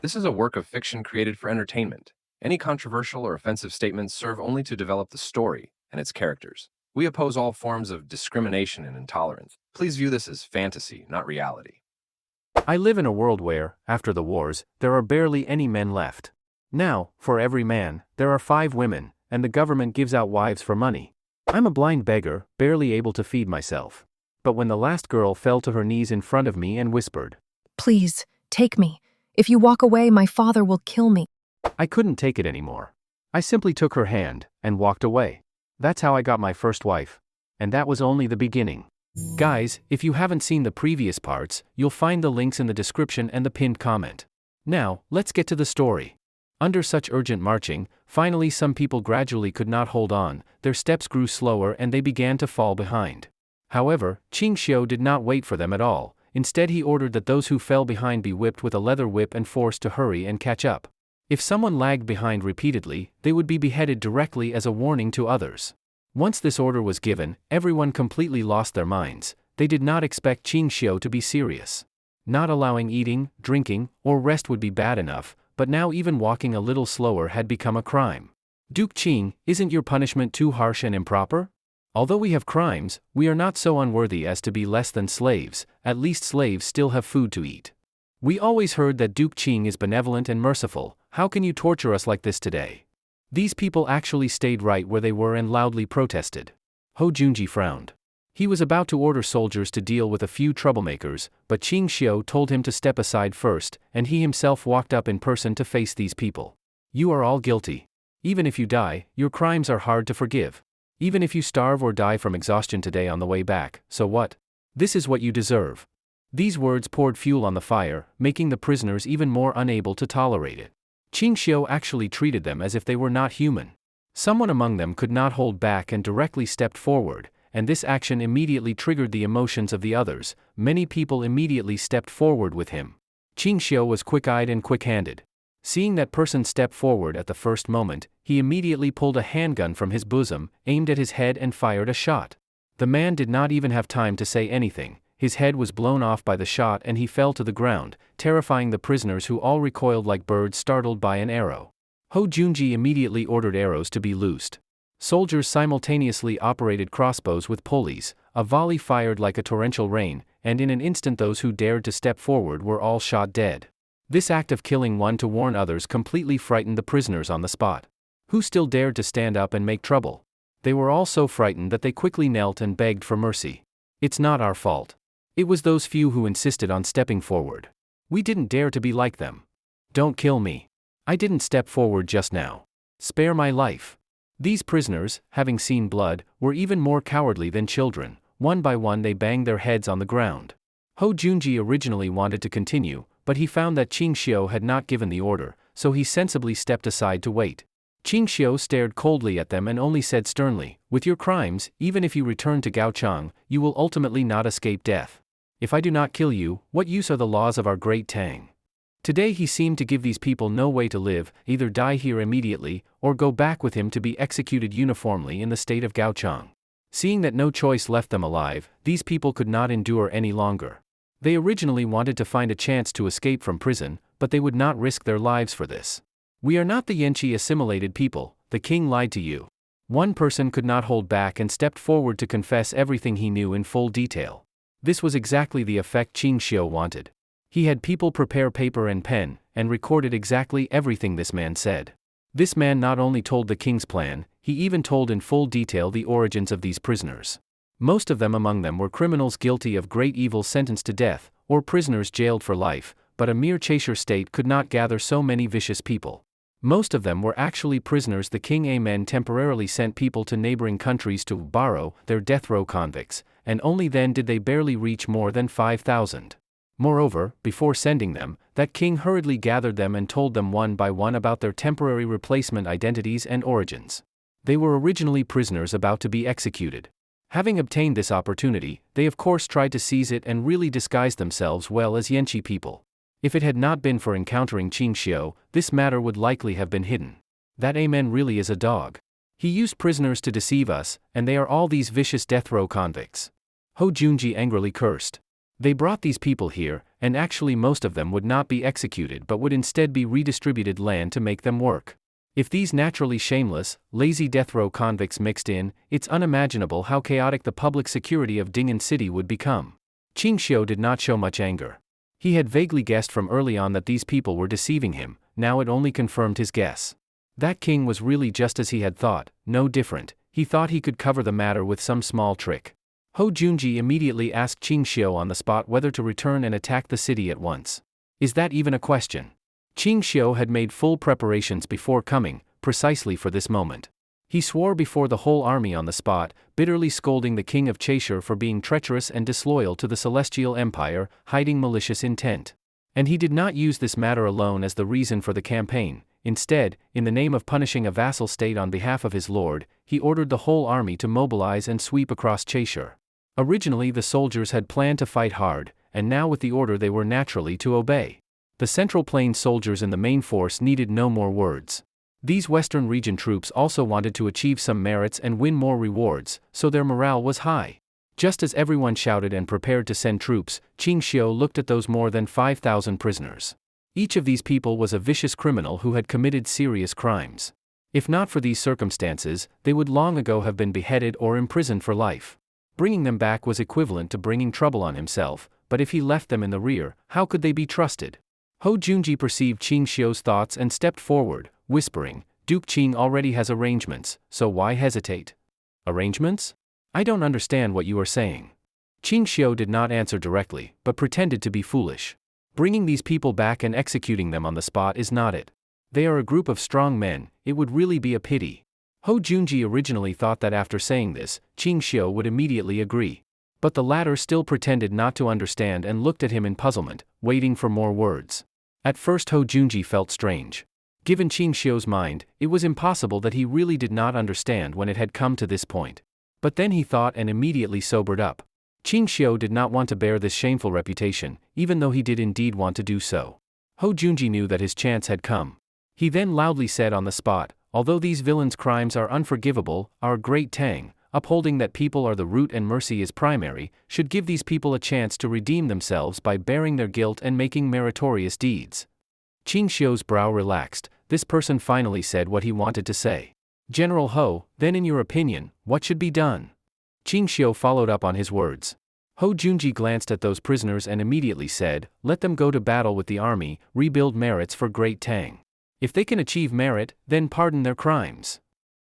This is a work of fiction created for entertainment. Any controversial or offensive statements serve only to develop the story and its characters. We oppose all forms of discrimination and intolerance. Please view this as fantasy, not reality. I live in a world where, after the wars, there are barely any men left. Now, for every man, there are 5 women, and the government gives out wives for money. I'm a blind beggar, barely able to feed myself. But when the last girl fell to her knees in front of me and whispered, "Please, take me. If you walk away, my father will kill me." I couldn't take it anymore. I simply took her hand and walked away. That's how I got my first wife. And that was only the beginning. Guys, if you haven't seen the previous parts, you'll find the links in the description and the pinned comment. Now, let's get to the story. Under such urgent marching, finally some people gradually could not hold on, their steps grew slower and they began to fall behind. However, Ching Shao did not wait for them at all. Instead he ordered that those who fell behind be whipped with a leather whip and forced to hurry and catch up. If someone lagged behind repeatedly, they would be beheaded directly as a warning to others. Once this order was given, everyone completely lost their minds. They did not expect Ching Shao to be serious. Not allowing eating, drinking, or rest would be bad enough, but now even walking a little slower had become a crime. Duke Ching, isn't your punishment too harsh and improper? Although we have crimes, we are not so unworthy as to be less than slaves. At least slaves still have food to eat. We always heard that Duke Ching is benevolent and merciful. How can you torture us like this today? These people actually stayed right where they were and loudly protested. Ho Junji frowned. He was about to order soldiers to deal with a few troublemakers, but Ching Shao told him to step aside first, and he himself walked up in person to face these people. You are all guilty. Even if you die, your crimes are hard to forgive. Even if you starve or die from exhaustion today on the way back, so what? This is what you deserve. These words poured fuel on the fire, making the prisoners even more unable to tolerate it. Ching Shao actually treated them as if they were not human. Someone among them could not hold back and directly stepped forward, and this action immediately triggered the emotions of the others. Many people immediately stepped forward with him. Ching Shao was quick-eyed and quick-handed. Seeing that person step forward at the first moment, he immediately pulled a handgun from his bosom, aimed at his head and fired a shot. The man did not even have time to say anything. His head was blown off by the shot and he fell to the ground, terrifying the prisoners who all recoiled like birds startled by an arrow. Ho Junji immediately ordered arrows to be loosed. Soldiers simultaneously operated crossbows with pulleys, a volley fired like a torrential rain, and in an instant those who dared to step forward were all shot dead. This act of killing one to warn others completely frightened the prisoners on the spot. Who still dared to stand up and make trouble? They were all so frightened that they quickly knelt and begged for mercy. It's not our fault. It was those few who insisted on stepping forward. We didn't dare to be like them. Don't kill me. I didn't step forward just now. Spare my life. These prisoners, having seen blood, were even more cowardly than children. One by one they banged their heads on the ground. Ho Junji originally wanted to continue, but he found that Ching Shao had not given the order, so he sensibly stepped aside to wait. Ching Shao stared coldly at them and only said sternly, "With your crimes, even if you return to Gaochang, you will ultimately not escape death. If I do not kill you, what use are the laws of our great Tang?" Today he seemed to give these people no way to live, either die here immediately, or go back with him to be executed uniformly in the state of Gaochang. Seeing that no choice left them alive, these people could not endure any longer. They originally wanted to find a chance to escape from prison, but they would not risk their lives for this. We are not the Yenshi assimilated people, the king lied to you. One person could not hold back and stepped forward to confess everything he knew in full detail. This was exactly the effect Ching Shao wanted. He had people prepare paper and pen, and recorded exactly everything this man said. This man not only told the king's plan, he even told in full detail the origins of these prisoners. Most of them among them were criminals guilty of great evil sentenced to death, or prisoners jailed for life, but a mere Cheshir State could not gather so many vicious people. Most of them were actually prisoners. The king Amen temporarily sent people to neighboring countries to borrow their death row convicts, and only then did they barely reach more than 5,000. Moreover, before sending them, that king hurriedly gathered them and told them one by one about their temporary replacement identities and origins. They were originally prisoners about to be executed. Having obtained this opportunity, they of course tried to seize it and really disguised themselves well as Yenshi people. If it had not been for encountering Ching Shao, this matter would likely have been hidden. That Amen really is a dog. He used prisoners to deceive us, and they are all these vicious death row convicts. Ho Junji angrily cursed. They brought these people here, and actually most of them would not be executed but would instead be redistributed land to make them work. If these naturally shameless, lazy death row convicts mixed in, it's unimaginable how chaotic the public security of Ding'an City would become. Ching Shao did not show much anger. He had vaguely guessed from early on that these people were deceiving him, now it only confirmed his guess. That king was really just as he had thought, no different. He thought he could cover the matter with some small trick. Ho Junji immediately asked Ching Shao on the spot whether to return and attack the city at once. Is that even a question? Ching Shao had made full preparations before coming, precisely for this moment. He swore before the whole army on the spot, bitterly scolding the king of Cheshir for being treacherous and disloyal to the Celestial Empire, hiding malicious intent. And he did not use this matter alone as the reason for the campaign. Instead, in the name of punishing a vassal state on behalf of his lord, he ordered the whole army to mobilize and sweep across Cheshire. Originally the soldiers had planned to fight hard, and now with the order they were naturally to obey. The Central Plain soldiers in the main force needed no more words. These Western region troops also wanted to achieve some merits and win more rewards, so their morale was high. Just as everyone shouted and prepared to send troops, Ching Shao looked at those more than 5,000 prisoners. Each of these people was a vicious criminal who had committed serious crimes. If not for these circumstances, they would long ago have been beheaded or imprisoned for life. Bringing them back was equivalent to bringing trouble on himself, but if he left them in the rear, how could they be trusted? Ho Junji perceived Ching Xiu's thoughts and stepped forward, whispering, Duke Ching already has arrangements, so why hesitate? Arrangements? I don't understand what you are saying. Ching Shao did not answer directly, but pretended to be foolish. Bringing these people back and executing them on the spot is not it. They are a group of strong men, it would really be a pity. Ho Junji originally thought that after saying this, Ching Shao would immediately agree. But the latter still pretended not to understand and looked at him in puzzlement, waiting for more words. At first Ho Junji felt strange. Given Ching Xiu's mind, it was impossible that he really did not understand when it had come to this point. But then he thought and immediately sobered up. Ching Shao did not want to bear this shameful reputation, even though he did indeed want to do so. Ho Junji knew that his chance had come. He then loudly said on the spot, although these villains' crimes are unforgivable, our great Tang, upholding that people are the root and mercy is primary, should give these people a chance to redeem themselves by bearing their guilt and making meritorious deeds. Ching Xiu's brow relaxed. This person finally said what he wanted to say. General Ho, then in your opinion, what should be done? Ching Shao followed up on his words. Ho Junji glanced at those prisoners and immediately said, let them go to battle with the army, rebuild merits for Great Tang. If they can achieve merit, then pardon their crimes.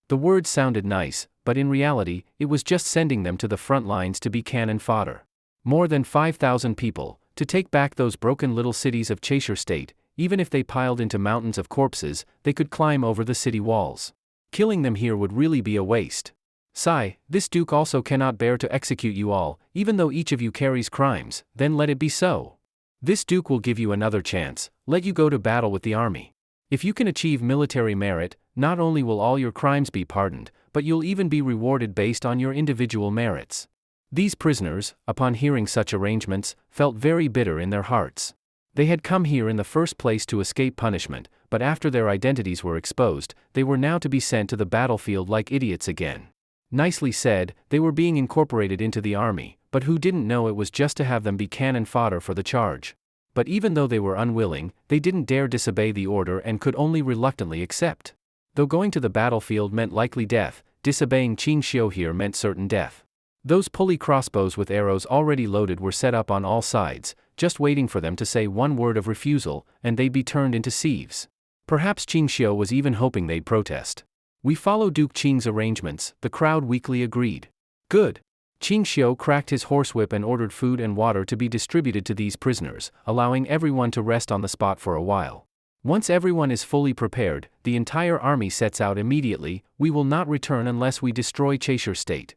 The words sounded nice, but in reality, it was just sending them to the front lines to be cannon fodder. More than 5,000 people, to take back those broken little cities of Cheshir State. Even if they piled into mountains of corpses, they could climb over the city walls. Killing them here would really be a waste. Sigh, this duke also cannot bear to execute you all, even though each of you carries crimes, then let it be so. This duke will give you another chance, let you go to battle with the army. If you can achieve military merit, not only will all your crimes be pardoned, but you'll even be rewarded based on your individual merits. These prisoners, upon hearing such arrangements, felt very bitter in their hearts. They had come here in the first place to escape punishment, but after their identities were exposed, they were now to be sent to the battlefield like idiots again. Nicely said, they were being incorporated into the army, but who didn't know it was just to have them be cannon fodder for the charge? But even though they were unwilling, they didn't dare disobey the order and could only reluctantly accept. Though going to the battlefield meant likely death, disobeying Ching Shao here meant certain death. Those pulley crossbows with arrows already loaded were set up on all sides, just waiting for them to say one word of refusal, and they'd be turned into sieves. Perhaps Ching Shao was even hoping they'd protest. We follow Duke Ching's arrangements, the crowd weakly agreed. Good. Ching Shao cracked his horsewhip and ordered food and water to be distributed to these prisoners, allowing everyone to rest on the spot for a while. Once everyone is fully prepared, the entire army sets out immediately. We will not return unless we destroy Cheshir State.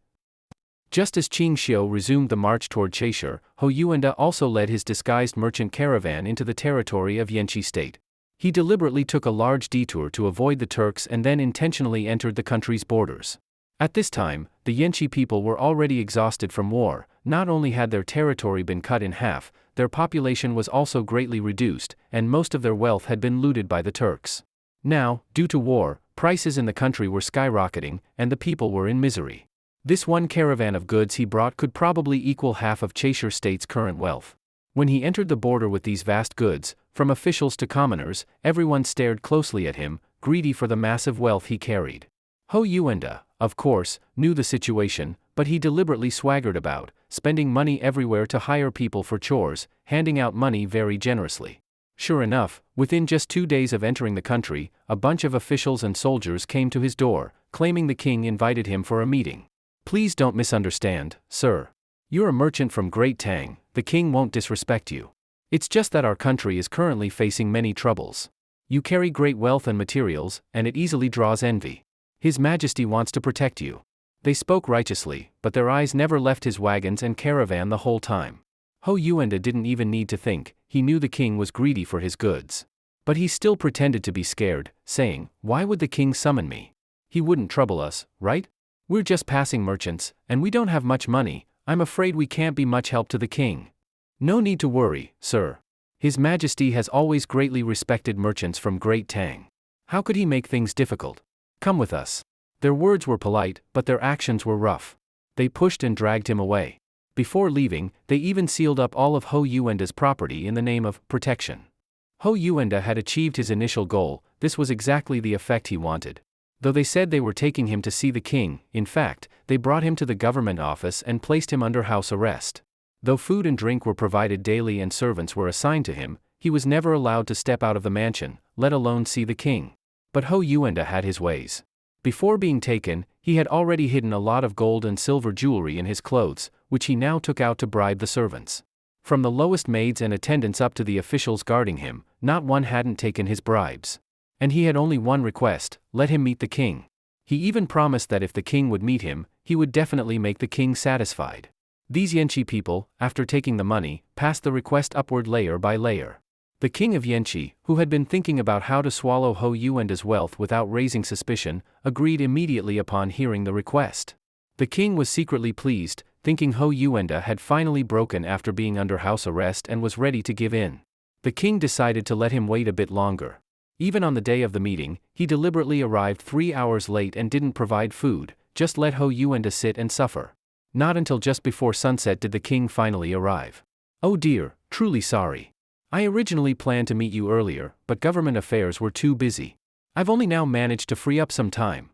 Just as Ching Shao resumed the march toward Cheshire, Yuenda also led his disguised merchant caravan into the territory of Yenshi State. He deliberately took a large detour to avoid the Turks and then intentionally entered the country's borders. At this time, the Yenshi people were already exhausted from war. Not only had their territory been cut in half, their population was also greatly reduced, and most of their wealth had been looted by the Turks. Now, due to war, prices in the country were skyrocketing, and the people were in misery. This one caravan of goods he brought could probably equal half of Cheshir State's current wealth. When he entered the border with these vast goods, from officials to commoners, everyone stared closely at him, greedy for the massive wealth he carried. Yuenda, of course, knew the situation, but he deliberately swaggered about, spending money everywhere to hire people for chores, handing out money very generously. Sure enough, within just 2 days of entering the country, a bunch of officials and soldiers came to his door, claiming the king invited him for a meeting. Please don't misunderstand, sir. You're a merchant from Great Tang, the king won't disrespect you. It's just that our country is currently facing many troubles. You carry great wealth and materials, and it easily draws envy. His Majesty wants to protect you. They spoke righteously, but their eyes never left his wagons and caravan the whole time. Yuenda didn't even need to think, he knew the king was greedy for his goods. But he still pretended to be scared, saying, "Why would the king summon me? He wouldn't trouble us, right? We're just passing merchants, and we don't have much money. I'm afraid we can't be much help to the king." "No need to worry, sir. His Majesty has always greatly respected merchants from Great Tang. How could he make things difficult? Come with us." Their words were polite, but their actions were rough. They pushed and dragged him away. Before leaving, they even sealed up all of Yuenda's property in the name of protection. Yuenda had achieved his initial goal. This was exactly the effect he wanted. Though they said they were taking him to see the king, in fact, they brought him to the government office and placed him under house arrest. Though food and drink were provided daily and servants were assigned to him, he was never allowed to step out of the mansion, let alone see the king. But Yuenda had his ways. Before being taken, he had already hidden a lot of gold and silver jewelry in his clothes, which he now took out to bribe the servants. From the lowest maids and attendants up to the officials guarding him, not one hadn't taken his bribes. And he had only one request: let him meet the king. He even promised that if the king would meet him, he would definitely make the king satisfied. These Yenshi people, after taking the money, passed the request upward layer by layer. The king of Yenshi, who had been thinking about how to swallow Yuenda's wealth without raising suspicion, agreed immediately upon hearing the request. The king was secretly pleased, thinking Yuenda had finally broken after being under house arrest and was ready to give in. The king decided to let him wait a bit longer. Even on the day of the meeting, he deliberately arrived 3 hours late and didn't provide food, just let Yuenda sit and suffer. Not until just before sunset did the king finally arrive. "Oh dear, truly sorry. I originally planned to meet you earlier, but government affairs were too busy. I've only now managed to free up some time."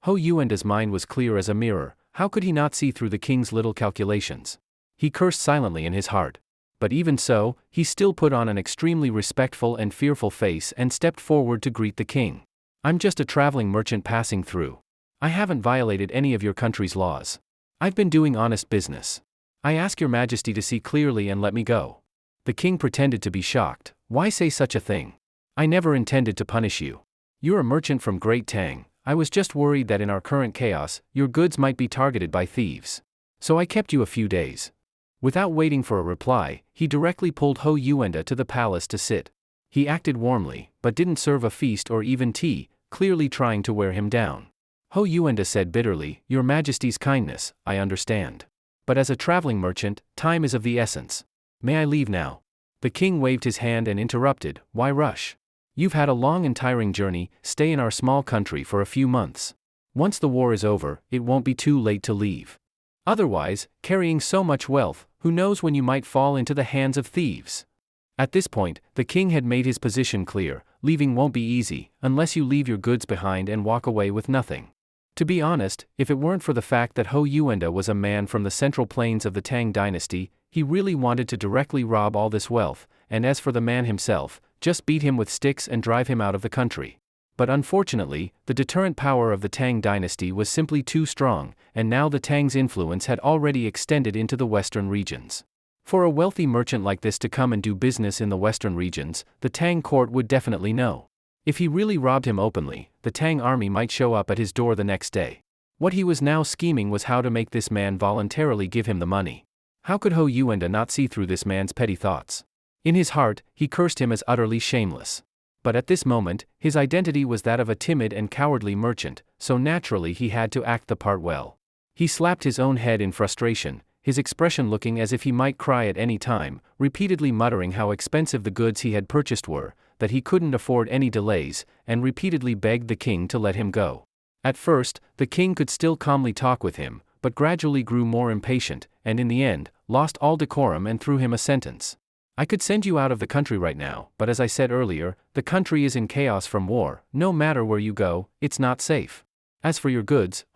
Yuenda's mind was clear as a mirror. How could he not see through the king's little calculations? He cursed silently in his heart. But even so, he still put on an extremely respectful and fearful face and stepped forward to greet the king. "I'm just a traveling merchant passing through. I haven't violated any of your country's laws. I've been doing honest business. I ask your Majesty to see clearly and let me go." The king pretended to be shocked. "Why say such a thing? I never intended to punish you. You're a merchant from Great Tang. I was just worried that in our current chaos, your goods might be targeted by thieves. So I kept you a few days." Without waiting for a reply, he directly pulled Yuenda to the palace to sit. He acted warmly, but didn't serve a feast or even tea, clearly trying to wear him down. Yuenda said bitterly, "Your Majesty's kindness, I understand. But as a traveling merchant, time is of the essence. May I leave now?" The king waved his hand and interrupted, "Why rush? You've had a long and tiring journey. Stay in our small country for a few months. Once the war is over, it won't be too late to leave. Otherwise, carrying so much wealth, who knows when you might fall into the hands of thieves." At this point, the king had made his position clear: leaving won't be easy, unless you leave your goods behind and walk away with nothing. To be honest, if it weren't for the fact that Yuenda was a man from the central plains of the Tang dynasty, he really wanted to directly rob all this wealth, and as for the man himself, just beat him with sticks and drive him out of the country. But unfortunately, the deterrent power of the Tang dynasty was simply too strong, and now the Tang's influence had already extended into the western regions. For a wealthy merchant like this to come and do business in the western regions, the Tang court would definitely know. If he really robbed him openly, the Tang army might show up at his door the next day. What he was now scheming was how to make this man voluntarily give him the money. How could Yuenda not see through this man's petty thoughts? In his heart, he cursed him as utterly shameless. But at this moment, his identity was that of a timid and cowardly merchant, so naturally he had to act the part well. He slapped his own head in frustration, his expression looking as if he might cry at any time, repeatedly muttering how expensive the goods he had purchased were, that he couldn't afford any delays, and repeatedly begged the king to let him go. At first, the king could still calmly talk with him, but gradually grew more impatient, and in the end, lost all decorum and threw him a sentence. I could send you out of the country right now, but as I said earlier, the country is in chaos from war. No matter where you go, it's not safe. As for your goods,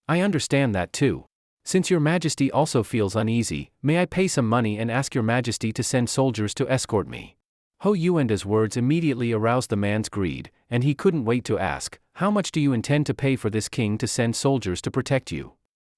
I understand that too. Since your majesty also feels uneasy, may I pay some money and ask your majesty to send soldiers to escort me? Yuenda's words immediately aroused the man's greed, and he couldn't wait to ask, how much do you intend to pay for this king to send soldiers to protect you?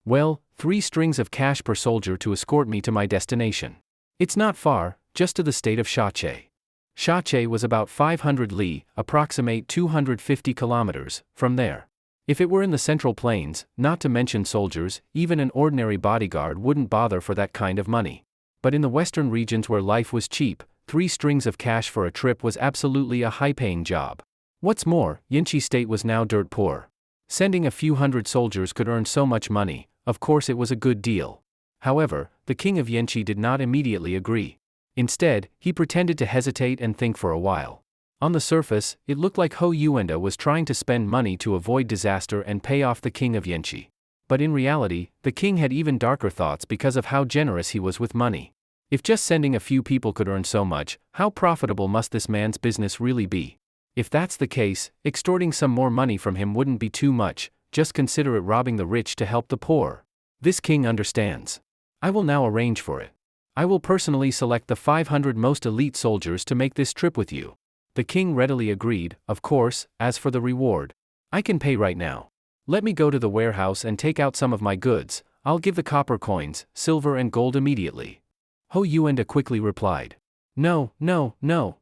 Well, 3 strings of cash per soldier to escort me to my destination. It's not far, just to the state of Shache. Shache was about 500 li, approximate 250 kilometers, from there. If it were in the Central Plains, not to mention soldiers, even an ordinary bodyguard wouldn't bother for that kind of money. But in the western regions where life was cheap, 3 strings of cash for a trip was absolutely a high-paying job. What's more, Yenshi State was now dirt poor. Sending a few hundred soldiers could earn so much money, of course it was a good deal. However, the king of Yenshi did not immediately agree. Instead, he pretended to hesitate and think for a while. On the surface, it looked like Yuenda was trying to spend money to avoid disaster and pay off the king of Yenshi. But in reality, the king had even darker thoughts because of how generous he was with money. If just sending a few people could earn so much, how profitable must this man's business really be? If that's the case, extorting some more money from him wouldn't be too much, just consider it robbing the rich to help the poor. This king understands. I will now arrange for it. I will personally select the 500 most elite soldiers to make this trip with you. The king readily agreed, of course. As for the reward, I can pay right now. Let me go to the warehouse and take out some of my goods. I'll give the copper coins, silver and gold immediately. Yuenda quickly replied. No,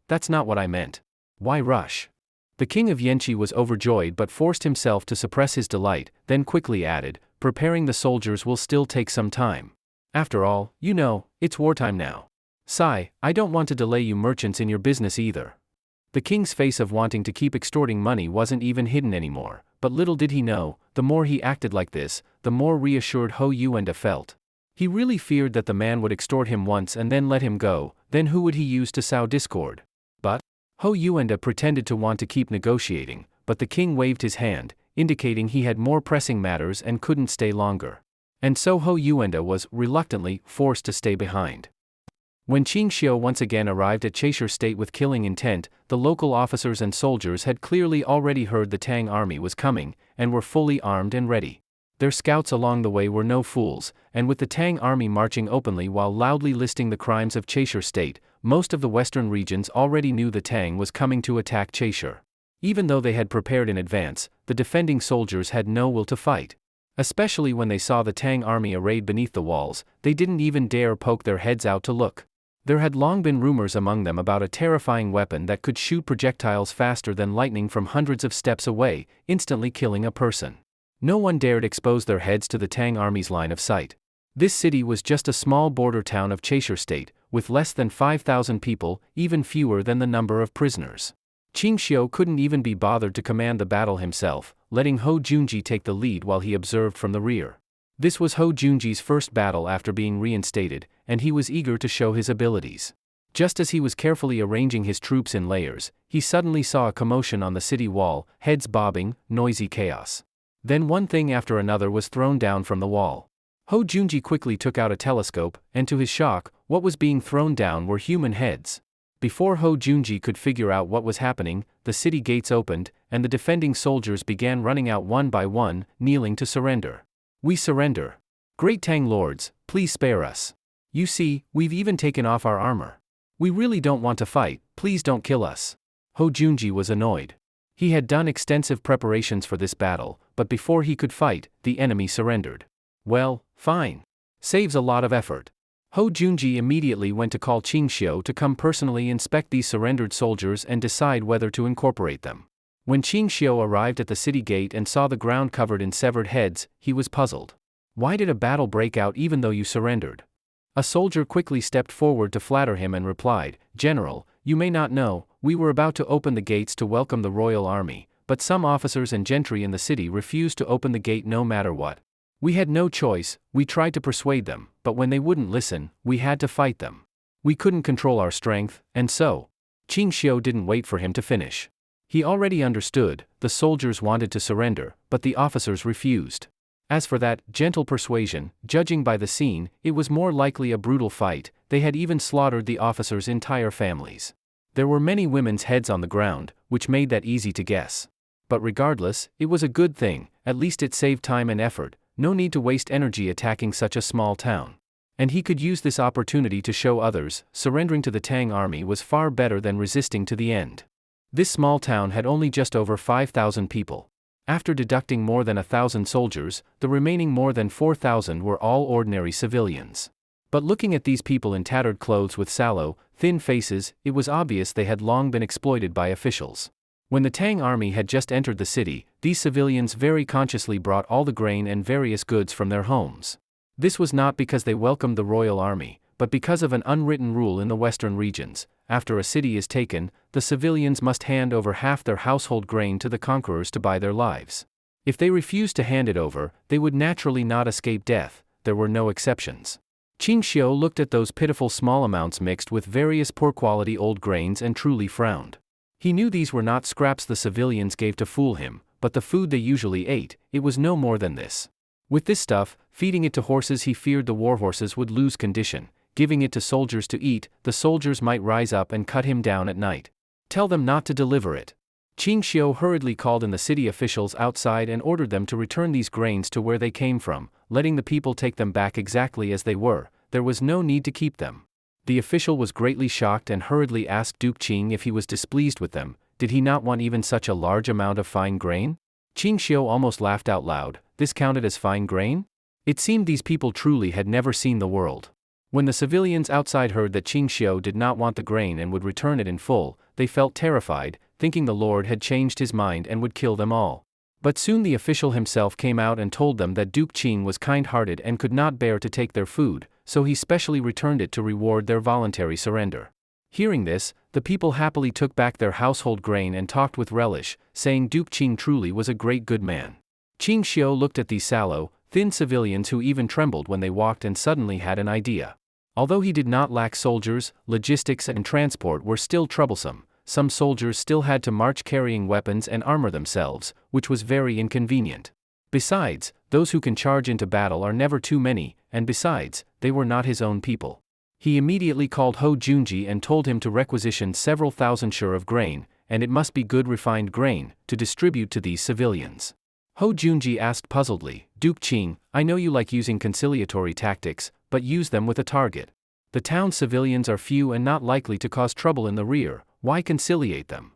that's not what I meant. Why rush? The king of Yenshi was overjoyed but forced himself to suppress his delight, then quickly added, preparing the soldiers will still take some time. After all, it's wartime now. Sigh, I don't want to delay you merchants in your business either. The king's face of wanting to keep extorting money wasn't even hidden anymore, but little did he know, the more he acted like this, the more reassured Yuenda felt. He really feared that the man would extort him once and then let him go, then who would he use to sow discord? But Yuenda pretended to want to keep negotiating, but the king waved his hand, indicating he had more pressing matters and couldn't stay longer. And so Yuenda was, reluctantly, forced to stay behind. When Ching Shao once again arrived at Cheshir State with killing intent, the local officers and soldiers had clearly already heard the Tang army was coming, and were fully armed and ready. Their scouts along the way were no fools, and with the Tang army marching openly while loudly listing the crimes of Cheshir State, most of the western regions already knew the Tang was coming to attack Cheshir. Even though they had prepared in advance, the defending soldiers had no will to fight. Especially when they saw the Tang army arrayed beneath the walls, they didn't even dare poke their heads out to look. There had long been rumors among them about a terrifying weapon that could shoot projectiles faster than lightning from hundreds of steps away, instantly killing a person. No one dared expose their heads to the Tang army's line of sight. This city was just a small border town of Cheshir State, with less than 5,000 people, even fewer than the number of prisoners. Ching Shao couldn't even be bothered to command the battle himself, letting Junji take the lead while he observed from the rear. This was Junji's first battle after being reinstated, and he was eager to show his abilities. Just as he was carefully arranging his troops in layers, he suddenly saw a commotion on the city wall, heads bobbing, noisy chaos. Then one thing after another was thrown down from the wall. Junji quickly took out a telescope, and to his shock, what was being thrown down were human heads. Before Junji could figure out what was happening, the city gates opened, and the defending soldiers began running out one by one, kneeling to surrender. We surrender. Great Tang lords, please spare us. You see, we've even taken off our armor. We really don't want to fight, please don't kill us. Junji was annoyed. He had done extensive preparations for this battle, but before he could fight, the enemy surrendered. Well, fine. Saves a lot of effort. Junji immediately went to call Ching Shao to come personally inspect these surrendered soldiers and decide whether to incorporate them. When Ching Shao arrived at the city gate and saw the ground covered in severed heads, he was puzzled. Why did a battle break out even though you surrendered? A soldier quickly stepped forward to flatter him and replied, General, you may not know, we were about to open the gates to welcome the royal army, but some officers and gentry in the city refused to open the gate no matter what. We had no choice, we tried to persuade them, but when they wouldn't listen, we had to fight them. We couldn't control our strength, and so. Ching Shao didn't wait for him to finish. He already understood, the soldiers wanted to surrender, but the officers refused. As for that gentle persuasion, judging by the scene, it was more likely a brutal fight. They had even slaughtered the officers' entire families. There were many women's heads on the ground, which made that easy to guess. But regardless, it was a good thing, at least it saved time and effort, no need to waste energy attacking such a small town. And he could use this opportunity to show others, surrendering to the Tang army was far better than resisting to the end. This small town had only just over 5,000 people. After deducting more than 1,000 soldiers, the remaining more than 4,000 were all ordinary civilians. But looking at these people in tattered clothes with sallow, thin faces, it was obvious they had long been exploited by officials. When the Tang army had just entered the city, these civilians very consciously brought all the grain and various goods from their homes. This was not because they welcomed the royal army, but because of an unwritten rule in the western regions. After a city is taken, the civilians must hand over half their household grain to the conquerors to buy their lives. If they refused to hand it over, they would naturally not escape death. There were no exceptions. Ching Shao looked at those pitiful small amounts mixed with various poor-quality old grains and truly frowned. He knew these were not scraps the civilians gave to fool him, but the food they usually ate. It was no more than this. With this stuff, feeding it to horses, he feared the warhorses would lose condition. Giving it to soldiers to eat, the soldiers might rise up and cut him down at night. Tell them not to deliver it. Ching Shao hurriedly called in the city officials outside and ordered them to return these grains to where they came from, letting the people take them back exactly as they were. There was no need to keep them. The official was greatly shocked and hurriedly asked Duke Ching if he was displeased with them. Did he not want even such a large amount of fine grain? Ching Shao almost laughed out loud. This counted as fine grain? It seemed these people truly had never seen the world. When the civilians outside heard that Ching Shao did not want the grain and would return it in full, they felt terrified, thinking the Lord had changed his mind and would kill them all. But soon the official himself came out and told them that Duke Ching was kind-hearted and could not bear to take their food, so he specially returned it to reward their voluntary surrender. Hearing this, the people happily took back their household grain and talked with relish, saying Duke Ching truly was a great good man. Ching Shao looked at these sallow, thin civilians who even trembled when they walked and suddenly had an idea. Although he did not lack soldiers, logistics and transport were still troublesome. Some soldiers still had to march carrying weapons and armor themselves, which was very inconvenient. Besides, those who can charge into battle are never too many, and besides, they were not his own people. He immediately called Ho Junji and told him to requisition several thousand shur of grain, and it must be good refined grain, to distribute to these civilians. Ho Junji asked puzzledly, Duke Ching, I know you like using conciliatory tactics, but use them with a target. The town's civilians are few and not likely to cause trouble in the rear. Why conciliate them?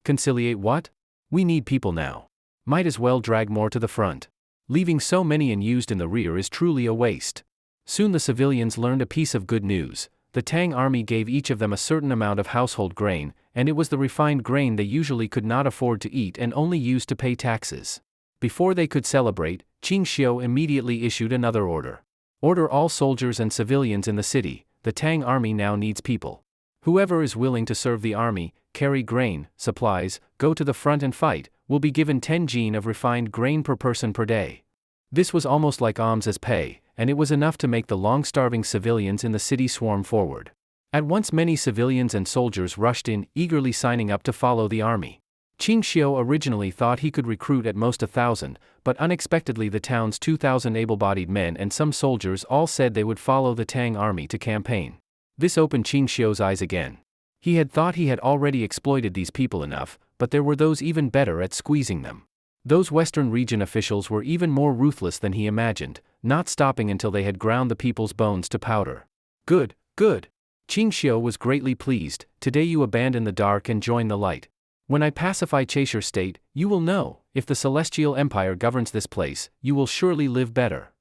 Conciliate what? We need people now. Might as well drag more to the front. Leaving so many unused in the rear is truly a waste. Soon the civilians learned a piece of good news. The Tang army gave each of them a certain amount of household grain, and it was the refined grain they usually could not afford to eat and only used to pay taxes. Before they could celebrate, Ching Shao immediately issued another order. Order all soldiers and civilians in the city. The Tang army now needs people. Whoever is willing to serve the army, carry grain, supplies, go to the front and fight, will be given 10 jin of refined grain per person per day. This was almost like alms as pay, and it was enough to make the long-starving civilians in the city swarm forward. At once many civilians and soldiers rushed in, eagerly signing up to follow the army. Ching Shao originally thought he could recruit at most 1,000, but unexpectedly the town's 2,000 able-bodied men and some soldiers all said they would follow the Tang army to campaign. This opened Ching Shao's eyes again. He had thought he had already exploited these people enough, but there were those even better at squeezing them. Those western region officials were even more ruthless than he imagined, not stopping until they had ground the people's bones to powder. Good, good. Ching Shao was greatly pleased. Today you abandon the dark and join the light. When I pacify Cheshir State, you will know, if the Celestial Empire governs this place, you will surely live better.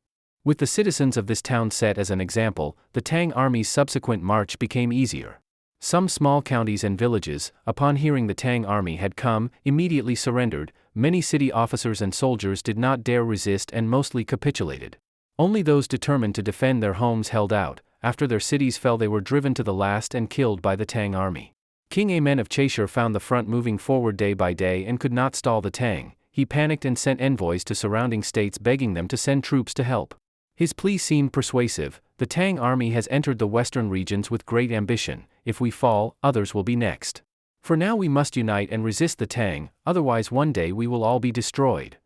With the citizens of this town set as an example, the Tang army's subsequent march became easier. Some small counties and villages, upon hearing the Tang army had come, immediately surrendered. Many city officers and soldiers did not dare resist and mostly capitulated. Only those determined to defend their homes held out. After their cities fell, they were driven to the last and killed by the Tang army. King Amen of Cheshire found the front moving forward day by day and could not stall the Tang. He panicked and sent envoys to surrounding states begging them to send troops to help. His plea seemed persuasive. The Tang army has entered the western regions with great ambition. If we fall, others will be next. For now we must unite and resist the Tang, otherwise one day we will all be destroyed.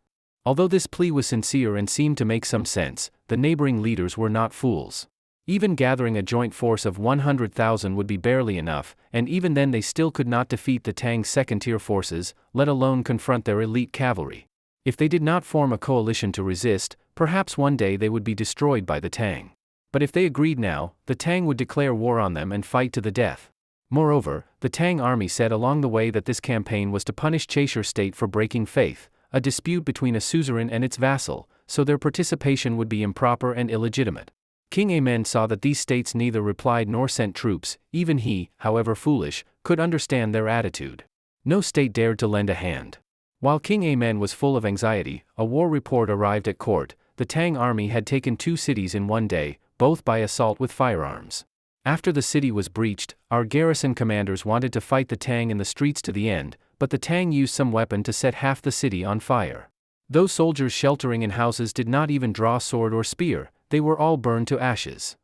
Although this plea was sincere and seemed to make some sense, the neighboring leaders were not fools. Even gathering a joint force of 100,000 would be barely enough, and even then they still could not defeat the Tang's second-tier forces, let alone confront their elite cavalry. If they did not form a coalition to resist, perhaps one day they would be destroyed by the Tang. But if they agreed now, the Tang would declare war on them and fight to the death. Moreover, the Tang army said along the way that this campaign was to punish Cheshir State for breaking faith, a dispute between a suzerain and its vassal, so their participation would be improper and illegitimate. King Amen saw that these states neither replied nor sent troops. Even he, however foolish, could understand their attitude. No state dared to lend a hand. While King Amen was full of anxiety, a war report arrived at court. The Tang army had taken 2 cities in one day, both by assault with firearms. After the city was breached, our garrison commanders wanted to fight the Tang in the streets to the end, but the Tang used some weapon to set half the city on fire. Those soldiers sheltering in houses did not even draw sword or spear, they were all burned to ashes.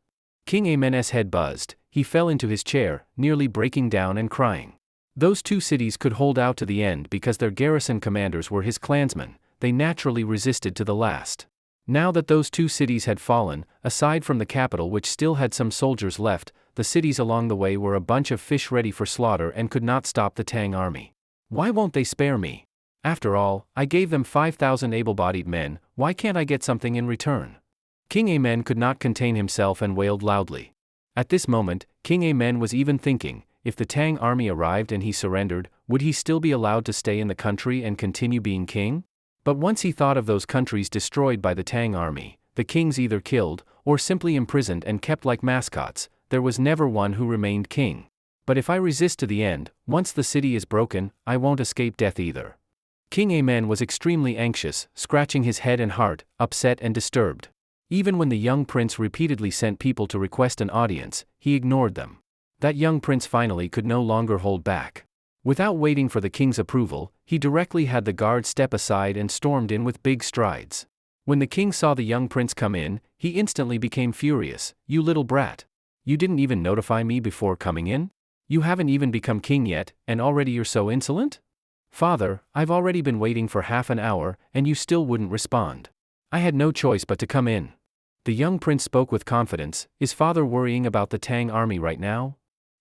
King Amen's head buzzed, he fell into his chair, nearly breaking down and crying. Those 2 cities could hold out to the end because their garrison commanders were his clansmen, they naturally resisted to the last. Now that those 2 cities had fallen, aside from the capital which still had some soldiers left, the cities along the way were a bunch of fish ready for slaughter and could not stop the Tang army. Why won't they spare me? After all, I gave them 5,000 able-bodied men, why can't I get something in return? King Amen could not contain himself and wailed loudly. At this moment, King Amen was even thinking, if the Tang army arrived and he surrendered, would he still be allowed to stay in the country and continue being king? But once he thought of those countries destroyed by the Tang army, the kings either killed, or simply imprisoned and kept like mascots, there was never one who remained king. But if I resist to the end, once the city is broken, I won't escape death either. King Amen was extremely anxious, scratching his head and heart, upset and disturbed. Even when the young prince repeatedly sent people to request an audience, he ignored them. That young prince finally could no longer hold back. Without waiting for the king's approval, he directly had the guard step aside and stormed in with big strides. When the king saw the young prince come in, he instantly became furious. "You little brat. You didn't even notify me before coming in? You haven't even become king yet, and already you're so insolent? Father, I've already been waiting for half an hour, and you still wouldn't respond. I had no choice but to come in." The young prince spoke with confidence. Is father worrying about the Tang army right now?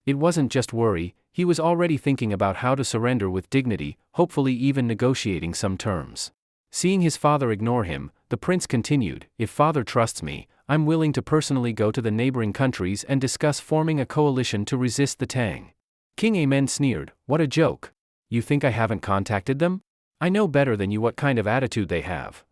It wasn't just worry, he was already thinking about how to surrender with dignity, hopefully even negotiating some terms. Seeing his father ignore him, the prince continued, "If father trusts me, I'm willing to personally go to the neighboring countries and discuss forming a coalition to resist the Tang." King Amen sneered, "What a joke. You think I haven't contacted them? I know better than you what kind of attitude they have."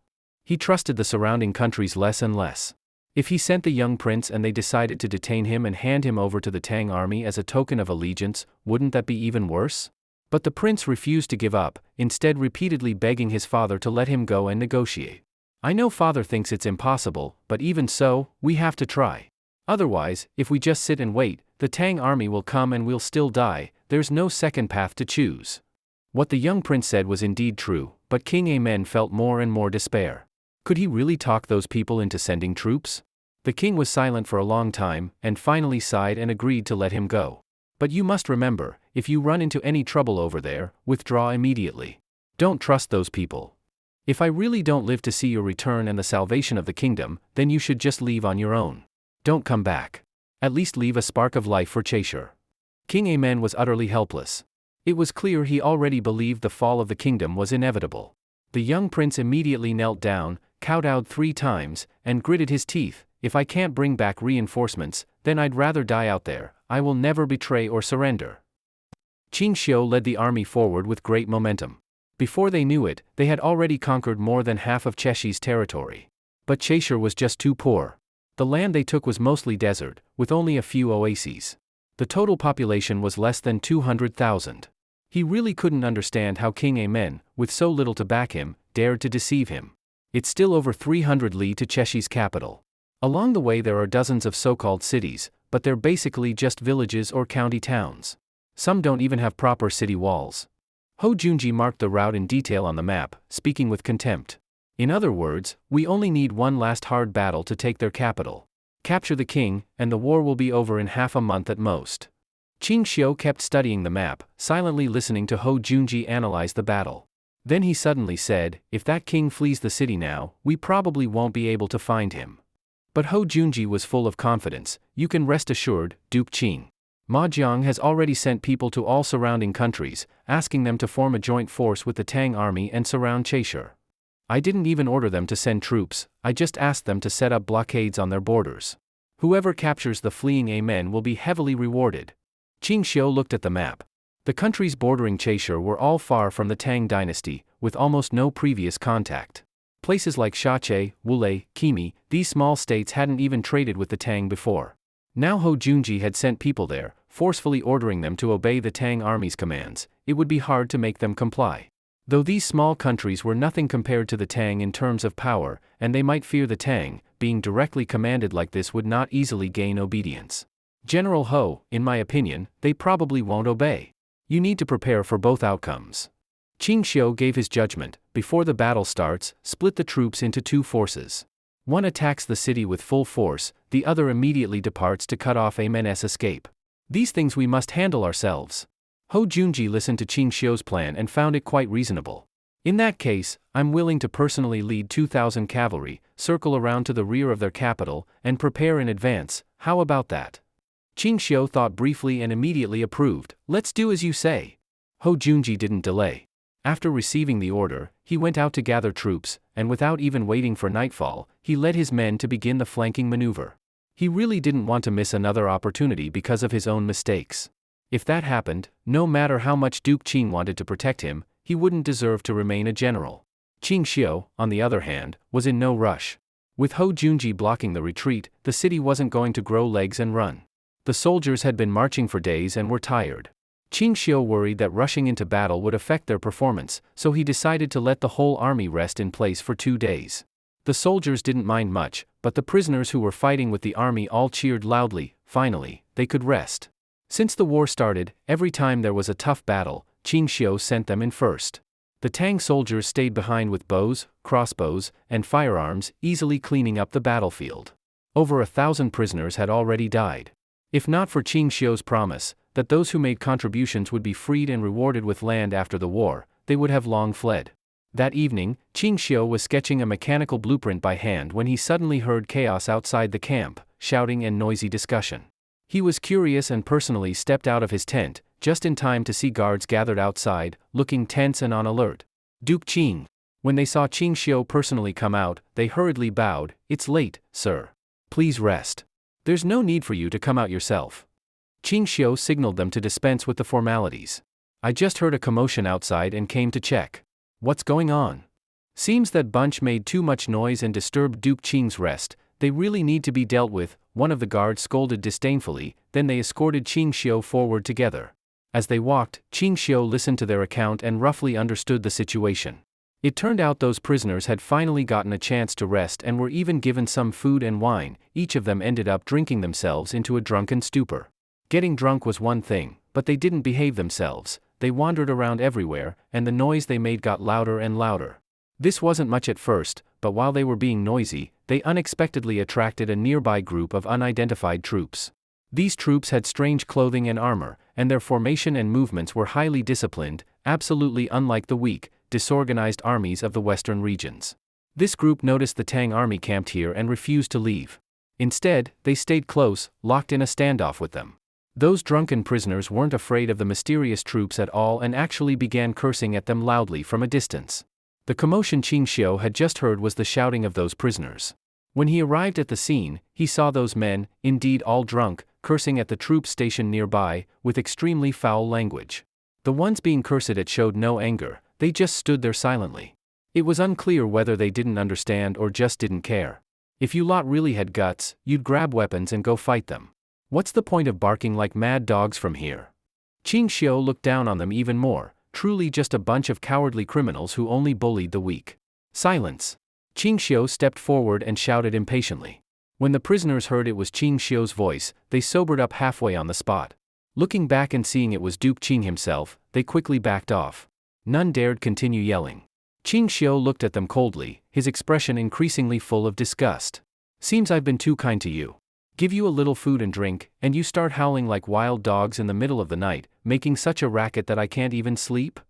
He trusted the surrounding countries less and less. If he sent the young prince and they decided to detain him and hand him over to the Tang army as a token of allegiance, wouldn't that be even worse? But the prince refused to give up, instead repeatedly begging his father to let him go and negotiate. "I know father thinks it's impossible, but even so, we have to try. Otherwise, if we just sit and wait, the Tang army will come and we'll still die, there's no second path to choose." What the young prince said was indeed true, but King Amen felt more and more despair. Could he really talk those people into sending troops? The king was silent for a long time, and finally sighed and agreed to let him go. "But you must remember, if you run into any trouble over there, withdraw immediately. Don't trust those people. If I really don't live to see your return and the salvation of the kingdom, then you should just leave on your own. Don't come back. At least leave a spark of life for Cheshire." King Amen was utterly helpless. It was clear he already believed the fall of the kingdom was inevitable. The young prince immediately knelt down, kowtowed 3 times, and gritted his teeth. "If I can't bring back reinforcements, then I'd rather die out there. I will never betray or surrender." Ching Shao led the army forward with great momentum. Before they knew it, they had already conquered more than half of Cheshir's territory. But Cheshire was just too poor. The land they took was mostly desert, with only a few oases. The total population was less than 200,000. He really couldn't understand how King Amen, with so little to back him, dared to deceive him. It's still over 300 li to Cheshir's capital. Along the way there are dozens of so-called cities, but they're basically just villages or county towns. Some don't even have proper city walls. Ho Junji marked the route in detail on the map, speaking with contempt. "In other words, we only need one last hard battle to take their capital. Capture the king, and the war will be over in half a month at most." Ching Shao kept studying the map, silently listening to Ho Junji analyze the battle. Then he suddenly said, if that king flees the city now, we probably won't be able to find him. But Ho Junji was full of confidence. You can rest assured, Duke Ching. Ma Jiang has already sent people to all surrounding countries, asking them to form a joint force with the Tang army and surround Cheshir. I didn't even order them to send troops, I just asked them to set up blockades on their borders. Whoever captures the fleeing men will be heavily rewarded. Ching Shao looked at the map. The countries bordering Cheshire were all far from the Tang dynasty, with almost no previous contact. Places like Shache, Wulei, Kimi, these small states hadn't even traded with the Tang before. Now Ho Junji had sent people there, forcefully ordering them to obey the Tang army's commands. It would be hard to make them comply. Though these small countries were nothing compared to the Tang in terms of power, and they might fear the Tang, being directly commanded like this would not easily gain obedience. General Ho, in my opinion, they probably won't obey. You need to prepare for both outcomes. Ching Shao gave his judgment. Before the battle starts, split the troops into two forces. One attacks the city with full force, the other immediately departs to cut off a men's escape. These things we must handle ourselves. Ho Junji listened to Ching Shao's plan and found it quite reasonable. In that case, I'm willing to personally lead 2,000 cavalry, circle around to the rear of their capital, and prepare in advance. How about that? Ching Shao thought briefly and immediately approved. Let's do as you say. Ho Junji didn't delay. After receiving the order, he went out to gather troops, and without even waiting for nightfall, he led his men to begin the flanking maneuver. He really didn't want to miss another opportunity because of his own mistakes. If that happened, no matter how much Duke Ching wanted to protect him, he wouldn't deserve to remain a general. Ching Shao, on the other hand, was in no rush. With Ho Junji blocking the retreat, the city wasn't going to grow legs and run. The soldiers had been marching for days and were tired. Ching Shao worried that rushing into battle would affect their performance, so he decided to let the whole army rest in place for 2 days. The soldiers didn't mind much, but the prisoners who were fighting with the army all cheered loudly. Finally, they could rest. Since the war started, every time there was a tough battle, Ching Shao sent them in first. The Tang soldiers stayed behind with bows, crossbows, and firearms, easily cleaning up the battlefield. Over 1,000 prisoners had already died. If not for Ching Shao's promise that those who made contributions would be freed and rewarded with land after the war, they would have long fled. That evening, Ching Shao was sketching a mechanical blueprint by hand when he suddenly heard chaos outside the camp, shouting and noisy discussion. He was curious and personally stepped out of his tent, just in time to see guards gathered outside, looking tense and on alert. Duke Ching. When they saw Ching Shao personally come out, they hurriedly bowed. It's late, sir. Please rest. There's no need for you to come out yourself. Ching Shao signaled them to dispense with the formalities. I just heard a commotion outside and came to check. What's going on? Seems that bunch made too much noise and disturbed Duke Ching's rest. They really need to be dealt with, one of the guards scolded disdainfully. Then they escorted Ching Shao forward together. As they walked, Ching Shao listened to their account and roughly understood the situation. It turned out those prisoners had finally gotten a chance to rest and were even given some food and wine. Each of them ended up drinking themselves into a drunken stupor. Getting drunk was one thing, but they didn't behave themselves. They wandered around everywhere, and the noise they made got louder and louder. This wasn't much at first, but while they were being noisy, they unexpectedly attracted a nearby group of unidentified troops. These troops had strange clothing and armor, and their formation and movements were highly disciplined, absolutely unlike the weak, disorganized armies of the western regions. This group noticed the Tang army camped here and refused to leave. Instead, they stayed close, locked in a standoff with them. Those drunken prisoners weren't afraid of the mysterious troops at all and actually began cursing at them loudly from a distance. The commotion Ching Shao had just heard was the shouting of those prisoners. When he arrived at the scene, he saw those men, indeed all drunk, cursing at the troops stationed nearby, with extremely foul language. The ones being cursed at showed no anger, they just stood there silently. It was unclear whether they didn't understand or just didn't care. If you lot really had guts, you'd grab weapons and go fight them. What's the point of barking like mad dogs from here? Ching Shao looked down on them even more, truly just a bunch of cowardly criminals who only bullied the weak. Silence. Ching Shao stepped forward and shouted impatiently. When the prisoners heard it was Ching Shao's voice, they sobered up halfway on the spot. Looking back and seeing it was Duke Ching himself, they quickly backed off. None dared continue yelling. Ching Shao looked at them coldly, his expression increasingly full of disgust. Seems I've been too kind to you. Give you a little food and drink, and you start howling like wild dogs in the middle of the night, making such a racket that I can't even sleep?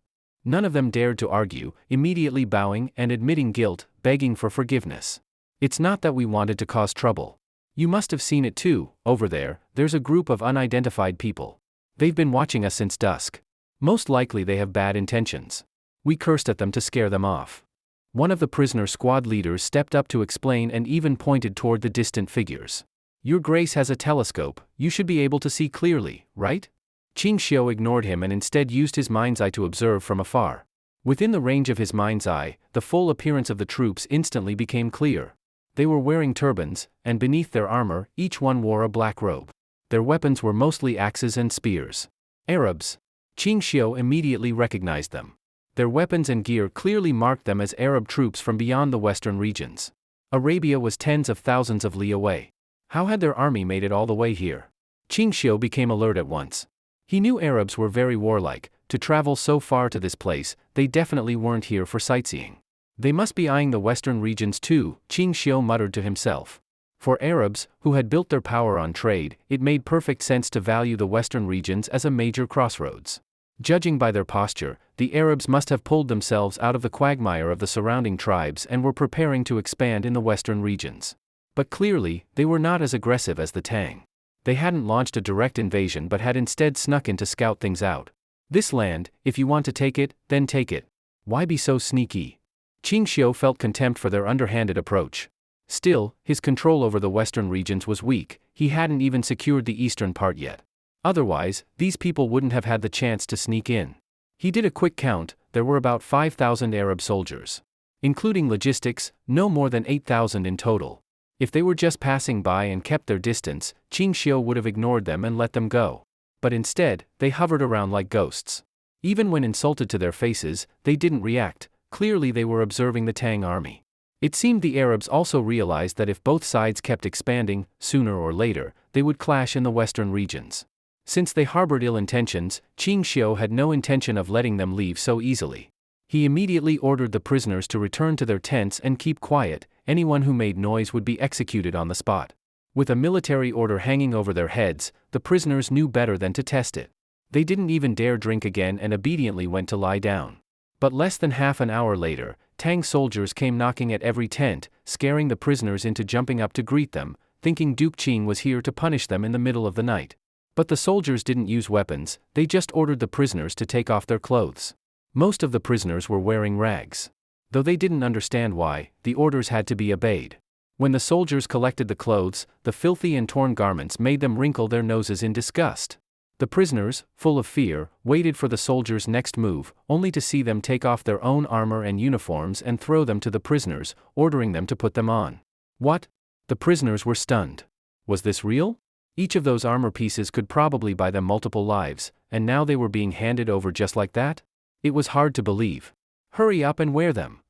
None of them dared to argue, immediately bowing and admitting guilt, begging for forgiveness. It's not that we wanted to cause trouble. You must have seen it too. Over there, there's a group of unidentified people. They've been watching us since dusk. Most likely they have bad intentions. We cursed at them to scare them off. One of the prisoner squad leaders stepped up to explain and even pointed toward the distant figures. Your Grace has a telescope, you should be able to see clearly, right? Ching Shao ignored him and instead used his mind's eye to observe from afar. Within the range of his mind's eye, the full appearance of the troops instantly became clear. They were wearing turbans, and beneath their armor, each one wore a black robe. Their weapons were mostly axes and spears. Arabs. Ching Shao immediately recognized them. Their weapons and gear clearly marked them as Arab troops from beyond the western regions. Arabia was tens of thousands of li away. How had their army made it all the way here? Ching Shao became alert at once. He knew Arabs were very warlike. To travel so far to this place, they definitely weren't here for sightseeing. They must be eyeing the western regions too, Ching Shao muttered to himself. For Arabs, who had built their power on trade, it made perfect sense to value the western regions as a major crossroads. Judging by their posture, the Arabs must have pulled themselves out of the quagmire of the surrounding tribes and were preparing to expand in the western regions. But clearly, they were not as aggressive as the Tang. They hadn't launched a direct invasion but had instead snuck in to scout things out. This land, if you want to take it, then take it. Why be so sneaky? Ching Shao felt contempt for their underhanded approach. Still, his control over the western regions was weak, he hadn't even secured the eastern part yet. Otherwise, these people wouldn't have had the chance to sneak in. He did a quick count, there were about 5,000 Arab soldiers. Including logistics, no more than 8,000 in total. If they were just passing by and kept their distance, Ching Shao would have ignored them and let them go. But instead, they hovered around like ghosts. Even when insulted to their faces, they didn't react, clearly they were observing the Tang army. It seemed the Arabs also realized that if both sides kept expanding, sooner or later, they would clash in the western regions. Since they harbored ill intentions, Ching Shao had no intention of letting them leave so easily. He immediately ordered the prisoners to return to their tents and keep quiet. Anyone who made noise would be executed on the spot. With a military order hanging over their heads, the prisoners knew better than to test it. They didn't even dare drink again and obediently went to lie down. But less than half an hour later, Tang soldiers came knocking at every tent, scaring the prisoners into jumping up to greet them, thinking Duke Qing was here to punish them in the middle of the night. But the soldiers didn't use weapons, they just ordered the prisoners to take off their clothes. Most of the prisoners were wearing rags. Though they didn't understand why, the orders had to be obeyed. When the soldiers collected the clothes, the filthy and torn garments made them wrinkle their noses in disgust. The prisoners, full of fear, waited for the soldiers' next move, only to see them take off their own armor and uniforms and throw them to the prisoners, ordering them to put them on. What? The prisoners were stunned. Was this real? Each of those armor pieces could probably buy them multiple lives, and now they were being handed over just like that? It was hard to believe. Hurry up and wear them.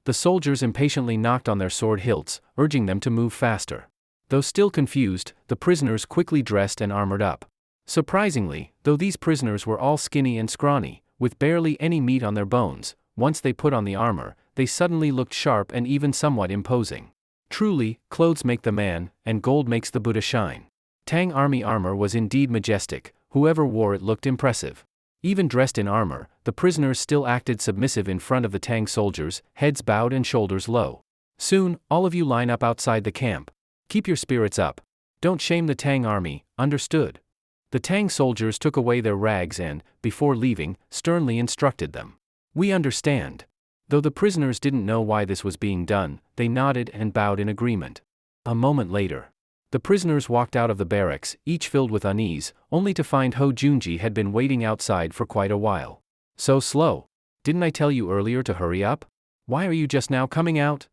The soldiers impatiently knocked on their sword hilts, urging them to move faster. Though still confused, the prisoners quickly dressed and armored up. Surprisingly, though these prisoners were all skinny and scrawny, with barely any meat on their bones, once they put on the armor, they suddenly looked sharp and even somewhat imposing. Truly, clothes make the man, and gold makes the Buddha shine. Tang army armor was indeed majestic, whoever wore it looked impressive. Even dressed in armor, the prisoners still acted submissive in front of the Tang soldiers, heads bowed and shoulders low. Soon, all of you line up outside the camp. Keep your spirits up. Don't shame the Tang army, understood? The Tang soldiers took away their rags and, before leaving, sternly instructed them. We understand. Though the prisoners didn't know why this was being done, they nodded and bowed in agreement. A moment later, the prisoners walked out of the barracks, each filled with unease, only to find Ho Junji had been waiting outside for quite a while. So slow. Didn't I tell you earlier to hurry up? Why are you just now coming out?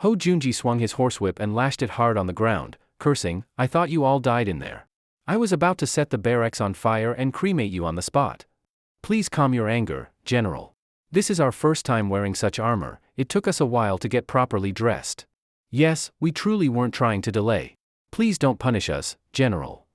Ho Junji swung his horsewhip and lashed it hard on the ground, cursing, I thought you all died in there. I was about to set the barracks on fire and cremate you on the spot. Please calm your anger, General. This is our first time wearing such armor, it took us a while to get properly dressed. Yes, we truly weren't trying to delay. Please don't punish us, General.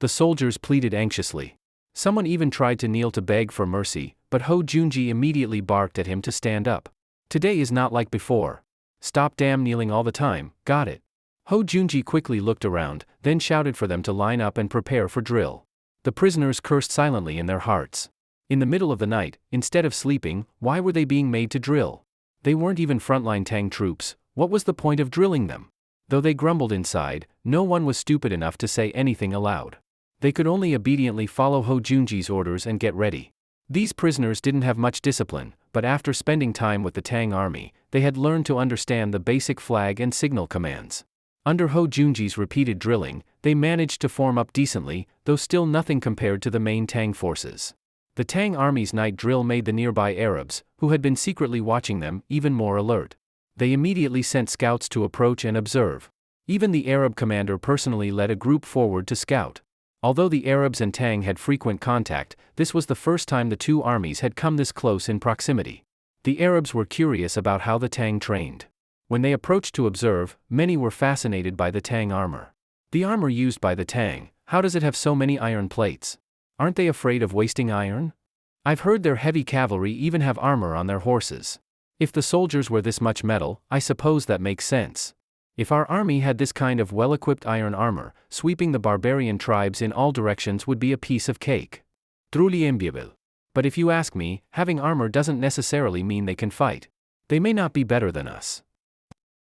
The soldiers pleaded anxiously. Someone even tried to kneel to beg for mercy, but Ho Junji immediately barked at him to stand up. Today is not like before. Stop damn kneeling all the time, got it? Ho Junji quickly looked around, then shouted for them to line up and prepare for drill. The prisoners cursed silently in their hearts. In the middle of the night, instead of sleeping, why were they being made to drill? They weren't even frontline Tang troops, what was the point of drilling them? Though they grumbled inside, no one was stupid enough to say anything aloud. They could only obediently follow Ho Junji's orders and get ready. These prisoners didn't have much discipline, but after spending time with the Tang army, they had learned to understand the basic flag and signal commands. Under Ho Junji's repeated drilling, they managed to form up decently, though still nothing compared to the main Tang forces. The Tang army's night drill made the nearby Arabs, who had been secretly watching them, even more alert. They immediately sent scouts to approach and observe. Even the Arab commander personally led a group forward to scout. Although the Arabs and Tang had frequent contact, this was the first time the two armies had come this close in proximity. The Arabs were curious about how the Tang trained. When they approached to observe, many were fascinated by the Tang armor. The armor used by the Tang, how does it have so many iron plates? Aren't they afraid of wasting iron? I've heard their heavy cavalry even have armor on their horses. If the soldiers were this much metal, I suppose that makes sense. If our army had this kind of well-equipped iron armor, sweeping the barbarian tribes in all directions would be a piece of cake. Truly enviable. But if you ask me, having armor doesn't necessarily mean they can fight. They may not be better than us.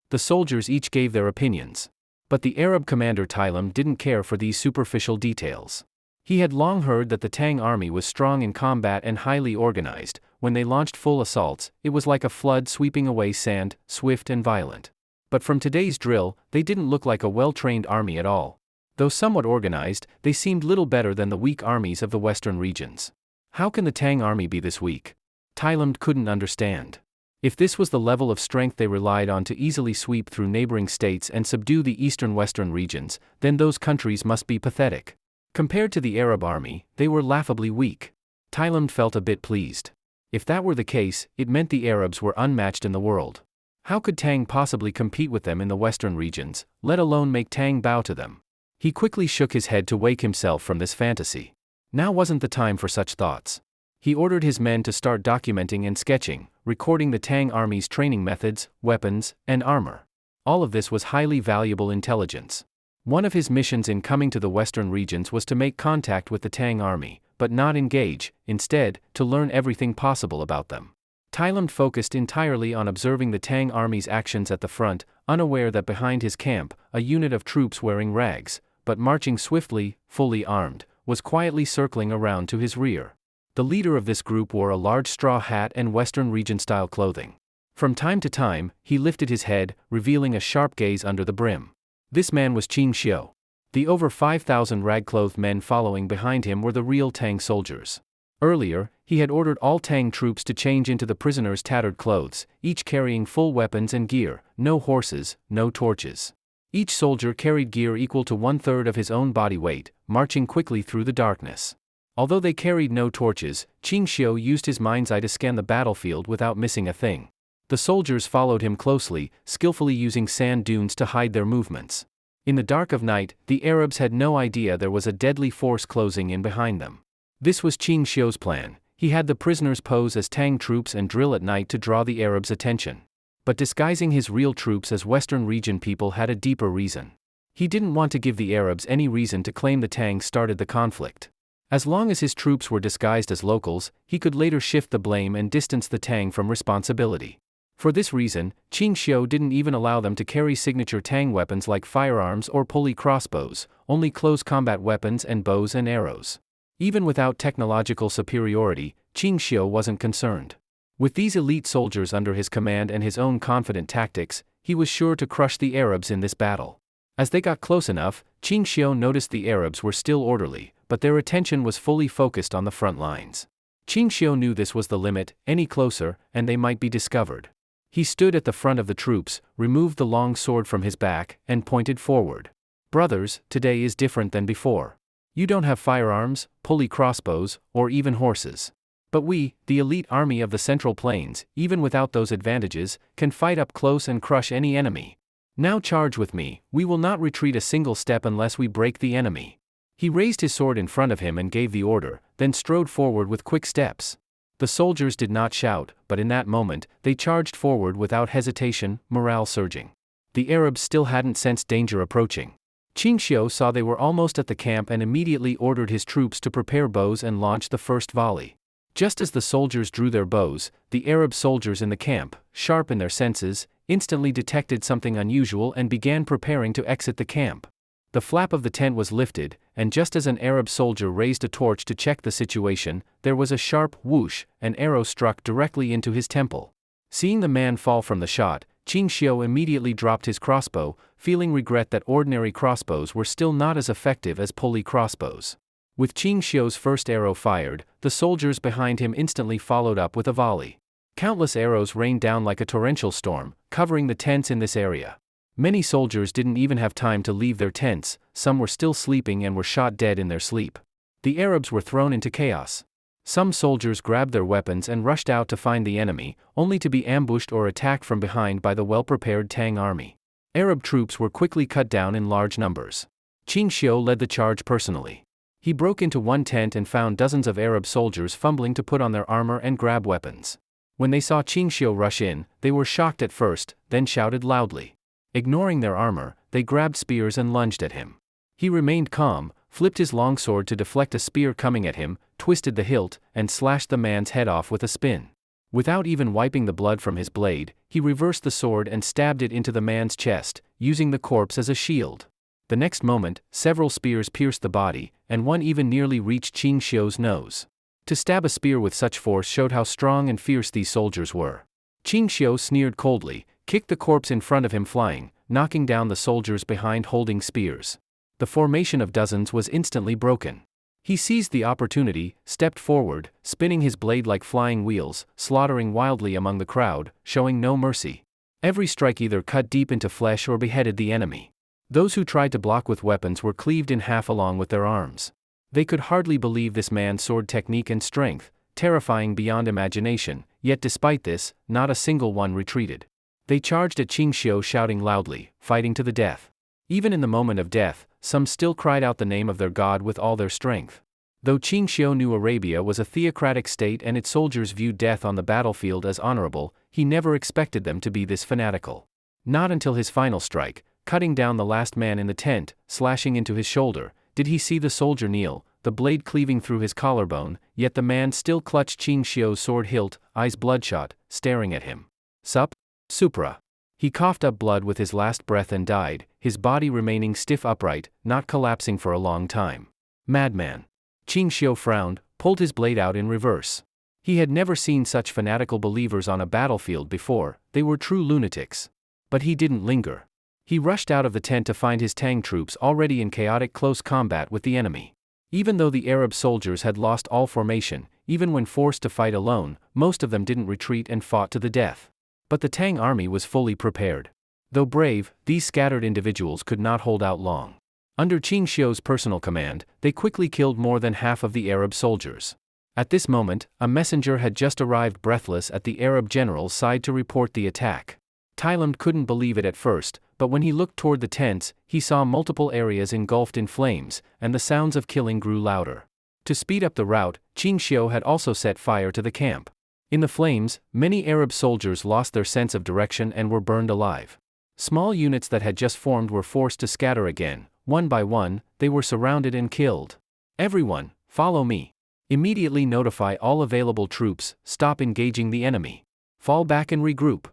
The soldiers each gave their opinions. But the Arab commander Tylam didn't care for these superficial details. He had long heard that the Tang army was strong in combat and highly organized. When they launched full assaults, it was like a flood sweeping away sand, swift and violent. But from today's drill, they didn't look like a well-trained army at all. Though somewhat organized, they seemed little better than the weak armies of the western regions. How can the Tang army be this weak? Tylam couldn't understand. If this was the level of strength they relied on to easily sweep through neighboring states and subdue the eastern-western regions, then those countries must be pathetic. Compared to the Arab army, they were laughably weak. Tylam felt a bit pleased. If that were the case, it meant the Arabs were unmatched in the world. How could Tang possibly compete with them in the western regions, let alone make Tang bow to them? He quickly shook his head to wake himself from this fantasy. Now wasn't the time for such thoughts. He ordered his men to start documenting and sketching, recording the Tang army's training methods, weapons, and armor. All of this was highly valuable intelligence. One of his missions in coming to the western regions was to make contact with the Tang army, but not engage, instead, to learn everything possible about them. Tylam focused entirely on observing the Tang army's actions at the front, unaware that behind his camp, a unit of troops wearing rags, but marching swiftly, fully armed, was quietly circling around to his rear. The leader of this group wore a large straw hat and Western region-style clothing. From time to time, he lifted his head, revealing a sharp gaze under the brim. This man was Ching Shao. The over 5,000 rag-clothed men following behind him were the real Tang soldiers. Earlier, he had ordered all Tang troops to change into the prisoners' tattered clothes, each carrying full weapons and gear, no horses, no torches. Each soldier carried gear equal to 1/3 of his own body weight, marching quickly through the darkness. Although they carried no torches, Ching Shao used his mind's eye to scan the battlefield without missing a thing. The soldiers followed him closely, skillfully using sand dunes to hide their movements. In the dark of night, the Arabs had no idea there was a deadly force closing in behind them. This was Ching Shao's plan. He had the prisoners pose as Tang troops and drill at night to draw the Arabs' attention. But disguising his real troops as Western region people had a deeper reason. He didn't want to give the Arabs any reason to claim the Tang started the conflict. As long as his troops were disguised as locals, he could later shift the blame and distance the Tang from responsibility. For this reason, Ching Shao didn't even allow them to carry signature Tang weapons like firearms or pulley crossbows, only close combat weapons and bows and arrows. Even without technological superiority, Ching Shao wasn't concerned. With these elite soldiers under his command and his own confident tactics, he was sure to crush the Arabs in this battle. As they got close enough, Ching Shao noticed the Arabs were still orderly, but their attention was fully focused on the front lines. Ching Shao knew this was the limit, any closer, and they might be discovered. He stood at the front of the troops, removed the long sword from his back, and pointed forward. "Brothers, today is different than before. You don't have firearms, pulley crossbows, or even horses. But we, the elite army of the Central Plains, even without those advantages, can fight up close and crush any enemy. Now charge with me, we will not retreat a single step unless we break the enemy." He raised his sword in front of him and gave the order, then strode forward with quick steps. The soldiers did not shout, but in that moment, they charged forward without hesitation, morale surging. The Arabs still hadn't sensed danger approaching. Ching Shao saw they were almost at the camp and immediately ordered his troops to prepare bows and launch the first volley. Just as the soldiers drew their bows, the Arab soldiers in the camp, sharp in their senses, instantly detected something unusual and began preparing to exit the camp. The flap of the tent was lifted, and just as an Arab soldier raised a torch to check the situation, there was a sharp whoosh, an arrow struck directly into his temple. Seeing the man fall from the shot, Ching Shao immediately dropped his crossbow, feeling regret that ordinary crossbows were still not as effective as pulley crossbows. With Ching Shao's first arrow fired, the soldiers behind him instantly followed up with a volley. Countless arrows rained down like a torrential storm, covering the tents in this area. Many soldiers didn't even have time to leave their tents, some were still sleeping and were shot dead in their sleep. The Arabs were thrown into chaos. Some soldiers grabbed their weapons and rushed out to find the enemy, only to be ambushed or attacked from behind by the well-prepared Tang army. Arab troops were quickly cut down in large numbers. Ching Shao led the charge personally. He broke into one tent and found dozens of Arab soldiers fumbling to put on their armor and grab weapons. When they saw Ching Shao rush in, they were shocked at first, then shouted loudly. Ignoring their armor, they grabbed spears and lunged at him. He remained calm, flipped his longsword to deflect a spear coming at him, twisted the hilt, and slashed the man's head off with a spin. Without even wiping the blood from his blade, he reversed the sword and stabbed it into the man's chest, using the corpse as a shield. The next moment, several spears pierced the body, and one even nearly reached Ching Shao's nose. To stab a spear with such force showed how strong and fierce these soldiers were. Ching Shao sneered coldly, kicked the corpse in front of him flying, knocking down the soldiers behind holding spears. The formation of dozens was instantly broken. He seized the opportunity, stepped forward, spinning his blade like flying wheels, slaughtering wildly among the crowd, showing no mercy. Every strike either cut deep into flesh or beheaded the enemy. Those who tried to block with weapons were cleaved in half along with their arms. They could hardly believe this man's sword technique and strength, terrifying beyond imagination, yet despite this, not a single one retreated. They charged at Ching Shao shouting loudly, fighting to the death. Even in the moment of death, some still cried out the name of their god with all their strength. Though Ching Shao knew Arabia was a theocratic state and its soldiers viewed death on the battlefield as honorable, he never expected them to be this fanatical. Not until his final strike, cutting down the last man in the tent, slashing into his shoulder, did he see the soldier kneel, the blade cleaving through his collarbone, yet the man still clutched Ching Shao's sword hilt, eyes bloodshot, staring at him. Sup? Supra. He coughed up blood with his last breath and died, his body remaining stiff upright, not collapsing for a long time. Madman. Ching Shao frowned, pulled his blade out in reverse. He had never seen such fanatical believers on a battlefield before, they were true lunatics. But he didn't linger. He rushed out of the tent to find his Tang troops already in chaotic close combat with the enemy. Even though the Arab soldiers had lost all formation, even when forced to fight alone, most of them didn't retreat and fought to the death. But the Tang army was fully prepared. Though brave, these scattered individuals could not hold out long. Under Ching Shao's personal command, they quickly killed more than half of the Arab soldiers. At this moment, a messenger had just arrived breathless at the Arab general's side to report the attack. Thailand couldn't believe it at first, but when he looked toward the tents, he saw multiple areas engulfed in flames, and the sounds of killing grew louder. To speed up the rout, Ching Shao had also set fire to the camp. In the flames, many Arab soldiers lost their sense of direction and were burned alive. Small units that had just formed were forced to scatter again. One by one, they were surrounded and killed. Everyone, follow me. Immediately notify all available troops, stop engaging the enemy. Fall back and regroup.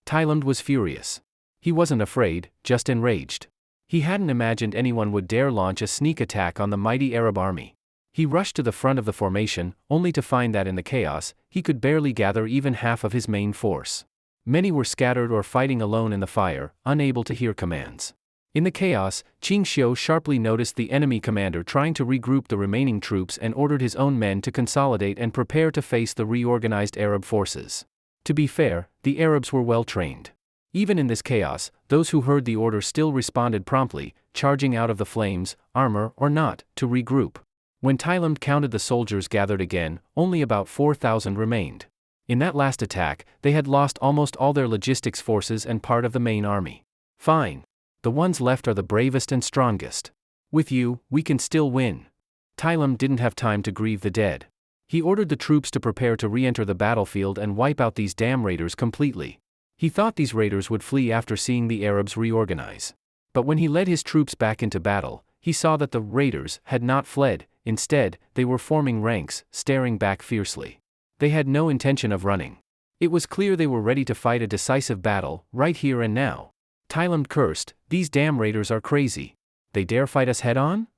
Thailand was furious. He wasn't afraid, just enraged. He hadn't imagined anyone would dare launch a sneak attack on the mighty Arab army. He rushed to the front of the formation, only to find that in the chaos, he could barely gather even half of his main force. Many were scattered or fighting alone in the fire, unable to hear commands. In the chaos, Ching Shao sharply noticed the enemy commander trying to regroup the remaining troops and ordered his own men to consolidate and prepare to face the reorganized Arab forces. To be fair, the Arabs were well trained. Even in this chaos, those who heard the order still responded promptly, charging out of the flames, armor or not, to regroup. When Thailand counted the soldiers gathered again, only about 4,000 remained. In that last attack, they had lost almost all their logistics forces and part of the main army. Fine. The ones left are the bravest and strongest. With you, we can still win. Thailand didn't have time to grieve the dead. He ordered the troops to prepare to re-enter the battlefield and wipe out these damn raiders completely. He thought these raiders would flee after seeing the Arabs reorganize. But when he led his troops back into battle, he saw that the raiders had not fled. Instead, they were forming ranks, staring back fiercely. They had no intention of running. It was clear they were ready to fight a decisive battle, right here and now. Thailand cursed, "These damn raiders are crazy. They dare fight us head-on?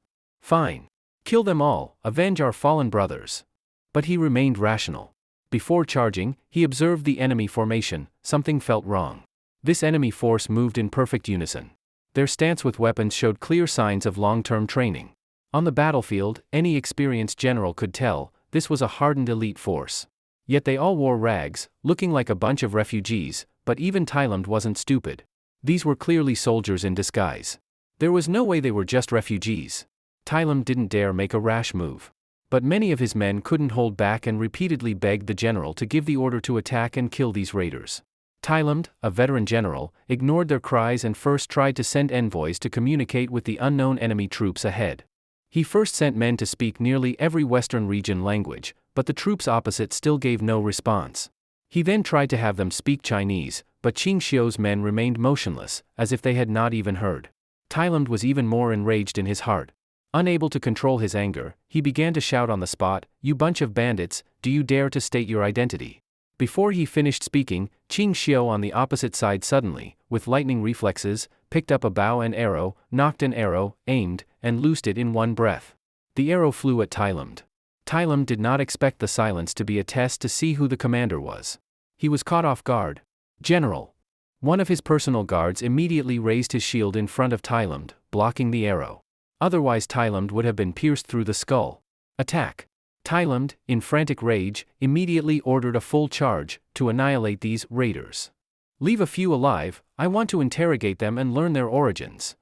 Fine. Kill them all, avenge our fallen brothers." But he remained rational. Before charging, he observed the enemy formation. Something felt wrong. This enemy force moved in perfect unison. Their stance with weapons showed clear signs of long-term training. On the battlefield, any experienced general could tell, this was a hardened elite force. Yet they all wore rags, looking like a bunch of refugees, but even Thailand wasn't stupid. These were clearly soldiers in disguise. There was no way they were just refugees. Thailand didn't dare make a rash move. But many of his men couldn't hold back and repeatedly begged the general to give the order to attack and kill these raiders. Thailand, a veteran general, ignored their cries and first tried to send envoys to communicate with the unknown enemy troops ahead. He first sent men to speak nearly every Western region language, but the troops opposite still gave no response. He then tried to have them speak Chinese, but Ching Shao's men remained motionless, as if they had not even heard. Thailand was even more enraged in his heart. Unable to control his anger, he began to shout on the spot, "You bunch of bandits, do you dare to state your identity?" Before he finished speaking, Ching Shao on the opposite side suddenly, with lightning reflexes, picked up a bow and arrow, knocked an arrow, aimed, and loosed it in one breath. The arrow flew at Thailand. Thailand did not expect the silence to be a test to see who the commander was. He was caught off guard. "General!" One of his personal guards immediately raised his shield in front of Thailand, blocking the arrow. Otherwise Thailand would have been pierced through the skull. "Attack!" Thailand, in frantic rage, immediately ordered a full charge, to annihilate these raiders. "Leave a few alive, I want to interrogate them and learn their origins."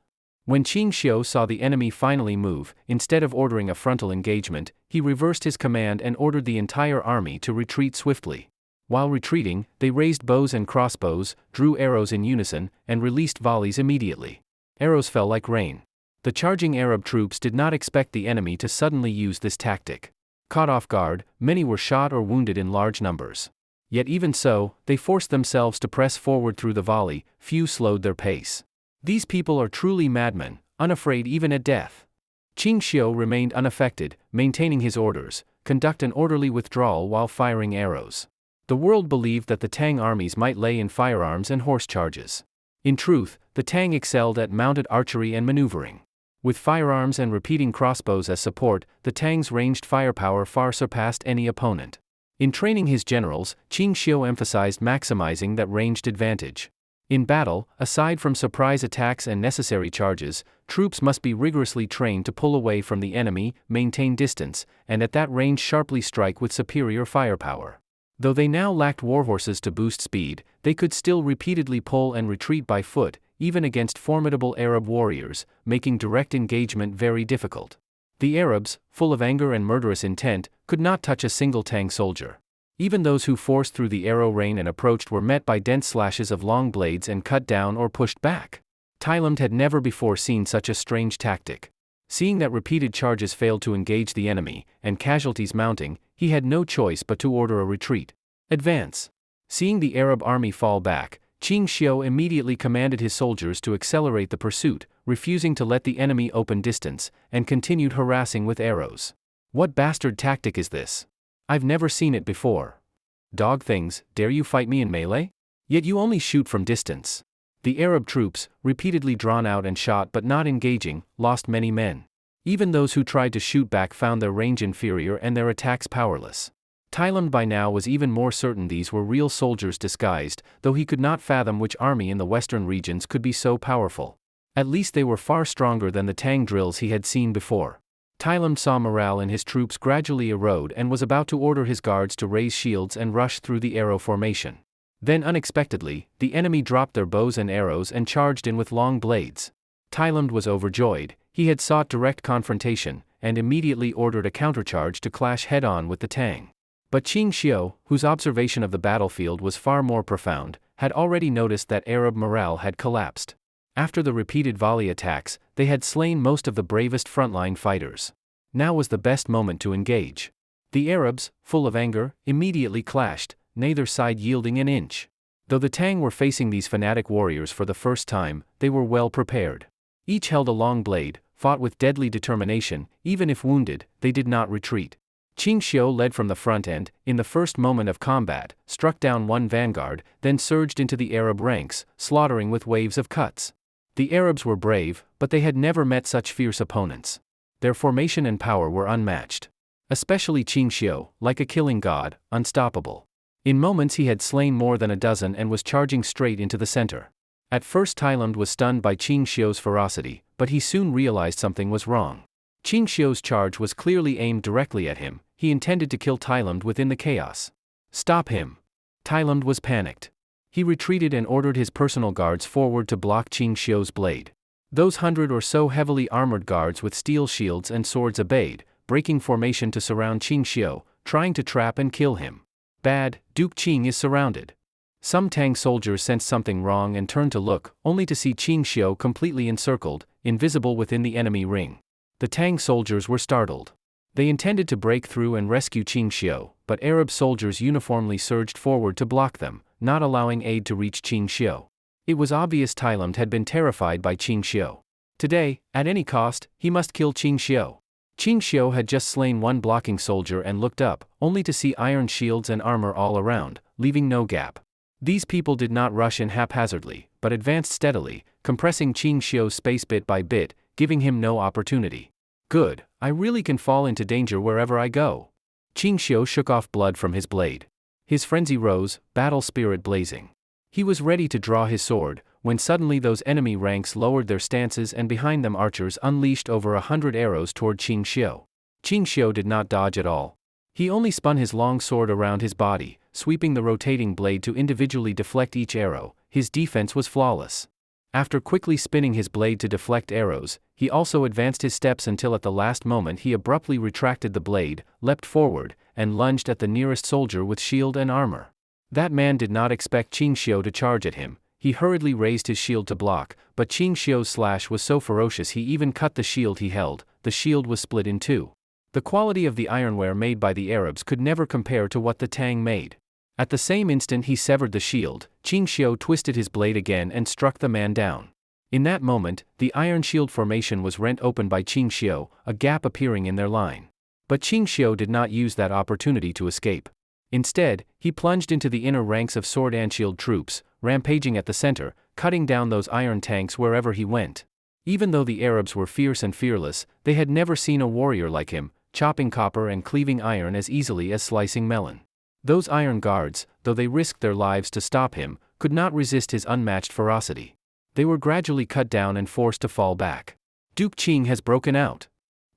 When Ching Shao saw the enemy finally move, instead of ordering a frontal engagement, he reversed his command and ordered the entire army to retreat swiftly. While retreating, they raised bows and crossbows, drew arrows in unison, and released volleys immediately. Arrows fell like rain. The charging Arab troops did not expect the enemy to suddenly use this tactic. Caught off guard, many were shot or wounded in large numbers. Yet even so, they forced themselves to press forward through the volley, few slowed their pace. These people are truly madmen, unafraid even at death. Ching Shao remained unaffected, maintaining his orders, conduct an orderly withdrawal while firing arrows. The world believed that the Tang armies might lay in firearms and horse charges. In truth, the Tang excelled at mounted archery and maneuvering. With firearms and repeating crossbows as support, the Tang's ranged firepower far surpassed any opponent. In training his generals, Ching Shao emphasized maximizing that ranged advantage. In battle, aside from surprise attacks and necessary charges, troops must be rigorously trained to pull away from the enemy, maintain distance, and at that range sharply strike with superior firepower. Though they now lacked warhorses to boost speed, they could still repeatedly pull and retreat by foot, even against formidable Arab warriors, making direct engagement very difficult. The Arabs, full of anger and murderous intent, could not touch a single Tang soldier. Even those who forced through the arrow rain and approached were met by dense slashes of long blades and cut down or pushed back. Thailand had never before seen such a strange tactic. Seeing that repeated charges failed to engage the enemy, and casualties mounting, he had no choice but to order a retreat. "Advance!" Seeing the Arab army fall back, Ching Shao immediately commanded his soldiers to accelerate the pursuit, refusing to let the enemy open distance, and continued harassing with arrows. "What bastard tactic is this? I've never seen it before. Dog things, dare you fight me in melee? Yet you only shoot from distance." The Arab troops, repeatedly drawn out and shot but not engaging, lost many men. Even those who tried to shoot back found their range inferior and their attacks powerless. Thailand by now was even more certain these were real soldiers disguised, though he could not fathom which army in the western regions could be so powerful. At least they were far stronger than the Tang drills he had seen before. Thailand saw morale in his troops gradually erode and was about to order his guards to raise shields and rush through the arrow formation. Then unexpectedly, the enemy dropped their bows and arrows and charged in with long blades. Thailand was overjoyed. He had sought direct confrontation, and immediately ordered a countercharge to clash head-on with the Tang. But Ching Shao, whose observation of the battlefield was far more profound, had already noticed that Arab morale had collapsed. After the repeated volley attacks, they had slain most of the bravest frontline fighters. Now was the best moment to engage. The Arabs, full of anger, immediately clashed, neither side yielding an inch. Though the Tang were facing these fanatic warriors for the first time, they were well prepared. Each held a long blade, fought with deadly determination. Even if wounded, they did not retreat. Ching Shao led from the front and, in the first moment of combat, struck down one vanguard, then surged into the Arab ranks, slaughtering with waves of cuts. The Arabs were brave, but they had never met such fierce opponents. Their formation and power were unmatched. Especially Ching Shao, like a killing god, unstoppable. In moments he had slain more than a dozen and was charging straight into the center. At first Thailand was stunned by Ching Shao's ferocity, but he soon realized something was wrong. Ching Shao's charge was clearly aimed directly at him. He intended to kill Thailand within the chaos. Stop him. Thailand was panicked. He retreated and ordered his personal guards forward to block Ching Shao's blade. Those 100 or so heavily armored guards with steel shields and swords obeyed, breaking formation to surround Ching Shao, trying to trap and kill him. Bad, Duke Ching is surrounded. Some Tang soldiers sensed something wrong and turned to look, only to see Ching Shao completely encircled, invisible within the enemy ring. The Tang soldiers were startled. They intended to break through and rescue Ching Shao, but Arab soldiers uniformly surged forward to block them, not allowing aid to reach Ching Shao. It was obvious Thailand had been terrified by Ching Shao. Today, at any cost, he must kill Ching Shao. Ching Shao had just slain one blocking soldier and looked up, only to see iron shields and armor all around, leaving no gap. These people did not rush in haphazardly, but advanced steadily, compressing Ching Shao's space bit by bit, giving him no opportunity. Good, I really can fall into danger wherever I go. Ching Shao shook off blood from his blade. His frenzy rose, battle spirit blazing. He was ready to draw his sword, when suddenly those enemy ranks lowered their stances and behind them archers unleashed over 100 arrows toward Ching Shao. Ching Shao did not dodge at all. He only spun his long sword around his body, sweeping the rotating blade to individually deflect each arrow. His defense was flawless. After quickly spinning his blade to deflect arrows, he also advanced his steps until at the last moment he abruptly retracted the blade, leapt forward, and lunged at the nearest soldier with shield and armor. That man did not expect Ching Shao to charge at him. He hurriedly raised his shield to block, but Ching Shao's slash was so ferocious he even cut the shield he held. The shield was split in two. The quality of the ironware made by the Arabs could never compare to what the Tang made. At the same instant he severed the shield, Ching Shao twisted his blade again and struck the man down. In that moment, the iron shield formation was rent open by Ching Shao, a gap appearing in their line. But Ching Shao did not use that opportunity to escape. Instead, he plunged into the inner ranks of sword and shield troops, rampaging at the center, cutting down those iron tanks wherever he went. Even though the Arabs were fierce and fearless, they had never seen a warrior like him, chopping copper and cleaving iron as easily as slicing melon. Those iron guards, though they risked their lives to stop him, could not resist his unmatched ferocity. They were gradually cut down and forced to fall back. Duke Ching has broken out.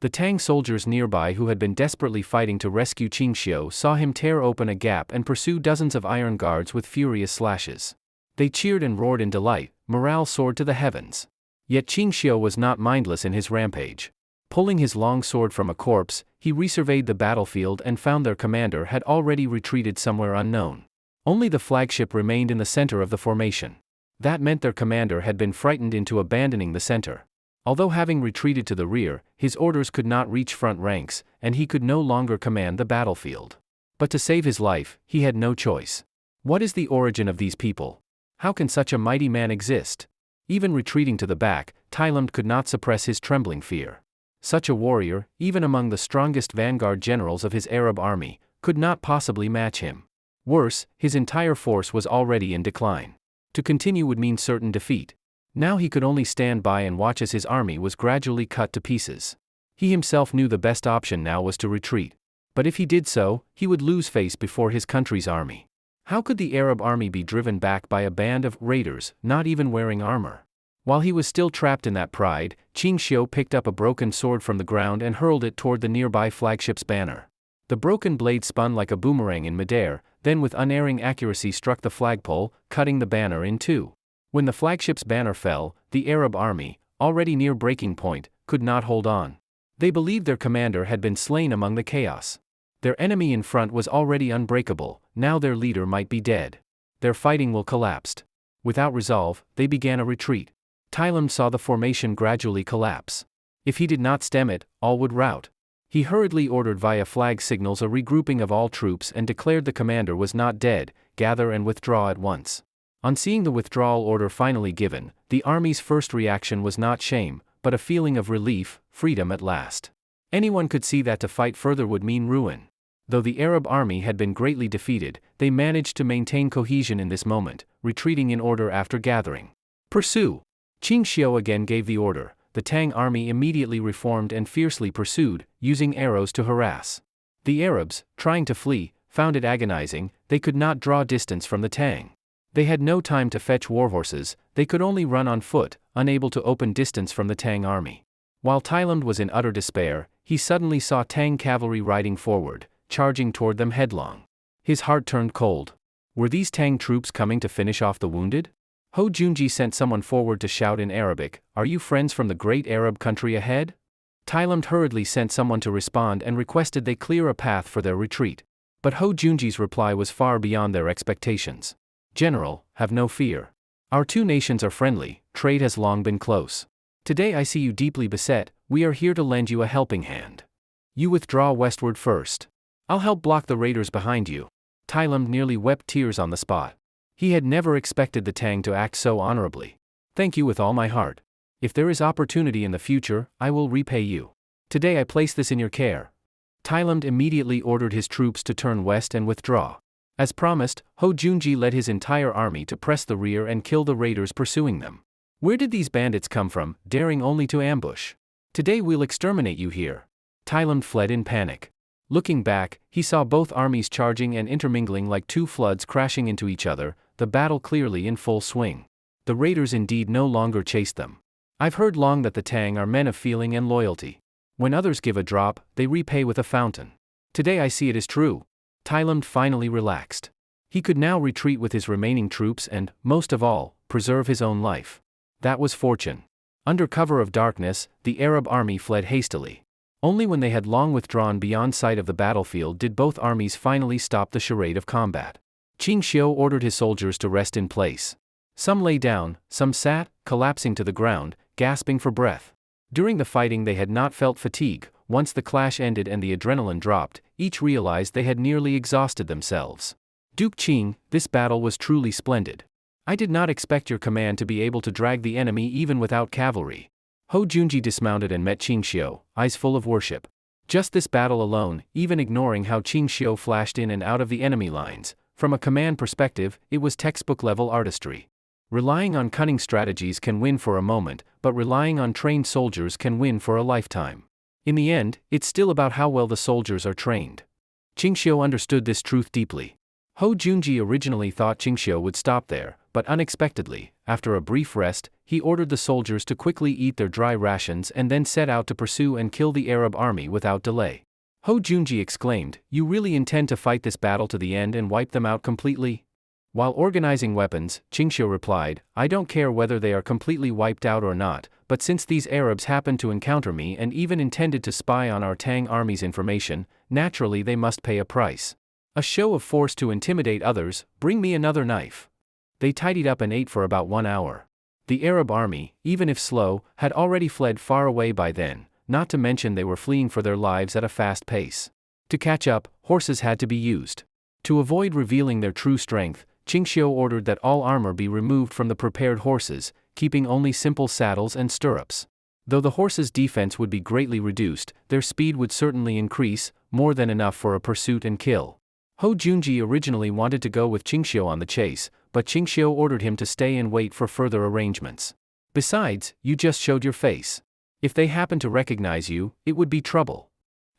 The Tang soldiers nearby who had been desperately fighting to rescue Ching Shao saw him tear open a gap and pursue dozens of iron guards with furious slashes. They cheered and roared in delight, morale soared to the heavens. Yet Ching Shao was not mindless in his rampage. Pulling his long sword from a corpse, he resurveyed the battlefield and found their commander had already retreated somewhere unknown. Only the flagship remained in the center of the formation. That meant their commander had been frightened into abandoning the center. Although having retreated to the rear, his orders could not reach front ranks, and he could no longer command the battlefield. But to save his life, he had no choice. What is the origin of these people? How can such a mighty man exist? Even retreating to the back, Thailand could not suppress his trembling fear. Such a warrior, even among the strongest vanguard generals of his Arab army, could not possibly match him. Worse, his entire force was already in decline. To continue would mean certain defeat. Now he could only stand by and watch as his army was gradually cut to pieces. He himself knew the best option now was to retreat. But if he did so, he would lose face before his country's army. How could the Arab army be driven back by a band of raiders, not even wearing armor? While he was still trapped in that pride, Ching Shao picked up a broken sword from the ground and hurled it toward the nearby flagship's banner. The broken blade spun like a boomerang in midair, then with unerring accuracy struck the flagpole, cutting the banner in two. When the flagship's banner fell, the Arab army, already near breaking point, could not hold on. They believed their commander had been slain among the chaos. Their enemy in front was already unbreakable, now their leader might be dead. Their fighting will collapsed. Without resolve, they began a retreat. Thailand saw the formation gradually collapse. If he did not stem it, all would rout. He hurriedly ordered via flag signals a regrouping of all troops and declared the commander was not dead, gather and withdraw at once. On seeing the withdrawal order finally given, the army's first reaction was not shame, but a feeling of relief, freedom at last. Anyone could see that to fight further would mean ruin. Though the Arab army had been greatly defeated, they managed to maintain cohesion in this moment, retreating in order after gathering. Pursue! Ching Shao again gave the order. The Tang army immediately reformed and fiercely pursued, using arrows to harass. The Arabs, trying to flee, found it agonizing. They could not draw distance from the Tang. They had no time to fetch warhorses, they could only run on foot, unable to open distance from the Tang army. While Thailand was in utter despair, he suddenly saw Tang cavalry riding forward, charging toward them headlong. His heart turned cold. Were these Tang troops coming to finish off the wounded? Ho Junji sent someone forward to shout in Arabic, "Are you friends from the great Arab country ahead?" Thailand hurriedly sent someone to respond and requested they clear a path for their retreat. But Ho Junji's reply was far beyond their expectations. "General, have no fear. Our two nations are friendly, trade has long been close. Today I see you deeply beset, we are here to lend you a helping hand. You withdraw westward first. I'll help block the raiders behind you." Thailand nearly wept tears on the spot. He had never expected the Tang to act so honorably. "Thank you with all my heart. If there is opportunity in the future, I will repay you. Today I place this in your care." Thailand immediately ordered his troops to turn west and withdraw. As promised, Ho Junji led his entire army to press the rear and kill the raiders pursuing them. Where did these bandits come from, daring only to ambush? Today we'll exterminate you here. Thailand fled in panic. Looking back, he saw both armies charging and intermingling like two floods crashing into each other, the battle clearly in full swing. The raiders indeed no longer chased them. I've heard long that the Tang are men of feeling and loyalty. When others give a drop, they repay with a fountain. Today I see it is true. Thailand finally relaxed. He could now retreat with his remaining troops and, most of all, preserve his own life. That was fortune. Under cover of darkness, the Arab army fled hastily. Only when they had long withdrawn beyond sight of the battlefield did both armies finally stop the charade of combat. Ching Shao ordered his soldiers to rest in place. Some lay down, some sat, collapsing to the ground, gasping for breath. During the fighting they had not felt fatigue. Once the clash ended and the adrenaline dropped, each realized they had nearly exhausted themselves. "Duke Ching, this battle was truly splendid. I did not expect your command to be able to drag the enemy even without cavalry." Ho Junji dismounted and met Ching Shao, eyes full of worship. Just this battle alone, even ignoring how Ching Shao flashed in and out of the enemy lines, from a command perspective, it was textbook-level artistry. Relying on cunning strategies can win for a moment, but relying on trained soldiers can win for a lifetime. In the end, it's still about how well the soldiers are trained. Ching Shao understood this truth deeply. Ho Junji originally thought Ching Shao would stop there, but unexpectedly, after a brief rest, he ordered the soldiers to quickly eat their dry rations and then set out to pursue and kill the Arab army without delay. Ho Junji exclaimed, "You really intend to fight this battle to the end and wipe them out completely?" While organizing weapons, Ching Shao replied, "I don't care whether they are completely wiped out or not, but since these Arabs happened to encounter me and even intended to spy on our Tang army's information, naturally they must pay a price. A show of force to intimidate others, bring me another knife." They tidied up and ate for about 1 hour. The Arab army, even if slow, had already fled far away by then, not to mention they were fleeing for their lives at a fast pace. To catch up, horses had to be used. To avoid revealing their true strength, Ching Shao ordered that all armor be removed from the prepared horses, keeping only simple saddles and stirrups. Though the horses' defense would be greatly reduced, their speed would certainly increase, more than enough for a pursuit and kill. Ho Junji originally wanted to go with Ching Shao on the chase, but Ching Shao ordered him to stay and wait for further arrangements. "Besides, you just showed your face. If they happen to recognize you, it would be trouble."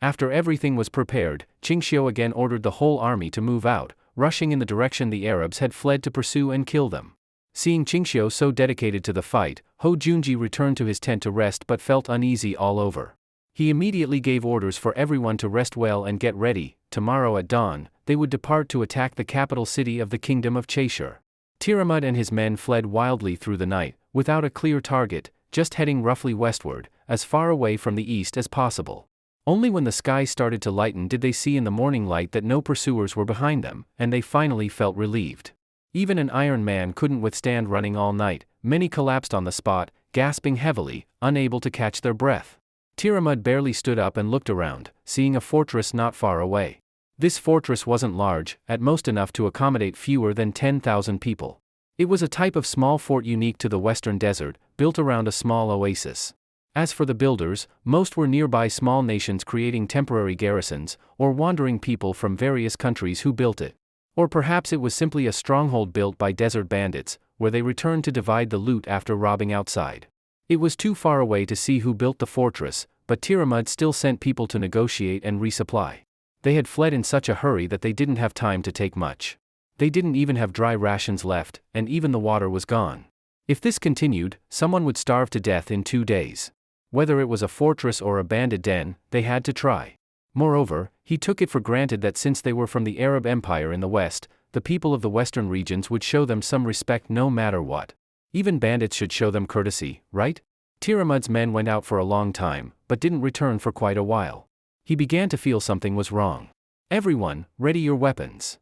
After everything was prepared, Ching Shao again ordered the whole army to move out, rushing in the direction the Arabs had fled to pursue and kill them. Seeing Ching Shao so dedicated to the fight, Ho Junji returned to his tent to rest but felt uneasy all over. He immediately gave orders for everyone to rest well and get ready. Tomorrow at dawn, they would depart to attack the capital city of the kingdom of Cheshir. Tiramud and his men fled wildly through the night, without a clear target, just heading roughly westward, as far away from the east as possible. Only when the sky started to lighten did they see in the morning light that no pursuers were behind them, and they finally felt relieved. Even an Iron Man couldn't withstand running all night. Many collapsed on the spot, gasping heavily, unable to catch their breath. Tiramud barely stood up and looked around, seeing a fortress not far away. This fortress wasn't large, at most enough to accommodate fewer than 10,000 people. It was a type of small fort unique to the western desert, built around a small oasis. As for the builders, most were nearby small nations creating temporary garrisons, or wandering people from various countries who built it. Or perhaps it was simply a stronghold built by desert bandits, where they returned to divide the loot after robbing outside. It was too far away to see who built the fortress, but Tiramud still sent people to negotiate and resupply. They had fled in such a hurry that they didn't have time to take much. They didn't even have dry rations left, and even the water was gone. If this continued, someone would starve to death in 2 days. Whether it was a fortress or a bandit den, they had to try. Moreover, he took it for granted that since they were from the Arab Empire in the west, the people of the western regions would show them some respect no matter what. Even bandits should show them courtesy, right? Tiramud's men went out for a long time, but didn't return for quite a while. He began to feel something was wrong. Everyone, ready your weapons.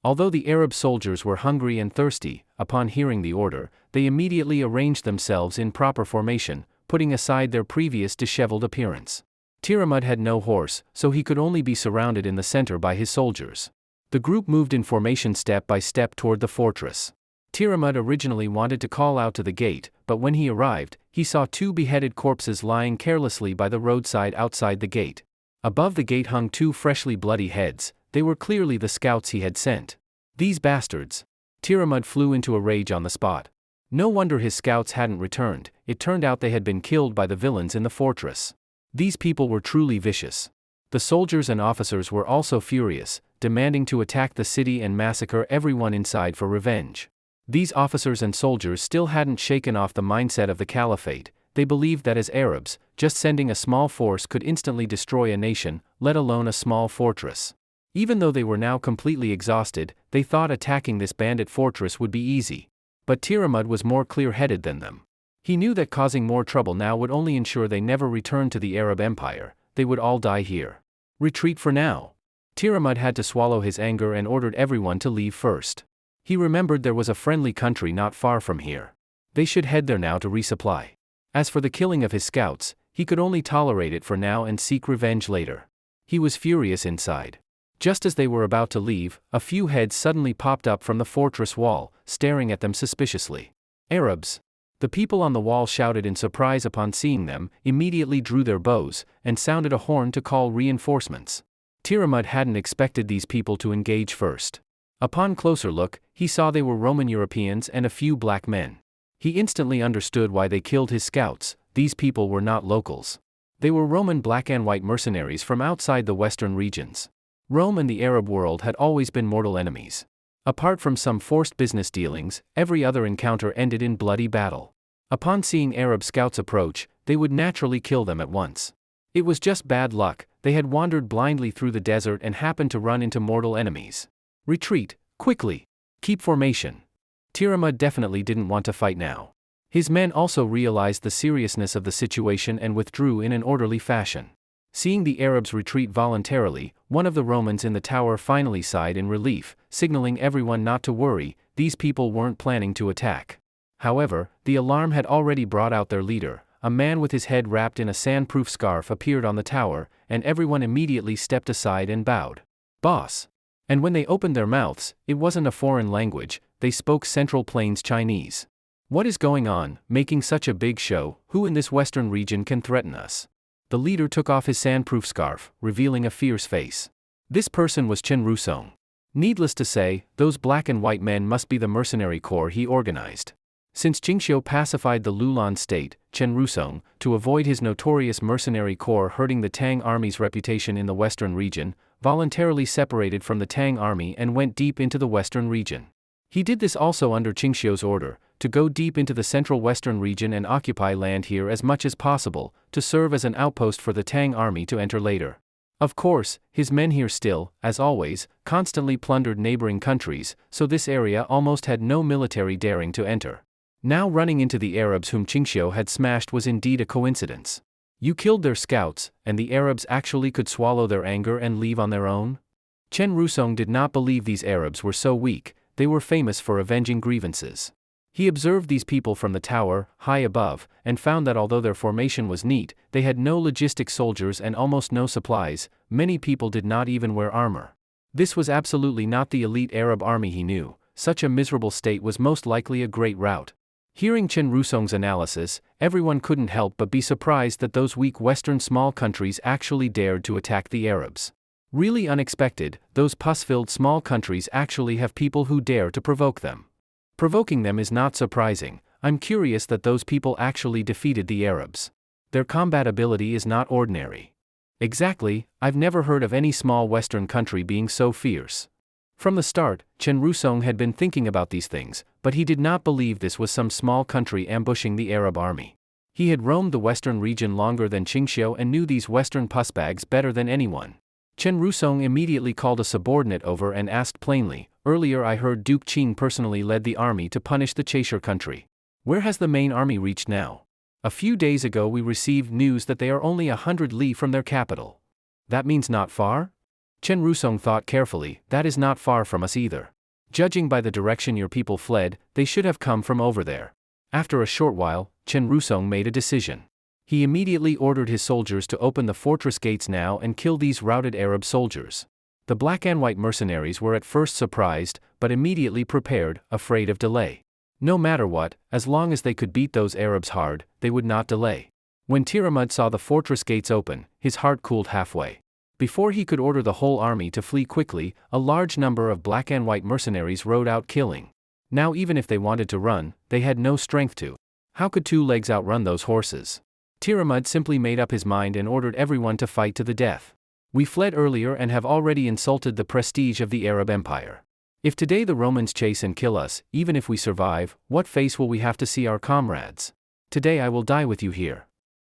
Although the Arab soldiers were hungry and thirsty, upon hearing the order, they immediately arranged themselves in proper formation, putting aside their previous disheveled appearance. Tiramud had no horse, so he could only be surrounded in the center by his soldiers. The group moved in formation step by step toward the fortress. Tiramud originally wanted to call out to the gate, but when he arrived, he saw 2 beheaded corpses lying carelessly by the roadside outside the gate. Above the gate hung 2 freshly bloody heads. They were clearly the scouts he had sent. These bastards! Tiramud flew into a rage on the spot. No wonder his scouts hadn't returned. It turned out they had been killed by the villains in the fortress. These people were truly vicious. The soldiers and officers were also furious, demanding to attack the city and massacre everyone inside for revenge. These officers and soldiers still hadn't shaken off the mindset of the caliphate. They believed that as Arabs, just sending a small force could instantly destroy a nation, let alone a small fortress. Even though they were now completely exhausted, they thought attacking this bandit fortress would be easy. But Tiramud was more clear-headed than them. He knew that causing more trouble now would only ensure they never returned to the Arab Empire. They would all die here. Retreat for now. Tiramud had to swallow his anger and ordered everyone to leave first. He remembered there was a friendly country not far from here. They should head there now to resupply. As for the killing of his scouts, he could only tolerate it for now and seek revenge later. He was furious inside. Just as they were about to leave, a few heads suddenly popped up from the fortress wall, staring at them suspiciously. Arabs! The people on the wall shouted in surprise upon seeing them, immediately drew their bows, and sounded a horn to call reinforcements. Tiramud hadn't expected these people to engage first. Upon closer look, he saw they were Roman Europeans and a few black men. He instantly understood why they killed his scouts. These people were not locals. They were Roman black and white mercenaries from outside the western regions. Rome and the Arab world had always been mortal enemies. Apart from some forced business dealings, every other encounter ended in bloody battle. Upon seeing Arab scouts approach, they would naturally kill them at once. It was just bad luck. They had wandered blindly through the desert and happened to run into mortal enemies. Retreat, quickly! Keep formation. Tiramud definitely didn't want to fight now. His men also realized the seriousness of the situation and withdrew in an orderly fashion. Seeing the Arabs retreat voluntarily, one of the Romans in the tower finally sighed in relief, signaling everyone not to worry. These people weren't planning to attack. However, the alarm had already brought out their leader. A man with his head wrapped in a sandproof scarf appeared on the tower, and everyone immediately stepped aside and bowed. Boss! And when they opened their mouths, it wasn't a foreign language. They spoke Central Plains Chinese. What is going on, making such a big show? Who in this western region can threaten us? The leader took off his sandproof scarf, revealing a fierce face. This person was Chen Rusong. Needless to say, those black and white men must be the mercenary corps he organized. Since Ching Shao pacified the Lulan state, Chen Rusong, to avoid his notorious mercenary corps hurting the Tang army's reputation in the western region, voluntarily separated from the Tang army and went deep into the western region. He did this also under Ching Shao's order, to go deep into the central western region and occupy land here as much as possible, to serve as an outpost for the Tang army to enter later. Of course, his men here still, as always, constantly plundered neighboring countries, so this area almost had no military daring to enter. Now running into the Arabs whom Ching Shao had smashed was indeed a coincidence. You killed their scouts, and the Arabs actually could swallow their anger and leave on their own? Chen Rusong did not believe these Arabs were so weak. They were famous for avenging grievances. He observed these people from the tower, high above, and found that although their formation was neat, they had no logistic soldiers and almost no supplies. Many people did not even wear armor. This was absolutely not the elite Arab army he knew. Such a miserable state was most likely a great rout. Hearing Chen Rusong's analysis, everyone couldn't help but be surprised that those weak Western small countries actually dared to attack the Arabs. Really unexpected, those pus-filled small countries actually have people who dare to provoke them. Provoking them is not surprising. I'm curious that those people actually defeated the Arabs. Their combat ability is not ordinary. Exactly, I've never heard of any small Western country being so fierce. From the start, Chen Rusong had been thinking about these things, but he did not believe this was some small country ambushing the Arab army. He had roamed the western region longer than Ching Shao and knew these western pusbags better than anyone. Chen Rusong immediately called a subordinate over and asked plainly, "Earlier I heard Duke Qing personally led the army to punish the Cheshir country. Where has the main army reached now? A few days ago we received news that they are only 100 li from their capital. That means not far?" Chen Rusong thought carefully, "That is not far from us either. Judging by the direction your people fled, they should have come from over there." After a short while, Chen Rusong made a decision. He immediately ordered his soldiers to open the fortress gates now and kill these routed Arab soldiers. The black and white mercenaries were at first surprised, but immediately prepared, afraid of delay. No matter what, as long as they could beat those Arabs hard, they would not delay. When Tiramud saw the fortress gates open, his heart cooled halfway. Before he could order the whole army to flee quickly, a large number of black and white mercenaries rode out killing. Now even if they wanted to run, they had no strength to. How could two legs outrun those horses? Tiramud simply made up his mind and ordered everyone to fight to the death. "We fled earlier and have already insulted the prestige of the Arab Empire. If today the Romans chase and kill us, even if we survive, what face will we have to see our comrades? Today I will die with you here."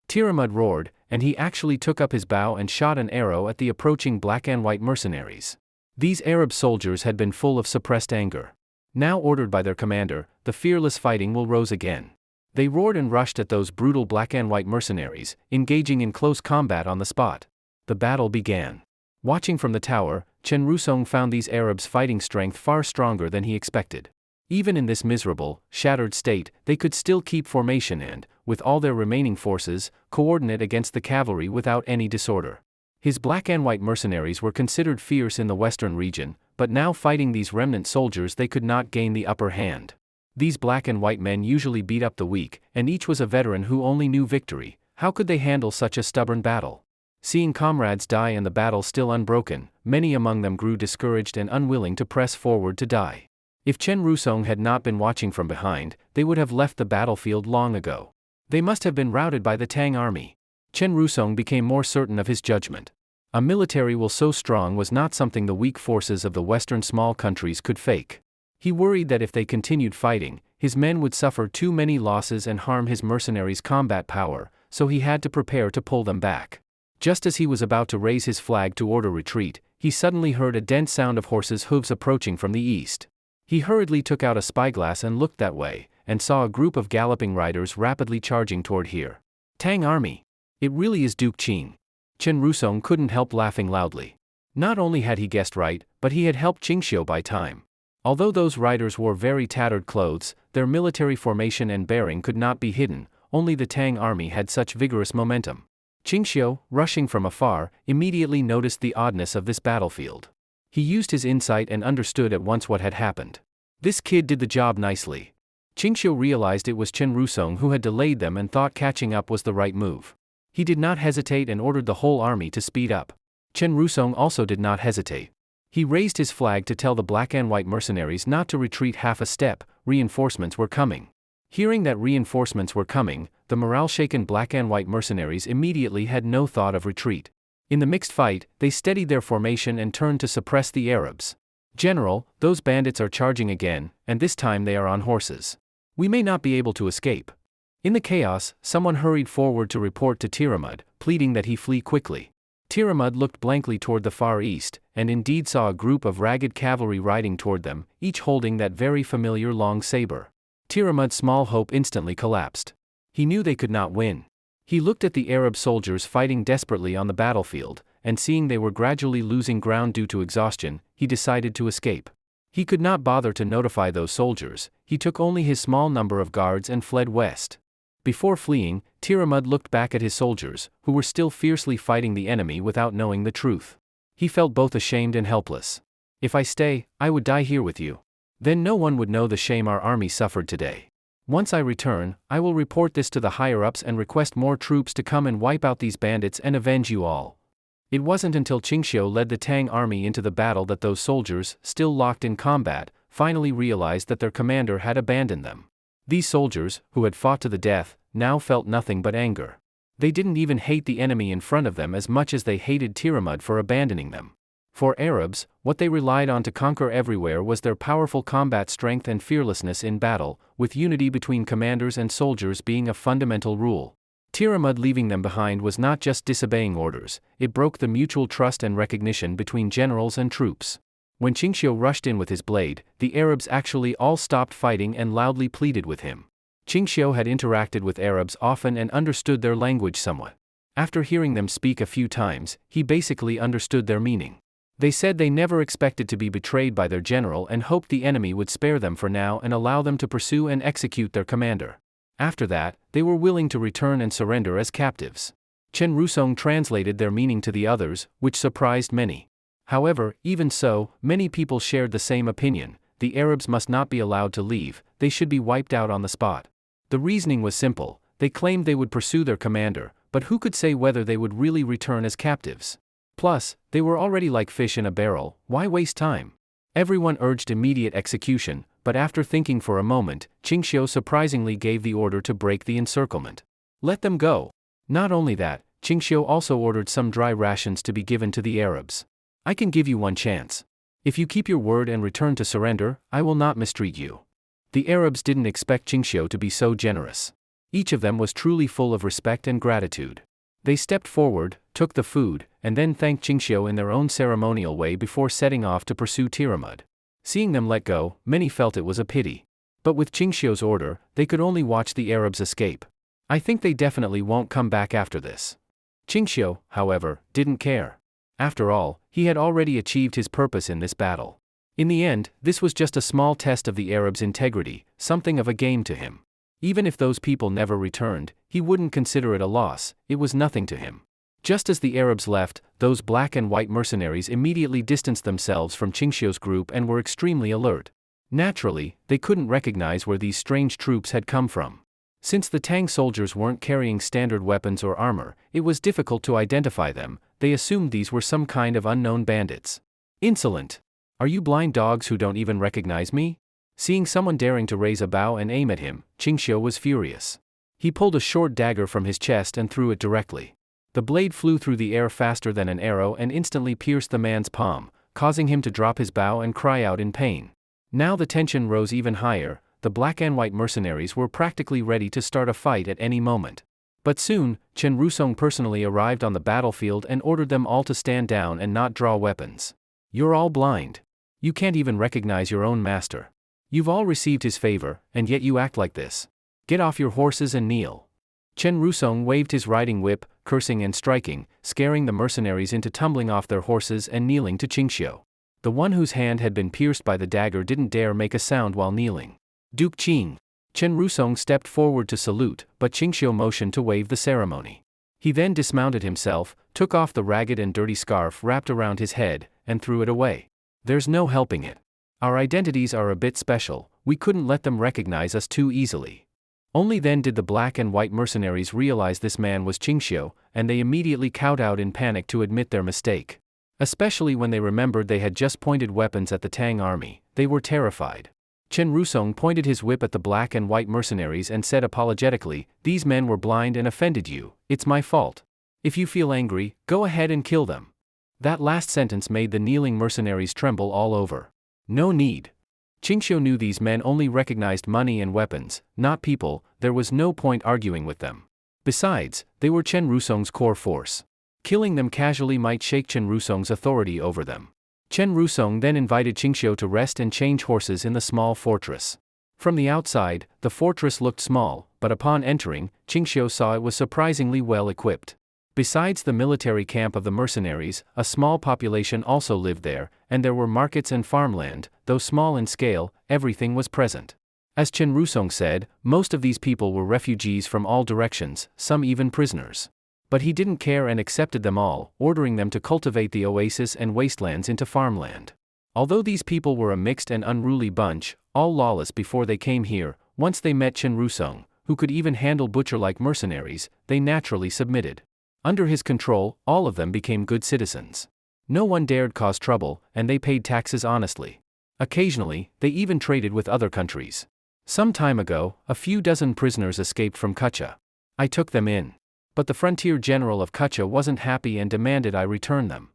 Tiramud roared, and he actually took up his bow and shot an arrow at the approaching black and white mercenaries. These Arab soldiers had been full of suppressed anger. Now ordered by their commander, the fearless fighting will rose again. They roared and rushed at those brutal black and white mercenaries, engaging in close combat on the spot. The battle began. Watching from the tower, Chen Rusong found these Arabs' fighting strength far stronger than he expected. Even in this miserable, shattered state, they could still keep formation and, with all their remaining forces, coordinate against the cavalry without any disorder. His black and white mercenaries were considered fierce in the western region, but now fighting these remnant soldiers they could not gain the upper hand. These black and white men usually beat up the weak, and each was a veteran who only knew victory. How could they handle such a stubborn battle? Seeing comrades die and the battle still unbroken, many among them grew discouraged and unwilling to press forward to die. If Chen Rusong had not been watching from behind, they would have left the battlefield long ago. They must have been routed by the Tang army. Chen Rusong became more certain of his judgment. A military will so strong was not something the weak forces of the western small countries could fake. He worried that if they continued fighting, his men would suffer too many losses and harm his mercenaries' combat power, so he had to prepare to pull them back. Just as he was about to raise his flag to order retreat, he suddenly heard a dense sound of horses' hooves approaching from the east. He hurriedly took out a spyglass and looked that way, and saw a group of galloping riders rapidly charging toward here. Tang army! It really is Duke Qing. Chen Rusong couldn't help laughing loudly. Not only had he guessed right, but he had helped Ching Shao buy time. Although those riders wore very tattered clothes, their military formation and bearing could not be hidden, only the Tang army had such vigorous momentum. Ching Shao, rushing from afar, immediately noticed the oddness of this battlefield. He used his insight and understood at once what had happened. This kid did the job nicely. Ching Shao realized it was Chen Rusong who had delayed them and thought catching up was the right move. He did not hesitate and ordered the whole army to speed up. Chen Rusong also did not hesitate. He raised his flag to tell the black and white mercenaries not to retreat half a step. Reinforcements were coming. Hearing that reinforcements were coming, the morale-shaken black and white mercenaries immediately had no thought of retreat. In the mixed fight, they steadied their formation and turned to suppress the Arabs. "General, those bandits are charging again, and this time they are on horses. We may not be able to escape." In the chaos, someone hurried forward to report to Tiramud, pleading that he flee quickly. Tiramud looked blankly toward the far east, and indeed saw a group of ragged cavalry riding toward them, each holding that very familiar long saber. Tiramud's small hope instantly collapsed. He knew they could not win. He looked at the Arab soldiers fighting desperately on the battlefield, and seeing they were gradually losing ground due to exhaustion, he decided to escape. He could not bother to notify those soldiers. He took only his small number of guards and fled west. Before fleeing, Tiramud looked back at his soldiers, who were still fiercely fighting the enemy without knowing the truth. He felt both ashamed and helpless. "If I stay, I would die here with you. Then no one would know the shame our army suffered today. Once I return, I will report this to the higher-ups and request more troops to come and wipe out these bandits and avenge you all. It wasn't until Ching Shao led the Tang army into the battle that those soldiers, still locked in combat, finally realized that their commander had abandoned them. These soldiers, who had fought to the death, now felt nothing but anger. They didn't even hate the enemy in front of them as much as they hated Tang-Arab for abandoning them. For Arabs, what they relied on to conquer everywhere was their powerful combat strength and fearlessness in battle, with unity between commanders and soldiers being a fundamental rule. Tang-Arab leaving them behind was not just disobeying orders, it broke the mutual trust and recognition between generals and troops. When Ching Shao rushed in with his blade, the Arabs actually all stopped fighting and loudly pleaded with him. Ching Shao had interacted with Arabs often and understood their language somewhat. After hearing them speak a few times, he basically understood their meaning. They said they never expected to be betrayed by their general and hoped the enemy would spare them for now and allow them to pursue and execute their commander. After that, they were willing to return and surrender as captives. Chen Rusong translated their meaning to the others, which surprised many. However, even so, many people shared the same opinion: the Arabs must not be allowed to leave, they should be wiped out on the spot. The reasoning was simple: they claimed they would pursue their commander, but who could say whether they would really return as captives? Plus, they were already like fish in a barrel, why waste time? Everyone urged immediate execution, but after thinking for a moment, Ching Shao surprisingly gave the order to break the encirclement. Let them go. Not only that, Ching Shao also ordered some dry rations to be given to the Arabs. I can give you one chance. If you keep your word and return to surrender, I will not mistreat you. The Arabs didn't expect Ching Shao to be so generous. Each of them was truly full of respect and gratitude. They stepped forward, took the food, and then thanked Ching Shao in their own ceremonial way before setting off to pursue Tang-Arab. Seeing them let go, many felt it was a pity. But with Ching Shao's order, they could only watch the Arabs escape. I think they definitely won't come back after this. Ching Shao, however, didn't care. After all, he had already achieved his purpose in this battle. In the end, this was just a small test of the Arabs' integrity, something of a game to him. Even if those people never returned, he wouldn't consider it a loss, it was nothing to him. Just as the Arabs left, those black and white mercenaries immediately distanced themselves from Ching Shao's group and were extremely alert. Naturally, they couldn't recognize where these strange troops had come from. Since the Tang soldiers weren't carrying standard weapons or armor, it was difficult to identify them. They assumed these were some kind of unknown bandits. Insolent! Are you blind dogs who don't even recognize me? Seeing someone daring to raise a bow and aim at him, Ching Shao was furious. He pulled a short dagger from his chest and threw it directly. The blade flew through the air faster than an arrow and instantly pierced the man's palm, causing him to drop his bow and cry out in pain. Now the tension rose even higher. The black and white mercenaries were practically ready to start a fight at any moment. But soon, Chen Rusong personally arrived on the battlefield and ordered them all to stand down and not draw weapons. You're all blind. You can't even recognize your own master. You've all received his favor, and yet you act like this. Get off your horses and kneel. Chen Rusong waved his riding whip, cursing and striking, scaring the mercenaries into tumbling off their horses and kneeling to Ching Shao. The one whose hand had been pierced by the dagger didn't dare make a sound while kneeling. Duke Qing. Chen Rusong stepped forward to salute, but Ching Shao motioned to waive the ceremony. He then dismounted himself, took off the ragged and dirty scarf wrapped around his head, and threw it away. There's no helping it. Our identities are a bit special, we couldn't let them recognize us too easily. Only then did the black and white mercenaries realize this man was Ching Shao, and they immediately kowtowed in panic to admit their mistake. Especially when they remembered they had just pointed weapons at the Tang army, they were terrified. Chen Rusong pointed his whip at the black and white mercenaries and said apologetically, "These men were blind and offended you, it's my fault. If you feel angry, go ahead and kill them." That last sentence made the kneeling mercenaries tremble all over. No need. Ching Shao knew these men only recognized money and weapons, not people. There was no point arguing with them. Besides, they were Chen Rusong's core force. Killing them casually might shake Chen Rusong's authority over them. Chen Rusong then invited Ching Shao to rest and change horses in the small fortress. From the outside, the fortress looked small, but upon entering, Ching Shao saw it was surprisingly well equipped. Besides the military camp of the mercenaries, a small population also lived there, and there were markets and farmland. Though small in scale, everything was present. As Chen Rusong said, most of these people were refugees from all directions, some even prisoners. But he didn't care and accepted them all, ordering them to cultivate the oasis and wastelands into farmland. Although these people were a mixed and unruly bunch, all lawless before they came here, Once they met Chen Rusong, who could even handle butcher-like mercenaries, they naturally submitted. Under his control, all of them became good citizens. No one dared cause trouble, and they paid taxes honestly. Occasionally, they even traded with other countries. Some time ago, a few dozen prisoners escaped from Kucha. I took them in. But the frontier general of Kucha wasn't happy and demanded I return them.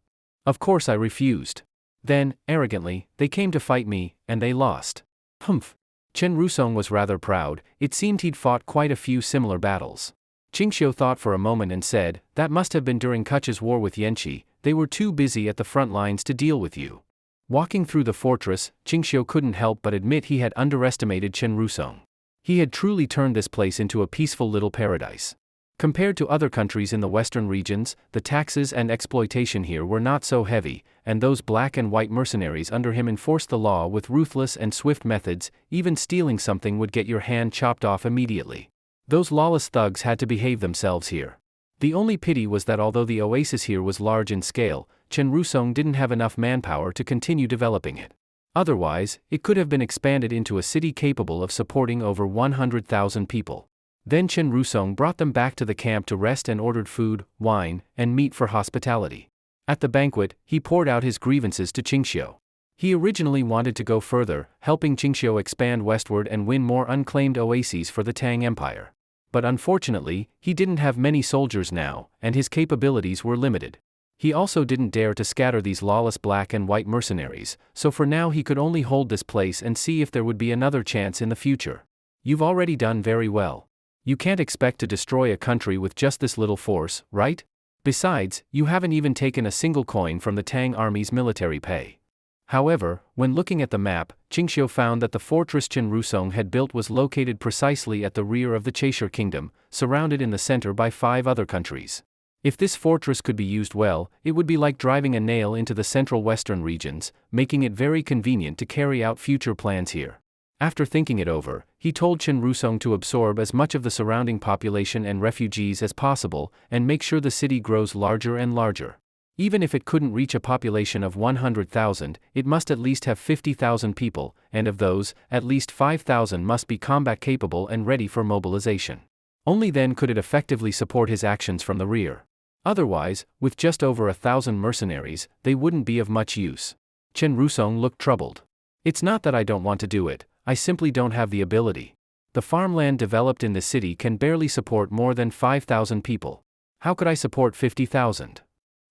Of course I refused. Then, arrogantly, they came to fight me, and they lost. Humph. Chen Rusong was rather proud. It seemed he'd fought quite a few similar battles. Ching Shao thought for a moment and said, that must have been during Kucha's war with Yenshi. They were too busy at the front lines to deal with you. Walking through the fortress, Ching Shao couldn't help but admit he had underestimated Chen Rusong. He had truly turned this place into a peaceful little paradise. Compared to other countries in the western regions, the taxes and exploitation here were not so heavy, and those black and white mercenaries under him enforced the law with ruthless and swift methods. Even stealing something would get your hand chopped off immediately. Those lawless thugs had to behave themselves here. The only pity was that although the oasis here was large in scale, Chen Rusong didn't have enough manpower to continue developing it. Otherwise, it could have been expanded into a city capable of supporting over 100,000 people. Then Chen Rusong brought them back to the camp to rest and ordered food, wine, and meat for hospitality. At the banquet, he poured out his grievances to Ching Shao. He originally wanted to go further, helping Ching Shao expand westward and win more unclaimed oases for the Tang Empire. But unfortunately, he didn't have many soldiers now, and his capabilities were limited. He also didn't dare to scatter these lawless black and white mercenaries, so for now he could only hold this place and see if there would be another chance in the future. You've already done very well. You can't expect to destroy a country with just this little force, right? Besides, you haven't even taken a single coin from the Tang army's military pay. However, when looking at the map, Ching Shao found that the fortress Chen Rusong had built was located precisely at the rear of the Cheshir kingdom, surrounded in the center by 5 other countries. If this fortress could be used well, it would be like driving a nail into the central western regions, making it very convenient to carry out future plans here. After thinking it over, he told Chen Rusong to absorb as much of the surrounding population and refugees as possible, and make sure the city grows larger and larger. Even if it couldn't reach a population of 100,000, it must at least have 50,000 people, and of those, at least 5,000 must be combat capable and ready for mobilization. Only then could it effectively support his actions from the rear. Otherwise, with just over 1,000 mercenaries, they wouldn't be of much use. Chen Rusong looked troubled. It's not that I don't want to do it, I simply don't have the ability. The farmland developed in the city can barely support more than 5,000 people. How could I support 50,000?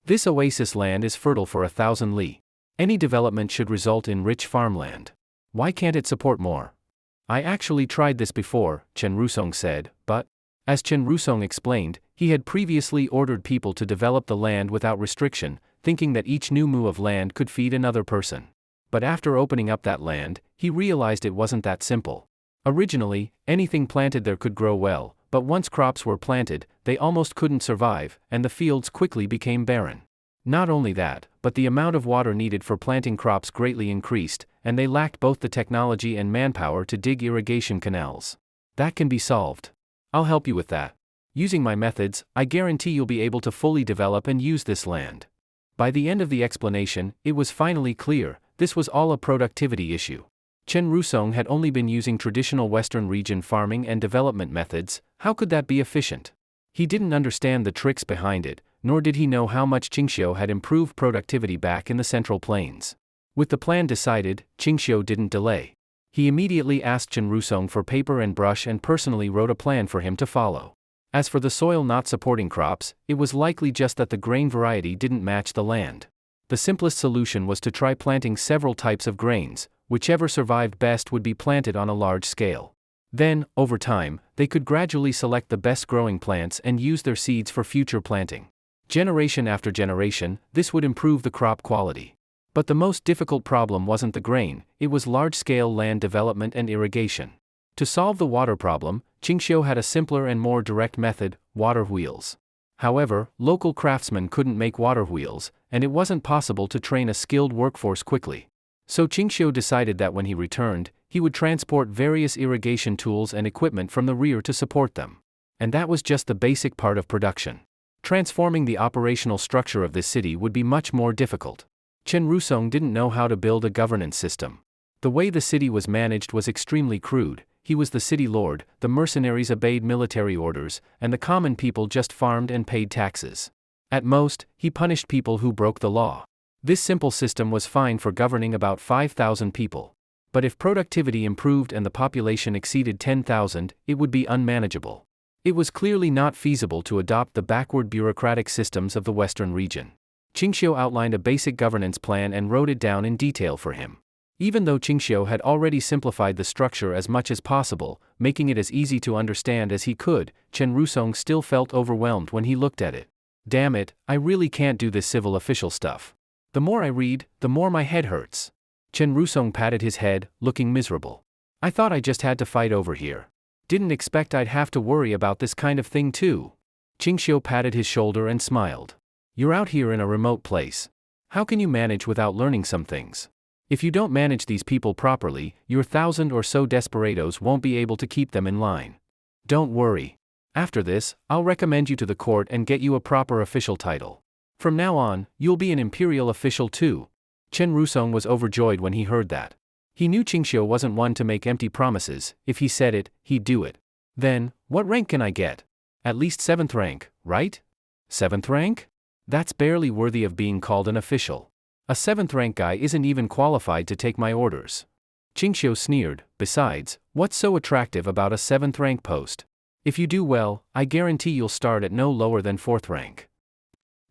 This oasis land is fertile for 1,000 li. Any development should result in rich farmland. Why can't it support more? I actually tried this before, Chen Rusong said, but, as Chen Rusong explained, he had previously ordered people to develop the land without restriction, thinking that each new mu of land could feed another person. But after opening up that land, he realized it wasn't that simple. Originally, anything planted there could grow well, but once crops were planted, they almost couldn't survive, and the fields quickly became barren. Not only that, but the amount of water needed for planting crops greatly increased, and they lacked both the technology and manpower to dig irrigation canals. That can be solved. I'll help you with that. Using my methods, I guarantee you'll be able to fully develop and use this land. By the end of the explanation, it was finally clear, this was all a productivity issue. Chen Rusong had only been using traditional Western region farming and development methods. How could that be efficient? He didn't understand the tricks behind it, nor did he know how much Ching Shao had improved productivity back in the Central Plains. With the plan decided, Ching Shao didn't delay. He immediately asked Chen Rusong for paper and brush and personally wrote a plan for him to follow. As for the soil not supporting crops, it was likely just that the grain variety didn't match the land. The simplest solution was to try planting several types of grains. Whichever survived best would be planted on a large scale. Then, over time, they could gradually select the best growing plants and use their seeds for future planting. Generation after generation, this would improve the crop quality. But the most difficult problem wasn't the grain, it was large-scale land development and irrigation. To solve the water problem, Ching Shao had a simpler and more direct method: water wheels. However, local craftsmen couldn't make water wheels, and it wasn't possible to train a skilled workforce quickly. So Ching Shao decided that when he returned, he would transport various irrigation tools and equipment from the rear to support them. And that was just the basic part of production. Transforming the operational structure of this city would be much more difficult. Chen Rusong didn't know how to build a governance system. The way the city was managed was extremely crude. he was the city lord, the mercenaries obeyed military orders, and the common people just farmed and paid taxes. At most, he punished people who broke the law. This simple system was fine for governing about 5,000 people. But if productivity improved and the population exceeded 10,000, it would be unmanageable. It was clearly not feasible to adopt the backward bureaucratic systems of the Western region. Ching Shao outlined a basic governance plan and wrote it down in detail for him. Even though Ching Shao had already simplified the structure as much as possible, making it as easy to understand as he could, Chen Rusong still felt overwhelmed when he looked at it. Damn it, I really can't do this civil official stuff. The more I read, the more my head hurts. Chen Rusong patted his head, looking miserable. I thought I just had to fight over here. Didn't expect I'd have to worry about this kind of thing too. Ching Shao patted his shoulder and smiled. You're out here in a remote place. How can you manage without learning some things? If you don't manage these people properly, your 1,000 or so desperados won't be able to keep them in line. Don't worry. After this, I'll recommend you to the court and get you a proper official title. From now on, you'll be an imperial official too. Chen Rusong was overjoyed when he heard that. He knew Ching Shao wasn't one to make empty promises. If he said it, he'd do it. Then, what rank can I get? At least 7th rank, right? 7th rank? That's barely worthy of being called an official. A 7th rank guy isn't even qualified to take my orders. Ching Shao sneered. Besides, what's so attractive about a 7th rank post? If you do well, I guarantee you'll start at no lower than 4th rank.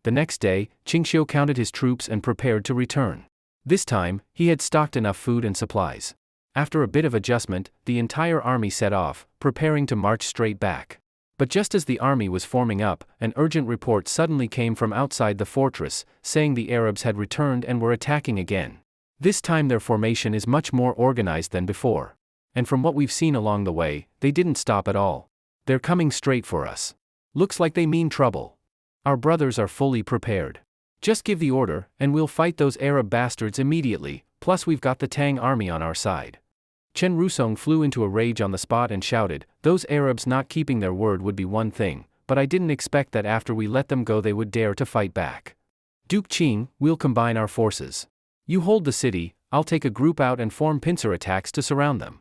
The next day, Ching Shao counted his troops and prepared to return. This time, he had stocked enough food and supplies. After a bit of adjustment, the entire army set off, preparing to march straight back. But just as the army was forming up, an urgent report suddenly came from outside the fortress, saying the Arabs had returned and were attacking again. This time their formation is much more organized than before. And from what we've seen along the way, they didn't stop at all. They're coming straight for us. Looks like they mean trouble. Our brothers are fully prepared. Just give the order, and we'll fight those Arab bastards immediately, plus we've got the Tang army on our side. Chen Rusong flew into a rage on the spot and shouted, those Arabs not keeping their word would be one thing, but I didn't expect that after we let them go they would dare to fight back. Duke Qing, we'll combine our forces. You hold the city, I'll take a group out and form pincer attacks to surround them.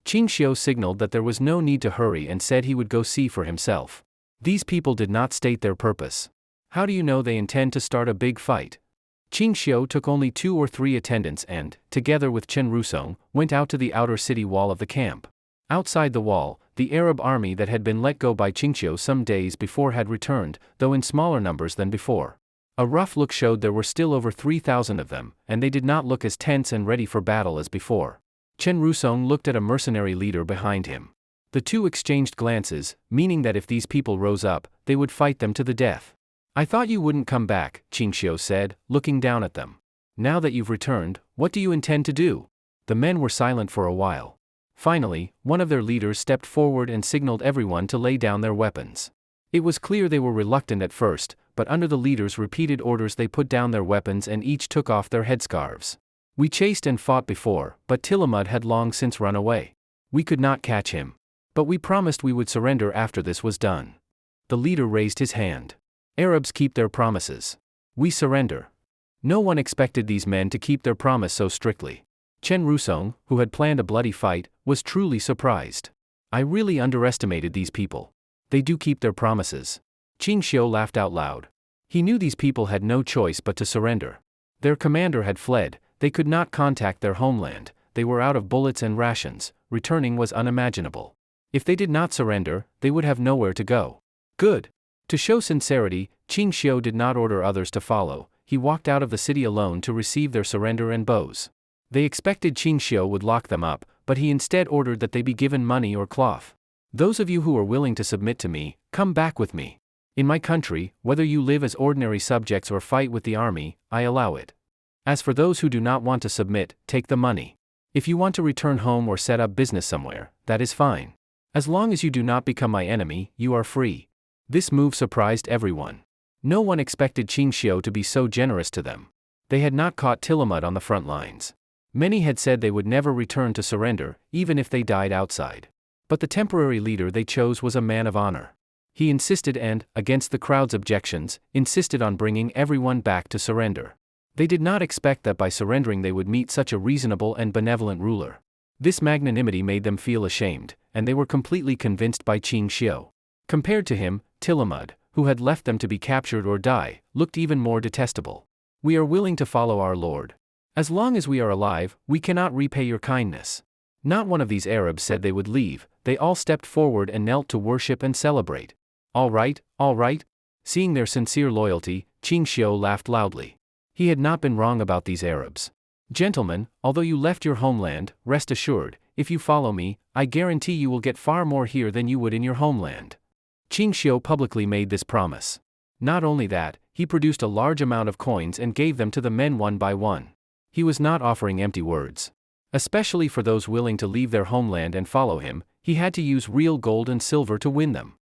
Ching Shao signaled that there was no need to hurry and said he would go see for himself. These people did not state their purpose. How do you know they intend to start a big fight? Ching Shao took only 2 or 3 attendants and, together with Chen Rusong, went out to the outer city wall of the camp. Outside the wall, the Arab army that had been let go by Ching Shao some days before had returned, though in smaller numbers than before. A rough look showed there were still over 3,000 of them, and they did not look as tense and ready for battle as before. Chen Rusong looked at a mercenary leader behind him. The two exchanged glances, meaning that if these people rose up, they would fight them to the death. I thought you wouldn't come back, Ching Shao said, looking down at them. Now that you've returned, what do you intend to do? The men were silent for a while. Finally, one of their leaders stepped forward and signaled everyone to lay down their weapons. It was clear they were reluctant at first, but under the leader's repeated orders they put down their weapons and each took off their headscarves. We chased and fought before, but Tilamud had long since run away. We could not catch him. But we promised we would surrender after this was done. The leader raised his hand. Arabs keep their promises. We surrender. No one expected these men to keep their promise so strictly. Chen Rusong, who had planned a bloody fight, was truly surprised. I really underestimated these people. They do keep their promises. Ching Shao laughed out loud. He knew these people had no choice but to surrender. Their commander had fled, they could not contact their homeland, they were out of bullets and rations, returning was unimaginable. If they did not surrender, they would have nowhere to go. Good. To show sincerity, Ching Shao did not order others to follow, he walked out of the city alone to receive their surrender and bows. They expected Ching Shao would lock them up, but he instead ordered that they be given money or cloth. Those of you who are willing to submit to me, come back with me. In my country, whether you live as ordinary subjects or fight with the army, I allow it. As for those who do not want to submit, take the money. If you want to return home or set up business somewhere, that is fine. As long as you do not become my enemy, you are free. This move surprised everyone. No one expected Ching Shao to be so generous to them. They had not caught Tilamud on the front lines. Many had said they would never return to surrender, even if they died outside. But the temporary leader they chose was a man of honor. He insisted and, against the crowd's objections, insisted on bringing everyone back to surrender. They did not expect that by surrendering they would meet such a reasonable and benevolent ruler. This magnanimity made them feel ashamed, and they were completely convinced by Ching Shao. Compared to him, Tilamud, who had left them to be captured or die, looked even more detestable. "We are willing to follow our lord. As long as we are alive, we cannot repay your kindness." Not one of these Arabs said they would leave, they all stepped forward and knelt to worship and celebrate. All right, all right." Seeing their sincere loyalty, Ching Shao laughed loudly. He had not been wrong about these Arabs. "Gentlemen, although you left your homeland, rest assured, if you follow me, I guarantee you will get far more here than you would in your homeland." Ching Shao publicly made this promise. Not only that, he produced a large amount of coins and gave them to the men one by one. He was not offering empty words. Especially for those willing to leave their homeland and follow him, he had to use real gold and silver to win them.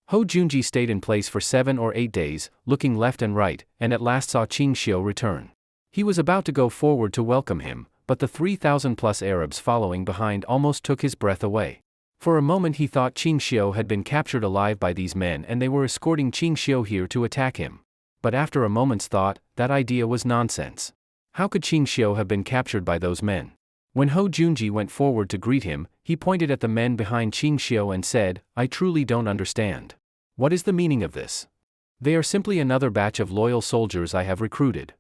Ho Junji stayed in place for 7 or 8 days, looking left and right, and at last saw Ching Shao return. He was about to go forward to welcome him, but the 3,000+ Arabs following behind almost took his breath away. For a moment he thought Ching Shao had been captured alive by these men and they were escorting Ching Shao here to attack him. But after a moment's thought, that idea was nonsense. How could Ching Shao have been captured by those men? When Ho Junji went forward to greet him, he pointed at the men behind Ching Shao and said, "I truly don't understand. What is the meaning of this? They are simply another batch of loyal soldiers I have recruited."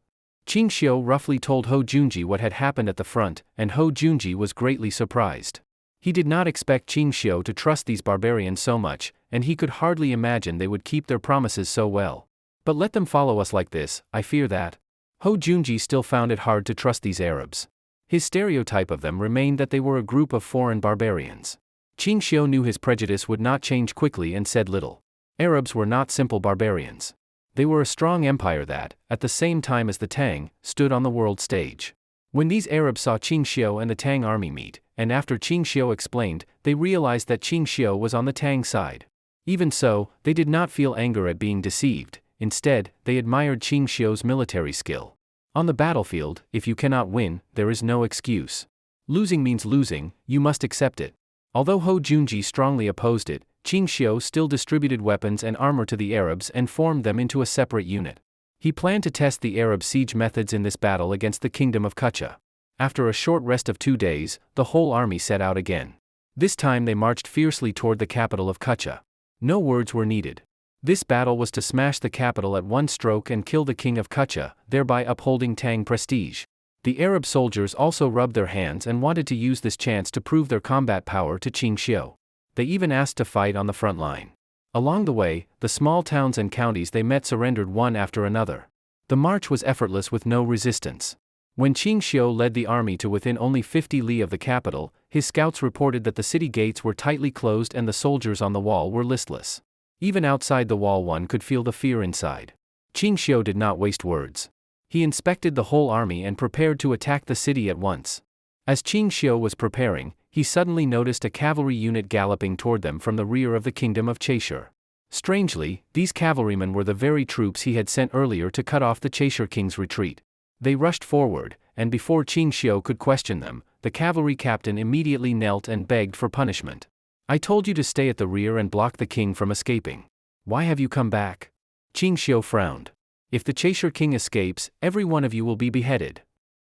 Ching Shao roughly told Ho Junji what had happened at the front, and Ho Junji was greatly surprised. He did not expect Ching Shao to trust these barbarians so much, and he could hardly imagine they would keep their promises so well. "But let them follow us like this, I fear that." Ho Junji still found it hard to trust these Arabs. His stereotype of them remained that they were a group of foreign barbarians. Ching Shao knew his prejudice would not change quickly and said little. Arabs were not simple barbarians. They were a strong empire that, at the same time as the Tang, stood on the world stage. When these Arabs saw Ching Shao and the Tang army meet, and after Ching Shao explained, they realized that Ching Shao was on the Tang side. Even so, they did not feel anger at being deceived, instead, they admired Ching Shao's military skill. On the battlefield, if you cannot win, there is no excuse. Losing means losing, you must accept it. Although Ho Junji strongly opposed it, Ching Shao still distributed weapons and armor to the Arabs and formed them into a separate unit. He planned to test the Arab siege methods in this battle against the kingdom of Kucha. After a short rest of 2 days, the whole army set out again. This time they marched fiercely toward the capital of Kucha. No words were needed. This battle was to smash the capital at one stroke and kill the king of Kucha, thereby upholding Tang prestige. The Arab soldiers also rubbed their hands and wanted to use this chance to prove their combat power to Ching Shao. They even asked to fight on the front line. Along the way, the small towns and counties they met surrendered one after another. The march was effortless with no resistance. When Ching Shao led the army to within only 50 li of the capital, his scouts reported that the city gates were tightly closed and the soldiers on the wall were listless. Even outside the wall one could feel the fear inside. Ching Shao did not waste words. He inspected the whole army and prepared to attack the city at once. As Ching Shao was preparing, he suddenly noticed a cavalry unit galloping toward them from the rear of the kingdom of Cheshir. Strangely, these cavalrymen were the very troops he had sent earlier to cut off the Cheshir king's retreat. They rushed forward, and before Ching Shao could question them, the cavalry captain immediately knelt and begged for punishment. "I told you to stay at the rear and block the king from escaping. Why have you come back?" Ching Shao frowned. "If the Cheshir king escapes, every one of you will be beheaded."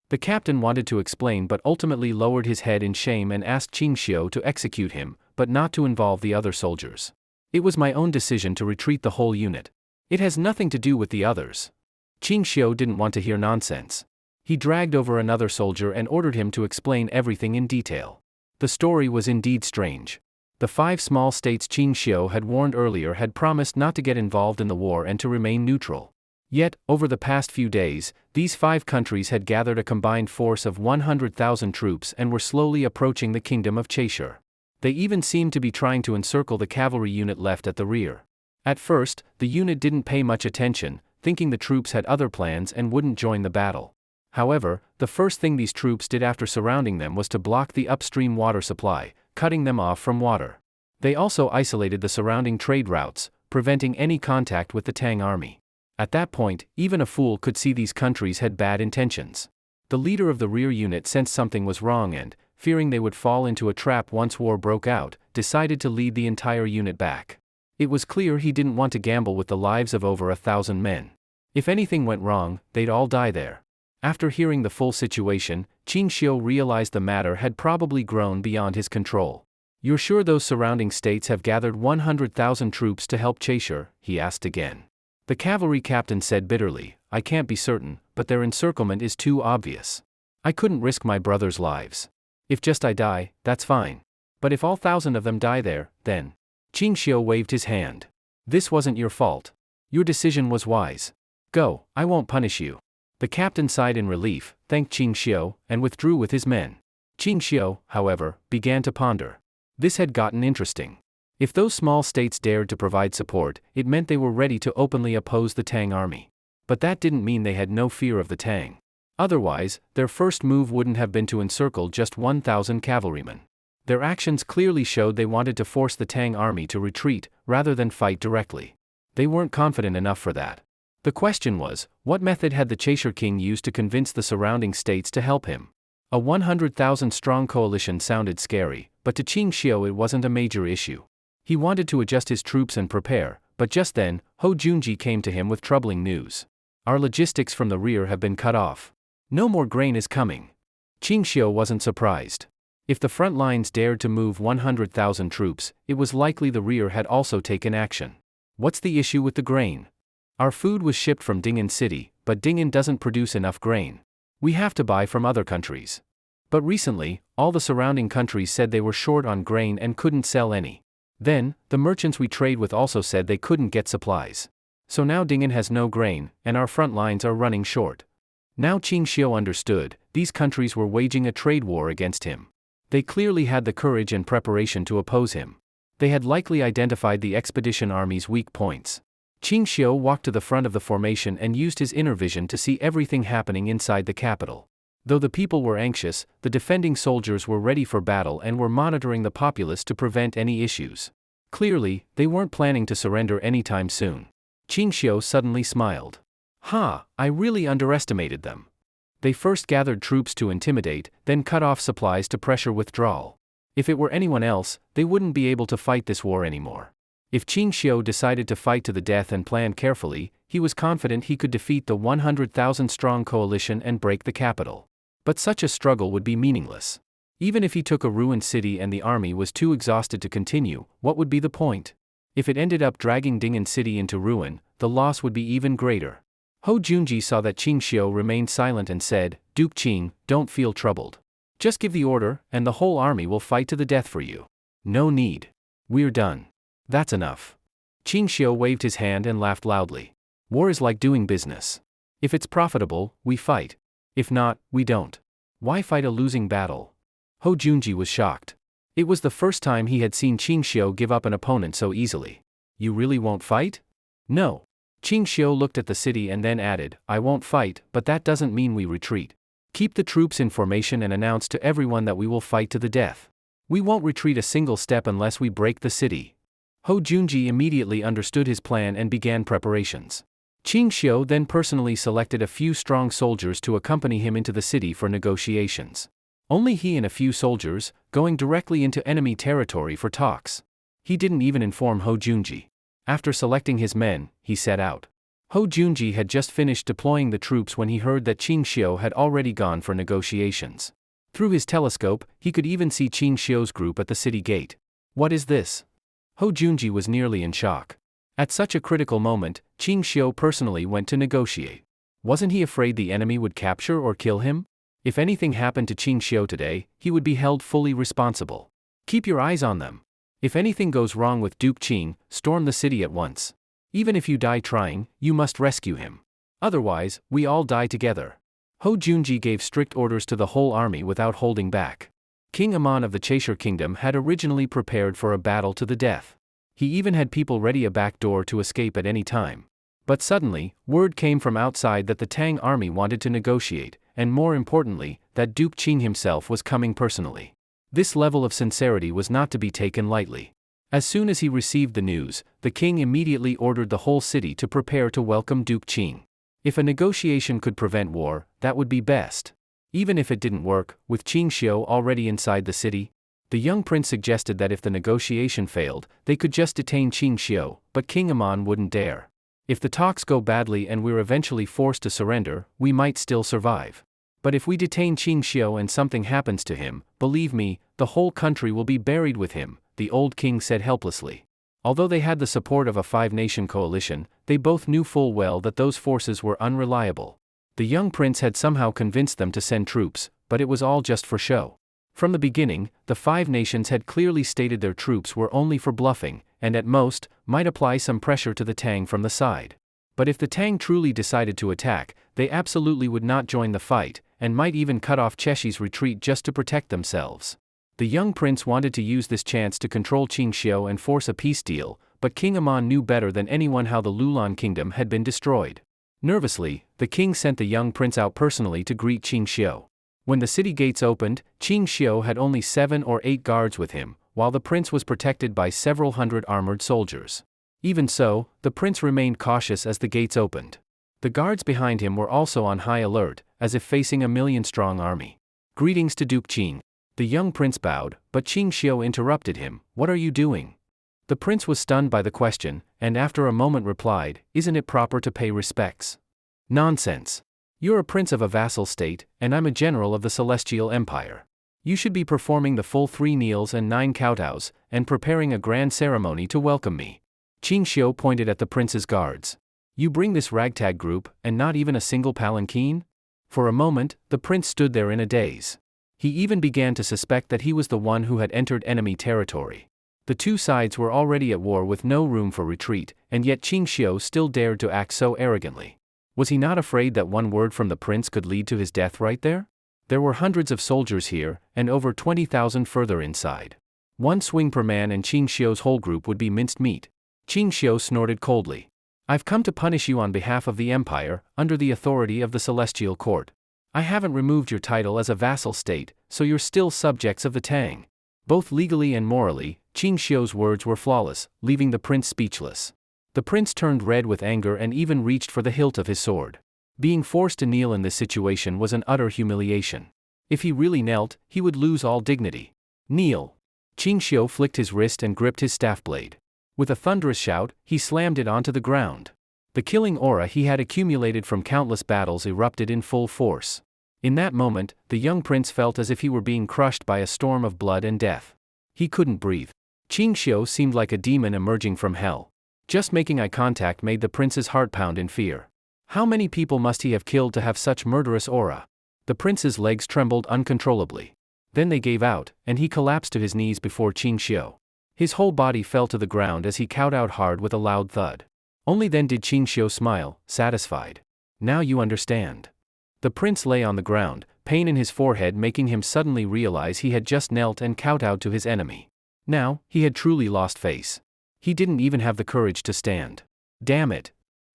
The captain wanted to explain but ultimately lowered his head in shame and asked Ching Shao to execute him, but not to involve the other soldiers. "It was my own decision to retreat the whole unit. It has nothing to do with the others." Ching Shao didn't want to hear nonsense. He dragged over another soldier and ordered him to explain everything in detail. The story was indeed strange. The 5 small states Ching Shao had warned earlier had promised not to get involved in the war and to remain neutral. Yet, over the past few days, these 5 countries had gathered a combined force of 100,000 troops and were slowly approaching the kingdom of Cheshir. They even seemed to be trying to encircle the cavalry unit left at the rear. At first, the unit didn't pay much attention, thinking the troops had other plans and wouldn't join the battle. However, the first thing these troops did after surrounding them was to block the upstream water supply, cutting them off from water. They also isolated the surrounding trade routes, preventing any contact with the Tang army. At that point, even a fool could see these countries had bad intentions. The leader of the rear unit sensed something was wrong and, fearing they would fall into a trap once war broke out, decided to lead the entire unit back. It was clear he didn't want to gamble with the lives of over 1,000 men. If anything went wrong, they'd all die there. After hearing the full situation, Ching Shao realized the matter had probably grown beyond his control. "You're sure those surrounding states have gathered 100,000 troops to help Cheshir?" he asked again. The cavalry captain said bitterly, "I can't be certain, but their encirclement is too obvious. I couldn't risk my brother's lives. If just I die, that's fine. But if all 1,000 of them die there, then..." Ching Shao waved his hand. "This wasn't your fault. Your decision was wise. Go, I won't punish you." The captain sighed in relief, thanked Ching Shao, and withdrew with his men. Ching Shao, however, began to ponder. This had gotten interesting. If those small states dared to provide support, it meant they were ready to openly oppose the Tang army. But that didn't mean they had no fear of the Tang. Otherwise, their first move wouldn't have been to encircle just 1,000 cavalrymen. Their actions clearly showed they wanted to force the Tang army to retreat, rather than fight directly. They weren't confident enough for that. The question was, what method had the Cheshir king used to convince the surrounding states to help him? A 100,000-strong coalition sounded scary, but to Ching Shao it wasn't a major issue. He wanted to adjust his troops and prepare, but just then, Ho Junji came to him with troubling news. "Our logistics from the rear have been cut off. No more grain is coming." Ching Shao wasn't surprised. If the front lines dared to move 100,000 troops, it was likely the rear had also taken action. "What's the issue with the grain? Our food was shipped from Ding'an City, but Ding'an doesn't produce enough grain. We have to buy from other countries. But recently, all the surrounding countries said they were short on grain and couldn't sell any. Then, the merchants we trade with also said they couldn't get supplies. So now Ding'an has no grain, and our front lines are running short." Now Ching Shao understood, these countries were waging a trade war against him. They clearly had the courage and preparation to oppose him. They had likely identified the expedition army's weak points. Ching Shao walked to the front of the formation and used his inner vision to see everything happening inside the capital. Though the people were anxious, the defending soldiers were ready for battle and were monitoring the populace to prevent any issues. Clearly, they weren't planning to surrender anytime soon. Ching Shao suddenly smiled. I really underestimated them. They first gathered troops to intimidate, then cut off supplies to pressure withdrawal. If it were anyone else, they wouldn't be able to fight this war anymore. If Ching Shao decided to fight to the death and planned carefully, he was confident he could defeat the 100,000-strong coalition and break the capital. But such a struggle would be meaningless. Even if he took a ruined city and the army was too exhausted to continue, what would be the point? If it ended up dragging Ding'an City into ruin, the loss would be even greater. Ho Junji saw that Ching Shao remained silent and said, "Duke Ching, don't feel troubled. Just give the order, and the whole army will fight to the death for you. No need. We're done. That's enough." Ching Shao waved his hand and laughed loudly. "War is like doing business. If it's profitable, we fight. If not, we don't. Why fight a losing battle?" Ho Junji was shocked. It was the first time he had seen Ching Shao give up an opponent so easily. "You really won't fight?" "No." Ching Shao looked at the city and then added, "I won't fight, but that doesn't mean we retreat. Keep the troops in formation and announce to everyone that we will fight to the death. We won't retreat a single step unless we break the city." Ho Junji immediately understood his plan and began preparations. Ching Shao then personally selected a few strong soldiers to accompany him into the city for negotiations. Only he and a few soldiers, going directly into enemy territory for talks. He didn't even inform Ho Junji. After selecting his men, he set out. Ho Junji had just finished deploying the troops when he heard that Ching Shao had already gone for negotiations. Through his telescope, he could even see Ching Shao's group at the city gate. "What is this?" Ho Junji was nearly in shock. At such a critical moment, Ching Shao personally went to negotiate. Wasn't he afraid the enemy would capture or kill him? If anything happened to Ching Shao today, he would be held fully responsible. "Keep your eyes on them. If anything goes wrong with Duke Ching, storm the city at once. Even if you die trying, you must rescue him. Otherwise, we all die together." Ho Junji gave strict orders to the whole army without holding back. King Amon of the Cheshir Kingdom had originally prepared for a battle to the death. He even had people ready a back door to escape at any time. But suddenly, word came from outside that the Tang army wanted to negotiate, and more importantly, that Duke Ching himself was coming personally. This level of sincerity was not to be taken lightly. As soon as he received the news, the king immediately ordered the whole city to prepare to welcome Duke Ching. If a negotiation could prevent war, that would be best. Even if it didn't work, with Ching Shao already inside the city, the young prince suggested that if the negotiation failed, they could just detain Ching Shao, but King Amon wouldn't dare. If the talks go badly and we're eventually forced to surrender, we might still survive. But if we detain Ching Shao and something happens to him, believe me, the whole country will be buried with him, the old king said helplessly. Although they had the support of a five-nation coalition, they both knew full well that those forces were unreliable. The young prince had somehow convinced them to send troops, but it was all just for show. From the beginning, the five nations had clearly stated their troops were only for bluffing, and at most, might apply some pressure to the Tang from the side. But if the Tang truly decided to attack, they absolutely would not join the fight, and might even cut off Cheshir's retreat just to protect themselves. The young prince wanted to use this chance to control Ching Shao and force a peace deal, but King Amon knew better than anyone how the Lulan kingdom had been destroyed. Nervously, the king sent the young prince out personally to greet Ching Shao. When the city gates opened, Ching Shao had only 7 or 8 guards with him, while the prince was protected by several hundred armored soldiers. Even so, the prince remained cautious as the gates opened. The guards behind him were also on high alert, as if facing a million-strong army. Greetings to Duke Ching. The young prince bowed, but Ching Shao interrupted him. What are you doing? The prince was stunned by the question, and after a moment replied, isn't it proper to pay respects? Nonsense. You're a prince of a vassal state, and I'm a general of the Celestial Empire. You should be performing the full 3 kneels and 9 kowtows, and preparing a grand ceremony to welcome me. Ching Shao pointed at the prince's guards. You bring this ragtag group, and not even a single palanquin? For a moment, the prince stood there in a daze. He even began to suspect that he was the one who had entered enemy territory. The two sides were already at war with no room for retreat, and yet Ching Shao still dared to act so arrogantly. Was he not afraid that one word from the prince could lead to his death right there? There were hundreds of soldiers here, and over 20,000 further inside. One swing per man and Ching Shao's whole group would be minced meat. Ching Shao snorted coldly. I've come to punish you on behalf of the Empire, under the authority of the Celestial Court. I haven't removed your title as a vassal state, so you're still subjects of the Tang. Both legally and morally, Ching Shao's words were flawless, leaving the prince speechless. The prince turned red with anger and even reached for the hilt of his sword. Being forced to kneel in this situation was an utter humiliation. If he really knelt, he would lose all dignity. Kneel. Ching Shao flicked his wrist and gripped his staff blade. With a thunderous shout, he slammed it onto the ground. The killing aura he had accumulated from countless battles erupted in full force. In that moment, the young prince felt as if he were being crushed by a storm of blood and death. He couldn't breathe. Ching Shao seemed like a demon emerging from hell. Just making eye contact made the prince's heart pound in fear. How many people must he have killed to have such murderous aura? The prince's legs trembled uncontrollably. Then they gave out, and he collapsed to his knees before Ching Shao. His whole body fell to the ground as he kowtowed hard with a loud thud. Only then did Ching Shao smile, satisfied. Now you understand. The prince lay on the ground, pain in his forehead making him suddenly realize he had just knelt and kowtowed to his enemy. Now, he had truly lost face. He didn't even have the courage to stand. Damn it.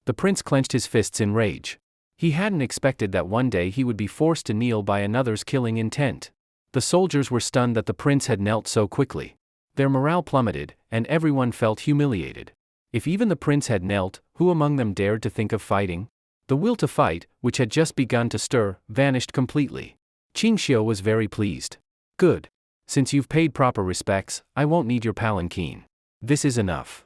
The prince clenched his fists in rage. He hadn't expected that one day he would be forced to kneel by another's killing intent. The soldiers were stunned that the prince had knelt so quickly. Their morale plummeted, and everyone felt humiliated. If even the prince had knelt, who among them dared to think of fighting? The will to fight, which had just begun to stir, vanished completely. Ching Shao was very pleased. Good. Since you've paid proper respects, I won't need your palanquin. This is enough.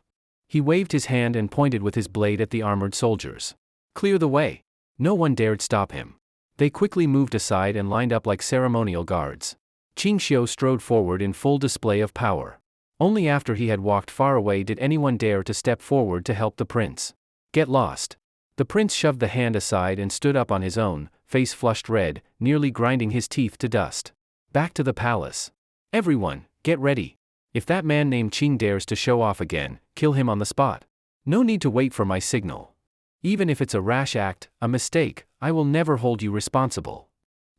He waved his hand and pointed with his blade at the armored soldiers. Clear the way. No one dared stop him. They quickly moved aside and lined up like ceremonial guards. Ching Shao strode forward in full display of power. Only after he had walked far away did anyone dare to step forward to help the prince. Get lost. The prince shoved the hand aside and stood up on his own, face flushed red, nearly grinding his teeth to dust. Back to the palace. Everyone, get ready. If that man named Ching dares to show off again, kill him on the spot. No need to wait for my signal. Even if it's a rash act, a mistake, I will never hold you responsible.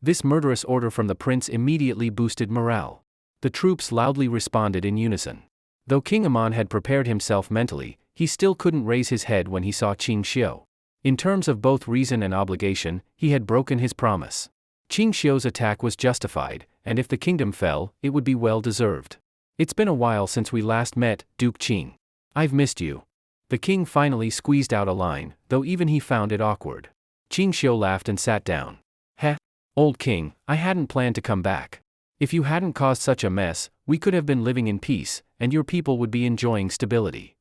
This murderous order from the prince immediately boosted morale. The troops loudly responded in unison. Though King Amon had prepared himself mentally, he still couldn't raise his head when he saw Ching Shao. In terms of both reason and obligation, he had broken his promise. Ching Shao's attack was justified, and if the kingdom fell, it would be well deserved. It's been a while since we last met, Duke Ching. I've missed you. The king finally squeezed out a line, though even he found it awkward. Ching Shao laughed and sat down. Heh, old king, I hadn't planned to come back. If you hadn't caused such a mess, we could have been living in peace, and your people would be enjoying stability.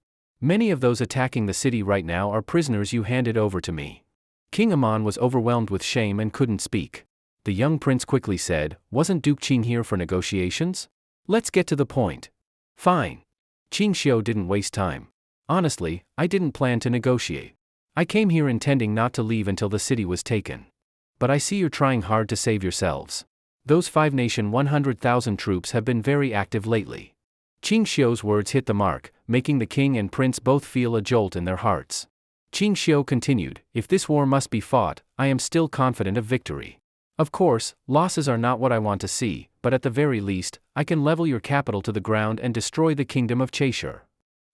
Many of those attacking the city right now are prisoners you handed over to me. King Aman was overwhelmed with shame and couldn't speak. The young prince quickly said, "Wasn't Duke Ching here for negotiations? Let's get to the point." "Fine." Ching Shao didn't waste time. "Honestly, I didn't plan to negotiate. I came here intending not to leave until the city was taken. But I see you're trying hard to save yourselves. Those 5-nation 100,000 troops have been very active lately." Ching Shao's words hit the mark, making the king and prince both feel a jolt in their hearts. Ching Shao continued, "If this war must be fought, I am still confident of victory. Of course, losses are not what I want to see, but at the very least, I can level your capital to the ground and destroy the kingdom of Cheshir."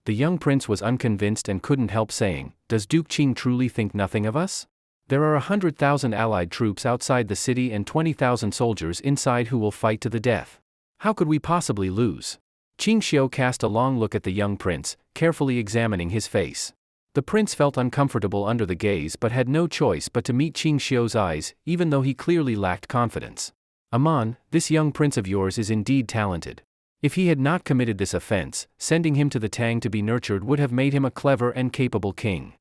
The young prince was unconvinced and couldn't help saying, "Does Duke Ching truly think nothing of us? There are 100,000 allied troops outside the city and 20,000 soldiers inside who will fight to the death. How could we possibly lose?" Ching Shao cast a long look at the young prince, carefully examining his face. The prince felt uncomfortable under the gaze but had no choice but to meet Ching Shao's eyes, even though he clearly lacked confidence. "Aman, this young prince of yours is indeed talented. If he had not committed this offense, sending him to the Tang to be nurtured would have made him a clever and capable king."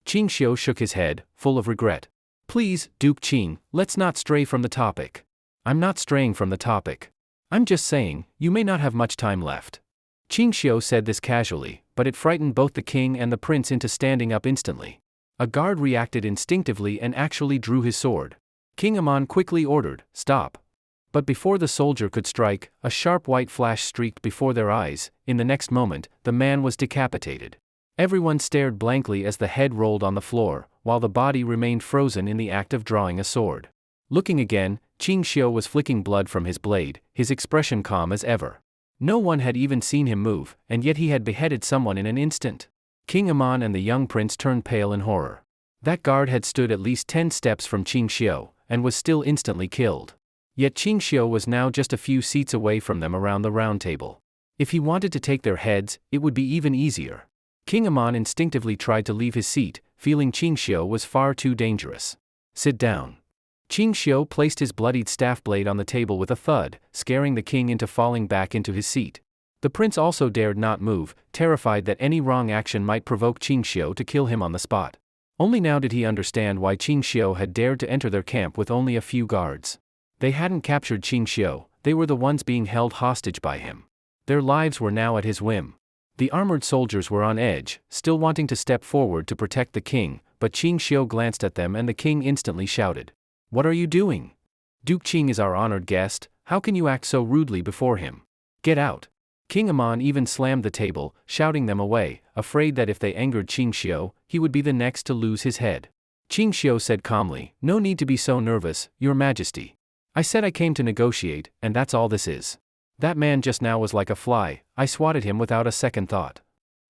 Ching Shao shook his head, full of regret. "Please, Duke Ching, let's not stray from the topic." "I'm not straying from the topic. I'm just saying, you may not have much time left." Ching Shao said this casually, but it frightened both the king and the prince into standing up instantly. A guard reacted instinctively and actually drew his sword. King Aman quickly ordered, "Stop." But before the soldier could strike, a sharp white flash streaked before their eyes. In the next moment, the man was decapitated. Everyone stared blankly as the head rolled on the floor, while the body remained frozen in the act of drawing a sword. Looking again, Ching Shao was flicking blood from his blade, his expression calm as ever. No one had even seen him move, and yet he had beheaded someone in an instant. King Aman and the young prince turned pale in horror. That guard had stood at least 10 steps from Ching Shao, and was still instantly killed. Yet Ching Shao was now just a few seats away from them around the round table. If he wanted to take their heads, it would be even easier. King Aman instinctively tried to leave his seat, feeling Ching Shao was far too dangerous. "Sit down." Ching Shao placed his bloodied staff blade on the table with a thud, scaring the king into falling back into his seat. The prince also dared not move, terrified that any wrong action might provoke Ching Shao to kill him on the spot. Only now did he understand why Ching Shao had dared to enter their camp with only a few guards. They hadn't captured Ching Shao, they were the ones being held hostage by him. Their lives were now at his whim. The armored soldiers were on edge, still wanting to step forward to protect the king, but Ching Shao glanced at them and the king instantly shouted, "What are you doing? Duke Ching is our honored guest, how can you act so rudely before him? Get out." King Aman even slammed the table, shouting them away, afraid that if they angered Ching Shao, he would be the next to lose his head. Ching Shao said calmly, "No need to be so nervous, Your Majesty. I said I came to negotiate, and that's all this is. That man just now was like a fly, I swatted him without a second thought."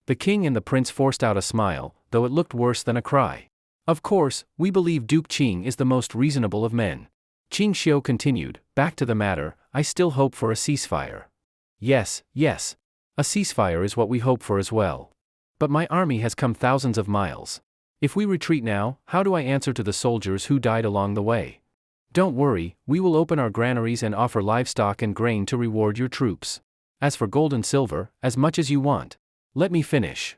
The king and the prince forced out a smile, though it looked worse than a cry. "Of course, we believe Duke Ching is the most reasonable of men." Ching Shao continued, "Back to the matter, I still hope for a ceasefire." Yes, a ceasefire is what we hope for as well. But my army has come thousands of miles. If we retreat now, how do I answer to the soldiers who died along the way? Don't worry, we will open our granaries and offer livestock and grain to reward your troops. As for gold and silver, as much as you want. Let me finish."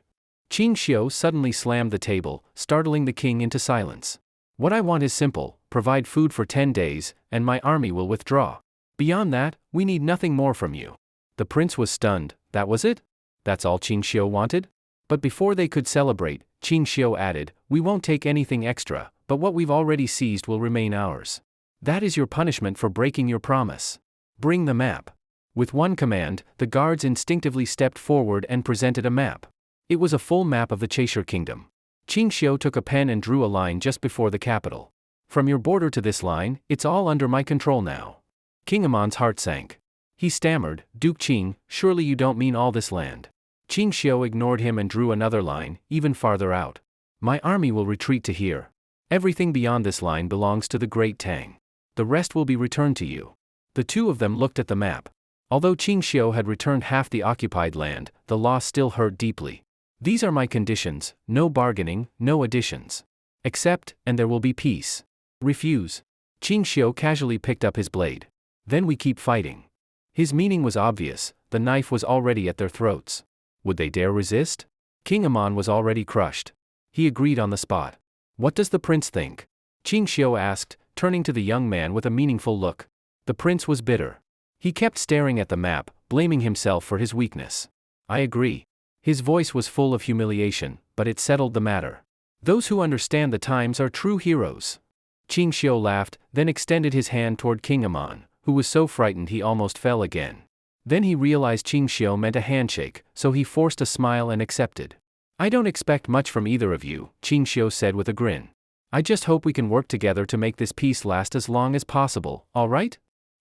Ching Shao suddenly slammed the table, startling the king into silence. "What I want is simple, provide food for 10 days, and my army will withdraw. Beyond that, we need nothing more from you." The prince was stunned. That was it? That's all Ching Shao wanted? But before they could celebrate, Ching Shao added, "We won't take anything extra, but what we've already seized will remain ours. That is your punishment for breaking your promise. Bring the map." With one command, the guards instinctively stepped forward and presented a map. It was a full map of the Cheshir kingdom. Ching Shao took a pen and drew a line just before the capital. "From your border to this line, it's all under my control now." King Aman's heart sank. He stammered, "Duke Ching, surely you don't mean all this land." Ching Shao ignored him and drew another line, even farther out. "My army will retreat to here. Everything beyond this line belongs to the Great Tang. The rest will be returned to you." The two of them looked at the map. Although Ching Shao had returned half the occupied land, the loss still hurt deeply. "These are my conditions, no bargaining, no additions. Accept, and there will be peace. Refuse." Ching Shao casually picked up his blade. "Then we keep fighting." His meaning was obvious, the knife was already at their throats. Would they dare resist? King Aman was already crushed. He agreed on the spot. What does the prince think? Ching Shao asked, turning to the young man with a meaningful look. The prince was bitter. He kept staring at the map, blaming himself for his weakness. I agree. His voice was full of humiliation, but it settled the matter. Those who understand the times are true heroes. Ching Shao laughed, then extended his hand toward King Aman, who was so frightened he almost fell again. Then he realized Ching Shao meant a handshake, so he forced a smile and accepted. I don't expect much from either of you, Ching Shao said with a grin. I just hope we can work together to make this peace last as long as possible, all right?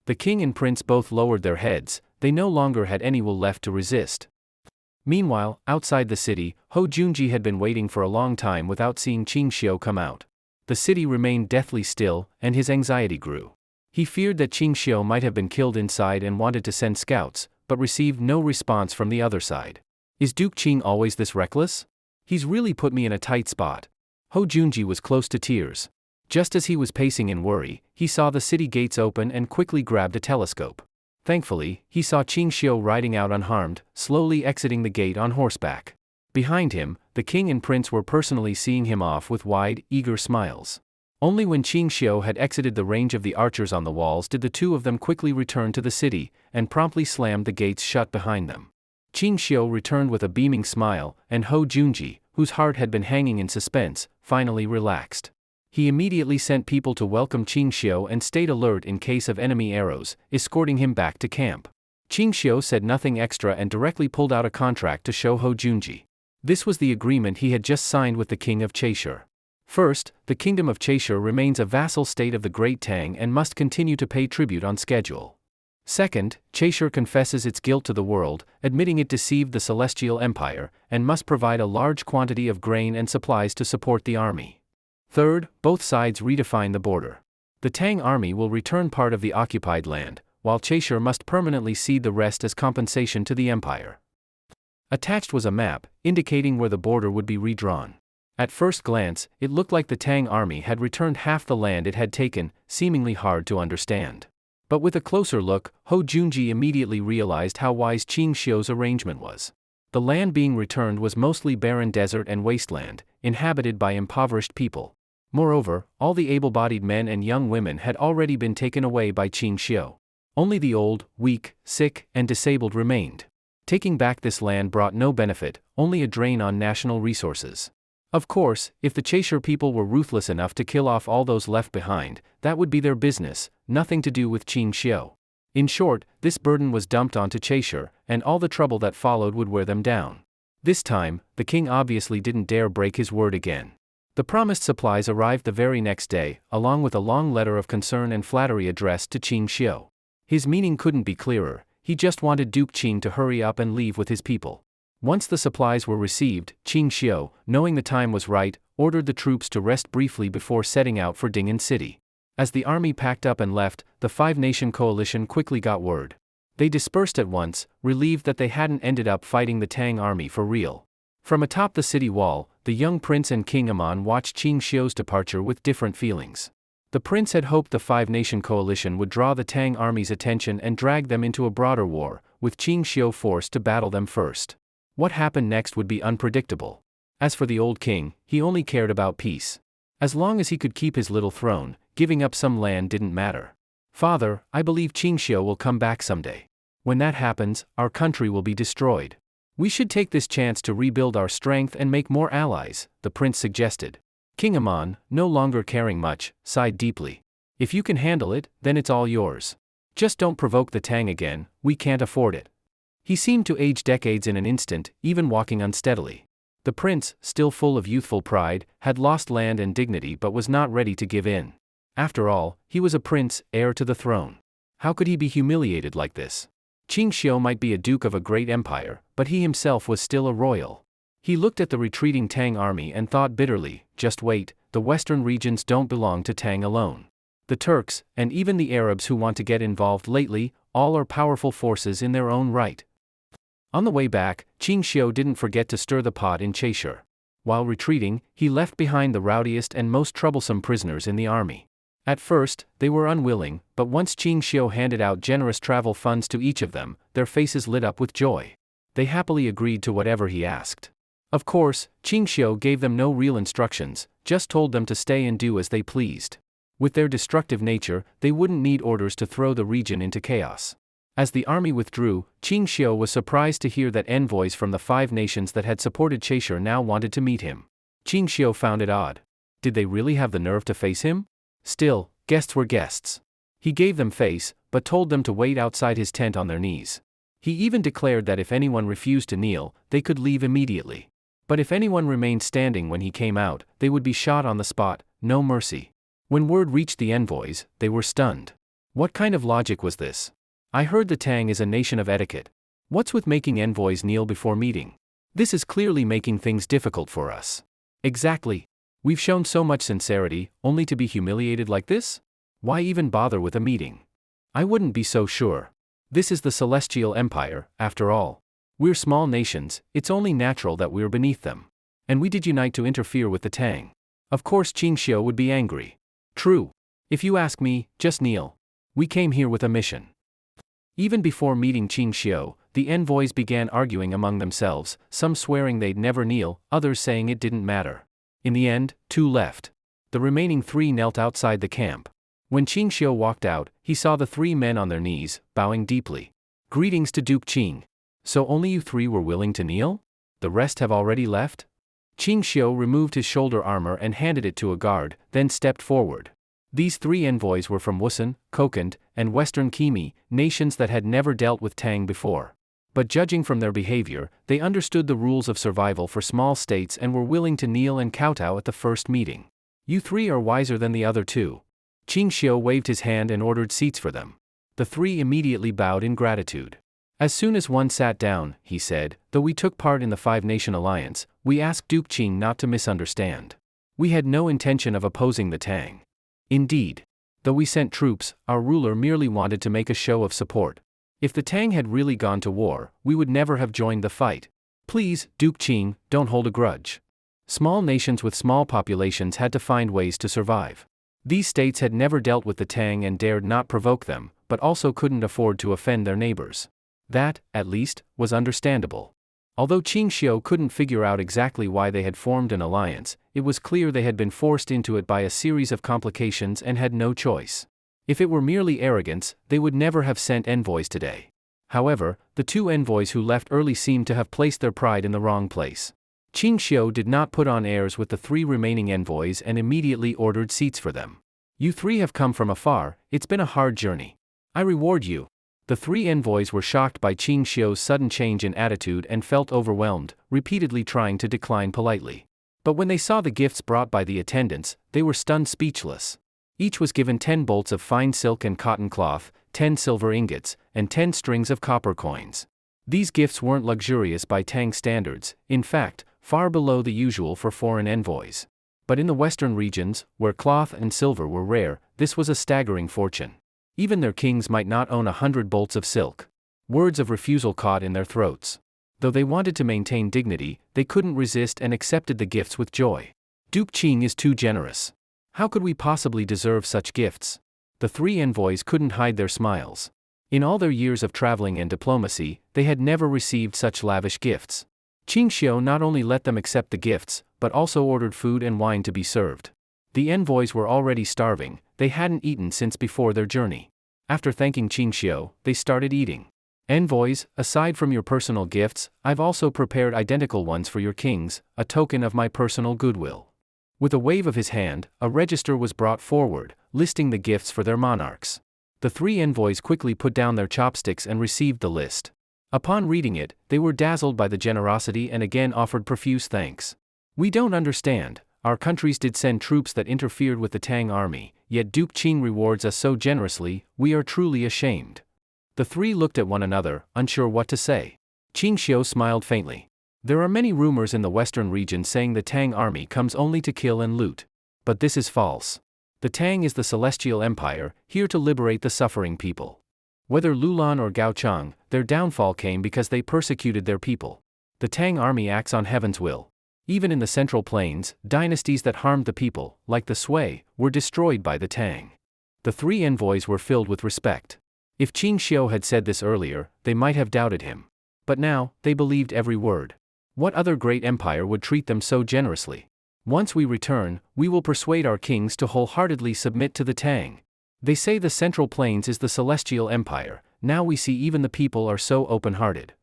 The king and prince both lowered their heads. They no longer had any will left to resist. Meanwhile, outside the city, Ho Junji had been waiting for a long time without seeing Ching Shao come out. The city remained deathly still, and his anxiety grew. He feared that Ching Shao might have been killed inside and wanted to send scouts, but received no response from the other side. Is Duke Ching always this reckless? He's really put me in a tight spot. Ho Junji was close to tears. Just as he was pacing in worry, he saw the city gates open and quickly grabbed a telescope. Thankfully, he saw Ching Shao riding out unharmed, slowly exiting the gate on horseback. Behind him, the king and prince were personally seeing him off with wide, eager smiles. Only when Ching Shao had exited the range of the archers on the walls did the two of them quickly return to the city, and promptly slammed the gates shut behind them. Ching Shao returned with a beaming smile, and Ho Junji, whose heart had been hanging in suspense, finally relaxed. He immediately sent people to welcome Ching Shao and stayed alert in case of enemy arrows, escorting him back to camp. Ching Shao said nothing extra and directly pulled out a contract to show Ho Junji. This was the agreement he had just signed with the king of Cheshir. First, the kingdom of Cheshir remains a vassal state of the Great Tang and must continue to pay tribute on schedule. Second, Cheshir confesses its guilt to the world, admitting it deceived the Celestial Empire, and must provide a large quantity of grain and supplies to support the army. Third, both sides redefine the border. The Tang army will return part of the occupied land, while Cheshir must permanently cede the rest as compensation to the empire. Attached was a map, indicating where the border would be redrawn. At first glance, it looked like the Tang army had returned half the land it had taken, seemingly hard to understand. But with a closer look, Ho Junji immediately realized how wise Ching Shao's arrangement was. The land being returned was mostly barren desert and wasteland, inhabited by impoverished people. Moreover, all the able-bodied men and young women had already been taken away by Ching Shao. Only the old, weak, sick, and disabled remained. Taking back this land brought no benefit, only a drain on national resources. Of course, if the Cheshire people were ruthless enough to kill off all those left behind, that would be their business, nothing to do with Ching Shao. In short, this burden was dumped onto Cheshire, and all the trouble that followed would wear them down. This time, the king obviously didn't dare break his word again. The promised supplies arrived the very next day, along with a long letter of concern and flattery addressed to Ching Shao. His meaning couldn't be clearer, he just wanted Duke Ching to hurry up and leave with his people. Once the supplies were received, Ching Shao, knowing the time was right, ordered the troops to rest briefly before setting out for Ding'an City. As the army packed up and left, the five-nation coalition quickly got word. They dispersed at once, relieved that they hadn't ended up fighting the Tang army for real. From atop the city wall, the young prince and King Aman watched Ching Shao's departure with different feelings. The prince had hoped the five-nation coalition would draw the Tang army's attention and drag them into a broader war, with Ching Shao forced to battle them first. What happened next would be unpredictable. As for the old king, he only cared about peace. As long as he could keep his little throne, giving up some land didn't matter. Father, I believe Ching Shao will come back someday. When that happens, our country will be destroyed. We should take this chance to rebuild our strength and make more allies, the prince suggested. King Aman, no longer caring much, sighed deeply. If you can handle it, then it's all yours. Just don't provoke the Tang again, we can't afford it. He seemed to age decades in an instant, even walking unsteadily. The prince, still full of youthful pride, had lost land and dignity but was not ready to give in. After all, he was a prince, heir to the throne. How could he be humiliated like this? Ching Shao might be a duke of a great empire, but he himself was still a royal. He looked at the retreating Tang army and thought bitterly, just wait, the western regions don't belong to Tang alone. The Turks, and even the Arabs who want to get involved lately, all are powerful forces in their own right. On the way back, Ching Shao didn't forget to stir the pot in Cheshire. While retreating, he left behind the rowdiest and most troublesome prisoners in the army. At first, they were unwilling, but once Ching Shao handed out generous travel funds to each of them, their faces lit up with joy. They happily agreed to whatever he asked. Of course, Ching Shao gave them no real instructions, just told them to stay and do as they pleased. With their destructive nature, they wouldn't need orders to throw the region into chaos. As the army withdrew, Ching Shao was surprised to hear that envoys from the 5 nations that had supported Cheshir now wanted to meet him. Ching Shao found it odd. Did they really have the nerve to face him? Still, guests were guests. He gave them face, but told them to wait outside his tent on their knees. He even declared that if anyone refused to kneel, they could leave immediately. But if anyone remained standing when he came out, they would be shot on the spot, no mercy. When word reached the envoys, they were stunned. What kind of logic was this? I heard the Tang is a nation of etiquette. What's with making envoys kneel before meeting? This is clearly making things difficult for us. Exactly. We've shown so much sincerity, only to be humiliated like this? Why even bother with a meeting? I wouldn't be so sure. This is the Celestial Empire, after all. We're small nations, it's only natural that we're beneath them. And we did unite to interfere with the Tang. Of course Ching Shao would be angry. True. If you ask me, just kneel. We came here with a mission. Even before meeting Ching Shao, the envoys began arguing among themselves, some swearing they'd never kneel, others saying it didn't matter. In the end, 2 left. The remaining 3 knelt outside the camp. When Ching Shao walked out, he saw the 3 men on their knees, bowing deeply. Greetings to Duke Ching. So only you 3 were willing to kneel? The rest have already left? Ching Shao removed his shoulder armor and handed it to a guard, then stepped forward. These 3 envoys were from Wusun, Kokand, and Western Kimi, nations that had never dealt with Tang before. But judging from their behavior, they understood the rules of survival for small states and were willing to kneel and kowtow at the first meeting. You 3 are wiser than the other 2. Ching Shao waved his hand and ordered seats for them. The 3 immediately bowed in gratitude. As soon as one sat down, he said, though we took part in the 5-nation alliance, we asked Duke Ching not to misunderstand. We had no intention of opposing the Tang. Indeed. Though we sent troops, our ruler merely wanted to make a show of support. If the Tang had really gone to war, we would never have joined the fight. Please, Duke Ching, don't hold a grudge. Small nations with small populations had to find ways to survive. These states had never dealt with the Tang and dared not provoke them, but also couldn't afford to offend their neighbors. That, at least, was understandable. Although Ching Shao couldn't figure out exactly why they had formed an alliance, it was clear they had been forced into it by a series of complications and had no choice. If it were merely arrogance, they would never have sent envoys today. However, the 2 envoys who left early seemed to have placed their pride in the wrong place. Ching Shao did not put on airs with the 3 remaining envoys and immediately ordered seats for them. You 3 have come from afar, it's been a hard journey. I reward you. The 3 envoys were shocked by Ching Shao's sudden change in attitude and felt overwhelmed, repeatedly trying to decline politely. But when they saw the gifts brought by the attendants, they were stunned speechless. Each was given 10 bolts of fine silk and cotton cloth, 10 silver ingots, and 10 strings of copper coins. These gifts weren't luxurious by Tang standards, in fact, far below the usual for foreign envoys. But in the western regions, where cloth and silver were rare, this was a staggering fortune. Even their kings might not own 100 bolts of silk. Words of refusal caught in their throats. Though they wanted to maintain dignity, they couldn't resist and accepted the gifts with joy. Duke Ching is too generous. How could we possibly deserve such gifts? The 3 envoys couldn't hide their smiles. In all their years of traveling and diplomacy, they had never received such lavish gifts. Ching Shao not only let them accept the gifts, but also ordered food and wine to be served. The envoys were already starving, they hadn't eaten since before their journey. After thanking Ching Shao, they started eating. Envoys, aside from your personal gifts, I've also prepared identical ones for your kings, a token of my personal goodwill. With a wave of his hand, a register was brought forward, listing the gifts for their monarchs. The 3 envoys quickly put down their chopsticks and received the list. Upon reading it, they were dazzled by the generosity and again offered profuse thanks. We don't understand. Our countries did send troops that interfered with the Tang army, yet Duke Ching rewards us so generously, we are truly ashamed. The 3 looked at one another, unsure what to say. Ching Shao smiled faintly. There are many rumors in the western region saying the Tang army comes only to kill and loot. But this is false. The Tang is the Celestial Empire, here to liberate the suffering people. Whether Lulan or Gaochang, their downfall came because they persecuted their people. The Tang army acts on heaven's will. Even in the Central Plains, dynasties that harmed the people, like the Sui, were destroyed by the Tang. The 3 envoys were filled with respect. If Ching Shao had said this earlier, they might have doubted him. But now, they believed every word. What other great empire would treat them so generously? Once we return, we will persuade our kings to wholeheartedly submit to the Tang. They say the Central Plains is the Celestial Empire. Now we see even the people are so open-hearted.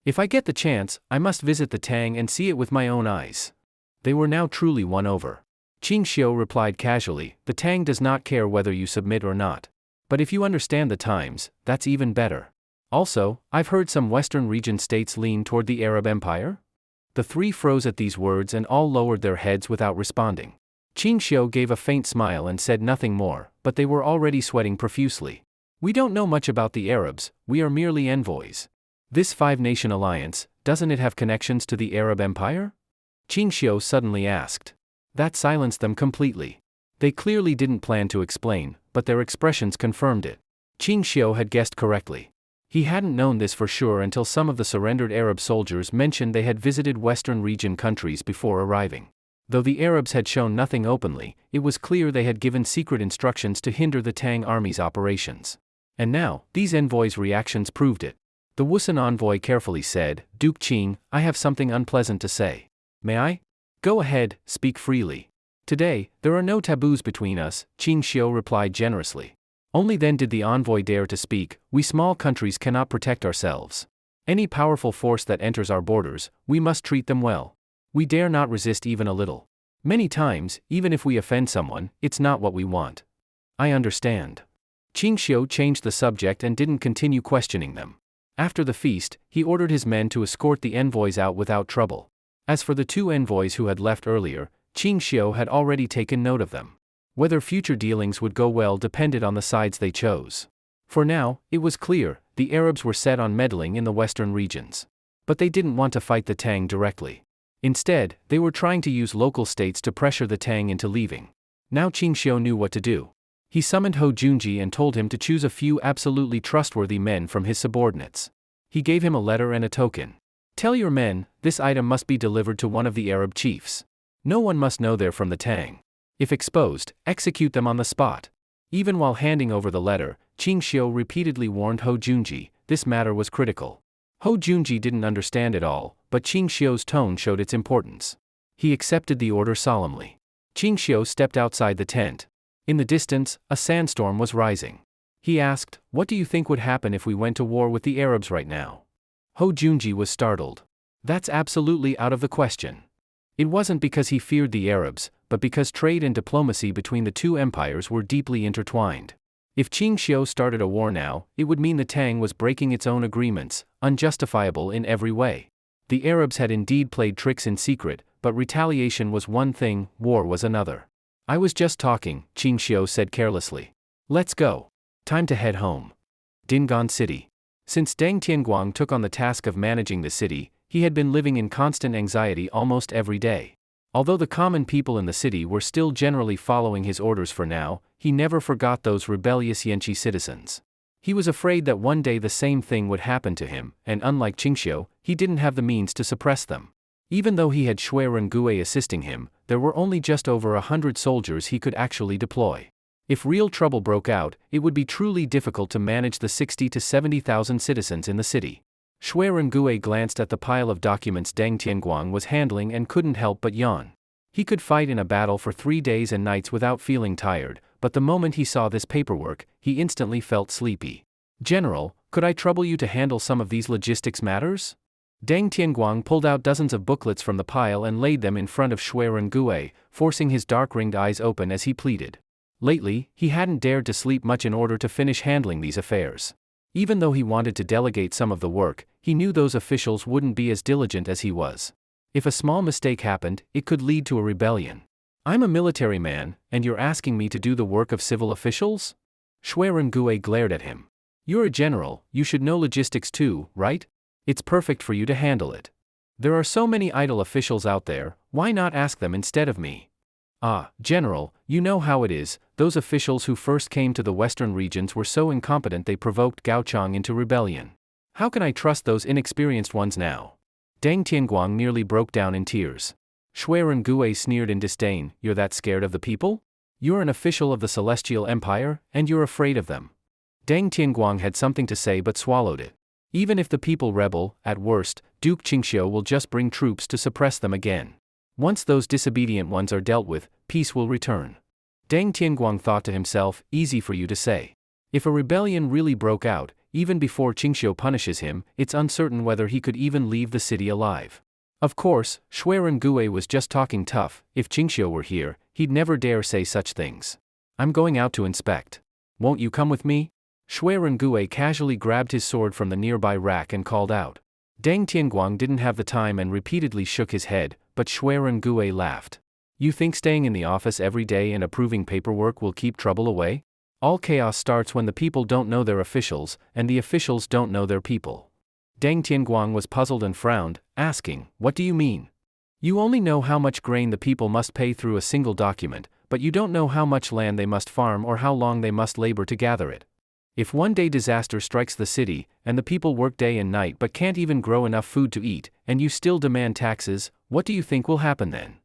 If I get the chance, I must visit the Tang and see it with my own eyes. They were now truly won over. Ching Shao replied casually, the Tang does not care whether you submit or not. But if you understand the times, that's even better. Also, I've heard some Western region states lean toward the Arab Empire? The three froze at these words and all lowered their heads without responding. Ching Shao gave a faint smile and said nothing more, but they were already sweating profusely. We don't know much about the Arabs, we are merely envoys. This five-nation alliance, doesn't it have connections to the Arab Empire? Ching Shao suddenly asked. That silenced them completely. They clearly didn't plan to explain, but their expressions confirmed it. Ching Shao had guessed correctly. He hadn't known this for sure until some of the surrendered Arab soldiers mentioned they had visited Western region countries before arriving. Though the Arabs had shown nothing openly, it was clear they had given secret instructions to hinder the Tang army's operations. And now, these envoys' reactions proved it. The Wusun envoy carefully said, Duke Qing, I have something unpleasant to say. May I? Go ahead, speak freely. Today, there are no taboos between us, Ching Shao replied generously. Only then did the envoy dare to speak, we small countries cannot protect ourselves. Any powerful force that enters our borders, we must treat them well. We dare not resist even a little. Many times, even if we offend someone, it's not what we want. I understand. Ching Shao changed the subject and didn't continue questioning them. After the feast, he ordered his men to escort the envoys out without trouble. As for the two envoys who had left earlier, Ching Shao had already taken note of them. Whether future dealings would go well depended on the sides they chose. For now, it was clear, the Arabs were set on meddling in the western regions. But they didn't want to fight the Tang directly. Instead, they were trying to use local states to pressure the Tang into leaving. Now Ching Shao knew what to do. He summoned Ho Junji and told him to choose a few absolutely trustworthy men from his subordinates. He gave him a letter and a token. Tell your men, this item must be delivered to one of the Arab chiefs. No one must know they're from the Tang. If exposed, execute them on the spot. Even while handing over the letter, Ching Shao repeatedly warned Ho Junji, this matter was critical. Ho Junji didn't understand it all, but Ching Xiao's tone showed its importance. He accepted the order solemnly. Ching Shao stepped outside the tent. In the distance, a sandstorm was rising. He asked, what do you think would happen if we went to war with the Arabs right now? Ho Junji was startled. That's absolutely out of the question. It wasn't because he feared the Arabs, but because trade and diplomacy between the two empires were deeply intertwined. If Ching Shao started a war now, it would mean the Tang was breaking its own agreements, unjustifiable in every way. The Arabs had indeed played tricks in secret, but retaliation was one thing, war was another. I was just talking, Ching Shao said carelessly. Let's go. Time to head home. Dingan City. Since Deng Tianguang took on the task of managing the city, he had been living in constant anxiety almost every day. Although the common people in the city were still generally following his orders for now, he never forgot those rebellious Yenshi citizens. He was afraid that one day the same thing would happen to him, and unlike Ching Shao, he didn't have the means to suppress them. Even though he had Shui Rengue assisting him, there were only just over 100 soldiers he could actually deploy. If real trouble broke out, it would be truly difficult to manage the 60,000 to 70,000 citizens in the city. Shui Rengue glanced at the pile of documents Deng Tianguang was handling and couldn't help but yawn. He could fight in a battle for 3 days and nights without feeling tired, but the moment he saw this paperwork, he instantly felt sleepy. General, could I trouble you to handle some of these logistics matters? Deng Tianguang pulled out dozens of booklets from the pile and laid them in front of Shui Rengue, forcing his dark-ringed eyes open as he pleaded. Lately, he hadn't dared to sleep much in order to finish handling these affairs. Even though he wanted to delegate some of the work, he knew those officials wouldn't be as diligent as he was. If a small mistake happened, it could lead to a rebellion. I'm a military man, and you're asking me to do the work of civil officials? Shui Rengue glared at him. You're a general, you should know logistics too, right? It's perfect for you to handle it. There are so many idle officials out there, why not ask them instead of me? Ah, General, you know how it is, those officials who first came to the western regions were so incompetent they provoked Gaochang into rebellion. How can I trust those inexperienced ones now? Deng Tianguang nearly broke down in tears. Shui Rengue sneered in disdain, you're that scared of the people? You're an official of the Celestial Empire, and you're afraid of them. Deng Tianguang had something to say but swallowed it. Even if the people rebel, at worst, Duke Ching Shao will just bring troops to suppress them again. Once those disobedient ones are dealt with, peace will return. Deng Tianguang thought to himself, easy for you to say. If a rebellion really broke out, even before Ching Shao punishes him, it's uncertain whether he could even leave the city alive. Of course, Shui Gui was just talking tough. If Ching Shao were here, he'd never dare say such things. I'm going out to inspect. Won't you come with me? Shui Gui casually grabbed his sword from the nearby rack and called out. Deng Tianguang didn't have the time and repeatedly shook his head, but Shui Gui laughed. You think staying in the office every day and approving paperwork will keep trouble away? All chaos starts when the people don't know their officials, and the officials don't know their people. Deng Tianguang was puzzled and frowned, asking, what do you mean? You only know how much grain the people must pay through a single document, but you don't know how much land they must farm or how long they must labor to gather it. If one day disaster strikes the city, and the people work day and night but can't even grow enough food to eat, and you still demand taxes, what do you think will happen then?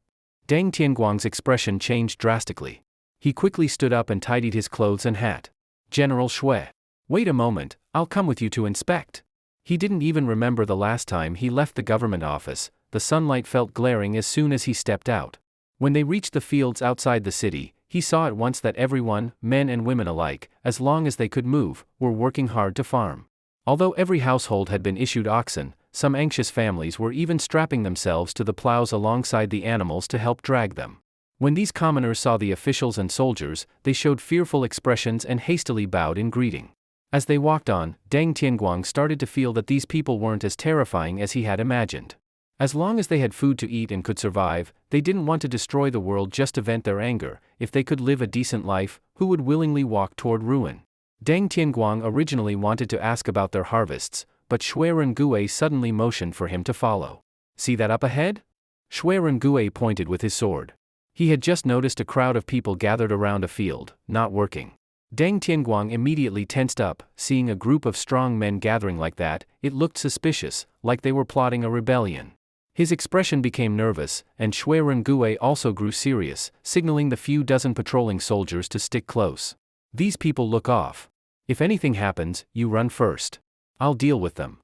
Deng Tianguang's expression changed drastically. He quickly stood up and tidied his clothes and hat. General Shui. Wait a moment, I'll come with you to inspect. He didn't even remember the last time he left the government office. The sunlight felt glaring as soon as he stepped out. When they reached the fields outside the city, he saw at once that everyone, men and women alike, as long as they could move, were working hard to farm. Although every household had been issued oxen, some anxious families were even strapping themselves to the plows alongside the animals to help drag them. When these commoners saw the officials and soldiers, they showed fearful expressions and hastily bowed in greeting. As they walked on, Deng Tianguang started to feel that these people weren't as terrifying as he had imagined. As long as they had food to eat and could survive, they didn't want to destroy the world just to vent their anger. If they could live a decent life, who would willingly walk toward ruin? Deng Tianguang originally wanted to ask about their harvests, but Shui Gui suddenly motioned for him to follow. See that up ahead? Shui Gui pointed with his sword. He had just noticed a crowd of people gathered around a field, not working. Deng Tianguang immediately tensed up. Seeing a group of strong men gathering like that, it looked suspicious, like they were plotting a rebellion. His expression became nervous, and Shui Gui also grew serious, signaling the few dozen patrolling soldiers to stick close. These people look off. If anything happens, you run first. I'll deal with them.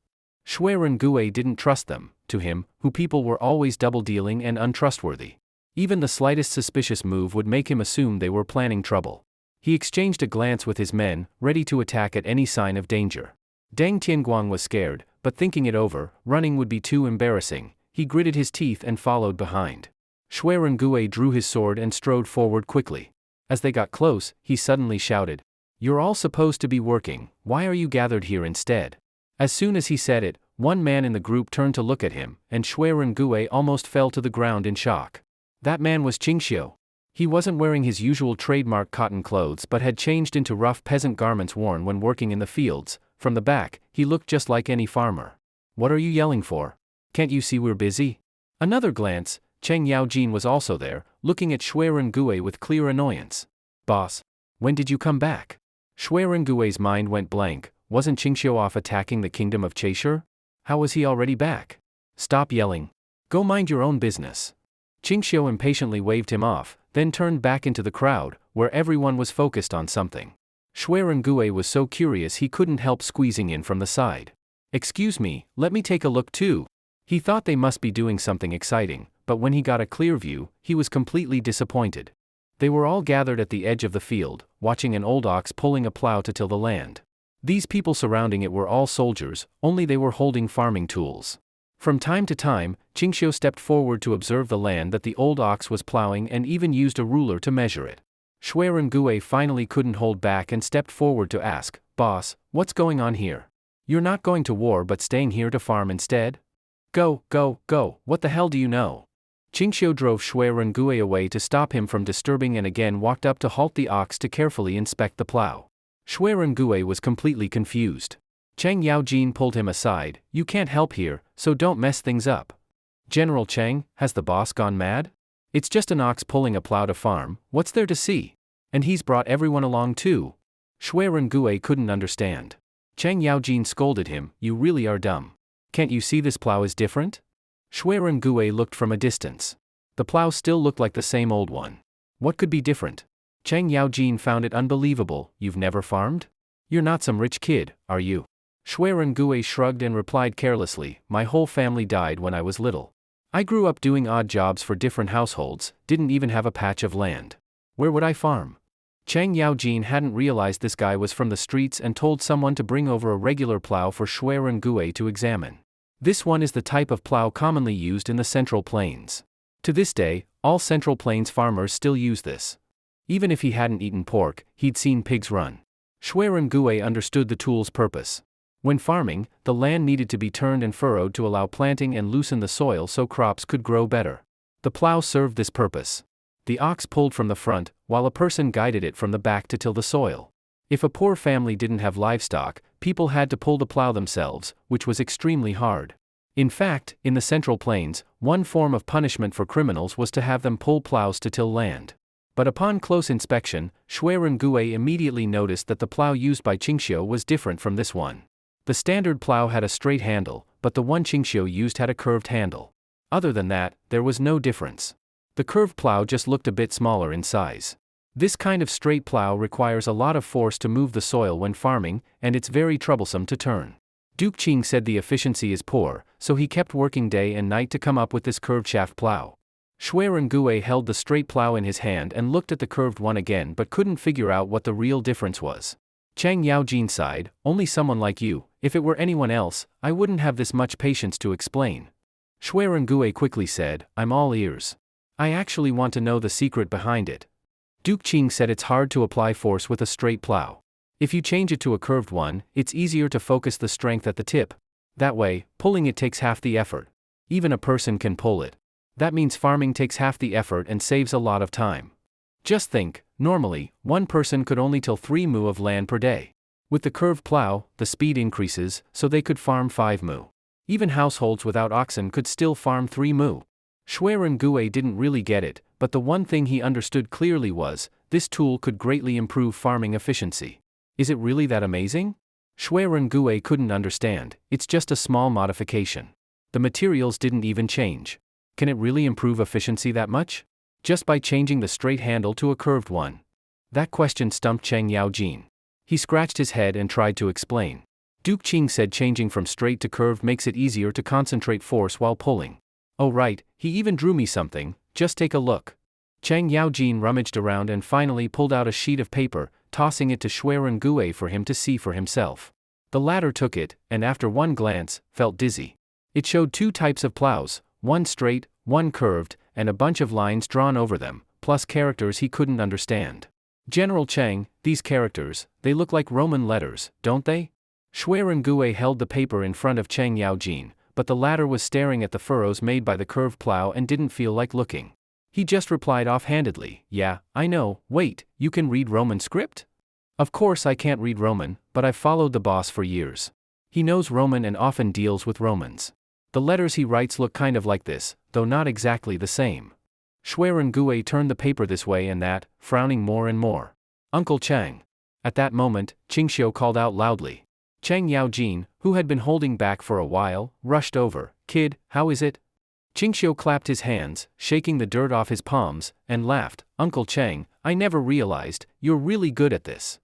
Shui Gui didn't trust them. To him, who people were always double-dealing and untrustworthy. Even the slightest suspicious move would make him assume they were planning trouble. He exchanged a glance with his men, ready to attack at any sign of danger. Deng Tianguang was scared, but thinking it over, running would be too embarrassing. He gritted his teeth and followed behind. Shui Gui drew his sword and strode forward quickly. As they got close, he suddenly shouted, "You're all supposed to be working, why are you gathered here instead?" As soon as he said it, one man in the group turned to look at him, and Shui Gui almost fell to the ground in shock. That man was Ching Shao. He wasn't wearing his usual trademark cotton clothes but had changed into rough peasant garments worn when working in the fields. From the back, he looked just like any farmer. "What are you yelling for? Can't you see we're busy?" Another glance, Cheng Yaojin was also there, looking at Shui Gui with clear annoyance. "Boss, when did you come back?" Shui Gui's mind went blank. Wasn't Ching Shao off attacking the kingdom of Cheshir? How was he already back? "Stop yelling. Go mind your own business." Ching Shao impatiently waved him off, then turned back into the crowd, where everyone was focused on something. Shui Gui was so curious he couldn't help squeezing in from the side. "Excuse me, let me take a look too." He thought they must be doing something exciting, but when he got a clear view, he was completely disappointed. They were all gathered at the edge of the field, watching an old ox pulling a plow to till the land. These people surrounding it were all soldiers, only they were holding farming tools. From time to time, Ching Shao stepped forward to observe the land that the old ox was plowing and even used a ruler to measure it. Shui Gui finally couldn't hold back and stepped forward to ask, "Boss, what's going on here? You're not going to war but staying here to farm instead? Go, go, go, what the hell do you know?" Ching Shao drove Shui Gui away to stop him from disturbing and again walked up to halt the ox to carefully inspect the plow. Shui Gui was completely confused. Cheng Yaojin pulled him aside. "You can't help here, so don't mess things up." "General Cheng, has the boss gone mad? It's just an ox pulling a plow to farm, what's there to see? And he's brought everyone along too." Shui Gui couldn't understand. Cheng Yaojin scolded him, "You really are dumb. Can't you see this plow is different?" Shui Gui looked from a distance. The plow still looked like the same old one. What could be different? Cheng Yaojin found it unbelievable. "You've never farmed? You're not some rich kid, are you?" Gue shrugged and replied carelessly, my whole family died when I was little. I grew up doing odd jobs for different households, didn't even have a patch of land. Where would I farm? Chang Yaojin hadn't realized this guy was from the streets and told someone to bring over a regular plow for Gue to examine. This one is the type of plow commonly used in the Central Plains. To this day, all Central Plains farmers still use this. Even if he hadn't eaten pork, he'd seen pigs run. Gue understood the tool's purpose. When farming, the land needed to be turned and furrowed to allow planting and loosen the soil so crops could grow better. The plow served this purpose. The ox pulled from the front, while a person guided it from the back to till the soil. If a poor family didn't have livestock, people had to pull the plow themselves, which was extremely hard. In fact, in the Central Plains, one form of punishment for criminals was to have them pull plows to till land. But upon close inspection, Gue immediately noticed that the plow used by Ching Shao was different from this one. The standard plow had a straight handle, but the one Ching Shao used had a curved handle. Other than that, there was no difference. The curved plow just looked a bit smaller in size. This kind of straight plow requires a lot of force to move the soil when farming, and it's very troublesome to turn. Duke Qing said the efficiency is poor, so he kept working day and night to come up with this curved shaft plow. Gue held the straight plow in his hand and looked at the curved one again but couldn't figure out what the real difference was. Chang Yaojin sighed, only someone like you, if it were anyone else, I wouldn't have this much patience to explain. Gue quickly said, I'm all ears. I actually want to know the secret behind it. Duke Qing said it's hard to apply force with a straight plow. If you change it to a curved one, it's easier to focus the strength at the tip. That way, pulling it takes half the effort. Even a person can pull it. That means farming takes half the effort and saves a lot of time. Just think, normally, one person could only till 3 mu of land per day. With the curved plow, the speed increases, so they could farm 5 mu. Even households without oxen could still farm 3 mu. Gue didn't really get it, but the one thing he understood clearly was, this tool could greatly improve farming efficiency. Is it really that amazing? Gue couldn't understand, it's just a small modification. The materials didn't even change. Can it really improve efficiency that much? Just by changing the straight handle to a curved one? That question stumped Chang Yaojin. He scratched his head and tried to explain. Duke Qing said changing from straight to curved makes it easier to concentrate force while pulling. Oh right, he even drew me something, just take a look. Chang Yaojin rummaged around and finally pulled out a sheet of paper, tossing it to Gue for him to see for himself. The latter took it, and after one glance, felt dizzy. It showed 2 types of plows, one straight, one curved, and a bunch of lines drawn over them, plus characters he couldn't understand. General Chang, these characters, they look like Roman letters, don't they? Gue held the paper in front of Chang Yaojin, but the latter was staring at the furrows made by the curved plow and didn't feel like looking. He just replied offhandedly, yeah, I know, wait, you can read Roman script? Of course I can't read Roman, but I've followed the boss for years. He knows Roman and often deals with Romans. The letters he writes look kind of like this, though not exactly the same. Gue turned the paper this way and that, frowning more and more. Uncle Chang. At that moment, Ching Shao called out loudly. Chang Yaojin, who had been holding back for a while, rushed over. Kid, how is it? Ching Shao clapped his hands, shaking the dirt off his palms, and laughed. Uncle Chang, I never realized, you're really good at this.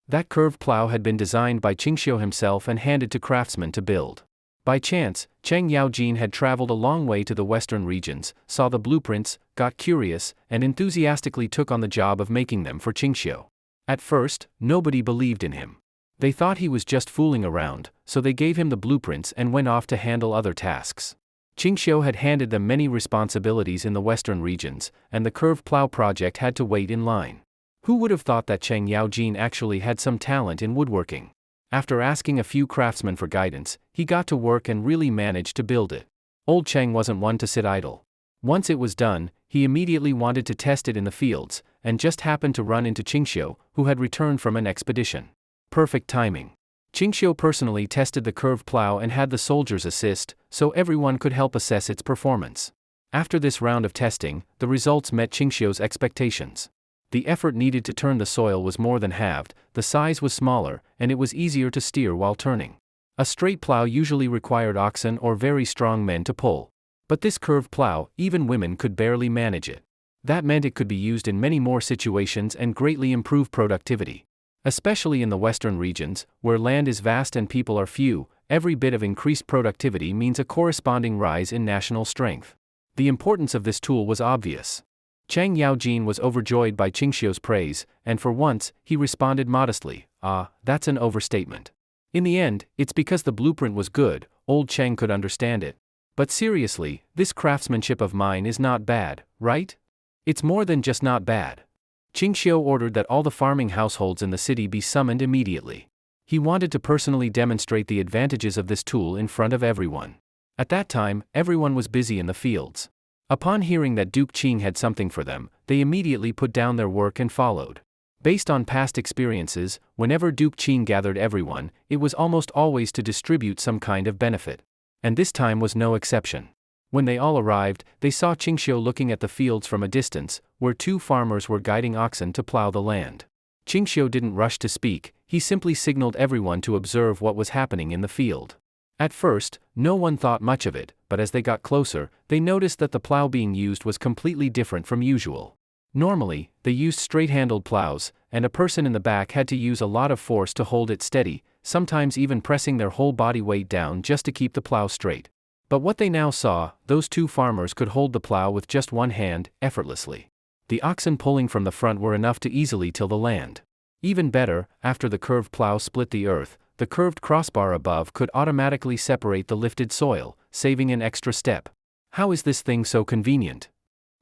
That curved plow had been designed by Ching Shao himself and handed to craftsmen to build. By chance, Chang Yaojin had traveled a long way to the western regions, saw the blueprints, got curious, and enthusiastically took on the job of making them for Ching Shao. At first, nobody believed in him. They thought he was just fooling around, so they gave him the blueprints and went off to handle other tasks. Ching Shao had handed them many responsibilities in the western regions, and the curved plow project had to wait in line. Who would have thought that Chang Yaojin actually had some talent in woodworking? After asking a few craftsmen for guidance, he got to work and really managed to build it. Old Chang wasn't one to sit idle. Once it was done, he immediately wanted to test it in the fields, and just happened to run into Ching Shao, who had returned from an expedition. Perfect timing. Ching Shao personally tested the curved plow and had the soldiers assist, so everyone could help assess its performance. After this round of testing, the results met Ching Shao's expectations. The effort needed to turn the soil was more than halved, the size was smaller, and it was easier to steer while turning. A straight plow usually required oxen or very strong men to pull. But this curved plow, even women could barely manage it. That meant it could be used in many more situations and greatly improve productivity. Especially in the western regions, where land is vast and people are few, every bit of increased productivity means a corresponding rise in national strength. The importance of this tool was obvious. Chang Yaojin was overjoyed by Ching Shao's praise, and for once, he responded modestly, "Ah, that's an overstatement." In the end, it's because the blueprint was good, old Cheng could understand it. But seriously, this craftsmanship of mine is not bad, right? It's more than just not bad. Ching Shao ordered that all the farming households in the city be summoned immediately. He wanted to personally demonstrate the advantages of this tool in front of everyone. At that time, everyone was busy in the fields. Upon hearing that Duke Qing had something for them, they immediately put down their work and followed. Based on past experiences, whenever Duke Qing gathered everyone, it was almost always to distribute some kind of benefit. And this time was no exception. When they all arrived, they saw Ching Shao looking at the fields from a distance, where two farmers were guiding oxen to plow the land. Ching Shao didn't rush to speak, he simply signaled everyone to observe what was happening in the field. At first, no one thought much of it, but as they got closer, they noticed that the plow being used was completely different from usual. Normally, they used straight-handled plows, and a person in the back had to use a lot of force to hold it steady, sometimes even pressing their whole body weight down just to keep the plow straight. But what they now saw, those two farmers could hold the plow with just one hand, effortlessly. The oxen pulling from the front were enough to easily till the land. Even better, after the curved plow split the earth, the curved crossbar above could automatically separate the lifted soil, saving an extra step. How is this thing so convenient?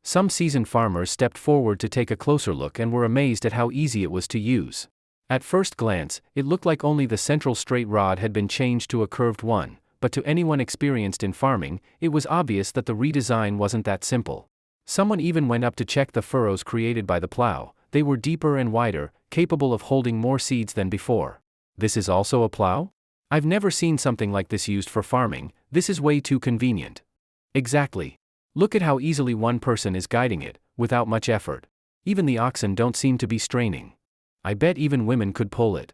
Some seasoned farmers stepped forward to take a closer look and were amazed at how easy it was to use. At first glance, it looked like only the central straight rod had been changed to a curved one, but to anyone experienced in farming, it was obvious that the redesign wasn't that simple. Someone even went up to check the furrows created by the plow. They were deeper and wider, capable of holding more seeds than before. This is also a plow? I've never seen something like this used for farming. This is way too convenient. Exactly. Look at how easily one person is guiding it, without much effort. Even the oxen don't seem to be straining. I bet even women could pull it.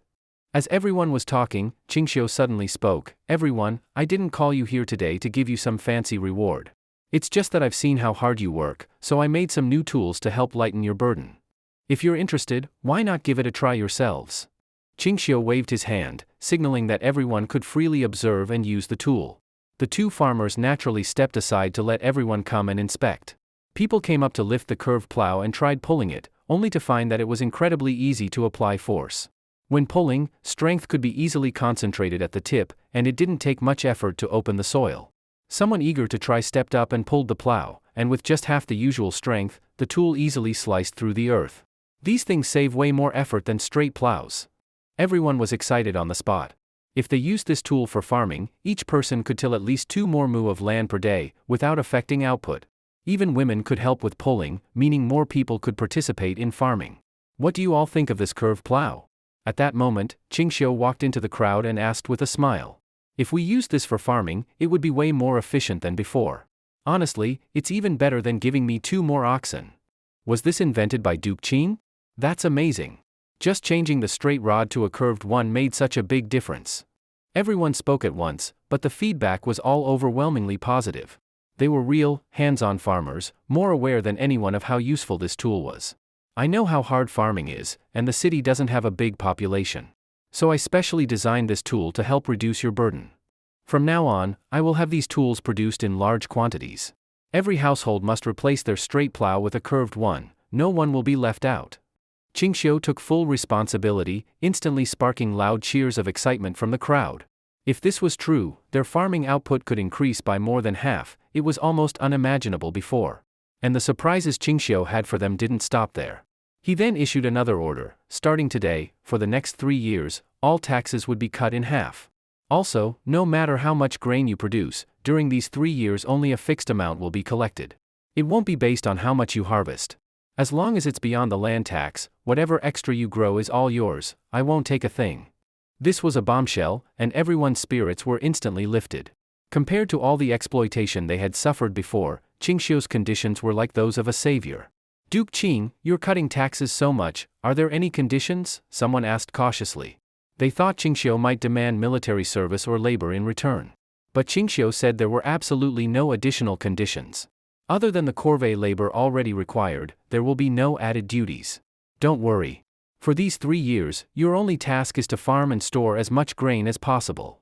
As everyone was talking, Ching Shao suddenly spoke, "Everyone, I didn't call you here today to give you some fancy reward. It's just that I've seen how hard you work, so I made some new tools to help lighten your burden. If you're interested, why not give it a try yourselves?" Ching Shao waved his hand, signaling that everyone could freely observe and use the tool. The two farmers naturally stepped aside to let everyone come and inspect. People came up to lift the curved plow and tried pulling it, only to find that it was incredibly easy to apply force. When pulling, strength could be easily concentrated at the tip, and it didn't take much effort to open the soil. Someone eager to try stepped up and pulled the plow, and with just half the usual strength, the tool easily sliced through the earth. These things save way more effort than straight plows. Everyone was excited on the spot. If they used this tool for farming, each person could till at least 2 more mu of land per day, without affecting output. Even women could help with pulling, meaning more people could participate in farming. What do you all think of this curved plow? At that moment, Ching Shao walked into the crowd and asked with a smile. If we used this for farming, it would be way more efficient than before. Honestly, it's even better than giving me 2 more oxen. Was this invented by Duke Qing? That's amazing. Just changing the straight rod to a curved one made such a big difference. Everyone spoke at once, but the feedback was all overwhelmingly positive. They were real, hands-on farmers, more aware than anyone of how useful this tool was. I know how hard farming is, and the city doesn't have a big population. So I specially designed this tool to help reduce your burden. From now on, I will have these tools produced in large quantities. Every household must replace their straight plow with a curved one. No one will be left out. Ching Shao took full responsibility, instantly sparking loud cheers of excitement from the crowd. If this was true, their farming output could increase by more than half. It was almost unimaginable before. And the surprises Ching Shao had for them didn't stop there. He then issued another order. Starting today, for the next 3 years, all taxes would be cut in half. Also, no matter how much grain you produce, during these 3 years only a fixed amount will be collected. It won't be based on how much you harvest. As long as it's beyond the land tax, whatever extra you grow is all yours. I won't take a thing. This was a bombshell, and everyone's spirits were instantly lifted. Compared to all the exploitation they had suffered before, Ching Shao's conditions were like those of a savior. "Duke Qing, you're cutting taxes so much, are there any conditions?" someone asked cautiously. They thought Ching Shao might demand military service or labor in return. But Ching Shao said there were absolutely no additional conditions. Other than the corvée labor already required, there will be no added duties. Don't worry. For these 3 years, your only task is to farm and store as much grain as possible.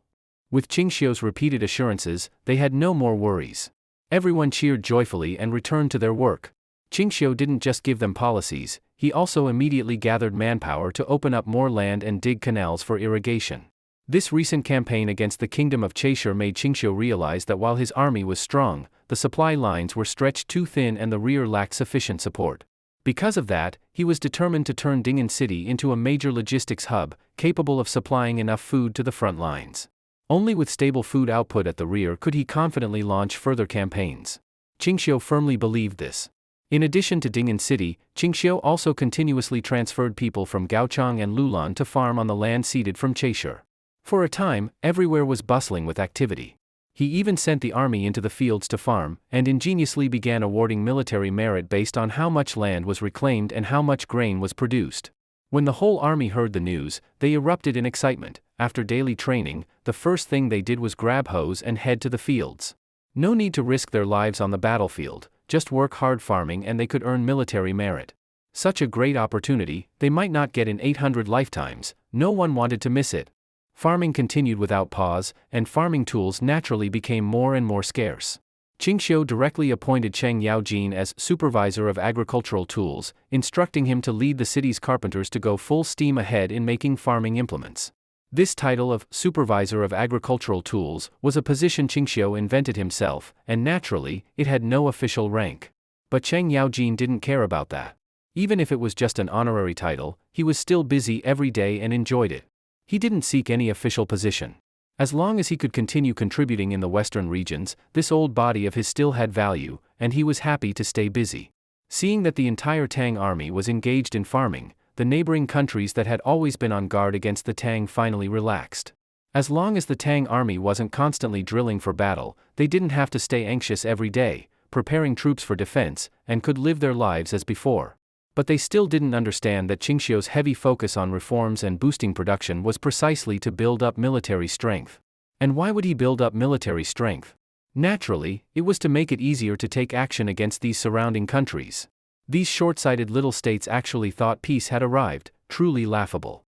With Ching Shao's repeated assurances, they had no more worries. Everyone cheered joyfully and returned to their work. Ching Shao didn't just give them policies, he also immediately gathered manpower to open up more land and dig canals for irrigation. This recent campaign against the kingdom of Cheshir made Ching Shao realize that while his army was strong, the supply lines were stretched too thin and the rear lacked sufficient support. Because of that, he was determined to turn Ding'an City into a major logistics hub, capable of supplying enough food to the front lines. Only with stable food output at the rear could he confidently launch further campaigns. Ching Shao firmly believed this. In addition to Ding'an City, Ching Shao also continuously transferred people from Gaochang and Lulan to farm on the land ceded from Cheshire. For a time, everywhere was bustling with activity. He even sent the army into the fields to farm, and ingeniously began awarding military merit based on how much land was reclaimed and how much grain was produced. When the whole army heard the news, they erupted in excitement. After daily training, the first thing they did was grab hoes and head to the fields. No need to risk their lives on the battlefield, just work hard farming and they could earn military merit. Such a great opportunity, they might not get in 800 lifetimes, no one wanted to miss it. Farming continued without pause, and farming tools naturally became more and more scarce. Ching Shao directly appointed Cheng Yaojin as supervisor of agricultural tools, instructing him to lead the city's carpenters to go full steam ahead in making farming implements. This title of supervisor of agricultural tools was a position Ching Shao invented himself, and naturally, it had no official rank. But Cheng Yaojin didn't care about that. Even if it was just an honorary title, he was still busy every day and enjoyed it. He didn't seek any official position. As long as he could continue contributing in the western regions, this old body of his still had value, and he was happy to stay busy. Seeing that the entire Tang army was engaged in farming, the neighboring countries that had always been on guard against the Tang finally relaxed. As long as the Tang army wasn't constantly drilling for battle, they didn't have to stay anxious every day, preparing troops for defense, and could live their lives as before. But they still didn't understand that Ching Shao's heavy focus on reforms and boosting production was precisely to build up military strength. And why would he build up military strength? Naturally, it was to make it easier to take action against these surrounding countries. These short-sighted little states actually thought peace had arrived, truly laughable.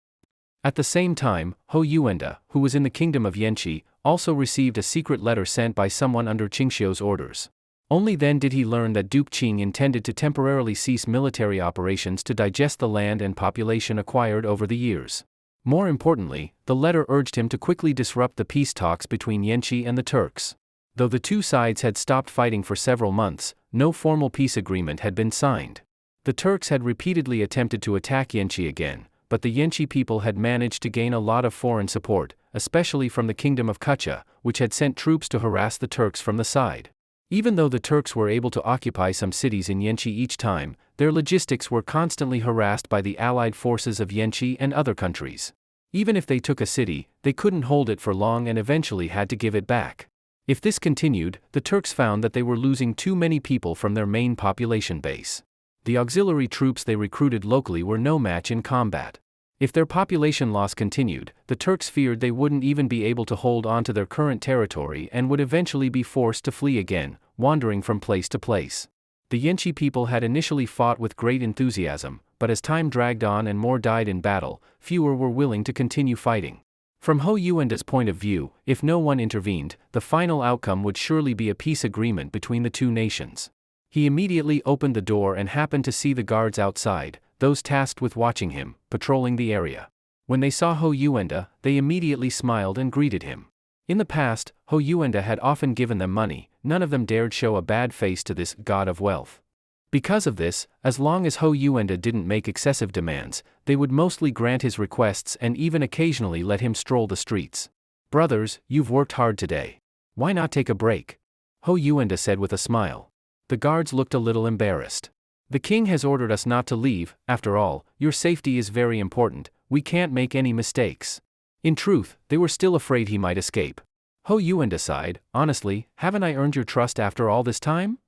At the same time, Yuenda, who was in the kingdom of Yenshi, also received a secret letter sent by someone under Ching Shao's orders. Only then did he learn that Duke Qing intended to temporarily cease military operations to digest the land and population acquired over the years. More importantly, the letter urged him to quickly disrupt the peace talks between Yenshi and the Turks. Though the two sides had stopped fighting for several months, no formal peace agreement had been signed. The Turks had repeatedly attempted to attack Yenshi again, but the Yenshi people had managed to gain a lot of foreign support, especially from the kingdom of Kucha, which had sent troops to harass the Turks from the side. Even though the Turks were able to occupy some cities in Yenshi each time, their logistics were constantly harassed by the allied forces of Yenshi and other countries. Even if they took a city, they couldn't hold it for long and eventually had to give it back. If this continued, the Turks found that they were losing too many people from their main population base. The auxiliary troops they recruited locally were no match in combat. If their population loss continued, the Turks feared they wouldn't even be able to hold on to their current territory and would eventually be forced to flee again, wandering from place to place. The Yenshi people had initially fought with great enthusiasm, but as time dragged on and more died in battle, fewer were willing to continue fighting. From Yuenda's point of view, if no one intervened, the final outcome would surely be a peace agreement between the two nations. He immediately opened the door and happened to see the guards outside, those tasked with watching him, patrolling the area. When they saw Yuenda, they immediately smiled and greeted him. In the past, Yuenda had often given them money, none of them dared show a bad face to this god of wealth. Because of this, as long as Yuenda didn't make excessive demands, they would mostly grant his requests and even occasionally let him stroll the streets. "Brothers, you've worked hard today. Why not take a break?" Yuenda said with a smile. The guards looked a little embarrassed. "The king has ordered us not to leave, after all, your safety is very important, we can't make any mistakes." In truth, they were still afraid he might escape. Yuenda sighed, "Honestly, haven't I earned your trust after all this time?"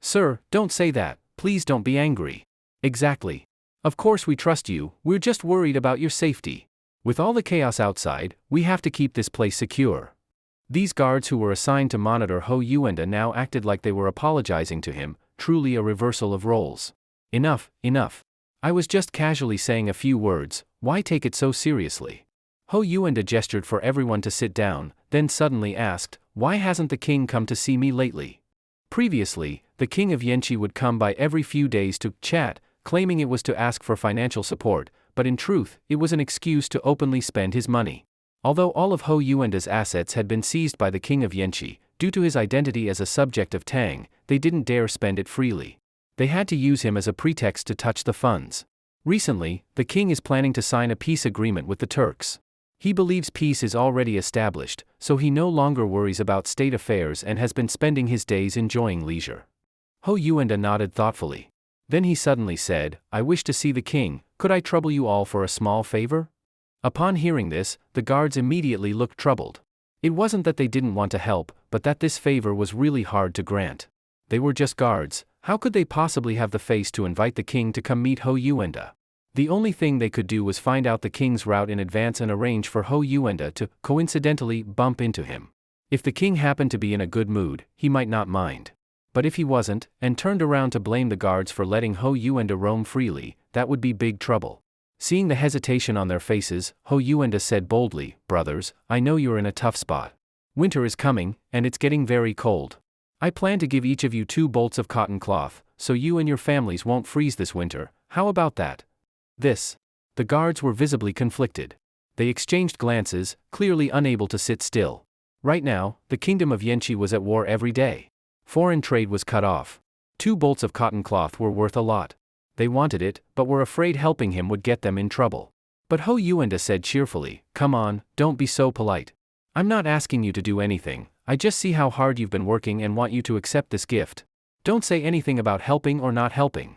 "Sir, don't say that, please don't be angry." "Exactly. Of course we trust you, we're just worried about your safety. With all the chaos outside, we have to keep this place secure." These guards who were assigned to monitor Yuenda now acted like they were apologizing to him, truly a reversal of roles. "Enough, enough. I was just casually saying a few words, why take it so seriously? Yuenda gestured for everyone to sit down, then suddenly asked, why hasn't the king come to see me lately? Previously, the king of Yenshi would come by every few days to chat, claiming it was to ask for financial support, but in truth, it was an excuse to openly spend his money. Although all of Yuenda's assets had been seized by the king of Yenshi, due to his identity as a subject of Tang, they didn't dare spend it freely. They had to use him as a pretext to touch the funds. Recently, the king is planning to sign a peace agreement with the Turks. He believes peace is already established, so he no longer worries about state affairs and has been spending his days enjoying leisure. Yuenda nodded thoughtfully. Then he suddenly said, I wish to see the king, could I trouble you all for a small favor? Upon hearing this, the guards immediately looked troubled. It wasn't that they didn't want to help, but that this favor was really hard to grant. They were just guards, how could they possibly have the face to invite the king to come meet Yuenda? The only thing they could do was find out the king's route in advance and arrange for Yuenda to, coincidentally, bump into him. If the king happened to be in a good mood, he might not mind. But if he wasn't, and turned around to blame the guards for letting Yuenda roam freely, that would be big trouble. Seeing the hesitation on their faces, Yuenda said boldly, brothers, I know you're in a tough spot. Winter is coming, and it's getting very cold. I plan to give each of you 2 bolts of cotton cloth, so you and your families won't freeze this winter, how about that? The guards were visibly conflicted. They exchanged glances, clearly unable to sit still. Right now, the kingdom of Yenshi was at war every day. Foreign trade was cut off. 2 bolts of cotton cloth were worth a lot. They wanted it, but were afraid helping him would get them in trouble. But Yuenda said cheerfully, come on, don't be so polite. I'm not asking you to do anything, I just see how hard you've been working and want you to accept this gift. Don't say anything about helping or not helping.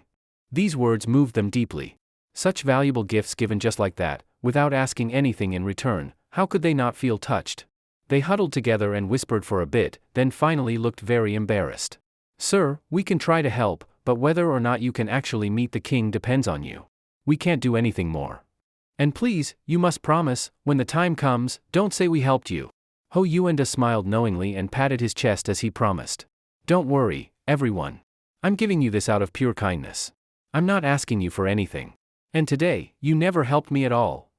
These words moved them deeply. Such valuable gifts given just like that, without asking anything in return, how could they not feel touched? They huddled together and whispered for a bit, then finally looked very embarrassed. Sir, we can try to help, but whether or not you can actually meet the king depends on you. We can't do anything more. And please, you must promise, when the time comes, don't say we helped you. Yuenda smiled knowingly and patted his chest as he promised. Don't worry, everyone. I'm giving you this out of pure kindness. I'm not asking you for anything. And today, you never helped me at all.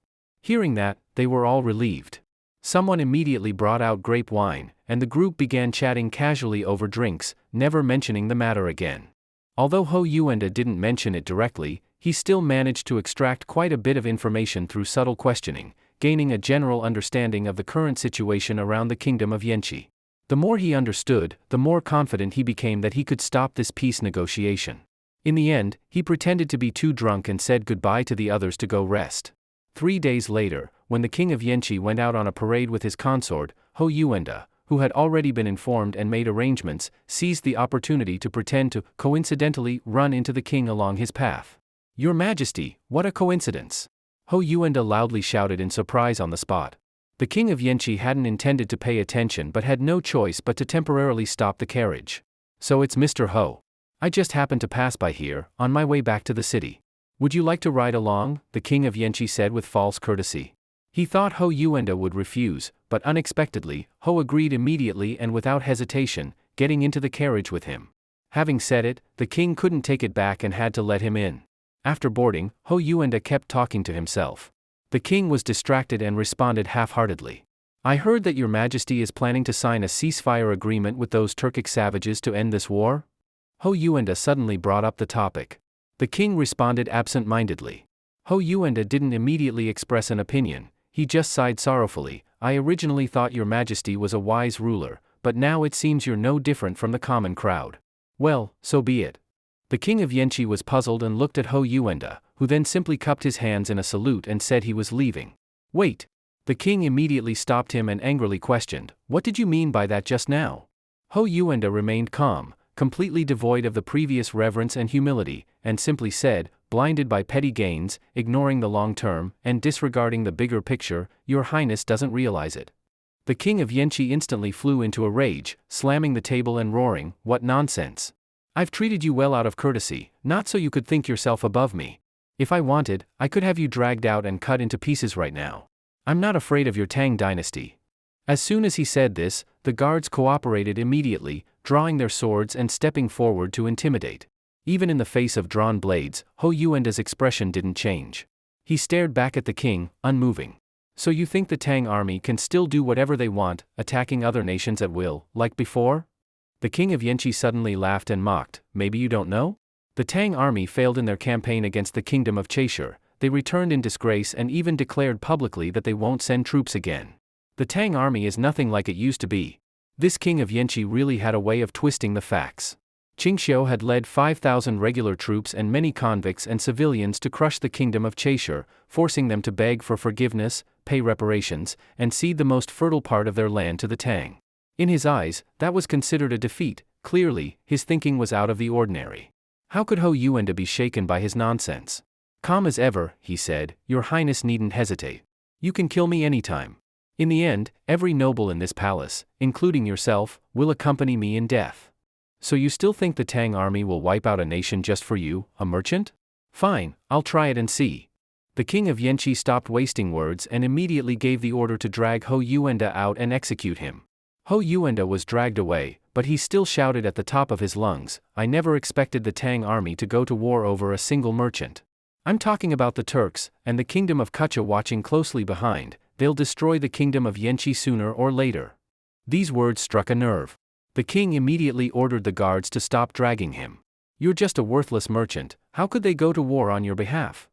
Hearing that, they were all relieved. Someone immediately brought out grape wine, and the group began chatting casually over drinks, never mentioning the matter again. Although Yuenda didn't mention it directly, he still managed to extract quite a bit of information through subtle questioning, gaining a general understanding of the current situation around the kingdom of Yenshi. The more he understood, the more confident he became that he could stop this peace negotiation. In the end, he pretended to be too drunk and said goodbye to the others to go rest. 3 days later, when the king of Yenshi went out on a parade with his consort, Yuenda, who had already been informed and made arrangements, seized the opportunity to pretend to, coincidentally, run into the king along his path. Your Majesty, what a coincidence! Yuenda loudly shouted in surprise on the spot. The king of Yenshi hadn't intended to pay attention but had no choice but to temporarily stop the carriage. So it's Mr. Ho. I just happened to pass by here, on my way back to the city. Would you like to ride along? The king of Yenshi said with false courtesy. He thought Yuenda would refuse, but unexpectedly, agreed immediately and without hesitation, getting into the carriage with him. Having said it, the king couldn't take it back and had to let him in. After boarding, Yuenda kept talking to himself. The king was distracted and responded half-heartedly. I heard that your majesty is planning to sign a ceasefire agreement with those Turkic savages to end this war? Yuenda suddenly brought up the topic. The king responded absent-mindedly. Yuenda didn't immediately express an opinion, he just sighed sorrowfully. I originally thought your majesty was a wise ruler, but now it seems you're no different from the common crowd. Well, so be it. The king of Yenshi was puzzled and looked at Yuenda, who then simply cupped his hands in a salute and said he was leaving. Wait! The king immediately stopped him and angrily questioned, what did you mean by that just now? Yuenda remained calm, completely devoid of the previous reverence and humility, and simply said, blinded by petty gains, ignoring the long term, and disregarding the bigger picture, your highness doesn't realize it. The king of Yenshi instantly flew into a rage, slamming the table and roaring, what nonsense! I've treated you well out of courtesy, not so you could think yourself above me. If I wanted, I could have you dragged out and cut into pieces right now. I'm not afraid of your Tang dynasty. As soon as he said this, the guards cooperated immediately, drawing their swords and stepping forward to intimidate. Even in the face of drawn blades, Ho Yuenda's expression didn't change. He stared back at the king, unmoving. So you think the Tang army can still do whatever they want, attacking other nations at will, like before? The king of Yenshi suddenly laughed and mocked. Maybe you don't know? The Tang army failed in their campaign against the kingdom of Cheshir. They returned in disgrace and even declared publicly that they won't send troops again. The Tang army is nothing like it used to be. This king of Yenshi really had a way of twisting the facts. Ching Shao had led 5,000 regular troops and many convicts and civilians to crush the kingdom of Cheshir, forcing them to beg for forgiveness, pay reparations, and cede the most fertile part of their land to the Tang. In his eyes, that was considered a defeat. Clearly, his thinking was out of the ordinary. How could Ho Yuenda be shaken by his nonsense? Calm as ever, he said, Your Highness needn't hesitate. You can kill me anytime. In the end, every noble in this palace, including yourself, will accompany me in death. So you still think the Tang army will wipe out a nation just for you, a merchant? Fine, I'll try it and see. The king of Yenshi stopped wasting words and immediately gave the order to drag Ho Yuenda out and execute him. Ho Yuenda was dragged away, but he still shouted at the top of his lungs, I never expected the Tang army to go to war over a single merchant. I'm talking about the Turks, and the kingdom of Kucha watching closely behind. They'll destroy the kingdom of Yenshi sooner or later. These words struck a nerve. The king immediately ordered the guards to stop dragging him. You're just a worthless merchant, how could they go to war on your behalf?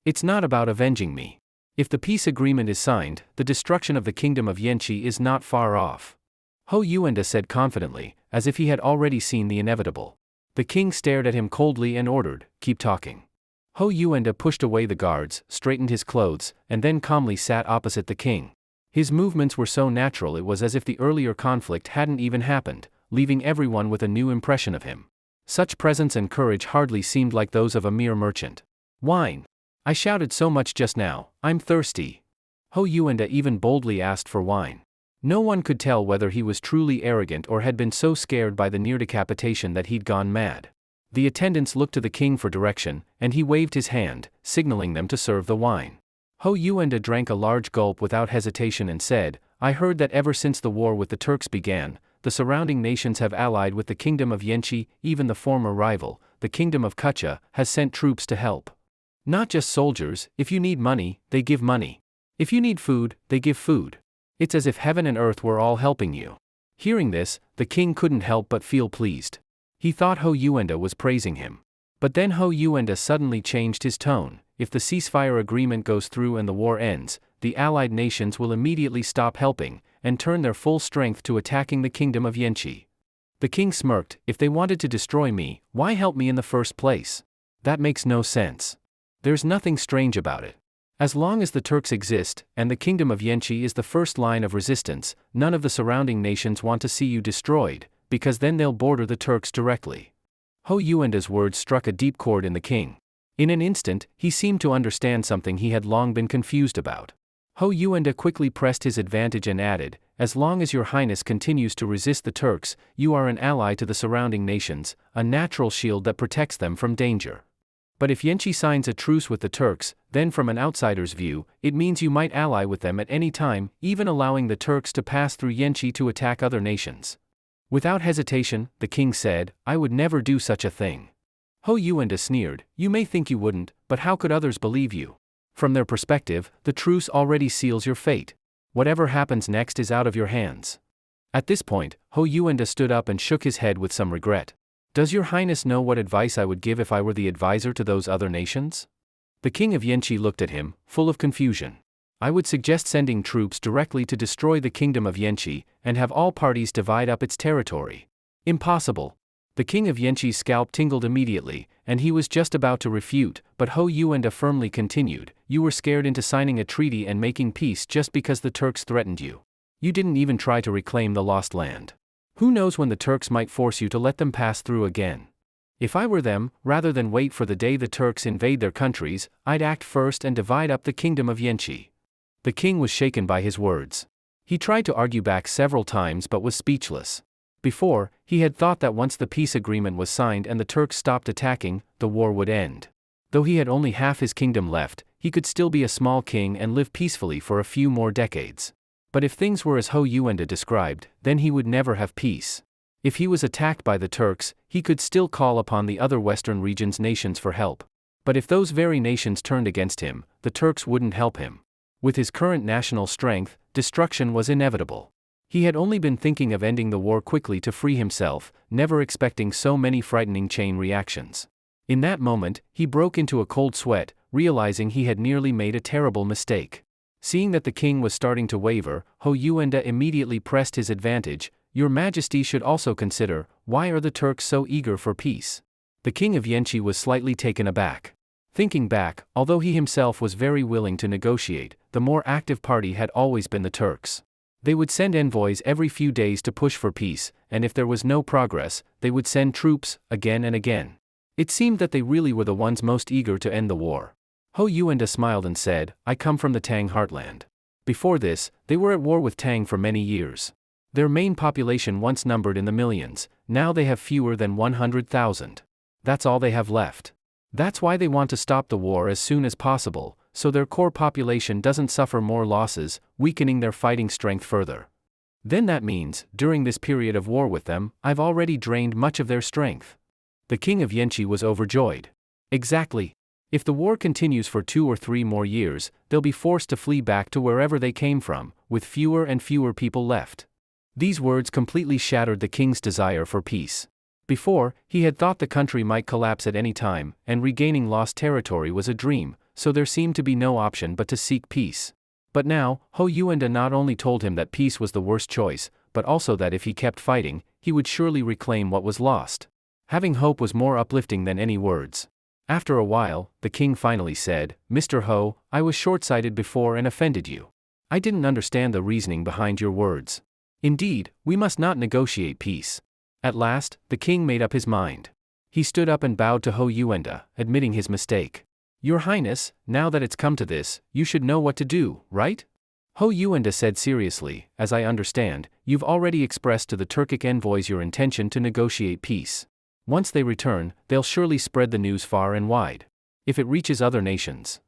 It's not about avenging me. If the peace agreement is signed, the destruction of the kingdom of Yenshi is not far off. Ho Yuenda said confidently, as if he had already seen the inevitable. The king stared at him coldly and ordered, Keep talking. Ho Yuenda pushed away the guards, straightened his clothes, and then calmly sat opposite the king. His movements were so natural it was as if the earlier conflict hadn't even happened, leaving everyone with a new impression of him. Such presence and courage hardly seemed like those of a mere merchant. Wine. I shouted so much just now, I'm thirsty. Ho Yuenda even boldly asked for wine. No one could tell whether he was truly arrogant or had been so scared by the near decapitation that he'd gone mad. The attendants looked to the king for direction, and he waved his hand, signaling them to serve the wine. Ho Yuenda drank a large gulp without hesitation and said, I heard that ever since the war with the Turks began, the surrounding nations have allied with the kingdom of Yenshi, even the former rival, the kingdom of Kucha, has sent troops to help. Not just soldiers, if you need money, they give money. If you need food, they give food. It's as if heaven and earth were all helping you. Hearing this, the king couldn't help but feel pleased. He thought Ho Yuenda was praising him. But then Ho Yuenda suddenly changed his tone. If the ceasefire agreement goes through and the war ends, the allied nations will immediately stop helping, and turn their full strength to attacking the kingdom of Yenshi. The king smirked, If they wanted to destroy me, why help me in the first place? That makes no sense. There's nothing strange about it. As long as the Turks exist, and the kingdom of Yenshi is the first line of resistance, none of the surrounding nations want to see you destroyed, because then they'll border the Turks directly. Ho Yuenda's words struck a deep chord in the king. In an instant, he seemed to understand something he had long been confused about. Ho Yuenda quickly pressed his advantage and added, As long as your highness continues to resist the Turks, you are an ally to the surrounding nations, a natural shield that protects them from danger. But if Yenshi signs a truce with the Turks, then from an outsider's view, it means you might ally with them at any time, even allowing the Turks to pass through Yenshi to attack other nations. Without hesitation, the king said, I would never do such a thing. Ho Yuenda sneered, You may think you wouldn't, but how could others believe you? From their perspective, the truce already seals your fate. Whatever happens next is out of your hands. At this point, Ho Yuenda stood up and shook his head with some regret. Does your highness know what advice I would give if I were the advisor to those other nations? The king of Yenshi looked at him, full of confusion. I would suggest sending troops directly to destroy the kingdom of Yenshi, and have all parties divide up its territory. Impossible. The king of Yenshi's scalp tingled immediately, and he was just about to refute, but Ho Yuenda firmly continued, You were scared into signing a treaty and making peace just because the Turks threatened you. You didn't even try to reclaim the lost land. Who knows when the Turks might force you to let them pass through again? If I were them, rather than wait for the day the Turks invade their countries, I'd act first and divide up the kingdom of Yenshi. The king was shaken by his words. He tried to argue back several times but was speechless. Before, he had thought that once the peace agreement was signed and the Turks stopped attacking, the war would end. Though he had only half his kingdom left, he could still be a small king and live peacefully for a few more decades. But if things were as Ho Yuenda described, then he would never have peace. If he was attacked by the Turks, he could still call upon the other western region's nations for help. But if those very nations turned against him, the Turks wouldn't help him. With his current national strength, destruction was inevitable. He had only been thinking of ending the war quickly to free himself, never expecting so many frightening chain reactions. In that moment, he broke into a cold sweat, realizing he had nearly made a terrible mistake. Seeing that the king was starting to waver, Yuenda immediately pressed his advantage. Your Majesty should also consider, why are the Turks so eager for peace? The king of Yenshi was slightly taken aback. Thinking back, although he himself was very willing to negotiate, the more active party had always been the Turks. They would send envoys every few days to push for peace, and if there was no progress, they would send troops, again and again. It seemed that they really were the ones most eager to end the war. Yuenda smiled and said, I come from the Tang heartland. Before this, they were at war with Tang for many years. Their main population once numbered in the millions, now they have fewer than 100,000. That's all they have left. That's why they want to stop the war as soon as possible, so their core population doesn't suffer more losses, weakening their fighting strength further. Then that means, during this period of war with them, I've already drained much of their strength. The king of Yenshi was overjoyed. Exactly. If the war continues for 2 or 3 more years, they'll be forced to flee back to wherever they came from, with fewer and fewer people left. These words completely shattered the king's desire for peace. Before, he had thought the country might collapse at any time, and regaining lost territory was a dream, so there seemed to be no option but to seek peace. But now, Yuenda not only told him that peace was the worst choice, but also that if he kept fighting, he would surely reclaim what was lost. Having hope was more uplifting than any words. After a while, the king finally said, Mr. Ho, I was short-sighted before and offended you. I didn't understand the reasoning behind your words. Indeed, we must not negotiate peace. At last, the king made up his mind. He stood up and bowed to Yuenda, admitting his mistake. Your Highness, now that it's come to this, you should know what to do, right? Yuenda said seriously, as I understand, you've already expressed to the Turkic envoys your intention to negotiate peace. Once they return, they'll surely spread the news far and wide. If it reaches other nations.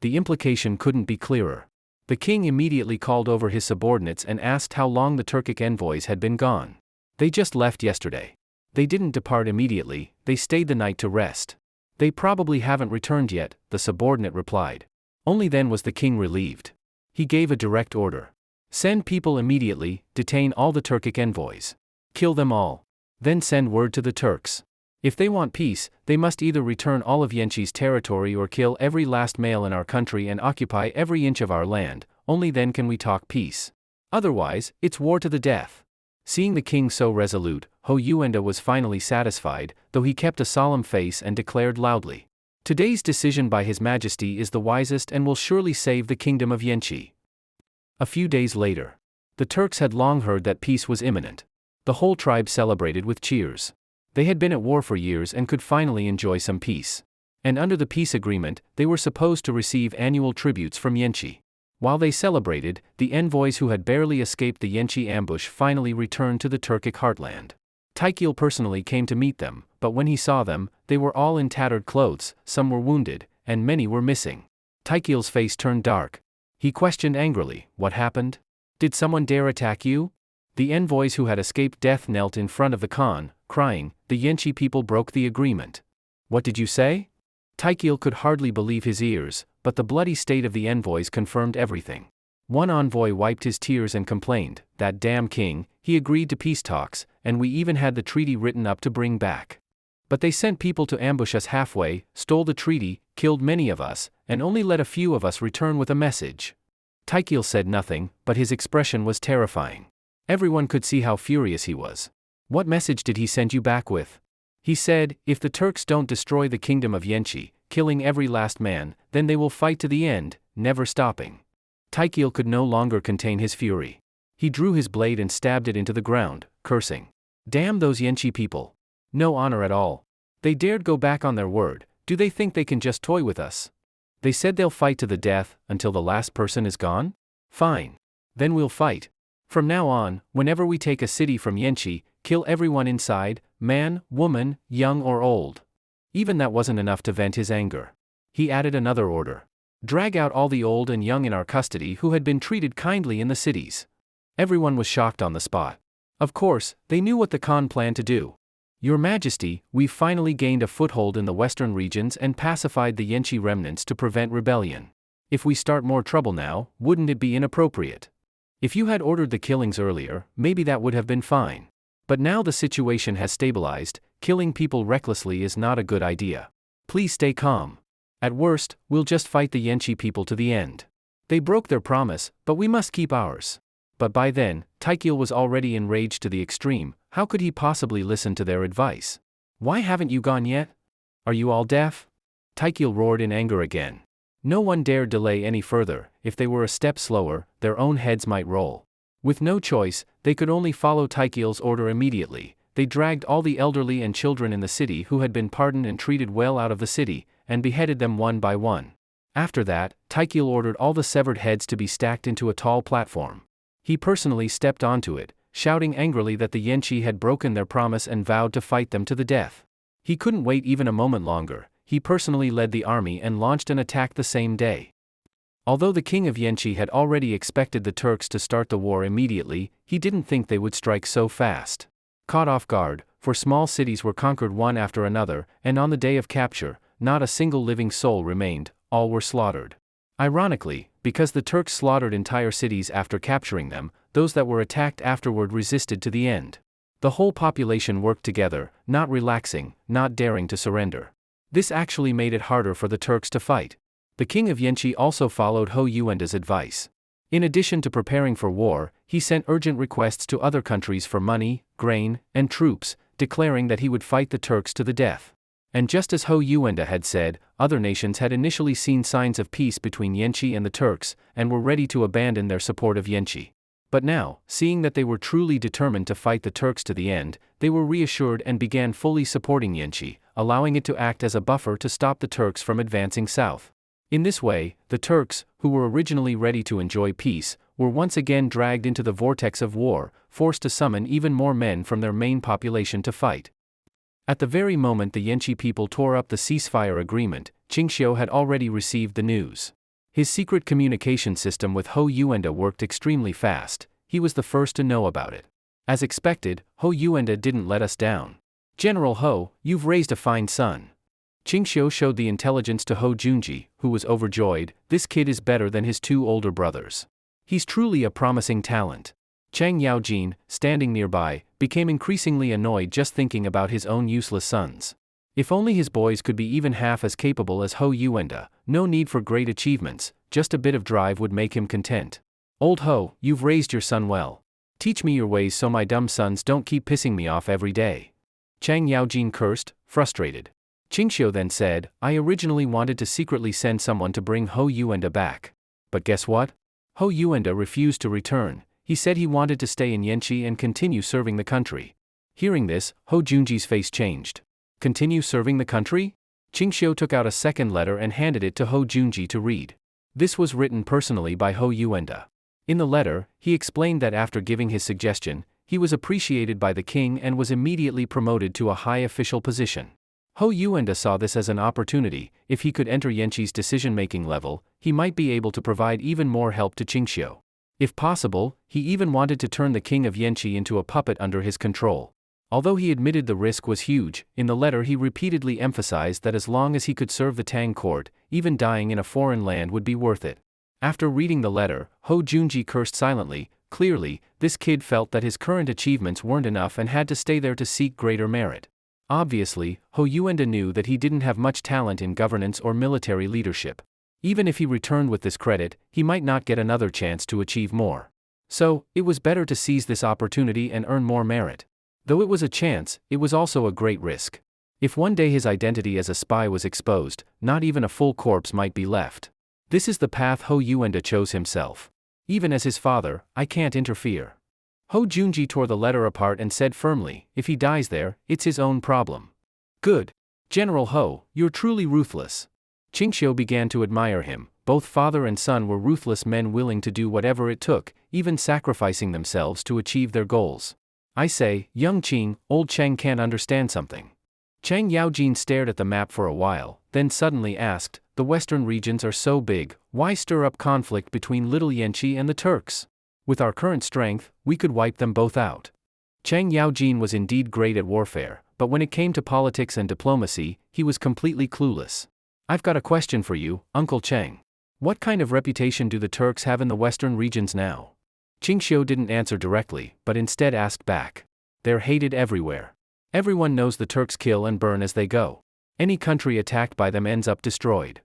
The implication couldn't be clearer. The king immediately called over his subordinates and asked how long the Turkic envoys had been gone. They just left yesterday. They didn't depart immediately, they stayed the night to rest. They probably haven't returned yet, the subordinate replied. Only then was the king relieved. He gave a direct order. Send people immediately, detain all the Turkic envoys. Kill them all. Then send word to the Turks. If they want peace, they must either return all of Yenshi's territory or kill every last male in our country and occupy every inch of our land, only then can we talk peace. Otherwise, it's war to the death. Seeing the king so resolute, Yuenda was finally satisfied, though he kept a solemn face and declared loudly. Today's decision by His Majesty is the wisest and will surely save the kingdom of Yenshi. A few days later. The Turks had long heard that peace was imminent. The whole tribe celebrated with cheers. They had been at war for years and could finally enjoy some peace. And under the peace agreement, they were supposed to receive annual tributes from Yenshi. While they celebrated, the envoys who had barely escaped the Yenshi ambush finally returned to the Turkic heartland. Taikil personally came to meet them, but when he saw them, they were all in tattered clothes, some were wounded, and many were missing. Taikil's face turned dark. He questioned angrily, what happened? Did someone dare attack you? The envoys who had escaped death knelt in front of the Khan, crying, the Yenshi people broke the agreement. What did you say? Taikil could hardly believe his ears, but the bloody state of the envoys confirmed everything. One envoy wiped his tears and complained, that damn king, he agreed to peace talks, and we even had the treaty written up to bring back. But they sent people to ambush us halfway, stole the treaty, killed many of us, and only let a few of us return with a message. Taikil said nothing, but his expression was terrifying. Everyone could see how furious he was. What message did he send you back with? He said, if the Turks don't destroy the kingdom of Yenshi, killing every last man, then they will fight to the end, never stopping. Taikil could no longer contain his fury. He drew his blade and stabbed it into the ground, cursing. Damn those Yenshi people. No honor at all. They dared go back on their word. Do they think they can just toy with us? They said they'll fight to the death, until the last person is gone? Fine. Then we'll fight. From now on, whenever we take a city from Yenshi, kill everyone inside, man, woman, young or old. Even that wasn't enough to vent his anger. He added another order. Drag out all the old and young in our custody who had been treated kindly in the cities. Everyone was shocked on the spot. Of course, they knew what the Khan planned to do. Your Majesty, we've finally gained a foothold in the western regions and pacified the Yenshi remnants to prevent rebellion. If we start more trouble now, wouldn't it be inappropriate? If you had ordered the killings earlier, maybe that would have been fine. But now the situation has stabilized, killing people recklessly is not a good idea. Please stay calm. At worst, we'll just fight the Yenshi people to the end. They broke their promise, but we must keep ours. But by then, Taikil was already enraged to the extreme. How could he possibly listen to their advice? Why haven't you gone yet? Are you all deaf? Taikil roared in anger again. No one dared delay any further. If they were a step slower, their own heads might roll. With no choice, they could only follow Taikil's order immediately. They dragged all the elderly and children in the city who had been pardoned and treated well out of the city, and beheaded them one by one. After that, Taikil ordered all the severed heads to be stacked into a tall platform. He personally stepped onto it, shouting angrily that the Yenshi had broken their promise and vowed to fight them to the death. He couldn't wait even a moment longer. He personally led the army and launched an attack the same day. Although the king of Yenshi had already expected the Turks to start the war immediately, he didn't think they would strike so fast. Caught off guard, for small cities were conquered one after another, and on the day of capture, not a single living soul remained, all were slaughtered. Ironically, because the Turks slaughtered entire cities after capturing them, those that were attacked afterward resisted to the end. The whole population worked together, not relaxing, not daring to surrender. This actually made it harder for the Turks to fight. The king of Yenshi also followed Yuenda's advice. In addition to preparing for war, he sent urgent requests to other countries for money, grain, and troops, declaring that he would fight the Turks to the death. And just as Yuenda had said, other nations had initially seen signs of peace between Yenshi and the Turks, and were ready to abandon their support of Yenshi. But now, seeing that they were truly determined to fight the Turks to the end, they were reassured and began fully supporting Yenshi, allowing it to act as a buffer to stop the Turks from advancing south. In this way, the Turks, who were originally ready to enjoy peace, were once again dragged into the vortex of war, forced to summon even more men from their main population to fight. At the very moment the Yenshi people tore up the ceasefire agreement, Ching Shao had already received the news. His secret communication system with Yuenda worked extremely fast. He was the first to know about it. As expected, Yuenda didn't let us down. General Ho, you've raised a fine son. Ching Shao showed the intelligence to Junji, who was overjoyed. This kid is better than his two older brothers. He's truly a promising talent. Chang Yaojin, standing nearby, became increasingly annoyed just thinking about his own useless sons. If only his boys could be even half as capable as Yuenda, no need for great achievements, just a bit of drive would make him content. Old Ho, you've raised your son well. Teach me your ways so my dumb sons don't keep pissing me off every day. Chang Yaojin cursed, frustrated. Ching Shao then said, I originally wanted to secretly send someone to bring Yuenda back. But guess what? Yuenda refused to return. He said he wanted to stay in Yenshi and continue serving the country. Hearing this, Junji's face changed. Continue serving the country? Ching Shao took out a second letter and handed it to Junji to read. This was written personally by Yuenda. In the letter, he explained that after giving his suggestion, he was appreciated by the king and was immediately promoted to a high official position. Yuenda saw this as an opportunity. If he could enter Yenshi's decision-making level, he might be able to provide even more help to Ching Shao. If possible, he even wanted to turn the king of Yenshi into a puppet under his control. Although he admitted the risk was huge, in the letter he repeatedly emphasized that as long as he could serve the Tang court, even dying in a foreign land would be worth it. After reading the letter, Junji cursed silently. Clearly, this kid felt that his current achievements weren't enough and had to stay there to seek greater merit. Obviously, Yuenda knew that he didn't have much talent in governance or military leadership. Even if he returned with this credit, he might not get another chance to achieve more. So, it was better to seize this opportunity and earn more merit. Though it was a chance, it was also a great risk. If one day his identity as a spy was exposed, not even a full corpse might be left. This is the path Yuenda chose himself. Even as his father, I can't interfere. Junji tore the letter apart and said firmly, if he dies there, it's his own problem. Good. General Ho, you're truly ruthless. Ching Shao began to admire him. Both father and son were ruthless men willing to do whatever it took, even sacrificing themselves to achieve their goals. I say, young Ching, old Chang can't understand something. Chang Yaojin stared at the map for a while, then suddenly asked, the western regions are so big, why stir up conflict between Little Yenshi and the Turks? With our current strength, we could wipe them both out. Chang Yaojin was indeed great at warfare, but when it came to politics and diplomacy, he was completely clueless. I've got a question for you, Uncle Chang. What kind of reputation do the Turks have in the western regions now? Ching Shao didn't answer directly, but instead asked back. They're hated everywhere. Everyone knows the Turks kill and burn as they go. Any country attacked by them ends up destroyed.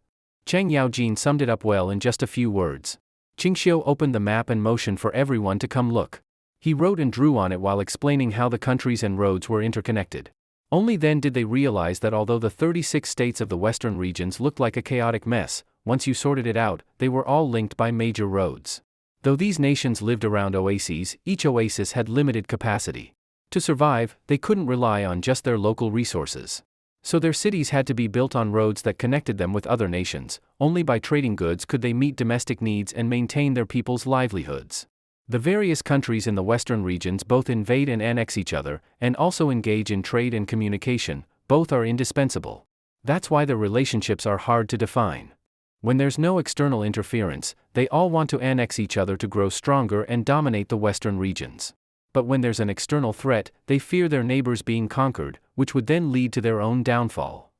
Chang Yaojin summed it up well in just a few words. Ching Shao opened the map and motioned for everyone to come look. He wrote and drew on it while explaining how the countries and roads were interconnected. Only then did they realize that although the 36 states of the western regions looked like a chaotic mess, once you sorted it out, they were all linked by major roads. Though these nations lived around oases, each oasis had limited capacity. To survive, they couldn't rely on just their local resources. So their cities had to be built on roads that connected them with other nations. Only by trading goods could they meet domestic needs and maintain their people's livelihoods. The various countries in the western regions both invade and annex each other, and also engage in trade and communication. Both are indispensable. That's why their relationships are hard to define. When there's no external interference, they all want to annex each other to grow stronger and dominate the western regions. But when there's an external threat, they fear their neighbors being conquered, which would then lead to their own downfall.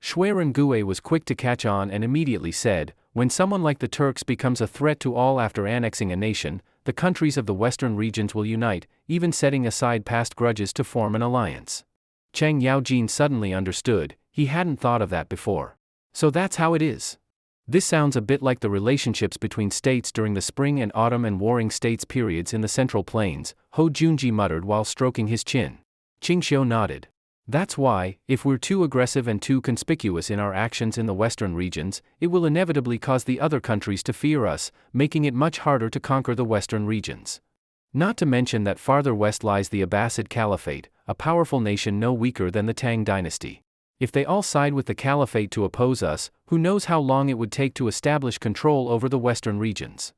Shuiren was quick to catch on and immediately said, when someone like the Turks becomes a threat to all after annexing a nation, the countries of the western regions will unite, even setting aside past grudges to form an alliance. Chang Yaojin suddenly understood. He hadn't thought of that before. So that's how it is. This sounds a bit like the relationships between states during the spring and autumn and warring states periods in the Central Plains, Ho Junji muttered while stroking his chin. Ching Shao nodded. That's why, if we're too aggressive and too conspicuous in our actions in the western regions, it will inevitably cause the other countries to fear us, making it much harder to conquer the western regions. Not to mention that farther west lies the Abbasid Caliphate, a powerful nation no weaker than the Tang dynasty. If they all side with the Caliphate to oppose us, who knows how long it would take to establish control over the western regions.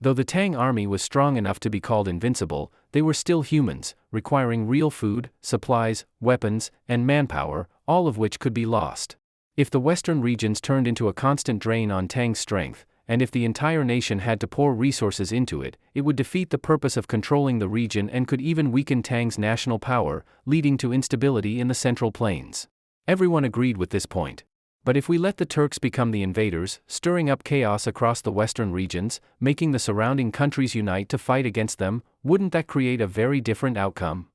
Though the Tang army was strong enough to be called invincible, they were still humans, requiring real food, supplies, weapons, and manpower, all of which could be lost. If the western regions turned into a constant drain on Tang's strength, and if the entire nation had to pour resources into it, it would defeat the purpose of controlling the region and could even weaken Tang's national power, leading to instability in the Central Plains. Everyone agreed with this point. But if we let the Turks become the invaders, stirring up chaos across the western regions, making the surrounding countries unite to fight against them, wouldn't that create a very different outcome?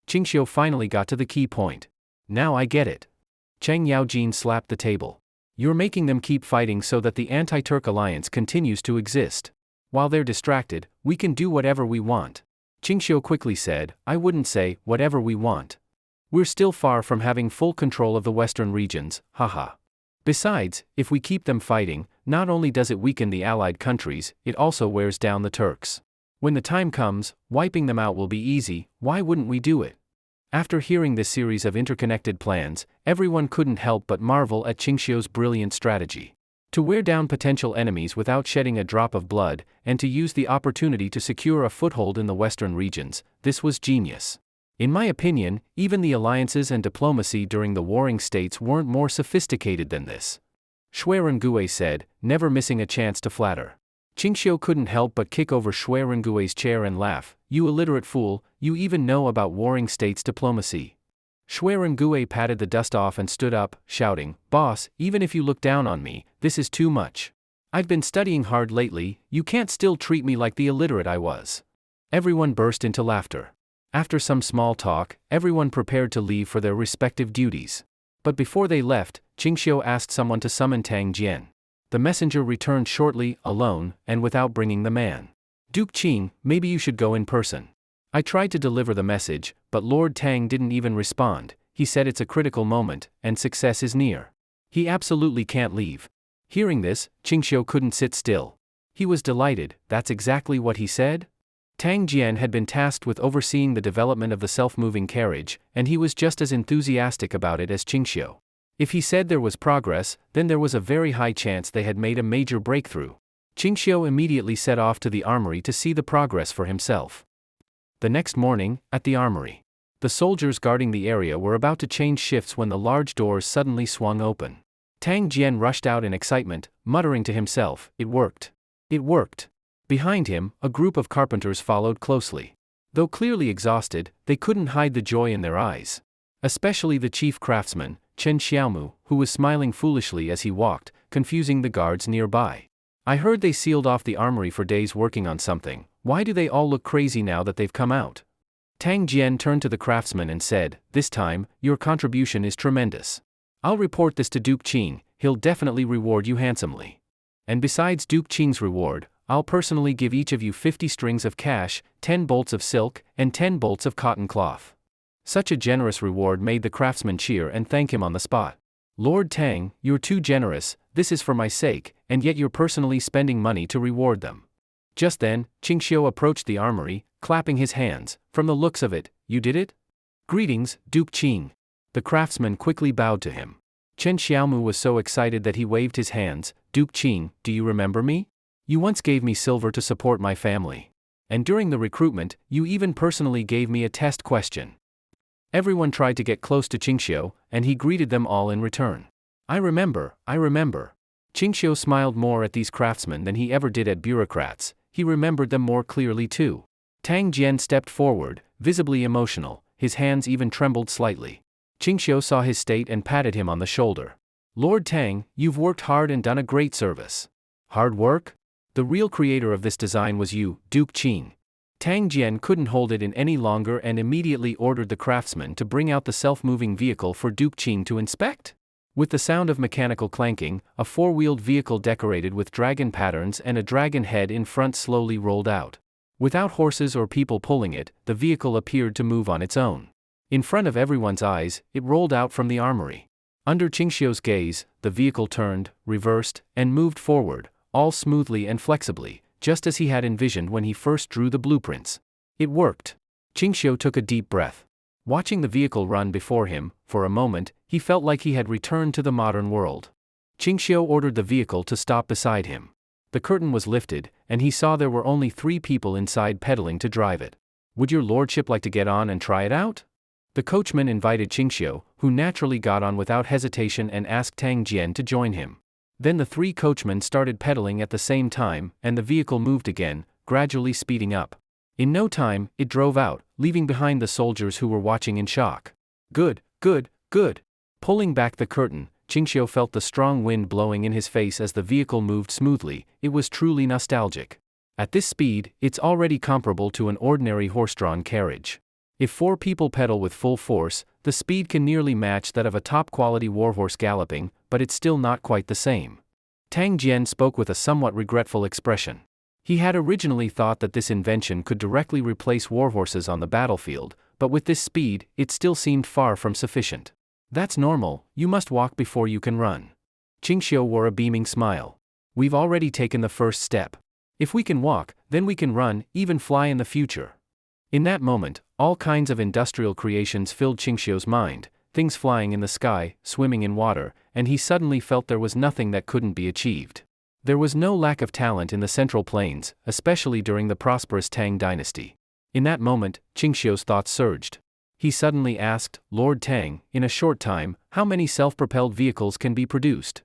Ching Shao finally got to the key point. Now I get it. Chang Yaojin slapped the table. You're making them keep fighting so that the anti-Turk alliance continues to exist. While they're distracted, we can do whatever we want. Ching Shao quickly said, I wouldn't say, whatever we want. We're still far from having full control of the western regions, haha. Besides, if we keep them fighting, not only does it weaken the allied countries, it also wears down the Turks. When the time comes, wiping them out will be easy. Why wouldn't we do it? After hearing this series of interconnected plans, everyone couldn't help but marvel at Ching Shao's brilliant strategy. To wear down potential enemies without shedding a drop of blood, and to use the opportunity to secure a foothold in the western regions, this was genius. In my opinion, even the alliances and diplomacy during the warring states weren't more sophisticated than this. Shuiren said, never missing a chance to flatter. Ching Shao couldn't help but kick over Shuiren chair and laugh. You illiterate fool, you even know about warring states diplomacy. Shuiren patted the dust off and stood up, shouting, Boss, even if you look down on me, this is too much. I've been studying hard lately, you can't still treat me like the illiterate I was. Everyone burst into laughter. After some small talk, everyone prepared to leave for their respective duties. But before they left, Ching Shao asked someone to summon Tang Jian. The messenger returned shortly, alone, and without bringing the man. Duke Qing, maybe you should go in person. I tried to deliver the message, but Lord Tang didn't even respond. He said it's a critical moment, and success is near. He absolutely can't leave. Hearing this, Ching Shao couldn't sit still. He was delighted. That's exactly what he said? Tang Jian had been tasked with overseeing the development of the self-moving carriage, and he was just as enthusiastic about it as Ching Shao. If he said there was progress, then there was a very high chance they had made a major breakthrough. Ching Shao immediately set off to the armory to see the progress for himself. The next morning, at the armory, the soldiers guarding the area were about to change shifts when the large doors suddenly swung open. Tang Jian rushed out in excitement, muttering to himself, It worked. It worked. Behind him, a group of carpenters followed closely. Though clearly exhausted, they couldn't hide the joy in their eyes. Especially the chief craftsman, Ching Shao, who was smiling foolishly as he walked, confusing the guards nearby. I heard they sealed off the armory for days working on something. Why do they all look crazy now that they've come out? Tang Jian turned to the craftsman and said, "This time, your contribution is tremendous. I'll report this to Duke Qing, he'll definitely reward you handsomely. And besides Duke Qing's reward, I'll personally give each of you 50 strings of cash, 10 bolts of silk, and 10 bolts of cotton cloth." Such a generous reward made the craftsman cheer and thank him on the spot. "Lord Tang, you're too generous, this is for my sake, and yet you're personally spending money to reward them." Just then, Ching Shao approached the armory, clapping his hands. "From the looks of it, you did it?" "Greetings, Duke Qing." The craftsman quickly bowed to him. Chen Xiaomu was so excited that he waved his hands. "Duke Qing, do you remember me? You once gave me silver to support my family. And during the recruitment, you even personally gave me a test question." Everyone tried to get close to Ching Shao, and he greeted them all in return. I remember. Ching Shao smiled more at these craftsmen than he ever did at bureaucrats. He remembered them more clearly too. Tang Jian stepped forward, visibly emotional, his hands even trembled slightly. Ching Shao saw his state and patted him on the shoulder. "Lord Tang, you've worked hard and done a great service." "Hard work? The real creator of this design was you, Duke Qing." Tang Jian couldn't hold it in any longer and immediately ordered the craftsman to bring out the self-moving vehicle for Duke Qing to inspect. With the sound of mechanical clanking, a four-wheeled vehicle decorated with dragon patterns and a dragon head in front slowly rolled out. Without horses or people pulling it, the vehicle appeared to move on its own. In front of everyone's eyes, it rolled out from the armory. Under Ching Xiao's gaze, the vehicle turned, reversed, and moved forward, all smoothly and flexibly, just as he had envisioned when he first drew the blueprints. It worked. Ching Shao took a deep breath. Watching the vehicle run before him, for a moment, he felt like he had returned to the modern world. Ching Shao ordered the vehicle to stop beside him. The curtain was lifted, and he saw there were only 3 people inside pedaling to drive it. "Would your lordship like to get on and try it out?" The coachman invited Ching Shao, who naturally got on without hesitation and asked Tang Jian to join him. Then the 3 coachmen started pedaling at the same time, and the vehicle moved again, gradually speeding up. In no time, it drove out, leaving behind the soldiers who were watching in shock. Good. Pulling back the curtain, Ching Shao felt the strong wind blowing in his face as the vehicle moved smoothly. It was truly nostalgic. At this speed, it's already comparable to an ordinary horse-drawn carriage. If 4 people pedal with full force, the speed can nearly match that of a top-quality warhorse galloping, but it's still not quite the same. Tang Jian spoke with a somewhat regretful expression. He had originally thought that this invention could directly replace warhorses on the battlefield, but with this speed, it still seemed far from sufficient. "That's normal, you must walk before you can run." Ching Shao wore a beaming smile. "We've already taken the first step. If we can walk, then we can run, even fly in the future." In that moment, all kinds of industrial creations filled Ching Shao's mind, things flying in the sky, swimming in water, and he suddenly felt there was nothing that couldn't be achieved. There was no lack of talent in the Central Plains, especially during the prosperous Tang dynasty. In that moment, Ching Shao's thoughts surged. He suddenly asked, "Lord Tang, in a short time, how many self-propelled vehicles can be produced?"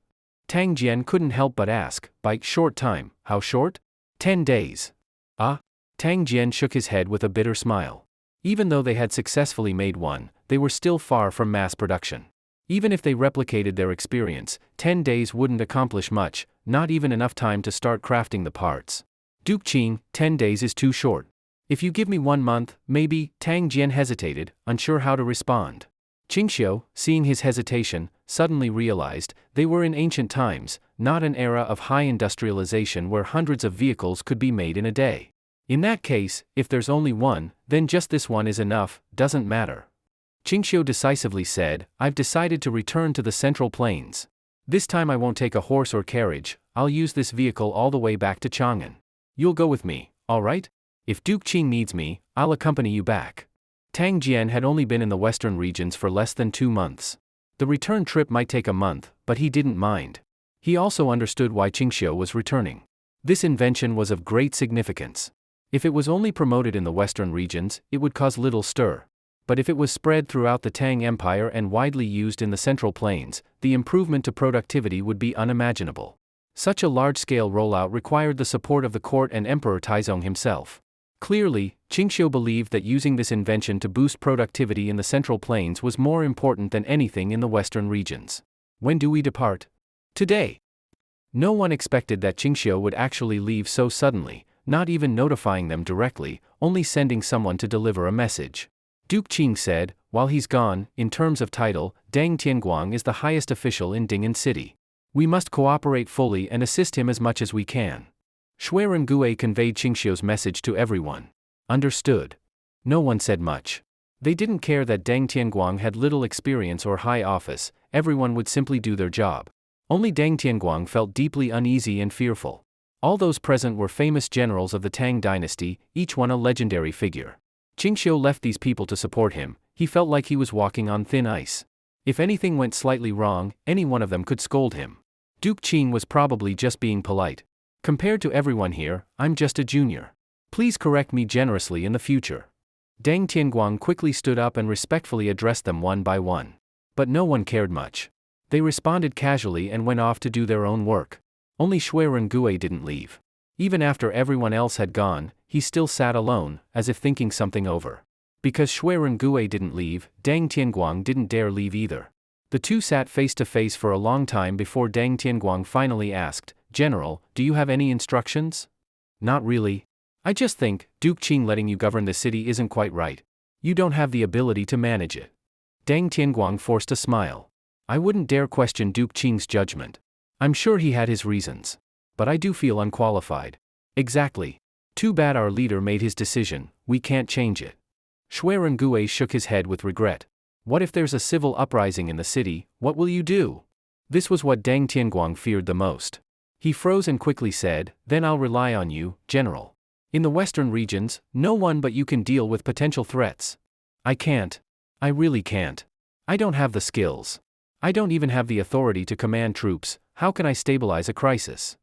Tang Jian couldn't help but ask, "By short time, how short?" 10 days. "Ah?" Tang Jian shook his head with a bitter smile. Even though they had successfully made one, they were still far from mass production. Even if they replicated their experience, 10 days wouldn't accomplish much, not even enough time to start crafting the parts. "Duke Qing, 10 days is too short. If you give me 1 month, maybe." Tang Jian hesitated, unsure how to respond. Ching Shao, seeing his hesitation, suddenly realized they were in ancient times, not an era of high industrialization where hundreds of vehicles could be made in a day. In that case, if there's only one, then just this one is enough, doesn't matter. Ching Shao decisively said, "I've decided to return to the Central Plains. This time I won't take a horse or carriage, I'll use this vehicle all the way back to Chongan. You'll go with me, all right? If Duke Qing needs me, I'll accompany you back." Tang Jian had only been in the western regions for less than 2 months. The return trip might take a month, but he didn't mind. He also understood why Ching Shao was returning. This invention was of great significance. If it was only promoted in the western regions, it would cause little stir. But if it was spread throughout the Tang Empire and widely used in the Central Plains, the improvement to productivity would be unimaginable. Such a large-scale rollout required the support of the court and Emperor Taizong himself. Clearly, Ching Shao believed that using this invention to boost productivity in the Central Plains was more important than anything in the western regions. When do we depart? Today. No one expected that Ching Shao would actually leave so suddenly, not even notifying them directly, only sending someone to deliver a message. Duke Qing said, while he's gone, in terms of title, Deng Tianguang is the highest official in Ding'an City. We must cooperate fully and assist him as much as we can. Shui Rengue conveyed Ching Shao's message to everyone. Understood. No one said much. They didn't care that Deng Tianguang had little experience or high office, everyone would simply do their job. Only Deng Tianguang felt deeply uneasy and fearful. All those present were famous generals of the Tang dynasty, each one a legendary figure. Ching Shao left these people to support him, he felt like he was walking on thin ice. If anything went slightly wrong, any one of them could scold him. Duke Qing was probably just being polite. Compared to everyone here, I'm just a junior. Please correct me generously in the future. Deng Tianguang quickly stood up and respectfully addressed them one by one. But no one cared much. They responded casually and went off to do their own work. Only Shui Rengue didn't leave. Even after everyone else had gone, he still sat alone, as if thinking something over. Because Shui Rengue didn't leave, Deng Tianguang didn't dare leave either. The two sat face to face for a long time before Deng Tianguang finally asked, "General, do you have any instructions?" "Not really. I just think, Duke Qing letting you govern the city isn't quite right. You don't have the ability to manage it." Deng Tianguang forced a smile. "I wouldn't dare question Duke Qing's judgment. I'm sure he had his reasons. But I do feel unqualified." "Exactly. Too bad our leader made his decision, we can't change it." Shui Rengue shook his head with regret. "What if there's a civil uprising in the city, what will you do?" This was what Deng Tianguang feared the most. He froze and quickly said, "Then I'll rely on you, General. In the western regions, no one but you can deal with potential threats." "I can't. I really can't. I don't have the skills. I don't even have the authority to command troops, how can I stabilize a crisis?"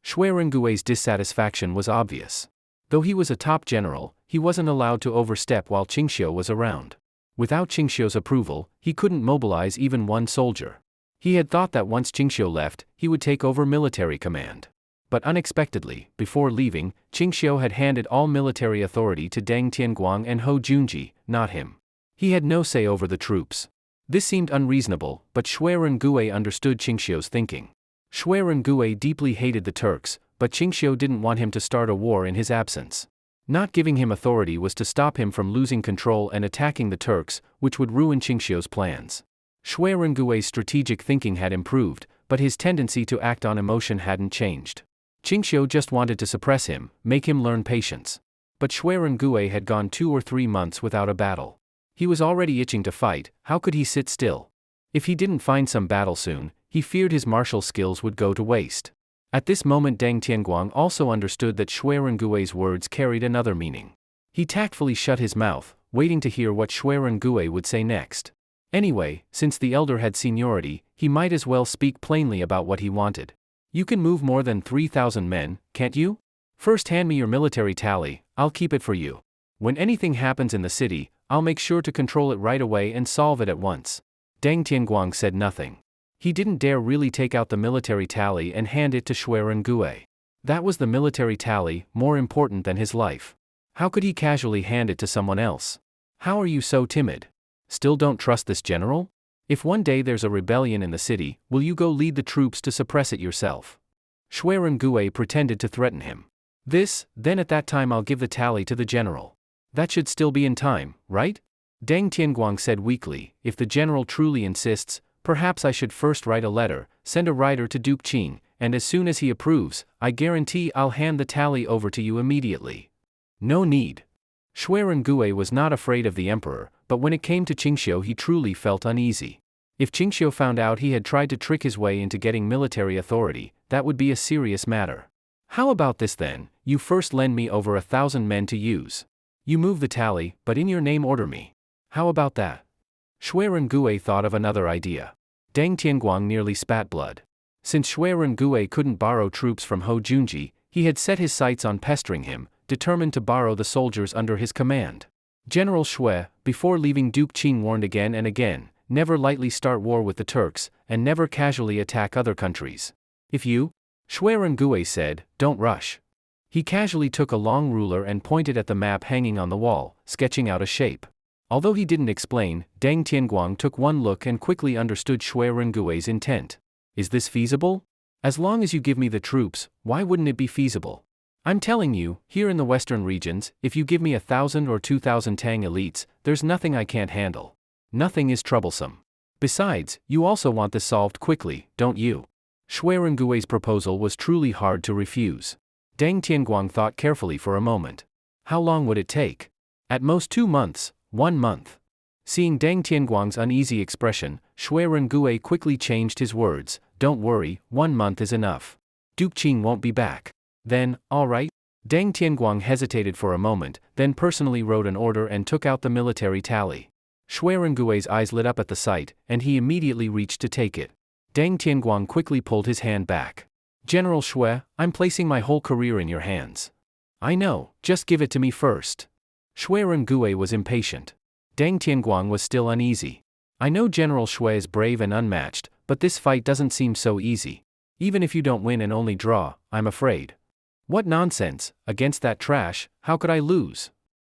Shui Rengue's dissatisfaction was obvious. Though he was a top general, he wasn't allowed to overstep while Ching Shao was around. Without Ching Shao's approval, he couldn't mobilize even one soldier. He had thought that once Ching Shao left, he would take over military command. But unexpectedly, before leaving, Ching Shao had handed all military authority to Deng Tianguang and Hou Junji, not him. He had no say over the troops. This seemed unreasonable, but Shui Rengue understood Ching Shao's thinking. Shui Rengue deeply hated the Turks, but Ching Shao didn't want him to start a war in his absence. Not giving him authority was to stop him from losing control and attacking the Turks, which would ruin Ching Shao's plans. Shui Rengue's strategic thinking had improved, but his tendency to act on emotion hadn't changed. Ching Shao just wanted to suppress him, make him learn patience. But Shui Rengue had gone 2 or 3 months without a battle. He was already itching to fight, how could he sit still? If he didn't find some battle soon, he feared his martial skills would go to waste. At this moment Deng Tianguang also understood that Shui Rengue's words carried another meaning. He tactfully shut his mouth, waiting to hear what Shui Rengue would say next. Anyway, since the elder had seniority, he might as well speak plainly about what he wanted. "You can move more than 3,000 men, can't you? First hand me your military tally, I'll keep it for you. When anything happens in the city, I'll make sure to control it right away and solve it at once." Deng Tianguang said nothing. He didn't dare really take out the military tally and hand it to Shui Rengue. That was the military tally, more important than his life. How could he casually hand it to someone else? "How are you so timid? Still don't trust this general? If one day there's a rebellion in the city, will you go lead the troops to suppress it yourself?" Shui Rengue pretended to threaten him. Then at that time I'll give the tally to the general. That should still be in time, right? Deng Tianguang said weakly, "If the general truly insists, perhaps I should first write a letter, send a writer to Duke Qing, and as soon as he approves, I guarantee I'll hand the tally over to you immediately." "No need." Shui Rengue was not afraid of the emperor, but when it came to Ching Shao he truly felt uneasy. If Ching Shao found out he had tried to trick his way into getting military authority, that would be a serious matter. "How about this then, you first lend me over 1,000 men to use. You move the tally, but in your name order me. How about that?" Shui Rengue thought of another idea. Deng Tianguang nearly spat blood. Since Shui Rengue couldn't borrow troops from Hou Junji, he had set his sights on pestering him, determined to borrow the soldiers under his command. General Shui, before leaving Duke Qing warned again and again, never lightly start war with the Turks, and never casually attack other countries. "If you," Shui Rengue said, "don't rush. He casually took a long ruler and pointed at the map hanging on the wall, sketching out a shape. Although he didn't explain, Deng Tianguang took one look and quickly understood Shui Rengui's intent. Is this feasible? As long as you give me the troops, why wouldn't it be feasible? I'm telling you, here in the western regions, if you give me 1,000 or 2,000 Tang elites, there's nothing I can't handle. Nothing is troublesome. Besides, you also want this solved quickly, don't you? Shui Rengui's proposal was truly hard to refuse. Deng Tianguang thought carefully for a moment. How long would it take? At most 2 months, 1 month. Seeing Deng Tianguang's uneasy expression, Shui Rengui quickly changed his words. Don't worry, 1 month is enough. Duke Qing won't be back. Then, all right. Deng Tianguang hesitated for a moment, then personally wrote an order and took out the military tally. Shui Rengui's eyes lit up at the sight, and he immediately reached to take it. Deng Tianguang quickly pulled his hand back. General Shui, I'm placing my whole career in your hands. I know, just give it to me first. Shui Rengui was impatient. Deng Tianguang was still uneasy. I know General Shui is brave and unmatched, but this fight doesn't seem so easy. Even if you don't win and only draw, I'm afraid. What nonsense, against that trash, how could I lose?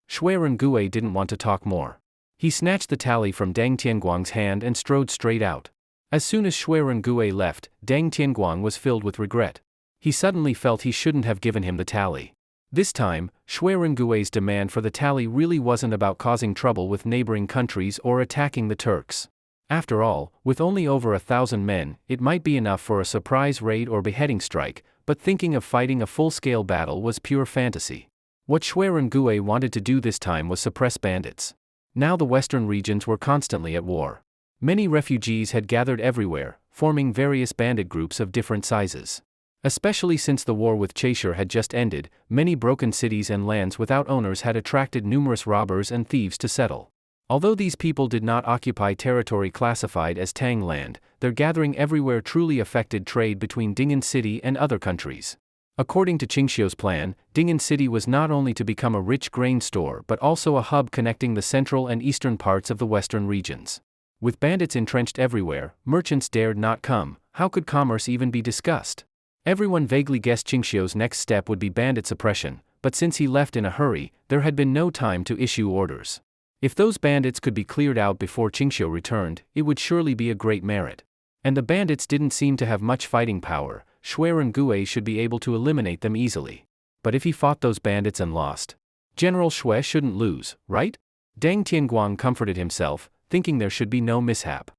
Shui Rengui didn't want to talk more. He snatched the tally from Deng Tianguang's hand and strode straight out. As soon as Shui Rengui left, Deng Tianguang was filled with regret. He suddenly felt he shouldn't have given him the tally. This time, Shui Rengui's demand for the tally really wasn't about causing trouble with neighboring countries or attacking the Turks. After all, with only over 1,000 men, it might be enough for a surprise raid or beheading strike, but thinking of fighting a full-scale battle was pure fantasy. What Shui Rengui wanted to do this time was suppress bandits. Now the western regions were constantly at war. Many refugees had gathered everywhere, forming various bandit groups of different sizes. Especially since the war with Cheshir had just ended, many broken cities and lands without owners had attracted numerous robbers and thieves to settle. Although these people did not occupy territory classified as Tang land, their gathering everywhere truly affected trade between Ding'an City and other countries. According to Ching Shao's plan, Ding'an City was not only to become a rich grain store but also a hub connecting the central and eastern parts of the western regions. With bandits entrenched everywhere, merchants dared not come. How could commerce even be discussed? Everyone vaguely guessed Ching Shao's next step would be bandit suppression, but since he left in a hurry, there had been no time to issue orders. If those bandits could be cleared out before Ching Shao returned, it would surely be a great merit. And the bandits didn't seem to have much fighting power. Shui Rengui should be able to eliminate them easily. But if he fought those bandits and lost, General Shui shouldn't lose, right? Deng Tianguang comforted himself, thinking there should be no mishap.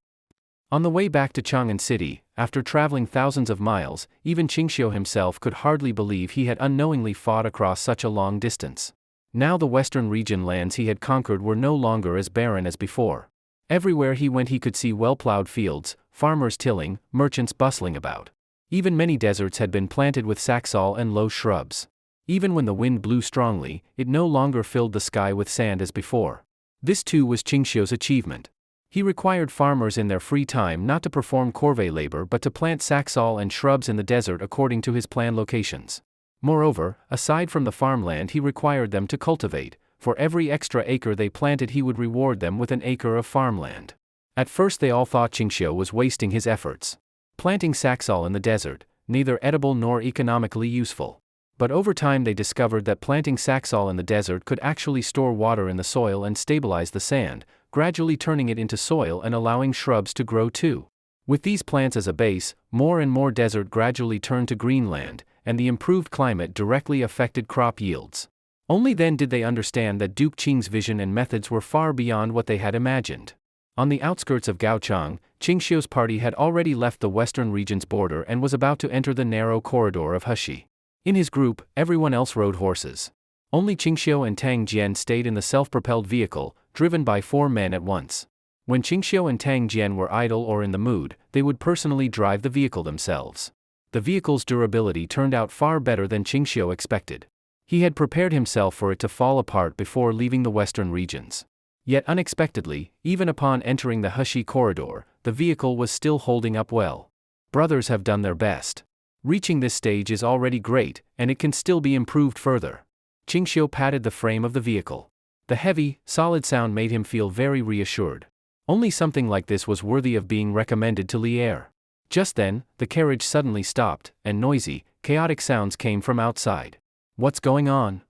On the way back to Chongan City, after traveling thousands of miles, even Ching Shao himself could hardly believe he had unknowingly fought across such a long distance. Now the western region lands he had conquered were no longer as barren as before. Everywhere he went he could see well-plowed fields, farmers tilling, merchants bustling about. Even many deserts had been planted with saxaul and low shrubs. Even when the wind blew strongly, it no longer filled the sky with sand as before. This too was Ching Shao's achievement. He required farmers in their free time not to perform corvée labor but to plant saxaul and shrubs in the desert according to his planned locations. Moreover, aside from the farmland he required them to cultivate. For every extra acre they planted he would reward them with an acre of farmland. At first they all thought Ching Shao was wasting his efforts. Planting saxaul in the desert, neither edible nor economically useful. But over time they discovered that planting saxaul in the desert could actually store water in the soil and stabilize the sand, gradually turning it into soil and allowing shrubs to grow too. With these plants as a base, more and more desert gradually turned to greenland, and the improved climate directly affected crop yields. Only then did they understand that Duke Qing's vision and methods were far beyond what they had imagined. On the outskirts of Gaochang, Ching Shao's party had already left the western region's border and was about to enter the narrow corridor of Heshi. In his group, everyone else rode horses. Only Ching Shao and Tang Jian stayed in the self-propelled vehicle, driven by 4 men at once. When Ching Shao and Tang Jian were idle or in the mood, they would personally drive the vehicle themselves. The vehicle's durability turned out far better than Ching Shao expected. He had prepared himself for it to fall apart before leaving the western regions. Yet unexpectedly, even upon entering the Heshi corridor, the vehicle was still holding up well. Brothers have done their best. Reaching this stage is already great, and it can still be improved further. Ching Shao patted the frame of the vehicle. The heavy, solid sound made him feel very reassured. Only something like this was worthy of being recommended to Li Er. Just then, the carriage suddenly stopped, and noisy, chaotic sounds came from outside. What's going on?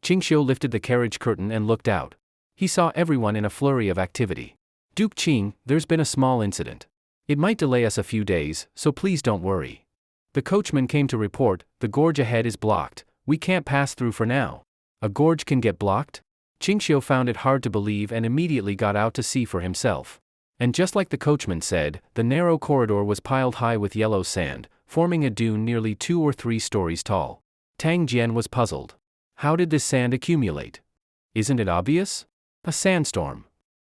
Ching Shao lifted the carriage curtain and looked out. He saw everyone in a flurry of activity. Duke Qing, there's been a small incident. It might delay us a few days, so please don't worry. The coachman came to report, the gorge ahead is blocked, we can't pass through for now. A gorge can get blocked? Ching Shao found it hard to believe and immediately got out to see for himself. And just like the coachman said, the narrow corridor was piled high with yellow sand, forming a dune nearly 2 or 3 stories tall. Tang Jian was puzzled. How did this sand accumulate? Isn't it obvious? A sandstorm.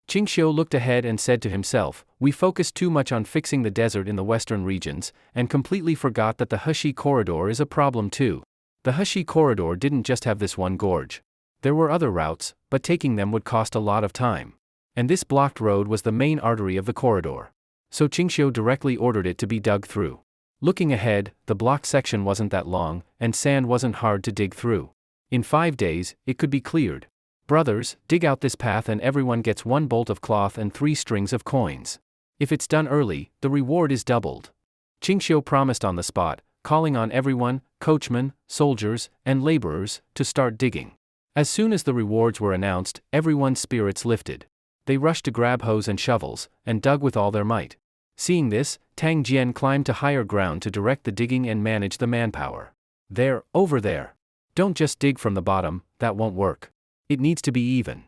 Ching Shao looked ahead and said to himself, we focused too much on fixing the desert in the western regions, and completely forgot that the Heshi corridor is a problem too. The Heshi corridor didn't just have this one gorge. There were other routes, but taking them would cost a lot of time. And this blocked road was the main artery of the corridor. So Ching Shao directly ordered it to be dug through. Looking ahead, the blocked section wasn't that long, and sand wasn't hard to dig through. In 5 days, it could be cleared. Brothers, dig out this path and everyone gets 1 bolt of cloth and 3 strings of coins. If it's done early, the reward is doubled. Ching Shao promised on the spot, calling on everyone, coachmen, soldiers, and laborers, to start digging. As soon as the rewards were announced, everyone's spirits lifted. They rushed to grab hoes and shovels, and dug with all their might. Seeing this, Tang Jian climbed to higher ground to direct the digging and manage the manpower. There, over there. Don't just dig from the bottom, that won't work. It needs to be even.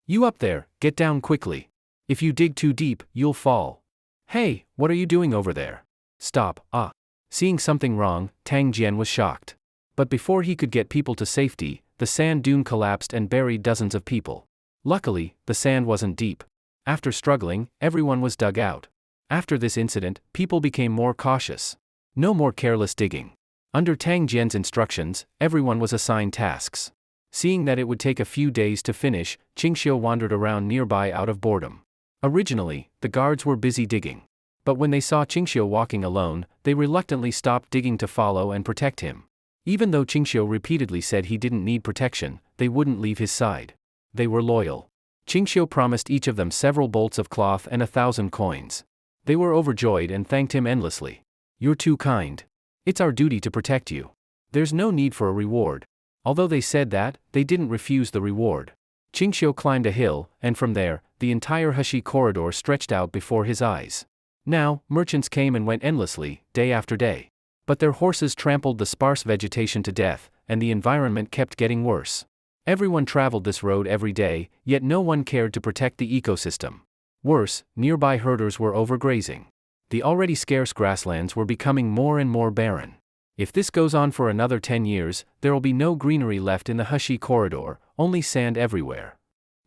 You up there, get down quickly. If you dig too deep, you'll fall. Hey, what are you doing over there? Stop, Seeing something wrong, Tang Jian was shocked. But before he could get people to safety, the sand dune collapsed and buried dozens of people. Luckily, the sand wasn't deep. After struggling, everyone was dug out. After this incident, people became more cautious. No more careless digging. Under Tang Jian's instructions, everyone was assigned tasks. Seeing that it would take a few days to finish, Ching Shao wandered around nearby out of boredom. Originally, the guards were busy digging. But when they saw Ching Shao walking alone, they reluctantly stopped digging to follow and protect him. Even though Ching Shao repeatedly said he didn't need protection, they wouldn't leave his side. They were loyal. Ching Shao promised each of them several bolts of cloth and 1,000 coins. They were overjoyed and thanked him endlessly. You're too kind. It's our duty to protect you. There's no need for a reward. Although they said that, they didn't refuse the reward. Ching Shao climbed a hill, and from there, the entire Heshi corridor stretched out before his eyes. Now, merchants came and went endlessly, day after day. But their horses trampled the sparse vegetation to death, and the environment kept getting worse. Everyone traveled this road every day, yet no one cared to protect the ecosystem. Worse, nearby herders were overgrazing. The already scarce grasslands were becoming more and more barren. If this goes on for another 10 years, there will be no greenery left in the Heshi corridor, only sand everywhere.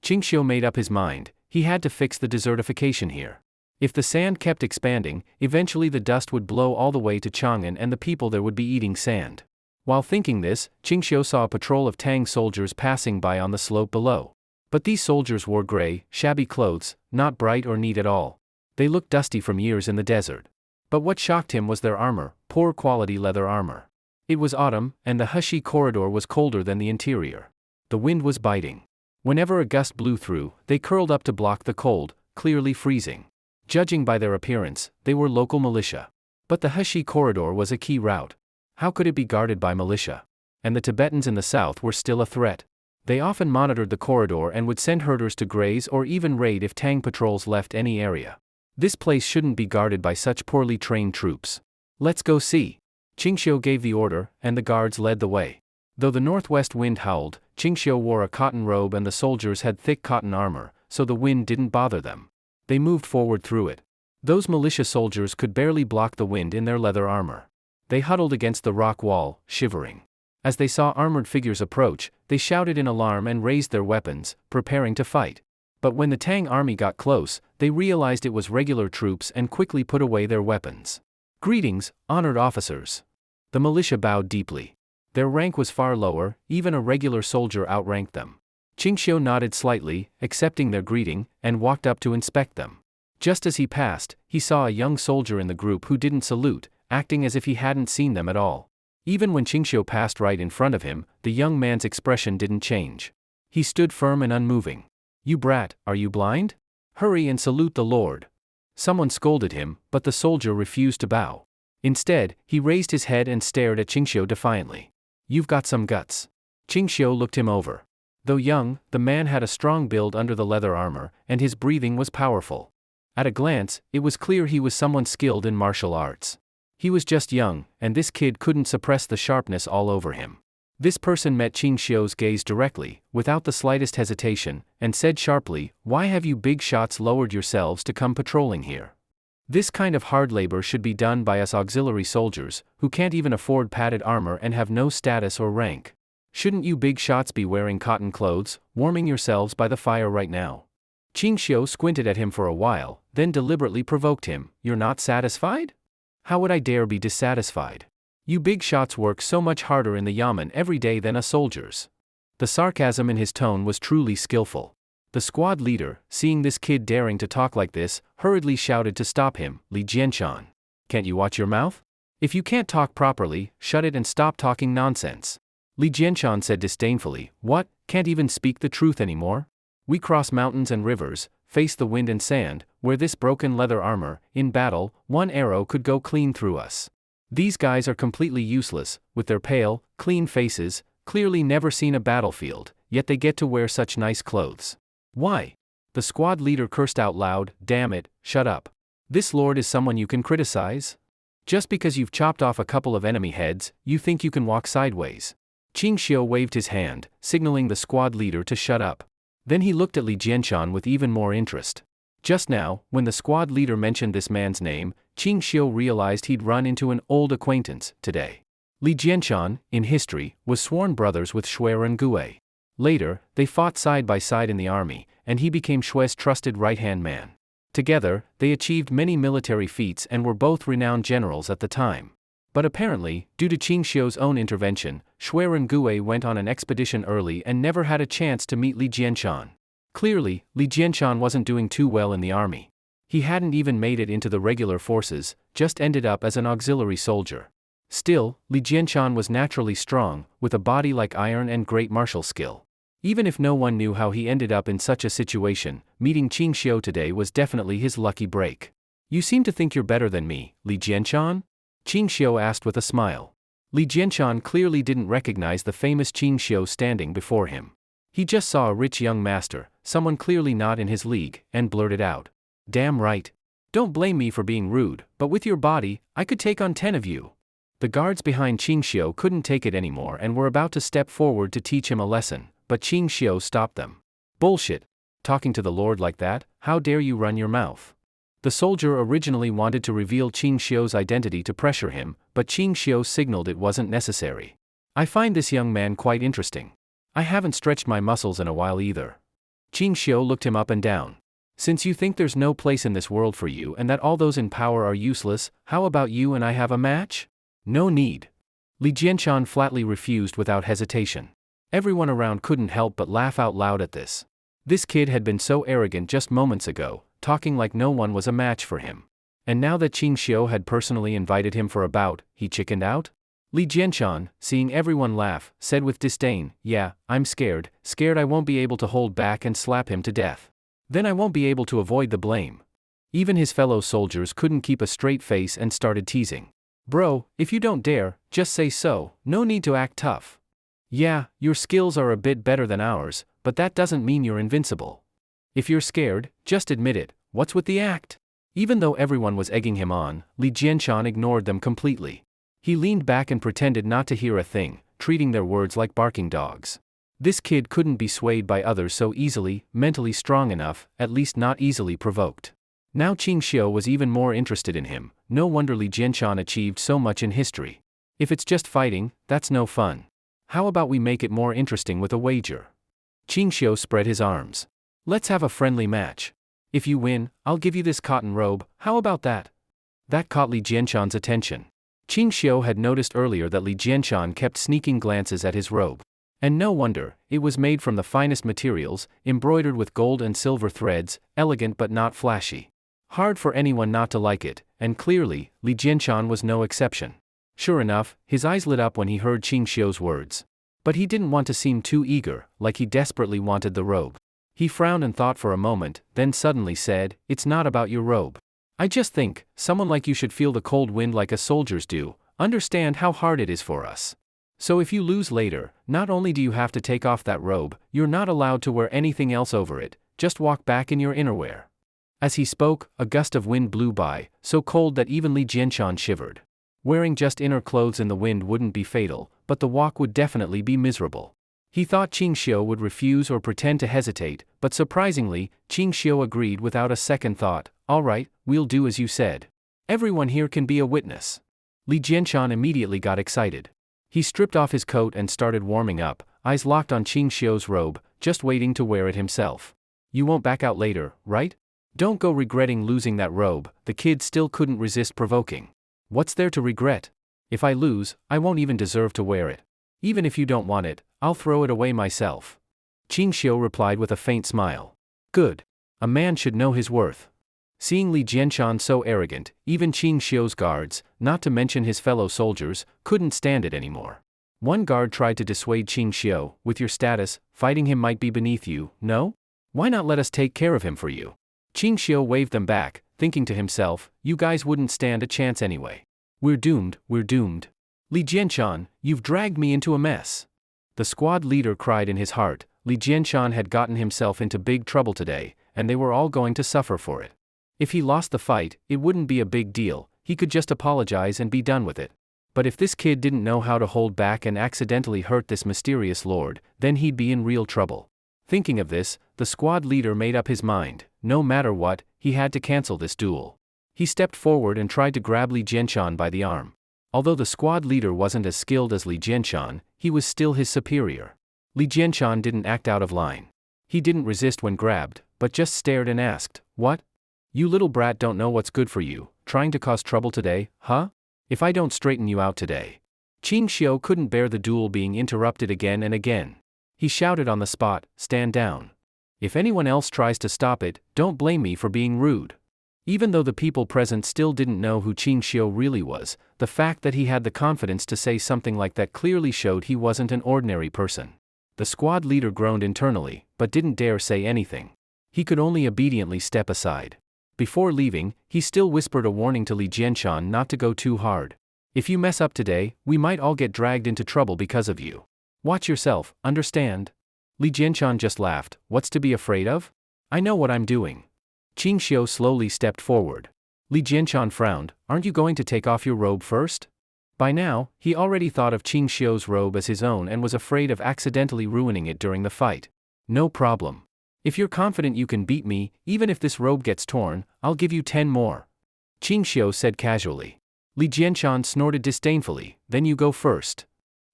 Ching Shao made up his mind, he had to fix the desertification here. If the sand kept expanding, eventually the dust would blow all the way to Chongan and the people there would be eating sand. While thinking this, Ching Shao saw a patrol of Tang soldiers passing by on the slope below. But these soldiers wore gray, shabby clothes, not bright or neat at all. They looked dusty from years in the desert. But what shocked him was their armor, poor quality leather armor. It was autumn, and the Heshi corridor was colder than the interior. The wind was biting. Whenever a gust blew through, they curled up to block the cold, clearly freezing. Judging by their appearance, they were local militia. But the Heshi corridor was a key route. How could it be guarded by militia? And the Tibetans in the south were still a threat. They often monitored the corridor and would send herders to graze or even raid if Tang patrols left any area. This place shouldn't be guarded by such poorly trained troops. Let's go see. Ching Shao gave the order, and the guards led the way. Though the northwest wind howled, Ching Shao wore a cotton robe and the soldiers had thick cotton armor, so the wind didn't bother them. They moved forward through it. Those militia soldiers could barely block the wind in their leather armor. They huddled against the rock wall, shivering. As they saw armored figures approach, they shouted in alarm and raised their weapons, preparing to fight. But when the Tang army got close, they realized it was regular troops and quickly put away their weapons. Greetings, honored officers. The militia bowed deeply. Their rank was far lower, even a regular soldier outranked them. Ching Shao nodded slightly, accepting their greeting, and walked up to inspect them. Just as he passed, he saw a young soldier in the group who didn't salute, acting as if he hadn't seen them at all. Even when Ching Shao passed right in front of him, the young man's expression didn't change. He stood firm and unmoving. You brat, are you blind? Hurry and salute the Lord. Someone scolded him, but the soldier refused to bow. Instead, he raised his head and stared at Ching Shao defiantly. You've got some guts. Ching Shao looked him over. Though young, the man had a strong build under the leather armor, and his breathing was powerful. At a glance, it was clear he was someone skilled in martial arts. He was just young, and this kid couldn't suppress the sharpness all over him. This person met Ching Xiao's gaze directly, without the slightest hesitation, and said sharply, "Why have you big shots lowered yourselves to come patrolling here? This kind of hard labor should be done by us auxiliary soldiers, who can't even afford padded armor and have no status or rank. Shouldn't you big shots be wearing cotton clothes, warming yourselves by the fire right now?" Ching Shao squinted at him for a while, then deliberately provoked him, "You're not satisfied? How would I dare be dissatisfied? You big shots work so much harder in the yamen every day than us soldiers." The sarcasm in his tone was truly skillful. The squad leader, seeing this kid daring to talk like this, hurriedly shouted to stop him, "Li Jianshan. Can't you watch your mouth? If you can't talk properly, shut it and stop talking nonsense." Li Jianshan said disdainfully, "What, can't even speak the truth anymore? We cross mountains and rivers, face the wind and sand, wear this broken leather armor, in battle, one arrow could go clean through us. These guys are completely useless, with their pale, clean faces, clearly never seen a battlefield, yet they get to wear such nice clothes. Why?" The squad leader cursed out loud, "Damn it, shut up. This lord is someone you can criticize? Just because you've chopped off a couple of enemy heads, you think you can walk sideways?" Ching Shao waved his hand, signaling the squad leader to shut up. Then he looked at Li Jianshan with even more interest. Just now, when the squad leader mentioned this man's name, Ching Shao realized he'd run into an old acquaintance today. Li Jianshan, in history, was sworn brothers with Shui Ren-Gui. Later, they fought side by side in the army, and he became Shui's trusted right-hand man. Together, they achieved many military feats and were both renowned generals at the time. But apparently, due to Ching Xiao's own intervention, Shui Ren-Gui went on an expedition early and never had a chance to meet Li Jianshan. Clearly, Li Jianshan wasn't doing too well in the army. He hadn't even made it into the regular forces, just ended up as an auxiliary soldier. Still, Li Jianshan was naturally strong, with a body like iron and great martial skill. Even if no one knew how he ended up in such a situation, meeting Ching Shao today was definitely his lucky break. "You seem to think you're better than me, Li Jianshan?" Ching Shao asked with a smile. Li Jianshan clearly didn't recognize the famous Ching Shao standing before him. He just saw a rich young master, someone clearly not in his league, and blurted out, "Damn right. Don't blame me for being rude, but with your body, I could take on 10 of you." The guards behind Ching Shao couldn't take it anymore and were about to step forward to teach him a lesson, but Ching Shao stopped them. "Bullshit. Talking to the Lord like that, how dare you run your mouth?" The soldier originally wanted to reveal Ching Xiao's identity to pressure him, but Ching Xiao signaled it wasn't necessary. "I find this young man quite interesting. I haven't stretched my muscles in a while either." Ching Xiao looked him up and down. "Since you think there's no place in this world for you and that all those in power are useless, how about you and I have a match?" "No need." Li Jianshan flatly refused without hesitation. Everyone around couldn't help but laugh out loud at this. This kid had been so arrogant just moments ago, talking like no one was a match for him. And now that Ching Shao had personally invited him for a bout, he chickened out? Li Jianshan, seeing everyone laugh, said with disdain, "Yeah, I'm scared I won't be able to hold back and slap him to death. Then I won't be able to avoid the blame." Even his fellow soldiers couldn't keep a straight face and started teasing. "Bro, if you don't dare, just say so, no need to act tough. Yeah, your skills are a bit better than ours, but that doesn't mean you're invincible. If you're scared, just admit it, what's with the act?" Even though everyone was egging him on, Li Jianshan ignored them completely. He leaned back and pretended not to hear a thing, treating their words like barking dogs. This kid couldn't be swayed by others so easily, mentally strong enough, at least not easily provoked. Now Ching Shao was even more interested in him, no wonder Li Jianshan achieved so much in history. If it's just fighting, that's no fun. How about we make it more interesting with a wager? Ching Shao spread his arms. "Let's have a friendly match. If you win, I'll give you this cotton robe, how about that?" That caught Li Jianshan's attention. Ching Shao had noticed earlier that Li Jianshan kept sneaking glances at his robe. And no wonder, it was made from the finest materials, embroidered with gold and silver threads, elegant but not flashy. Hard for anyone not to like it, and clearly, Li Jianshan was no exception. Sure enough, his eyes lit up when he heard Ching Xiao's words. But he didn't want to seem too eager, like he desperately wanted the robe. He frowned and thought for a moment, then suddenly said, "It's not about your robe. I just think, someone like you should feel the cold wind like us soldiers do, understand how hard it is for us." So if you lose later, not only do you have to take off that robe, you're not allowed to wear anything else over it, just walk back in your innerwear. As he spoke, a gust of wind blew by, so cold that even Li Jianshan shivered. Wearing just inner clothes in the wind wouldn't be fatal, but the walk would definitely be miserable. He thought Ching Shao would refuse or pretend to hesitate, but surprisingly, Ching Shao agreed without a second thought. All right, we'll do as you said. Everyone here can be a witness. Li Jianshan immediately got excited. He stripped off his coat and started warming up, eyes locked on Ching Shao's robe, just waiting to wear it himself. You won't back out later, right? Don't go regretting losing that robe, the kid still couldn't resist provoking. What's there to regret? If I lose, I won't even deserve to wear it. Even if you don't want it, I'll throw it away myself. Ching Shao replied with a faint smile. Good. A man should know his worth. Seeing Li Jianshan so arrogant, even Ching Shao's guards, not to mention his fellow soldiers, couldn't stand it anymore. One guard tried to dissuade Ching Shao, with your status, fighting him might be beneath you, no? Why not let us take care of him for you? Ching Shao waved them back, thinking to himself, you guys wouldn't stand a chance anyway. We're doomed, we're doomed. Li Jianshan, you've dragged me into a mess. The squad leader cried in his heart. Li Jianshan had gotten himself into big trouble today, and they were all going to suffer for it. If he lost the fight, it wouldn't be a big deal, he could just apologize and be done with it. But if this kid didn't know how to hold back and accidentally hurt this mysterious lord, then he'd be in real trouble. Thinking of this, the squad leader made up his mind. No matter what, he had to cancel this duel. He stepped forward and tried to grab Li Jianshan by the arm. Although the squad leader wasn't as skilled as Li Jianshan, he was still his superior. Li Jianshan didn't act out of line. He didn't resist when grabbed, but just stared and asked, what? You little brat don't know what's good for you, trying to cause trouble today, huh? If I don't straighten you out today. Ching Shao couldn't bear the duel being interrupted again and again. He shouted on the spot, stand down. If anyone else tries to stop it, don't blame me for being rude. Even though the people present still didn't know who Ching Shao really was, the fact that he had the confidence to say something like that clearly showed he wasn't an ordinary person. The squad leader groaned internally, but didn't dare say anything. He could only obediently step aside. Before leaving, he still whispered a warning to Li Jianshan not to go too hard. If you mess up today, we might all get dragged into trouble because of you. Watch yourself, understand? Li Jianshan just laughed. What's to be afraid of? I know what I'm doing. Ching Shao slowly stepped forward. Li Jianshan frowned. Aren't you going to take off your robe first? By now, he already thought of Ching Shao's robe as his own and was afraid of accidentally ruining it during the fight. No problem. If you're confident you can beat me, even if this robe gets torn, I'll give you 10 more. Ching Shao said casually. Li Jianshan snorted disdainfully. Then you go first.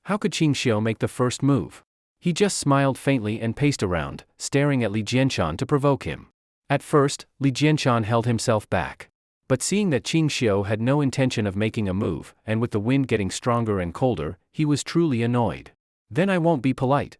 How could Ching Shao make the first move? He just smiled faintly and paced around, staring at Li Jianshan to provoke him. At first, Li Jianshan held himself back. But seeing that Ching Shao had no intention of making a move, and with the wind getting stronger and colder, he was truly annoyed. Then I won't be polite.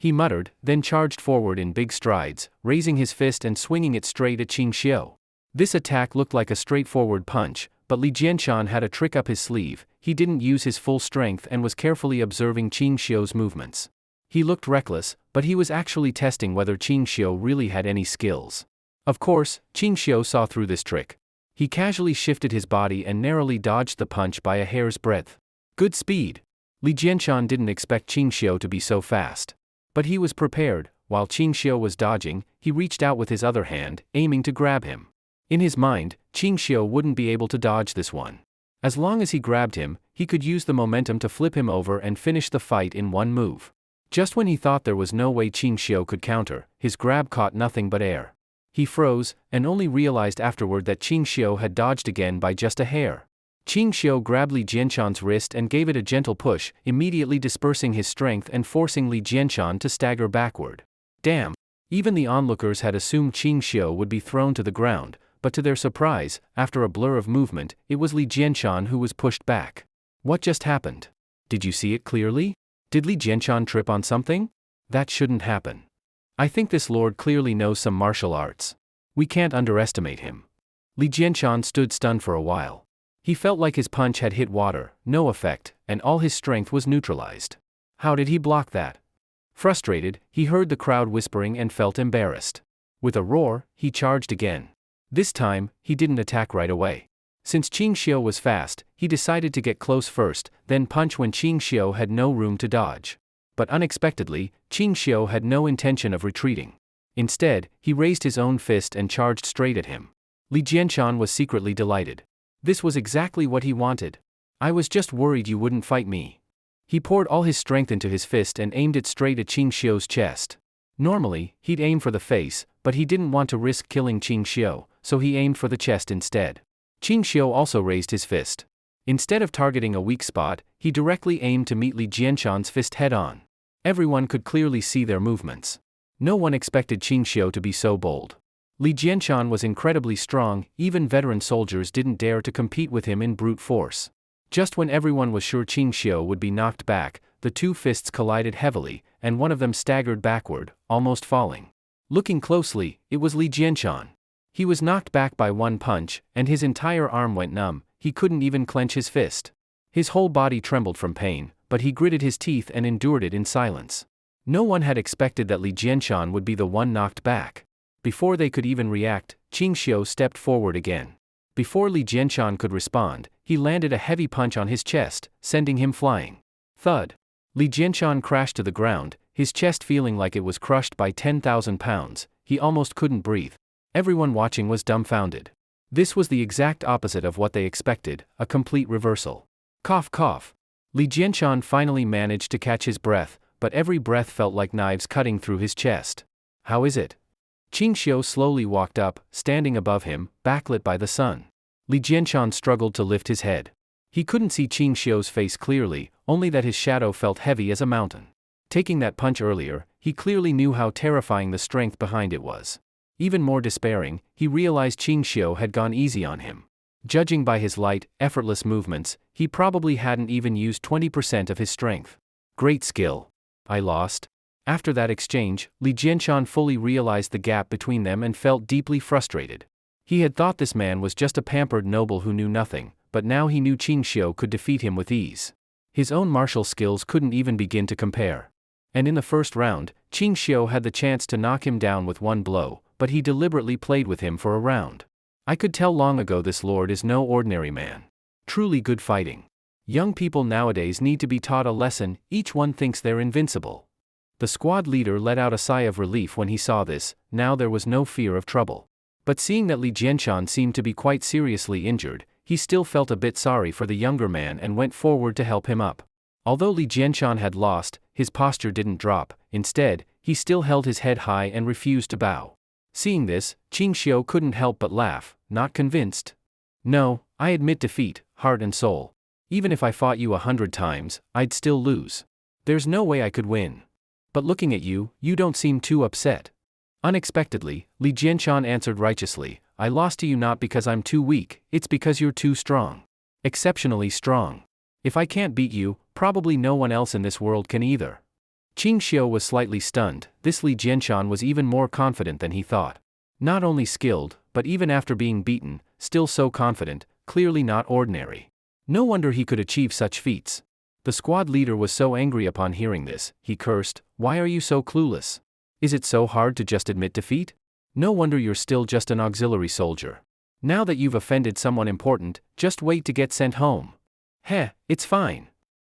He muttered, then charged forward in big strides, raising his fist and swinging it straight at Ching Shao. This attack looked like a straightforward punch, but Li Jianshan had a trick up his sleeve. He didn't use his full strength and was carefully observing Ching Shao's movements. He looked reckless, but he was actually testing whether Ching Shao really had any skills. Of course, Ching Shao saw through this trick. He casually shifted his body and narrowly dodged the punch by a hair's breadth. Good speed. Li Jianshan didn't expect Ching Shao to be so fast. But he was prepared. While Ching Shao was dodging, he reached out with his other hand, aiming to grab him. In his mind, Ching Shao wouldn't be able to dodge this one. As long as he grabbed him, he could use the momentum to flip him over and finish the fight in one move. Just when he thought there was no way Ching Shao could counter, his grab caught nothing but air. He froze, and only realized afterward that Ching Shao had dodged again by just a hair. Ching Shao grabbed Li Jianshan's wrist and gave it a gentle push, immediately dispersing his strength and forcing Li Jianshan to stagger backward. Damn! Even the onlookers had assumed Ching Shao would be thrown to the ground, but to their surprise, after a blur of movement, it was Li Jianshan who was pushed back. What just happened? Did you see it clearly? Did Li Jianshan trip on something? That shouldn't happen. I think this lord clearly knows some martial arts. We can't underestimate him. Li Jianshan stood stunned for a while. He felt like his punch had hit water, no effect, and all his strength was neutralized. How did he block that? Frustrated, he heard the crowd whispering and felt embarrassed. With a roar, he charged again. This time, he didn't attack right away. Since Ching Shao was fast, he decided to get close first, then punch when Ching Shao had no room to dodge. But unexpectedly, Ching Shao had no intention of retreating. Instead, he raised his own fist and charged straight at him. Li Jianshan was secretly delighted. This was exactly what he wanted. I was just worried you wouldn't fight me. He poured all his strength into his fist and aimed it straight at Ching Xiao's chest. Normally, he'd aim for the face, but he didn't want to risk killing Ching Shao, so he aimed for the chest instead. Ching Shao also raised his fist. Instead of targeting a weak spot, he directly aimed to meet Li Jianshan's fist head-on. Everyone could clearly see their movements. No one expected Ching Shao to be so bold. Li Jianshan was incredibly strong, even veteran soldiers didn't dare to compete with him in brute force. Just when everyone was sure Ching Shao would be knocked back, the two fists collided heavily, and one of them staggered backward, almost falling. Looking closely, it was Li Jianshan. He was knocked back by one punch, and his entire arm went numb. He couldn't even clench his fist. His whole body trembled from pain, but he gritted his teeth and endured it in silence. No one had expected that Li Jianshan would be the one knocked back. Before they could even react, Ching Shao stepped forward again. Before Li Jianshan could respond, he landed a heavy punch on his chest, sending him flying. Thud. Li Jianshan crashed to the ground, his chest feeling like it was crushed by 10,000 pounds. He almost couldn't breathe. Everyone watching was dumbfounded. This was the exact opposite of what they expected, a complete reversal. Cough cough. Li Jianshan finally managed to catch his breath, but every breath felt like knives cutting through his chest. How is it? Ching Shao slowly walked up, standing above him, backlit by the sun. Li Jianshan struggled to lift his head. He couldn't see Ching Xiao's face clearly, only that his shadow felt heavy as a mountain. Taking that punch earlier, he clearly knew how terrifying the strength behind it was. Even more despairing, he realized Ching Shao had gone easy on him. Judging by his light, effortless movements, he probably hadn't even used 20% of his strength. Great skill. I lost. After that exchange, Li Jianshan fully realized the gap between them and felt deeply frustrated. He had thought this man was just a pampered noble who knew nothing, but now he knew Ching Shao could defeat him with ease. His own martial skills couldn't even begin to compare. And in the first round, Ching Shao had the chance to knock him down with one blow, but he deliberately played with him for a round. I could tell long ago this lord is no ordinary man. Truly good fighting. Young people nowadays need to be taught a lesson. Each one thinks they're invincible. The squad leader let out a sigh of relief when he saw this. Now there was no fear of trouble. But seeing that Li Jianshan seemed to be quite seriously injured, he still felt a bit sorry for the younger man and went forward to help him up. Although Li Jianshan had lost, his posture didn't drop. Instead, he still held his head high and refused to bow. Seeing this, Ching Shao couldn't help but laugh, not convinced. No, I admit defeat, heart and soul. Even if I fought you 100 times, I'd still lose. There's no way I could win. But looking at you, you don't seem too upset. Unexpectedly, Li Jianshan answered righteously, I lost to you not because I'm too weak, it's because you're too strong. Exceptionally strong. If I can't beat you, probably no one else in this world can either. Ching Shao was slightly stunned. This Li Jianshan was even more confident than he thought. Not only skilled, but even after being beaten, still so confident, clearly not ordinary. No wonder he could achieve such feats. The squad leader was so angry upon hearing this, he cursed, why are you so clueless? Is it so hard to just admit defeat? No wonder you're still just an auxiliary soldier. Now that you've offended someone important, just wait to get sent home. Heh, it's fine.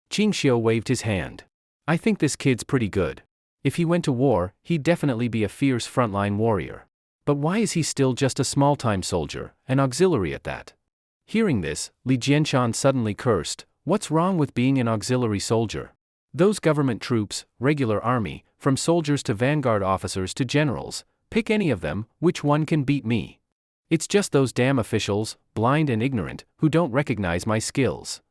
Ching Shao waved his hand. I think this kid's pretty good. If he went to war, he'd definitely be a fierce frontline warrior. But why is he still just a small-time soldier, an auxiliary at that? Hearing this, Li Jianshan suddenly cursed, what's wrong with being an auxiliary soldier? Those government troops, regular army, from soldiers to vanguard officers to generals, pick any of them, which one can beat me? It's just those damn officials, blind and ignorant, who don't recognize my skills.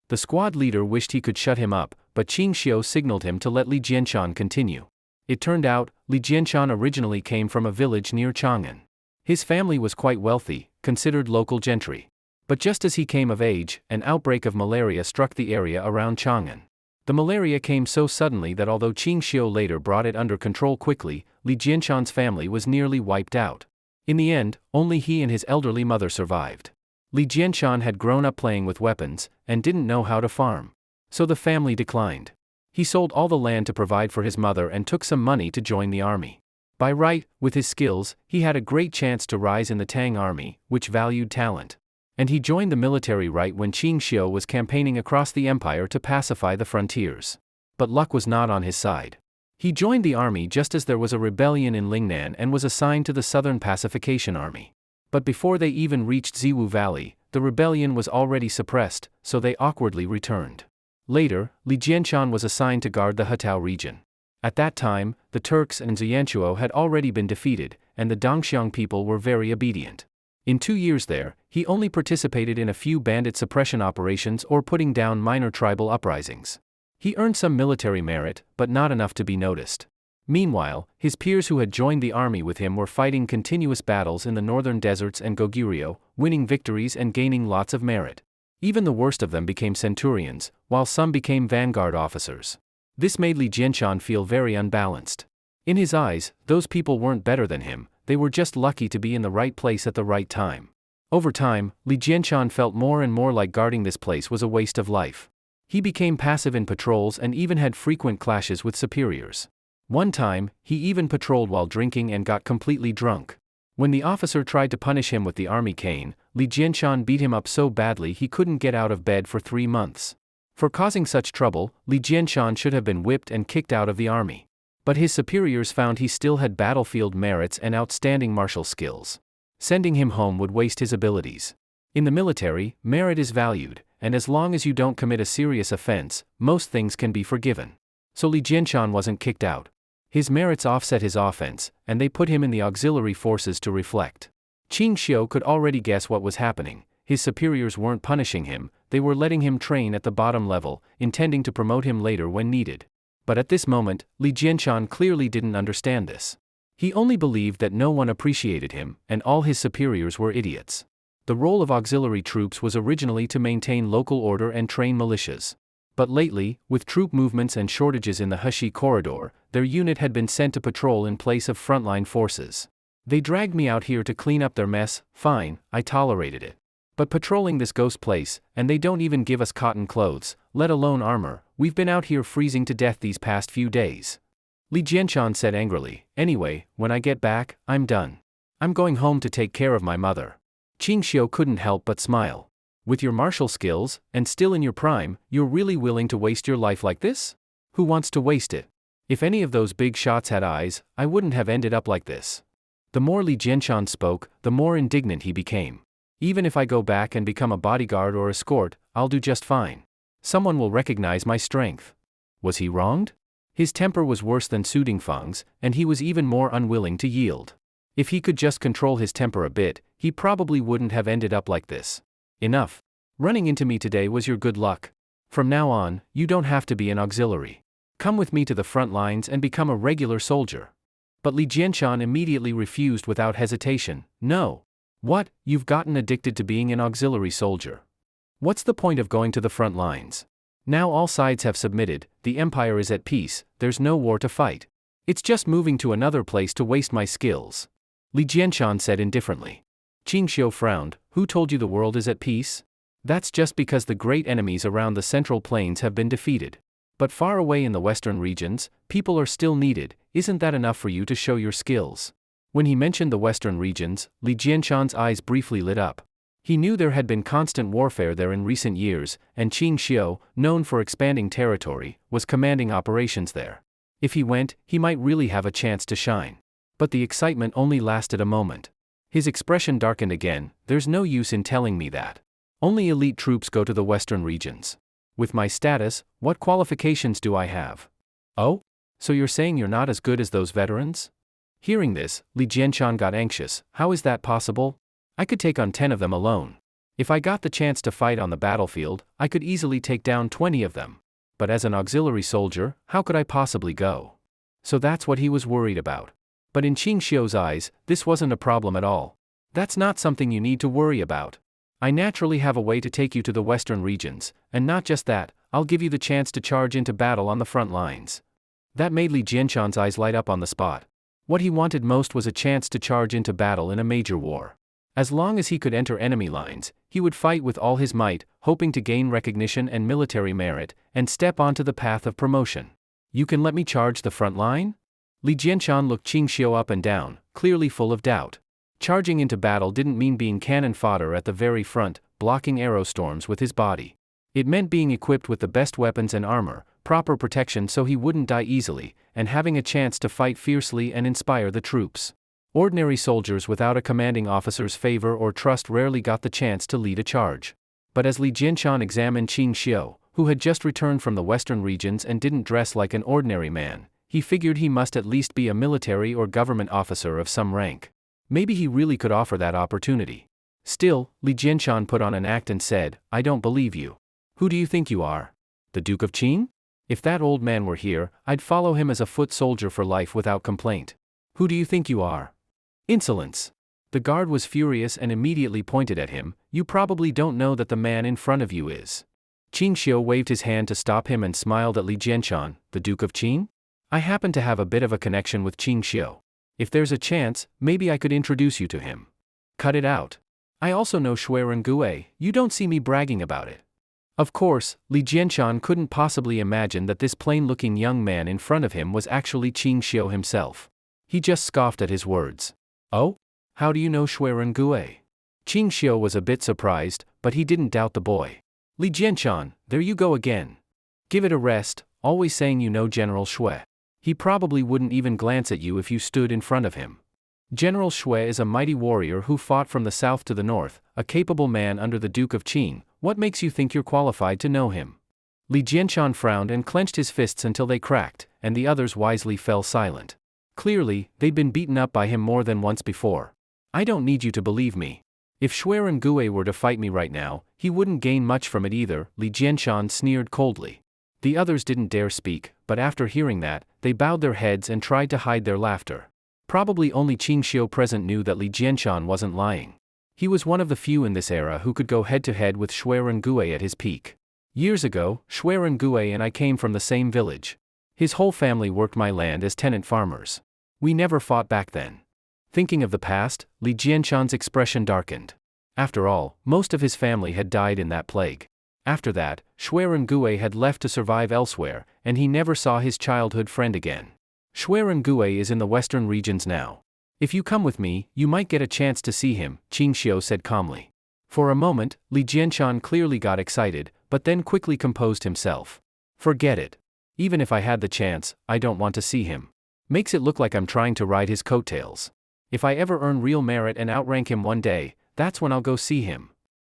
The squad leader wished he could shut him up, but Ching Shao signaled him to let Li Jianshan continue. It turned out, Li Jianshan originally came from a village near Chongan. His family was quite wealthy, considered local gentry. But just as he came of age, an outbreak of malaria struck the area around Chongan. The malaria came so suddenly that although Ching Shao later brought it under control quickly, Li Jianshan's family was nearly wiped out. In the end, only he and his elderly mother survived. Li Jianshan had grown up playing with weapons, and didn't know how to farm. So the family declined. He sold all the land to provide for his mother and took some money to join the army. By right, with his skills, he had a great chance to rise in the Tang army, which valued talent. And he joined the military right when Ching Shao was campaigning across the empire to pacify the frontiers. But luck was not on his side. He joined the army just as there was a rebellion in Lingnan and was assigned to the Southern Pacification Army. But before they even reached Ziwu Valley, the rebellion was already suppressed, so they awkwardly returned. Later, Li Jianshan was assigned to guard the Hetao region. At that time, the Turks and Zhuangzuo had already been defeated, and the Dongxiang people were very obedient. In 2 years there, he only participated in a few bandit suppression operations or putting down minor tribal uprisings. He earned some military merit, but not enough to be noticed. Meanwhile, his peers who had joined the army with him were fighting continuous battles in the northern deserts and Goguryeo, winning victories and gaining lots of merit. Even the worst of them became centurions, while some became vanguard officers. This made Li Jianshan feel very unbalanced. In his eyes, those people weren't better than him, they were just lucky to be in the right place at the right time. Over time, Li Jianshan felt more and more like guarding this place was a waste of life. He became passive in patrols and even had frequent clashes with superiors. One time, he even patrolled while drinking and got completely drunk. When the officer tried to punish him with the army cane, Li Jianshan beat him up so badly he couldn't get out of bed for 3 months. For causing such trouble, Li Jianshan should have been whipped and kicked out of the army. But his superiors found he still had battlefield merits and outstanding martial skills. Sending him home would waste his abilities. In the military, merit is valued, and as long as you don't commit a serious offense, most things can be forgiven. So Li Jianshan wasn't kicked out. His merits offset his offense, and they put him in the auxiliary forces to reflect. Ching Shao could already guess what was happening. His superiors weren't punishing him, they were letting him train at the bottom level, intending to promote him later when needed. But at this moment, Li Jianshan clearly didn't understand this. He only believed that no one appreciated him, and all his superiors were idiots. The role of auxiliary troops was originally to maintain local order and train militias. But lately, with troop movements and shortages in the Heshi corridor, their unit had been sent to patrol in place of frontline forces. They dragged me out here to clean up their mess, fine, I tolerated it. But patrolling this ghost place, and they don't even give us cotton clothes, let alone armor, we've been out here freezing to death these past few days. Li Jianshan said angrily, anyway, when I get back, I'm done. I'm going home to take care of my mother. Ching Shao couldn't help but smile. With your martial skills, and still in your prime, you're really willing to waste your life like this? Who wants to waste it? If any of those big shots had eyes, I wouldn't have ended up like this. The more Li Jianshan spoke, the more indignant he became. Even if I go back and become a bodyguard or escort, I'll do just fine. Someone will recognize my strength. Was he wronged? His temper was worse than Su Dingfang's, and he was even more unwilling to yield. If he could just control his temper a bit, he probably wouldn't have ended up like this. Enough. Running into me today was your good luck. From now on, you don't have to be an auxiliary. Come with me to the front lines and become a regular soldier. But Li Jianshan immediately refused without hesitation. No. What, you've gotten addicted to being an auxiliary soldier? What's the point of going to the front lines? Now all sides have submitted, the empire is at peace, there's no war to fight. It's just moving to another place to waste my skills. Li Jianshan said indifferently. Ching Shao frowned, who told you the world is at peace? That's just because the great enemies around the central plains have been defeated. But far away in the western regions, people are still needed, isn't that enough for you to show your skills? When he mentioned the western regions, Li Jianshan's eyes briefly lit up. He knew there had been constant warfare there in recent years, and Ching Shao, known for expanding territory, was commanding operations there. If he went, he might really have a chance to shine. But the excitement only lasted a moment. His expression darkened again. There's no use in telling me that. Only elite troops go to the western regions. With my status, what qualifications do I have? Oh? So you're saying you're not as good as those veterans? Hearing this, Li Jianshan got anxious. How is that possible? I could take on 10 of them alone. If I got the chance to fight on the battlefield, I could easily take down 20 of them. But as an auxiliary soldier, how could I possibly go? So that's what he was worried about. But in Ching Xiao's eyes, this wasn't a problem at all. That's not something you need to worry about. I naturally have a way to take you to the western regions, and not just that, I'll give you the chance to charge into battle on the front lines. That made Li Jianshan's eyes light up on the spot. What he wanted most was a chance to charge into battle in a major war. As long as he could enter enemy lines, he would fight with all his might, hoping to gain recognition and military merit, and step onto the path of promotion. You can let me charge the front line? Li Jianshan looked Ching Shao up and down, clearly full of doubt. Charging into battle didn't mean being cannon fodder at the very front, blocking arrow storms with his body. It meant being equipped with the best weapons and armor, proper protection so he wouldn't die easily, and having a chance to fight fiercely and inspire the troops. Ordinary soldiers without a commanding officer's favor or trust rarely got the chance to lead a charge. But as Li Jianshan examined Ching Shao, who had just returned from the western regions and didn't dress like an ordinary man, he figured he must at least be a military or government officer of some rank. Maybe he really could offer that opportunity. Still, Li Jianshan put on an act and said, "I don't believe you. Who do you think you are? The Duke of Qing? If that old man were here, I'd follow him as a foot soldier for life without complaint. Who do you think you are?" Insolence. The guard was furious and immediately pointed at him. "You probably don't know that the man in front of you is." Ching Shao waved his hand to stop him and smiled at Li Jianshan. "The Duke of Qing? I happen to have a bit of a connection with Ching Shao. If there's a chance, maybe I could introduce you to him." "Cut it out. I also know Shui Gue, you don't see me bragging about it." Of course, Li Jianshan couldn't possibly imagine that this plain-looking young man in front of him was actually Ching Shao himself. He just scoffed at his words. "Oh? How do you know Shui Gue?" Ching Shao was a bit surprised, but he didn't doubt the boy. "Li Jianshan, there you go again. Give it a rest, always saying you know General Shui. He probably wouldn't even glance at you if you stood in front of him. General Shui is a mighty warrior who fought from the south to the north, a capable man under the Duke of Qing. What makes you think you're qualified to know him?" Li Jianshan frowned and clenched his fists until they cracked, and the others wisely fell silent. Clearly, they'd been beaten up by him more than once before. "I don't need you to believe me. If Shui Gue were to fight me right now, he wouldn't gain much from it either," Li Jianshan sneered coldly. The others didn't dare speak, but after hearing that, they bowed their heads and tried to hide their laughter. Probably only Ching Shao present knew that Li Jianshan wasn't lying. He was one of the few in this era who could go head-to-head with Shui Gue at his peak. "Years ago, Shui Gue and I came from the same village. His whole family worked my land as tenant farmers. We never fought back then." Thinking of the past, Li Jianshan's expression darkened. After all, most of his family had died in that plague. After that, Shui Gue had left to survive elsewhere, and he never saw his childhood friend again. "Shui Gue is in the western regions now. If you come with me, you might get a chance to see him," Ching Shao said calmly. For a moment, Li Jianshan clearly got excited, but then quickly composed himself. "Forget it. Even if I had the chance, I don't want to see him. Makes it look like I'm trying to ride his coattails. If I ever earn real merit and outrank him one day, that's when I'll go see him."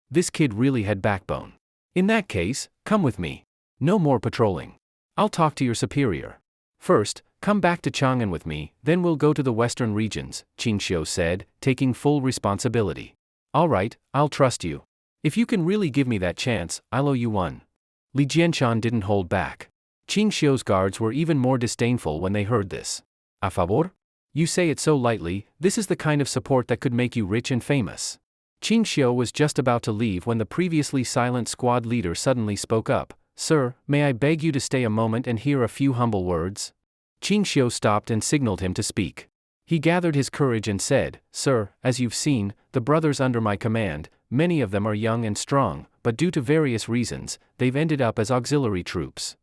This kid really had backbone. "In that case, come with me. No more patrolling. I'll talk to your superior. First, come back to Chongan with me, then we'll go to the western regions," Ching Shao said, taking full responsibility. "All right, I'll trust you. If you can really give me that chance, I'll owe you one." Li Jianshan didn't hold back. Ching Xiao's guards were even more disdainful when they heard this. "A favor? You say it so lightly, this is the kind of support that could make you rich and famous." Ching Shao was just about to leave when the previously silent squad leader suddenly spoke up. "Sir, may I beg you to stay a moment and hear a few humble words?" Ching Shao stopped and signaled him to speak. He gathered his courage and said, "Sir, as you've seen, the brothers under my command, many of them are young and strong, but due to various reasons, they've ended up as auxiliary troops.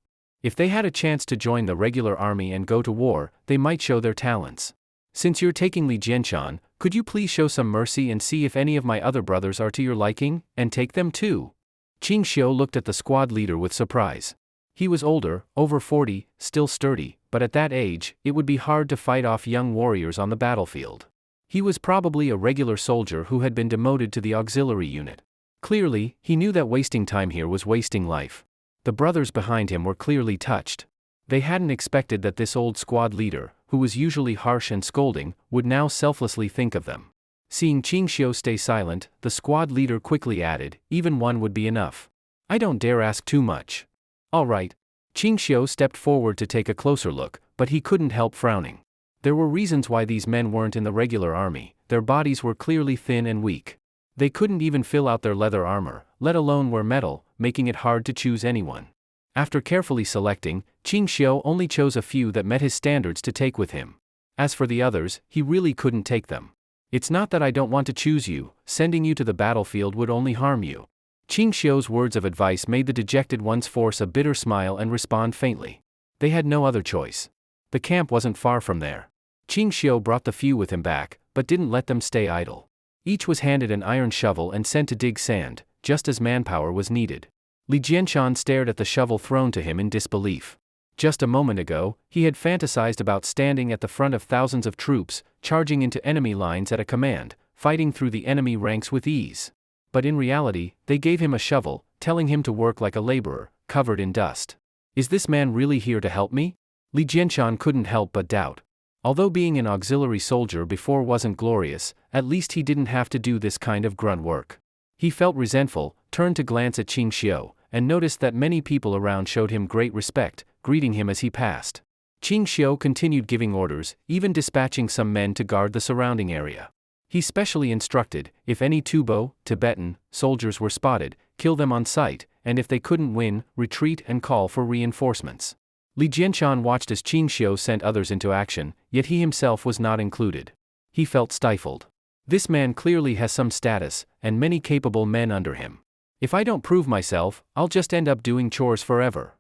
If they had a chance to join the regular army and go to war, they might show their talents. Since you're taking Li Jianshan, could you please show some mercy and see if any of my other brothers are to your liking, and take them too?" Ching Shao looked at the squad leader with surprise. He was older, over 40, still sturdy, but at that age, it would be hard to fight off young warriors on the battlefield. He was probably a regular soldier who had been demoted to the auxiliary unit. Clearly, he knew that wasting time here was wasting life. The brothers behind him were clearly touched. They hadn't expected that this old squad leader, who was usually harsh and scolding, would now selflessly think of them. Seeing Ching Shao stay silent, the squad leader quickly added, "Even one would be enough. I don't dare ask too much." "All right." Ching Shao stepped forward to take a closer look, but he couldn't help frowning. There were reasons why these men weren't in the regular army. Their bodies were clearly thin and weak. They couldn't even fill out their leather armor, let alone wear metal, making it hard to choose anyone. After carefully selecting, Ching Shao only chose a few that met his standards to take with him. As for the others, he really couldn't take them. "It's not that I don't want to choose you, sending you to the battlefield would only harm you." Ching Xiao's words of advice made the dejected ones force a bitter smile and respond faintly. They had no other choice. The camp wasn't far from there. Ching Xiao brought the few with him back, but didn't let them stay idle. Each was handed an iron shovel and sent to dig sand. just as manpower was needed. Li Jianshan stared at the shovel thrown to him in disbelief. Just a moment ago, he had fantasized about standing at the front of thousands of troops, charging into enemy lines at a command, fighting through the enemy ranks with ease. But in reality, they gave him a shovel, telling him to work like a laborer, covered in dust. Is this man really here to help me? Li Jianshan couldn't help but doubt. Although being an auxiliary soldier before wasn't glorious, at least he didn't have to do this kind of grunt work. He felt resentful, turned to glance at Ching Shao, and noticed that many people around showed him great respect, greeting him as he passed. Ching Shao continued giving orders, even dispatching some men to guard the surrounding area. He specially instructed, if any Tubo, Tibetan, soldiers were spotted, kill them on sight, and if they couldn't win, retreat and call for reinforcements. Li Jianshan watched as Ching Shao sent others into action, yet he himself was not included. He felt stifled. This man clearly has some status, and many capable men under him. If I don't prove myself, I'll just end up doing chores forever.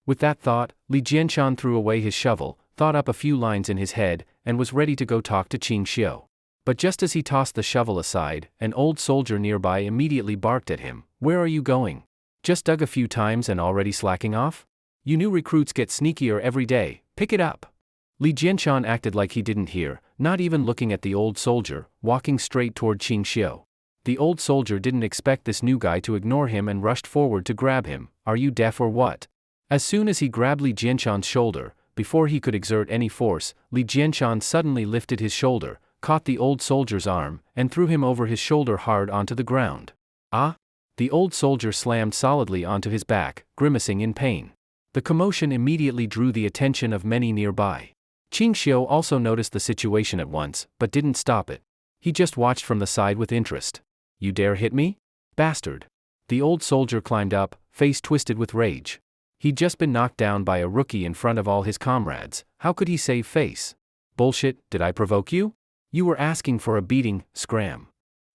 With that thought, Li Jianshan threw away his shovel, thought up a few lines in his head, and was ready to go talk to Ching Shao. But just as he tossed the shovel aside, an old soldier nearby immediately barked at him. Where are you going? Just dug a few times and already slacking off? You new recruits get sneakier every day, pick it up. Li Jianshan acted like he didn't hear, not even looking at the old soldier, walking straight toward Ching Shao. The old soldier didn't expect this new guy to ignore him and rushed forward to grab him. Are you deaf or what? As soon as he grabbed Li Jianshan's shoulder, before he could exert any force, Li Jianshan suddenly lifted his shoulder, caught the old soldier's arm, and threw him over his shoulder hard onto the ground. Ah! The old soldier slammed solidly onto his back, grimacing in pain. The commotion immediately drew the attention of many nearby. Ching Shao also noticed the situation at once, but didn't stop it. He just watched from the side with interest. You dare hit me? Bastard! The old soldier climbed up, face twisted with rage. He'd just been knocked down by a rookie in front of all his comrades. How could he save face? Bullshit, did I provoke you? You were asking for a beating, scram.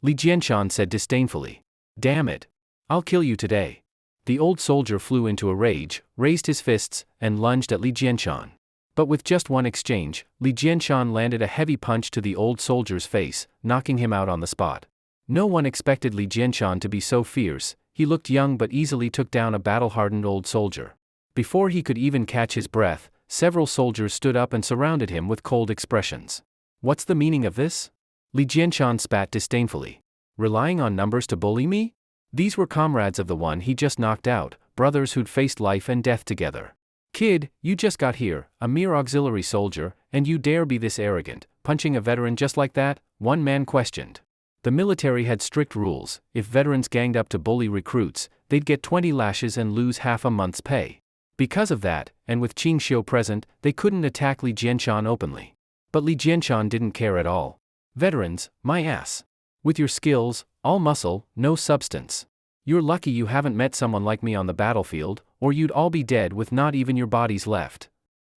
Li Jianshan said disdainfully. Damn it! I'll kill you today. The old soldier flew into a rage, raised his fists, and lunged at Li Jianshan. But with just one exchange, Li Jianshan landed a heavy punch to the old soldier's face, knocking him out on the spot. No one expected Li Jianshan to be so fierce. He looked young but easily took down a battle-hardened old soldier. Before he could even catch his breath, several soldiers stood up and surrounded him with cold expressions. What's the meaning of this? Li Jianshan spat disdainfully. Relying on numbers to bully me? These were comrades of the one he just knocked out, brothers who'd faced life and death together. Kid, you just got here, a mere auxiliary soldier, and you dare be this arrogant, punching a veteran just like that? One man questioned. The military had strict rules. If veterans ganged up to bully recruits, they'd get 20 lashes and lose half a month's pay. Because of that, and with Ching Shao present, they couldn't attack Li Jianshan openly. But Li Jianshan didn't care at all. Veterans, my ass. With your skills, all muscle, no substance. You're lucky you haven't met someone like me on the battlefield, or you'd all be dead with not even your bodies left.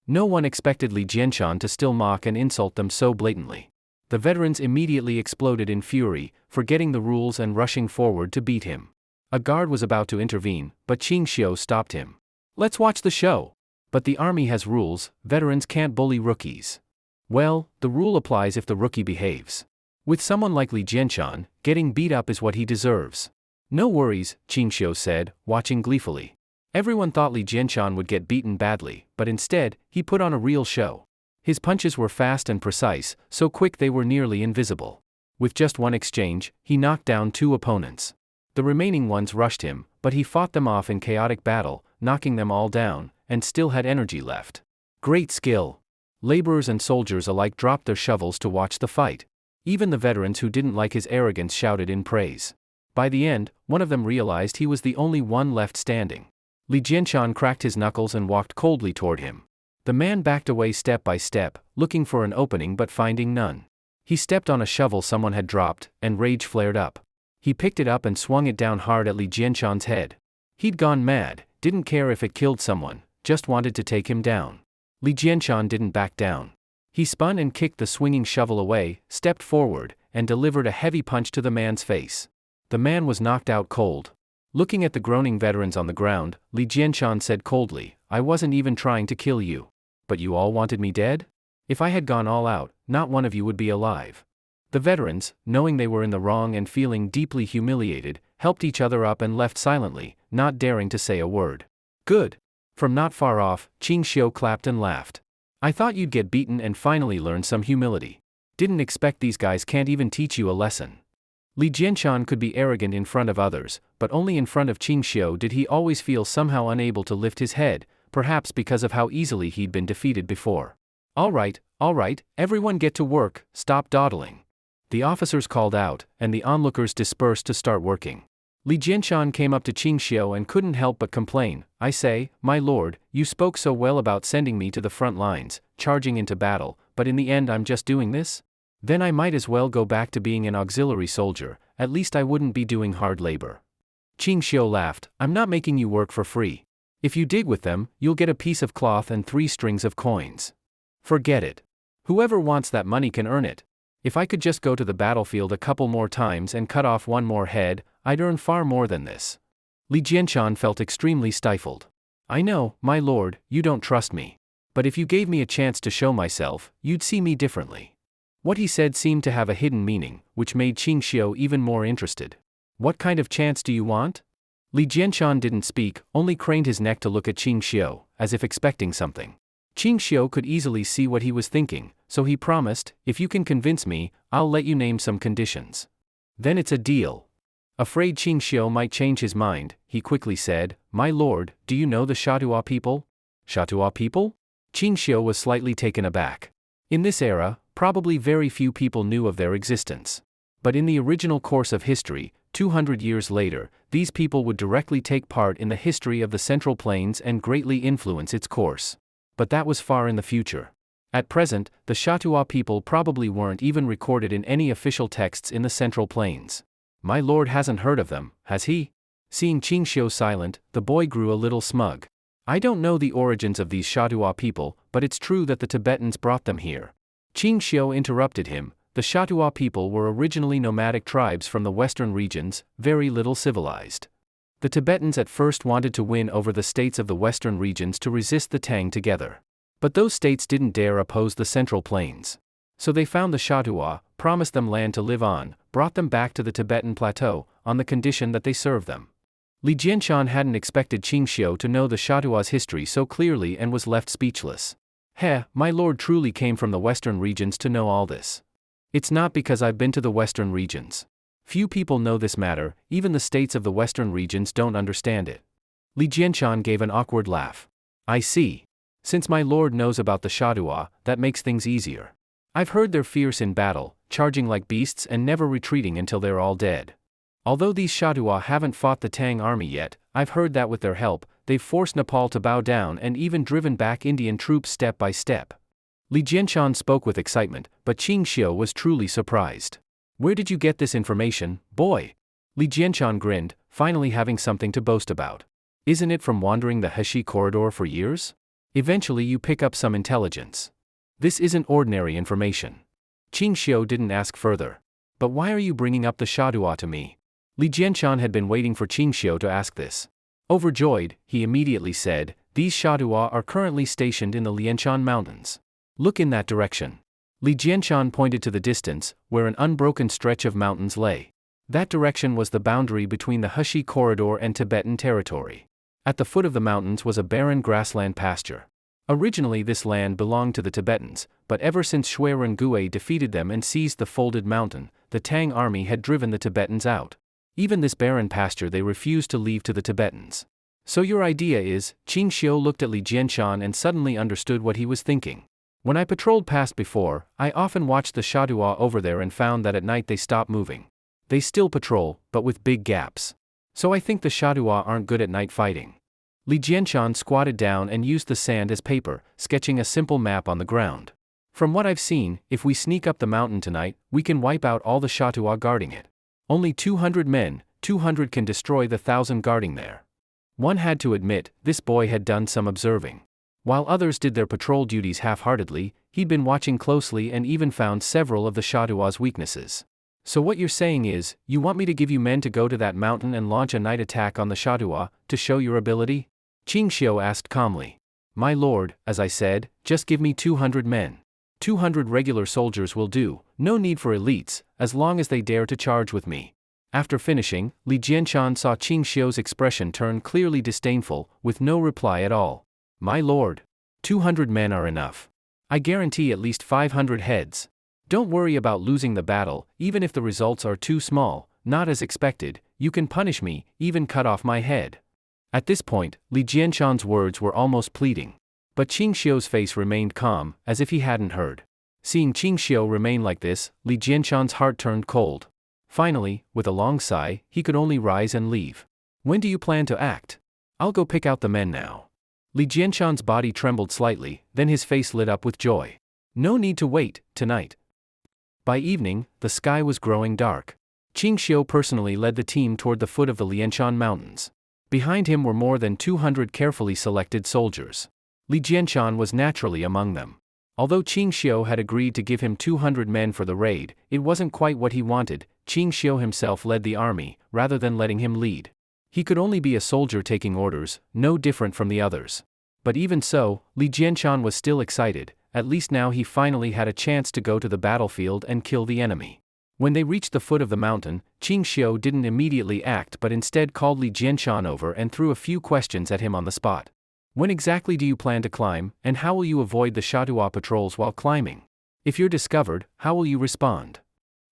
No one expected Li Jianshan to still mock and insult them so blatantly. The veterans immediately exploded in fury, forgetting the rules and rushing forward to beat him. A guard was about to intervene, but Ching Shao stopped him. Let's watch the show. But the army has rules, veterans can't bully rookies. Well, the rule applies if the rookie behaves. With someone like Li Jianshan, getting beat up is what he deserves. No worries, Ching Shao said, watching gleefully. Everyone thought Li Jianshan would get beaten badly, but instead, he put on a real show. His punches were fast and precise, so quick they were nearly invisible. With just one exchange, he knocked down 2 opponents. The remaining ones rushed him, but he fought them off in chaotic battle, knocking them all down, and still had energy left. Great skill. Laborers and soldiers alike dropped their shovels to watch the fight. Even the veterans who didn't like his arrogance shouted in praise. By the end, one of them realized he was the only one left standing. Li Jianshan cracked his knuckles and walked coldly toward him. The man backed away step by step, looking for an opening but finding none. He stepped on a shovel someone had dropped, and rage flared up. He picked it up and swung it down hard at Li Jianshan's head. He'd gone mad, didn't care if it killed someone, just wanted to take him down. Li Jianshan didn't back down. He spun and kicked the swinging shovel away, stepped forward, and delivered a heavy punch to the man's face. The man was knocked out cold. Looking at the groaning veterans on the ground, Li Jianshan said coldly, I wasn't even trying to kill you. But you all wanted me dead? If I had gone all out, not one of you would be alive. The veterans, knowing they were in the wrong and feeling deeply humiliated, helped each other up and left silently, not daring to say a word. Good. From not far off, Ching Shao clapped and laughed. I thought you'd get beaten and finally learn some humility. Didn't expect these guys can't even teach you a lesson. Li Jianshan could be arrogant in front of others, but only in front of Ching Shao did he always feel somehow unable to lift his head, perhaps because of how easily he'd been defeated before. All right, everyone get to work, stop dawdling. The officers called out, and the onlookers dispersed to start working. Li Jianshan came up to Ching Shao and couldn't help but complain. I say, my lord, you spoke so well about sending me to the front lines, charging into battle, but in the end I'm just doing this? Then I might as well go back to being an auxiliary soldier, at least I wouldn't be doing hard labor. Ching Shao laughed, I'm not making you work for free. If you dig with them, you'll get a piece of cloth and 3 strings of coins. Forget it. Whoever wants that money can earn it. If I could just go to the battlefield a couple more times and cut off 1 more head, I'd earn far more than this. Li Jianshan felt extremely stifled. I know, my lord, you don't trust me. But if you gave me a chance to show myself, you'd see me differently. What he said seemed to have a hidden meaning, which made Ching Shao even more interested. What kind of chance do you want? Li Jianshan didn't speak, only craned his neck to look at Ching Shao, as if expecting something. Ching Shao could easily see what he was thinking, so he promised, if you can convince me, I'll let you name some conditions. Then it's a deal. Afraid Ching Shao might change his mind, he quickly said, my lord, do you know the Shatua people? Shatua people? Ching Shao was slightly taken aback. In this era, probably very few people knew of their existence. But in the original course of history, 200 years later, these people would directly take part in the history of the Central Plains and greatly influence its course. But that was far in the future. At present, the Shatua people probably weren't even recorded in any official texts in the Central Plains. My lord hasn't heard of them, has he? Seeing Ching Shao silent, the boy grew a little smug. I don't know the origins of these Shatua people, but it's true that the Tibetans brought them here. Ching Shao interrupted him. The Shatua people were originally nomadic tribes from the western regions, very little civilized. The Tibetans at first wanted to win over the states of the western regions to resist the Tang together. But those states didn't dare oppose the Central Plains. So they found the Shatua, promised them land to live on, brought them back to the Tibetan plateau, on the condition that they serve them. Li Jianshan hadn't expected Ching Shao to know the Shatua's history so clearly and was left speechless. My lord truly came from the western regions to know all this. It's not because I've been to the western regions. Few people know this matter, even the states of the western regions don't understand it. Li Jianshan gave an awkward laugh. I see. Since my lord knows about the Shatua, that makes things easier. I've heard they're fierce in battle, charging like beasts and never retreating until they're all dead. Although these Shatua haven't fought the Tang army yet, I've heard that with their help, they've forced Nepal to bow down and even driven back Indian troops step by step. Li Jianshan spoke with excitement, but Ching Shao was truly surprised. Where did you get this information, boy? Li Jianshan grinned, finally having something to boast about. Isn't it from wandering the Heshi corridor for years? Eventually you pick up some intelligence. This isn't ordinary information. Ching Shao didn't ask further. But why are you bringing up the Shadua to me? Li Jianshan had been waiting for Ching Shao to ask this. Overjoyed, he immediately said, these Shadua are currently stationed in the Lianshan Mountains. Look in that direction. Li Jianshan pointed to the distance, where an unbroken stretch of mountains lay. That direction was the boundary between the Heshi corridor and Tibetan territory. At the foot of the mountains was a barren grassland pasture. Originally this land belonged to the Tibetans, but ever since Shui Rengui defeated them and seized the folded mountain, the Tang army had driven the Tibetans out. Even this barren pasture they refused to leave to the Tibetans. So your idea is, Ching Shao looked at Li Jianshan and suddenly understood what he was thinking. When I patrolled past before, I often watched the Shadua over there and found that at night they stop moving. They still patrol, but with big gaps. So I think the Shadua aren't good at night fighting. Li Jianshan squatted down and used the sand as paper, sketching a simple map on the ground. From what I've seen, if we sneak up the mountain tonight, we can wipe out all the Shatua guarding it. Only 200 men, 200 can destroy the 1,000 guarding there. One had to admit, this boy had done some observing. While others did their patrol duties half-heartedly, he'd been watching closely and even found several of the Shatua's weaknesses. So what you're saying is, you want me to give you men to go to that mountain and launch a night attack on the Shatua, to show your ability? Ching Shao asked calmly. My lord, as I said, just give me 200 men. 200 regular soldiers will do, no need for elites, as long as they dare to charge with me. After finishing, Li Jianshan saw Ching Shao's expression turn clearly disdainful, with no reply at all. My lord. 200 men are enough. I guarantee at least 500 heads. Don't worry about losing the battle, even if the results are too small, not as expected, you can punish me, even cut off my head. At this point, Li Jianshan's words were almost pleading. But Ching Shao's face remained calm, as if he hadn't heard. Seeing Ching Shao remain like this, Li Jianshan's heart turned cold. Finally, with a long sigh, he could only rise and leave. When do you plan to act? I'll go pick out the men now. Li Jianshan's body trembled slightly, then his face lit up with joy. No need to wait, tonight. By evening, the sky was growing dark. Ching Shao personally led the team toward the foot of the Lianshan Mountains. Behind him were more than 200 carefully selected soldiers. Li Jianshan was naturally among them. Although Ching Shao had agreed to give him 200 men for the raid, it wasn't quite what he wanted. Ching Shao himself led the army, rather than letting him lead. He could only be a soldier taking orders, no different from the others. But even so, Li Jianshan was still excited, at least now he finally had a chance to go to the battlefield and kill the enemy. When they reached the foot of the mountain, Ching Shao didn't immediately act but instead called Li Jianshan over and threw a few questions at him on the spot. When exactly do you plan to climb, and how will you avoid the Shatua patrols while climbing? If you're discovered, how will you respond?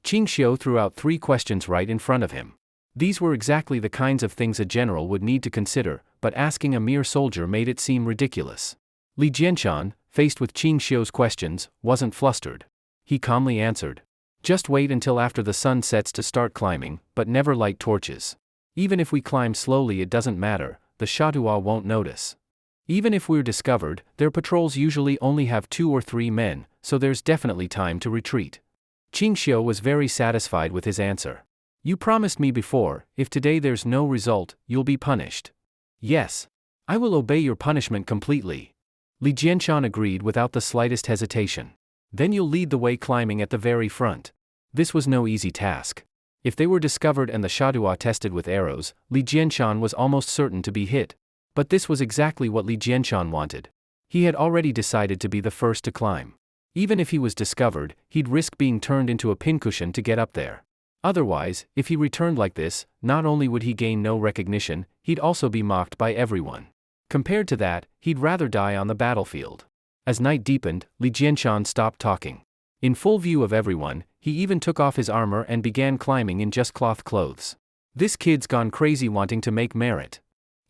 Ching Shao threw out 3 questions right in front of him. These were exactly the kinds of things a general would need to consider, but asking a mere soldier made it seem ridiculous. Li Jianshan, faced with Ching Shao's questions, wasn't flustered. He calmly answered. Just wait until after the sun sets to start climbing, but never light torches. Even if we climb slowly it doesn't matter, the Shatua won't notice. Even if we're discovered, their patrols usually only have 2 or 3 men, so there's definitely time to retreat. Ching Shao was very satisfied with his answer. You promised me before, if today there's no result, you'll be punished. Yes. I will obey your punishment completely. Li Jianshan agreed without the slightest hesitation. Then you'll lead the way climbing at the very front. This was no easy task. If they were discovered and the Shadua tested with arrows, Li Jianshan was almost certain to be hit. But this was exactly what Li Jianshan wanted. He had already decided to be the first to climb. Even if he was discovered, he'd risk being turned into a pincushion to get up there. Otherwise, if he returned like this, not only would he gain no recognition, he'd also be mocked by everyone. Compared to that, he'd rather die on the battlefield. As night deepened, Li Jianshan stopped talking. In full view of everyone, he even took off his armor and began climbing in just cloth clothes. This kid's gone crazy wanting to make merit.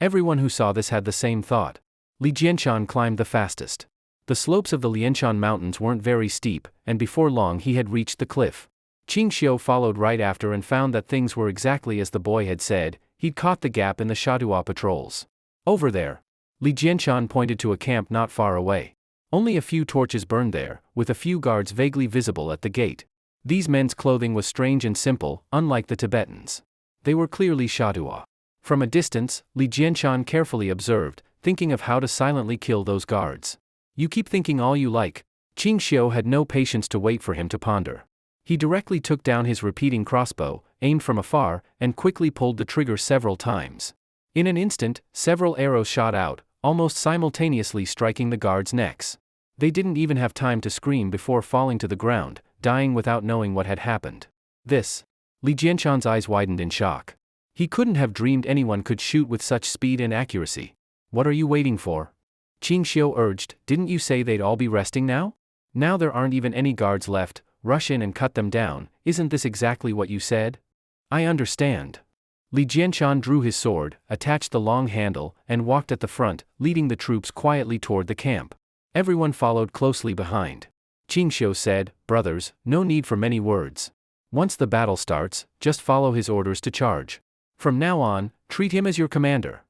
Everyone who saw this had the same thought. Li Jianshan climbed the fastest. The slopes of the Lianshan Mountains weren't very steep, and before long he had reached the cliff. Ching Shao followed right after and found that things were exactly as the boy had said. He'd caught the gap in the Shatua patrols. Over there. Li Jianshan pointed to a camp not far away. Only a few torches burned there, with a few guards vaguely visible at the gate. These men's clothing was strange and simple, unlike the Tibetans. They were clearly Shatua. From a distance, Li Jianshan carefully observed, thinking of how to silently kill those guards. You keep thinking all you like. Ching Shao had no patience to wait for him to ponder. He directly took down his repeating crossbow, aimed from afar, and quickly pulled the trigger several times. In an instant, several arrows shot out, almost simultaneously striking the guards' necks. They didn't even have time to scream before falling to the ground, dying without knowing what had happened. Li Jianshan's eyes widened in shock. He couldn't have dreamed anyone could shoot with such speed and accuracy. What are you waiting for? Ching Shao urged, didn't you say they'd all be resting now? Now there aren't even any guards left, rush in and cut them down, isn't this exactly what you said? I understand. Li Jianshan drew his sword, attached the long handle, and walked at the front, leading the troops quietly toward the camp. Everyone followed closely behind. Ching Shao said, brothers, no need for many words. Once the battle starts, just follow his orders to charge. From now on, treat him as your commander.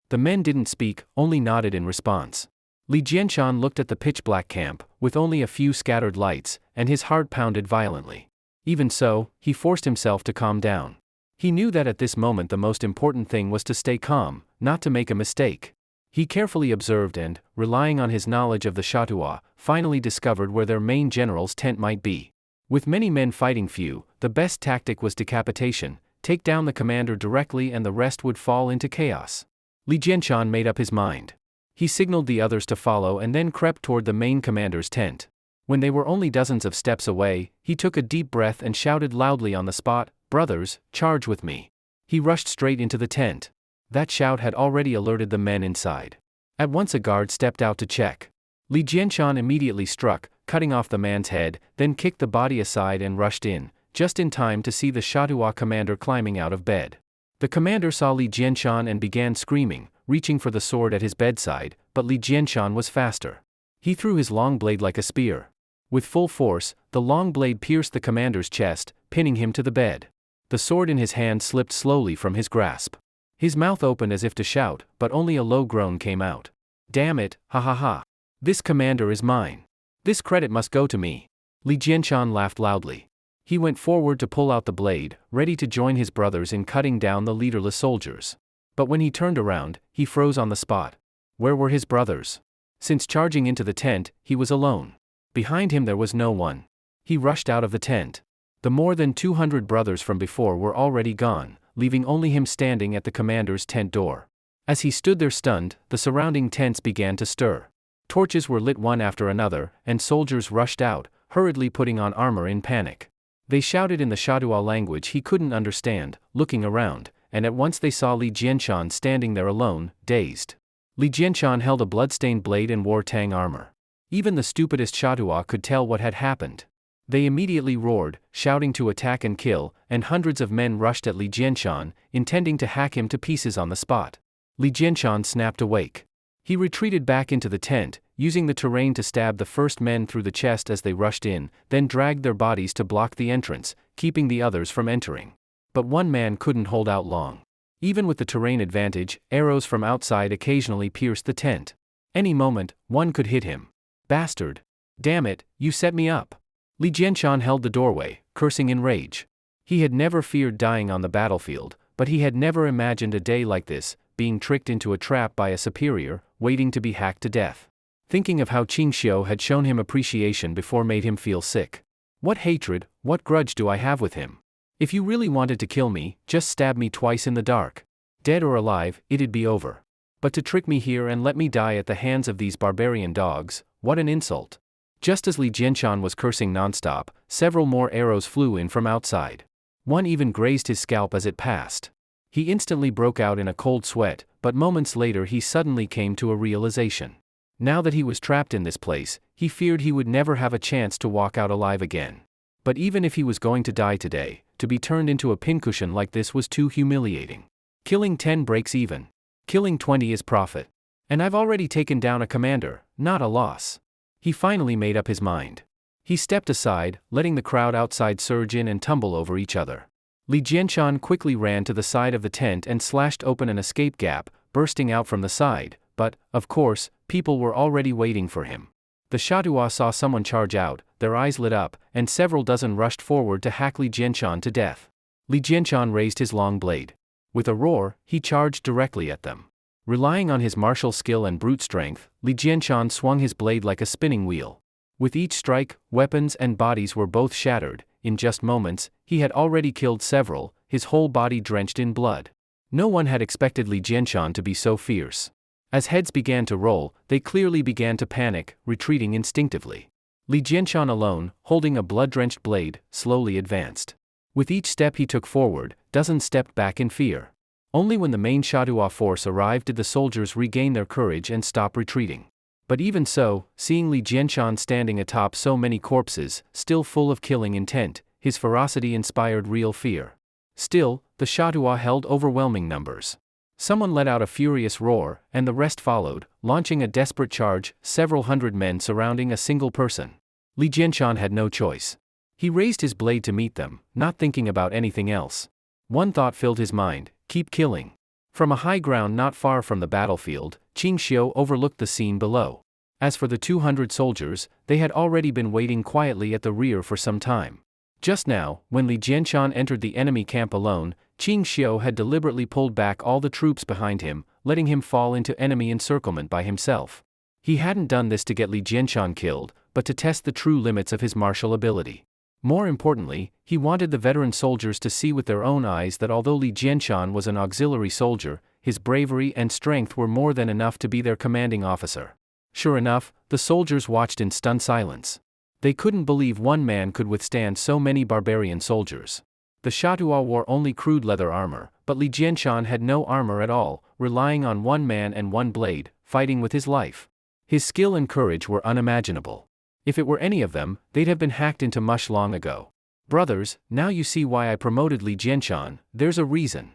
The men didn't speak, only nodded in response. Li Jianshan looked at the pitch-black camp, with only a few scattered lights, and his heart pounded violently. Even so, he forced himself to calm down. He knew that at this moment the most important thing was to stay calm, not to make a mistake. He carefully observed and, relying on his knowledge of the Shatua, finally discovered where their main general's tent might be. With many men fighting few, the best tactic was decapitation. Take down the commander directly and the rest would fall into chaos. Li Jianshan made up his mind. He signaled the others to follow and then crept toward the main commander's tent. When they were only dozens of steps away, he took a deep breath and shouted loudly on the spot, "Brothers, charge with me." He rushed straight into the tent. That shout had already alerted the men inside. At once a guard stepped out to check. Li Jianshan immediately struck, cutting off the man's head, then kicked the body aside and rushed in, just in time to see the Shatua commander climbing out of bed. The commander saw Li Jianshan and began screaming, reaching for the sword at his bedside, but Li Jianshan was faster. He threw his long blade like a spear. With full force, the long blade pierced the commander's chest, pinning him to the bed. The sword in his hand slipped slowly from his grasp. His mouth opened as if to shout, but only a low groan came out. "Damn it, ha ha ha. This commander is mine. This credit must go to me." Li Jianshan laughed loudly. He went forward to pull out the blade, ready to join his brothers in cutting down the leaderless soldiers. But when he turned around, he froze on the spot. Where were his brothers? Since charging into the tent, he was alone. Behind him there was no one. He rushed out of the tent. The more than 200 brothers from before were already gone, leaving only him standing at the commander's tent door. As he stood there stunned, the surrounding tents began to stir. Torches were lit one after another, and soldiers rushed out, hurriedly putting on armor in panic. They shouted in the Shadua language he couldn't understand, looking around, and at once they saw Li Jianshan standing there alone, dazed. Li Jianshan held a blood-stained blade and wore Tang armor. Even the stupidest Shatua could tell what had happened. They immediately roared, shouting to attack and kill, and hundreds of men rushed at Li Jianshan, intending to hack him to pieces on the spot. Li Jianshan snapped awake. He retreated back into the tent, using the terrain to stab the first men through the chest as they rushed in, then dragged their bodies to block the entrance, keeping the others from entering. But one man couldn't hold out long. Even with the terrain advantage, arrows from outside occasionally pierced the tent. Any moment, one could hit him. "Bastard! Damn it, you set me up!" Li Jianshan held the doorway, cursing in rage. He had never feared dying on the battlefield, but he had never imagined a day like this, being tricked into a trap by a superior, waiting to be hacked to death. Thinking of how Ching Shao had shown him appreciation before made him feel sick. What hatred, what grudge do I have with him? If you really wanted to kill me, just stab me twice in the dark. Dead or alive, it'd be over. But to trick me here and let me die at the hands of these barbarian dogs, what an insult. Just as Li Jianshan was cursing nonstop, several more arrows flew in from outside. One even grazed his scalp as it passed. He instantly broke out in a cold sweat, but moments later he suddenly came to a realization. Now that he was trapped in this place, he feared he would never have a chance to walk out alive again. But even if he was going to die today, to be turned into a pincushion like this was too humiliating. Killing 10 breaks even. Killing 20 is profit. And I've already taken down a commander, not a loss. He finally made up his mind. He stepped aside, letting the crowd outside surge in and tumble over each other. Li Jianshan quickly ran to the side of the tent and slashed open an escape gap, bursting out from the side, but, of course, people were already waiting for him. The Shatua saw someone charge out, their eyes lit up, and several dozen rushed forward to hack Li Jianshan to death. Li Jianshan raised his long blade. With a roar, he charged directly at them. Relying on his martial skill and brute strength, Li Jianshan swung his blade like a spinning wheel. With each strike, weapons and bodies were both shattered. In just moments, he had already killed several, his whole body drenched in blood. No one had expected Li Jianshan to be so fierce. As heads began to roll, they clearly began to panic, retreating instinctively. Li Jianshan alone, holding a blood-drenched blade, slowly advanced. With each step he took forward, dozens stepped back in fear. Only when the main Shatua force arrived did the soldiers regain their courage and stop retreating. But even so, seeing Li Jianshan standing atop so many corpses, still full of killing intent, his ferocity inspired real fear. Still, the Shatua held overwhelming numbers. Someone let out a furious roar, and the rest followed, launching a desperate charge, several hundred men surrounding a single person. Li Jianshan had no choice. He raised his blade to meet them, not thinking about anything else. One thought filled his mind: keep killing. From a high ground not far from the battlefield, Ching Shao overlooked the scene below. As for the 200 soldiers, they had already been waiting quietly at the rear for some time. Just now, when Li Jianshan entered the enemy camp alone, Ching Shao had deliberately pulled back all the troops behind him, letting him fall into enemy encirclement by himself. He hadn't done this to get Li Jianshan killed, but to test the true limits of his martial ability. More importantly, he wanted the veteran soldiers to see with their own eyes that although Li Jianshan was an auxiliary soldier, his bravery and strength were more than enough to be their commanding officer. Sure enough, the soldiers watched in stunned silence. They couldn't believe one man could withstand so many barbarian soldiers. The Shatua wore only crude leather armor, but Li Jianshan had no armor at all, relying on one man and one blade, fighting with his life. His skill and courage were unimaginable. If it were any of them, they'd have been hacked into mush long ago. Brothers, now you see why I promoted Li Jianshan, there's a reason.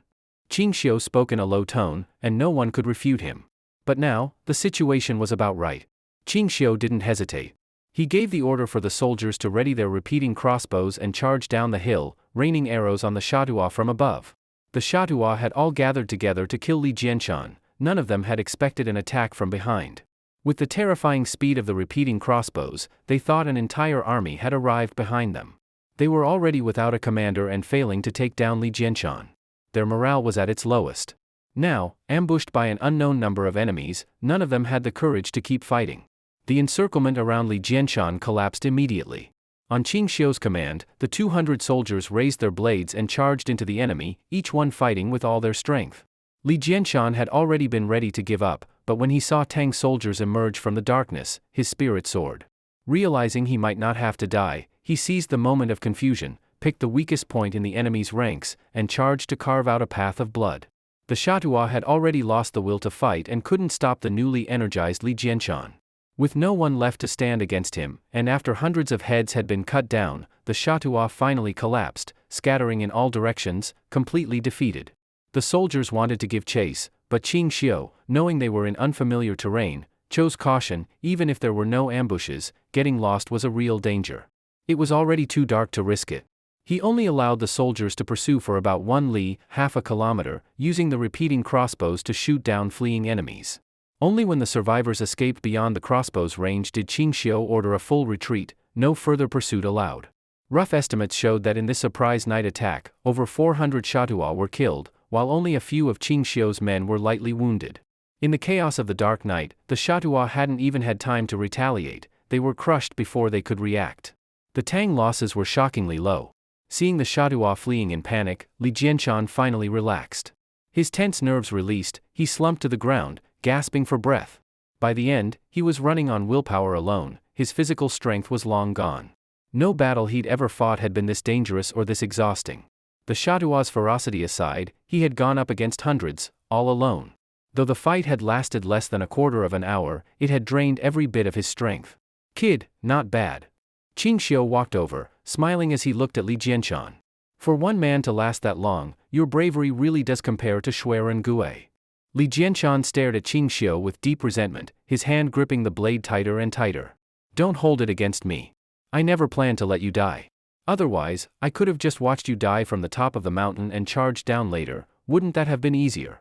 Ching Shao spoke in a low tone, and no one could refute him. But now, the situation was about right. Ching Shao didn't hesitate. He gave the order for the soldiers to ready their repeating crossbows and charge down the hill, raining arrows on the Shatua from above. The Shatua had all gathered together to kill Li Jianshan, none of them had expected an attack from behind. With the terrifying speed of the repeating crossbows, they thought an entire army had arrived behind them. They were already without a commander and failing to take down Li Jianshan. Their morale was at its lowest. Now, ambushed by an unknown number of enemies, none of them had the courage to keep fighting. The encirclement around Li Jianshan collapsed immediately. On Ching Shao's command, the 200 soldiers raised their blades and charged into the enemy, each one fighting with all their strength. Li Jianshan had already been ready to give up, but when he saw Tang's soldiers emerge from the darkness, his spirit soared. Realizing he might not have to die, he seized the moment of confusion, picked the weakest point in the enemy's ranks, and charged to carve out a path of blood. The Shatua had already lost the will to fight and couldn't stop the newly energized Li Jianshan. With no one left to stand against him, and after hundreds of heads had been cut down, the Shatua finally collapsed, scattering in all directions, completely defeated. The soldiers wanted to give chase, but Ching Shao, knowing they were in unfamiliar terrain, chose caution. Even if there were no ambushes, getting lost was a real danger. It was already too dark to risk it. He only allowed the soldiers to pursue for about 1 li, half a kilometer, using the repeating crossbows to shoot down fleeing enemies. Only when the survivors escaped beyond the crossbow's range did Ching Shao order a full retreat, no further pursuit allowed. Rough estimates showed that in this surprise night attack, over 400 Shatua were killed, while only a few of Ching Shao's men were lightly wounded. In the chaos of the dark night, the Shatua hadn't even had time to retaliate, they were crushed before they could react. The Tang losses were shockingly low. Seeing the Shatua fleeing in panic, Li Jianshan finally relaxed. His tense nerves released, he slumped to the ground, gasping for breath. By the end, he was running on willpower alone, his physical strength was long gone. No battle he'd ever fought had been this dangerous or this exhausting. The Shatua's ferocity aside, he had gone up against hundreds, all alone. Though the fight had lasted less than a quarter of an hour, it had drained every bit of his strength. Kid, not bad. Ching Shao walked over, smiling as he looked at Li Jianshan. For one man to last that long, your bravery really does compare to Shuai and Gue. Li Jianshan stared at Ching Shao with deep resentment, his hand gripping the blade tighter and tighter. Don't hold it against me. I never planned to let you die. Otherwise, I could have just watched you die from the top of the mountain and charged down later. Wouldn't that have been easier?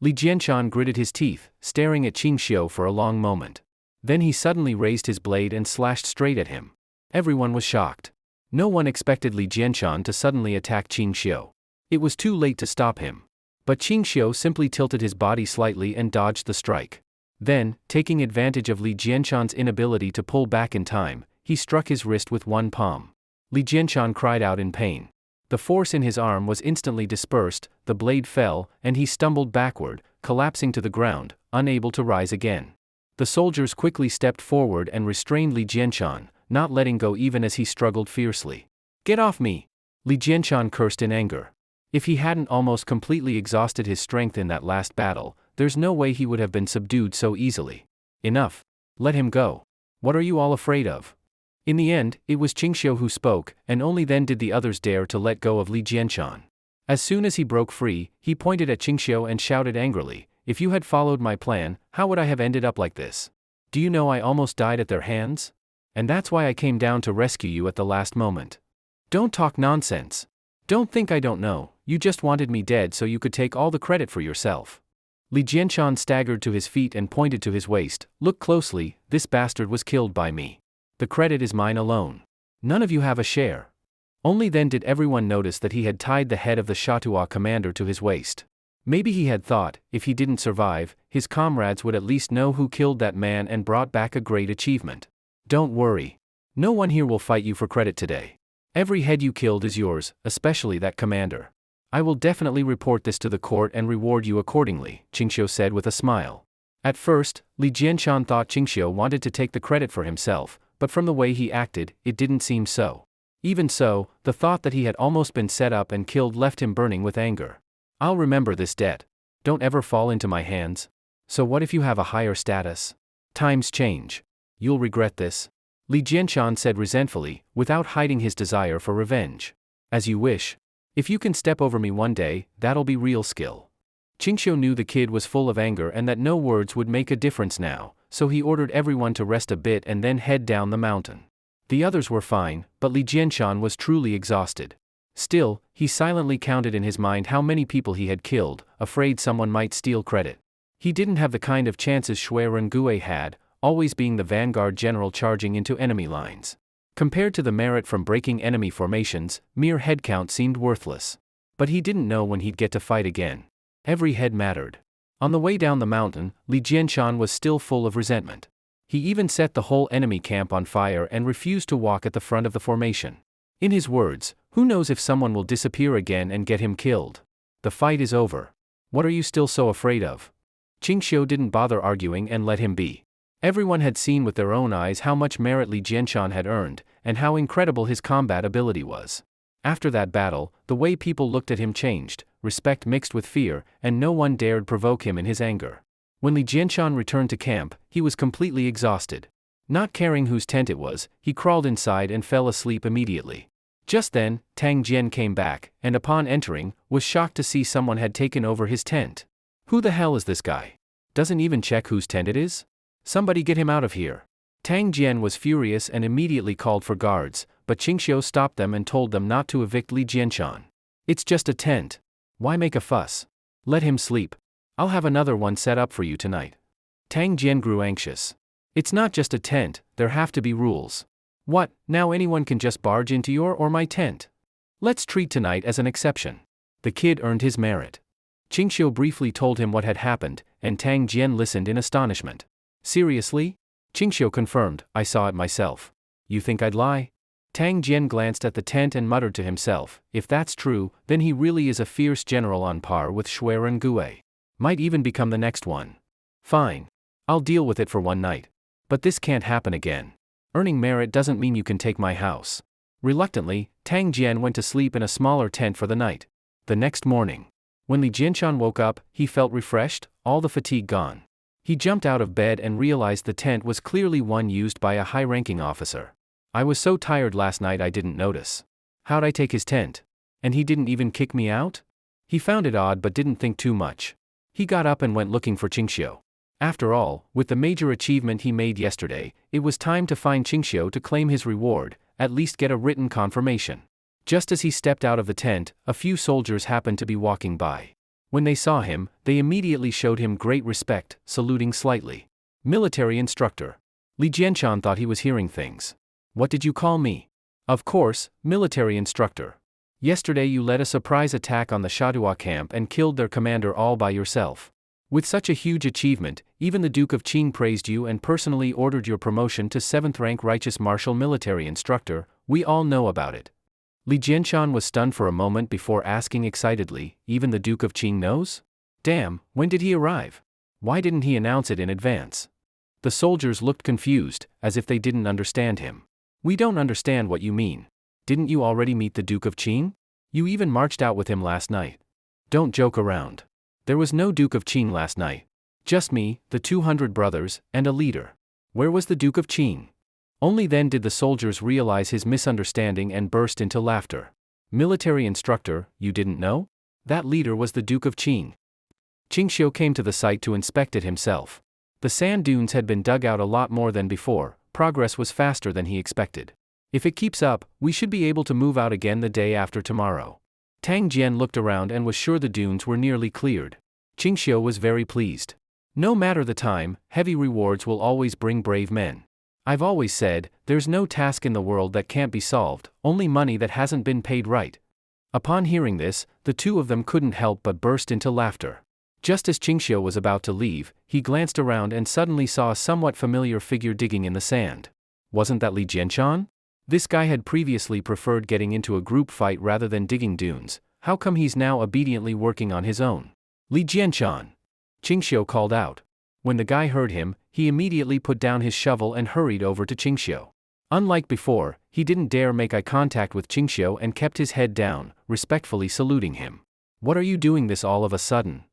Li Jianshan gritted his teeth, staring at Ching Shao for a long moment. Then he suddenly raised his blade and slashed straight at him. Everyone was shocked. No one expected Li Jianshan to suddenly attack Ching Shao. It was too late to stop him. But Ching Shao simply tilted his body slightly and dodged the strike. Then, taking advantage of Li Jianshan's inability to pull back in time, he struck his wrist with one palm. Li Jianshan cried out in pain. The force in his arm was instantly dispersed, the blade fell, and he stumbled backward, collapsing to the ground, unable to rise again. The soldiers quickly stepped forward and restrained Li Jianshan, not letting go even as he struggled fiercely. Get off me! Li Jianshan cursed in anger. If he hadn't almost completely exhausted his strength in that last battle, there's no way he would have been subdued so easily. Enough. Let him go. What are you all afraid of? In the end, it was Ching Shao who spoke, and only then did the others dare to let go of Li Jianshan. As soon as he broke free, he pointed at Ching Shao and shouted angrily, "If you had followed my plan, how would I have ended up like this? Do you know I almost died at their hands? And that's why I came down to rescue you at the last moment. Don't talk nonsense. Don't think I don't know, you just wanted me dead so you could take all the credit for yourself." Li Jianshan staggered to his feet and pointed to his waist. "Look closely, this bastard was killed by me. The credit is mine alone. None of you have a share." Only then did everyone notice that he had tied the head of the Shatua commander to his waist. Maybe he had thought, if he didn't survive, his comrades would at least know who killed that man and brought back a great achievement. Don't worry. No one here will fight you for credit today. Every head you killed is yours, especially that commander. I will definitely report this to the court and reward you accordingly, Ching Shao said with a smile. At first, Li Jianshan thought Ching Shao wanted to take the credit for himself, but from the way he acted, it didn't seem so. Even so, the thought that he had almost been set up and killed left him burning with anger. I'll remember this debt. Don't ever fall into my hands. So what if you have a higher status? Times change. You'll regret this. Li Jianshan said resentfully, without hiding his desire for revenge. As you wish. If you can step over me one day, that'll be real skill. Ching Shao knew the kid was full of anger and that no words would make a difference now, so he ordered everyone to rest a bit and then head down the mountain. The others were fine, but Li Jianshan was truly exhausted. Still, he silently counted in his mind how many people he had killed, afraid someone might steal credit. He didn't have the kind of chances Shui Rengui had, always being the vanguard general charging into enemy lines. Compared to the merit from breaking enemy formations, mere headcount seemed worthless. But he didn't know when he'd get to fight again. Every head mattered. On the way down the mountain, Li Jianshan was still full of resentment. He even set the whole enemy camp on fire and refused to walk at the front of the formation. In his words, who knows if someone will disappear again and get him killed? The fight is over. What are you still so afraid of? Ching Shao didn't bother arguing and let him be. Everyone had seen with their own eyes how much merit Li Jianshan had earned, and how incredible his combat ability was. After that battle, the way people looked at him changed, respect mixed with fear, and no one dared provoke him in his anger. When Li Jianshan returned to camp, he was completely exhausted. Not caring whose tent it was, he crawled inside and fell asleep immediately. Just then, Tang Jian came back, and upon entering, was shocked to see someone had taken over his tent. Who the hell is this guy? Doesn't even check whose tent it is? Somebody get him out of here. Tang Jian was furious and immediately called for guards, but Ching Shao stopped them and told them not to evict Li Jianshan. It's just a tent. Why make a fuss? Let him sleep. I'll have another one set up for you tonight. Tang Jian grew anxious. It's not just a tent, there have to be rules. What, now anyone can just barge into your or my tent? Let's treat tonight as an exception. The kid earned his merit. Ching Shao briefly told him what had happened, and Tang Jian listened in astonishment. Seriously? Ching Shao confirmed, I saw it myself. You think I'd lie? Tang Jian glanced at the tent and muttered to himself, if that's true, then he really is a fierce general on par with Shui Rengui. Might even become the next one. Fine. I'll deal with it for one night. But this can't happen again. Earning merit doesn't mean you can take my house. Reluctantly, Tang Jian went to sleep in a smaller tent for the night. The next morning, when Li Jianshan woke up, he felt refreshed, all the fatigue gone. He jumped out of bed and realized the tent was clearly one used by a high-ranking officer. I was so tired last night I didn't notice. How'd I take his tent? And he didn't even kick me out? He found it odd but didn't think too much. He got up and went looking for Ching Shao. After all, with the major achievement he made yesterday, it was time to find Ching Shao to claim his reward, at least get a written confirmation. Just as he stepped out of the tent, a few soldiers happened to be walking by. When they saw him, they immediately showed him great respect, saluting slightly. Military instructor. Li Jianshan thought he was hearing things. What did you call me? Of course, military instructor. Yesterday you led a surprise attack on the Shadua camp and killed their commander all by yourself. With such a huge achievement, even the Duke of Qing praised you and personally ordered your promotion to 7th rank righteous martial military instructor. We all know about it. Li Jianshan was stunned for a moment before asking excitedly, even the Duke of Qing knows? Damn, when did he arrive? Why didn't he announce it in advance? The soldiers looked confused, as if they didn't understand him. We don't understand what you mean. Didn't you already meet the Duke of Qing? You even marched out with him last night. Don't joke around. There was no Duke of Qing last night. Just me, the 200 brothers, and a leader. Where was the Duke of Qing? Only then did the soldiers realize his misunderstanding and burst into laughter. Military instructor, you didn't know? That leader was the Duke of Qing. Ching Shao came to the site to inspect it himself. The sand dunes had been dug out a lot more than before, progress was faster than he expected. If it keeps up, we should be able to move out again the day after tomorrow. Tang Jian looked around and was sure the dunes were nearly cleared. Ching Shao was very pleased. No matter the time, heavy rewards will always bring brave men. I've always said, there's no task in the world that can't be solved, only money that hasn't been paid right. Upon hearing this, the two of them couldn't help but burst into laughter. Just as Ching Shao was about to leave, he glanced around and suddenly saw a somewhat familiar figure digging in the sand. Wasn't that Li Jianshan? This guy had previously preferred getting into a group fight rather than digging dunes. How come he's now obediently working on his own? Li Jianshan! Ching Shao called out. When the guy heard him, he immediately put down his shovel and hurried over to Ching Shao. Unlike before, he didn't dare make eye contact with Ching Shao and kept his head down, respectfully saluting him. What are you doing this all of a sudden?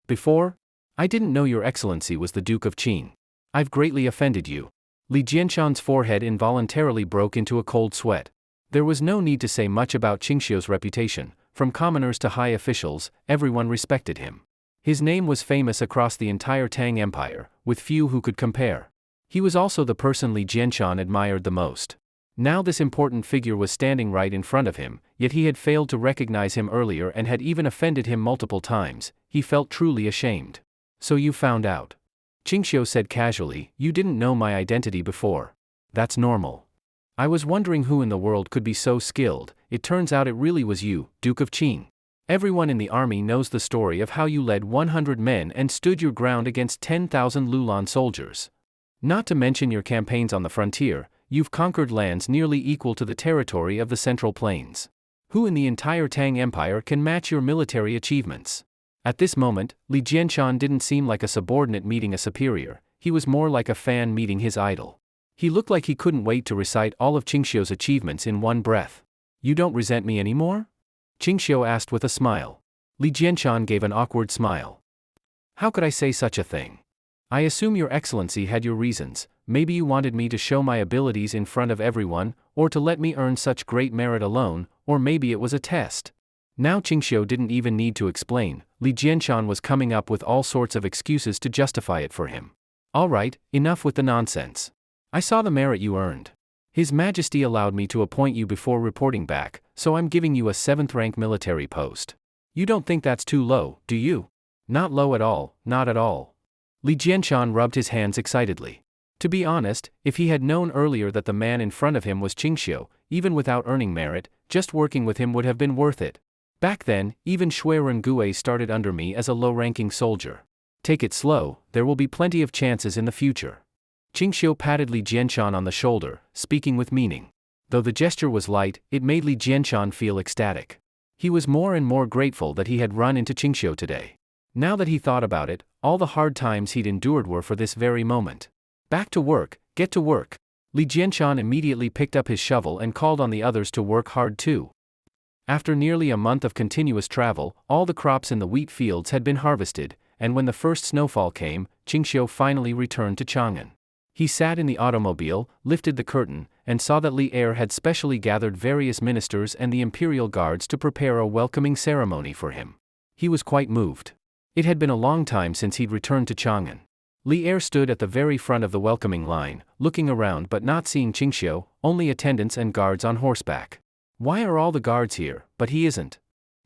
Before? I didn't know your excellency was the Duke of Qing. I've greatly offended you. Li Jianshan's forehead involuntarily broke into a cold sweat. There was no need to say much about Ching Shao's reputation. From commoners to high officials, everyone respected him. His name was famous across the entire Tang Empire, with few who could compare. He was also the person Li Jianshan admired the most. Now this important figure was standing right in front of him, yet he had failed to recognize him earlier and had even offended him multiple times. He felt truly ashamed. So you found out. Ching Shao said casually, you didn't know my identity before. That's normal. I was wondering who in the world could be so skilled. It turns out it really was you, Duke of Qing. Everyone in the army knows the story of how you led 100 men and stood your ground against 10,000 Lulan soldiers. Not to mention your campaigns on the frontier, you've conquered lands nearly equal to the territory of the Central Plains. Who in the entire Tang Empire can match your military achievements? At this moment, Li Jianshan didn't seem like a subordinate meeting a superior, he was more like a fan meeting his idol. He looked like he couldn't wait to recite all of Ching Shao's achievements in one breath. You don't resent me anymore? Ching Shao asked with a smile. Li Jianshan gave an awkward smile. How could I say such a thing? I assume your excellency had your reasons. Maybe you wanted me to show my abilities in front of everyone, or to let me earn such great merit alone, or maybe it was a test. Now Ching Shao didn't even need to explain. Li Jianshan was coming up with all sorts of excuses to justify it for him. All right, enough with the nonsense. I saw the merit you earned. His Majesty allowed me to appoint you before reporting back, so I'm giving you a 7th-rank military post. You don't think that's too low, do you? Not low at all, not at all. Li Jianshan rubbed his hands excitedly. To be honest, if he had known earlier that the man in front of him was Ching Shao, even without earning merit, just working with him would have been worth it. Back then, even Shui Rengue started under me as a low-ranking soldier. Take it slow, there will be plenty of chances in the future. Ching Shao patted Li Jianshan on the shoulder, speaking with meaning. Though the gesture was light, it made Li Jianshan feel ecstatic. He was more and more grateful that he had run into Ching Shao today. Now that he thought about it, all the hard times he'd endured were for this very moment. Back to work, get to work. Li Jianshan immediately picked up his shovel and called on the others to work hard too. After nearly a month of continuous travel, all the crops in the wheat fields had been harvested, and when the first snowfall came, Ching Shao finally returned to Chongan. He sat in the automobile, lifted the curtain, and saw that Li Er had specially gathered various ministers and the imperial guards to prepare a welcoming ceremony for him. He was quite moved. It had been a long time since he'd returned to Chongan. Li Er stood at the very front of the welcoming line, looking around but not seeing Ching Shao, only attendants and guards on horseback. Why are all the guards here, but he isn't?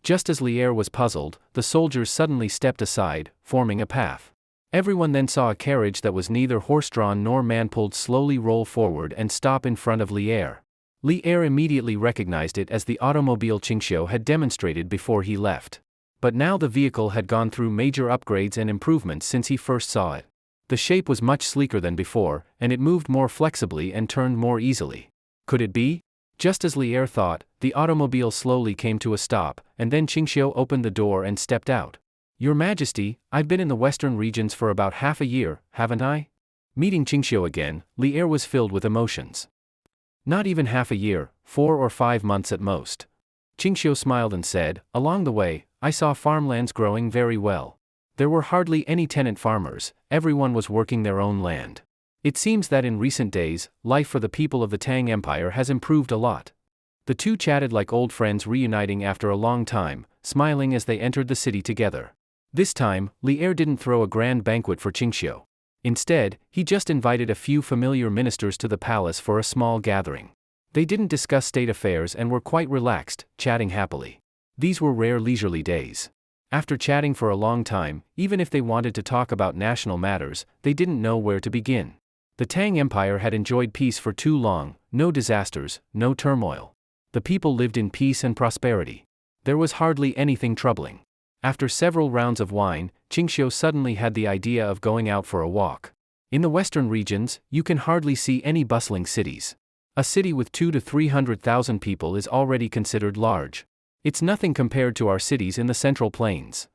Just as Li Er was puzzled, the soldiers suddenly stepped aside, forming a path. Everyone then saw a carriage that was neither horse-drawn nor man-pulled slowly roll forward and stop in front of Li Er. Li Er immediately recognized it as the automobile Ching Shao had demonstrated before he left. But now the vehicle had gone through major upgrades and improvements since he first saw it. The shape was much sleeker than before, and it moved more flexibly and turned more easily. Could it be? Just as Li Er thought, the automobile slowly came to a stop, and then Ching Shao opened the door and stepped out. Your Majesty, I've been in the western regions for about half a year, haven't I? Meeting Ching Shao again, Li Er was filled with emotions. Not even half a year, 4 or 5 months at most. Ching Shao smiled and said, along the way, I saw farmlands growing very well. There were hardly any tenant farmers, everyone was working their own land. It seems that in recent days, life for the people of the Tang Empire has improved a lot. The two chatted like old friends reuniting after a long time, smiling as they entered the city together. This time, Li Er didn't throw a grand banquet for Ching Shao. Instead, he just invited a few familiar ministers to the palace for a small gathering. They didn't discuss state affairs and were quite relaxed, chatting happily. These were rare leisurely days. After chatting for a long time, even if they wanted to talk about national matters, they didn't know where to begin. The Tang Empire had enjoyed peace for too long, no disasters, no turmoil. The people lived in peace and prosperity. There was hardly anything troubling. After several rounds of wine, Ching Shao suddenly had the idea of going out for a walk. In the western regions, you can hardly see any bustling cities. A city with 200,000 to 300,000 people is already considered large. It's nothing compared to our cities in the Central Plains.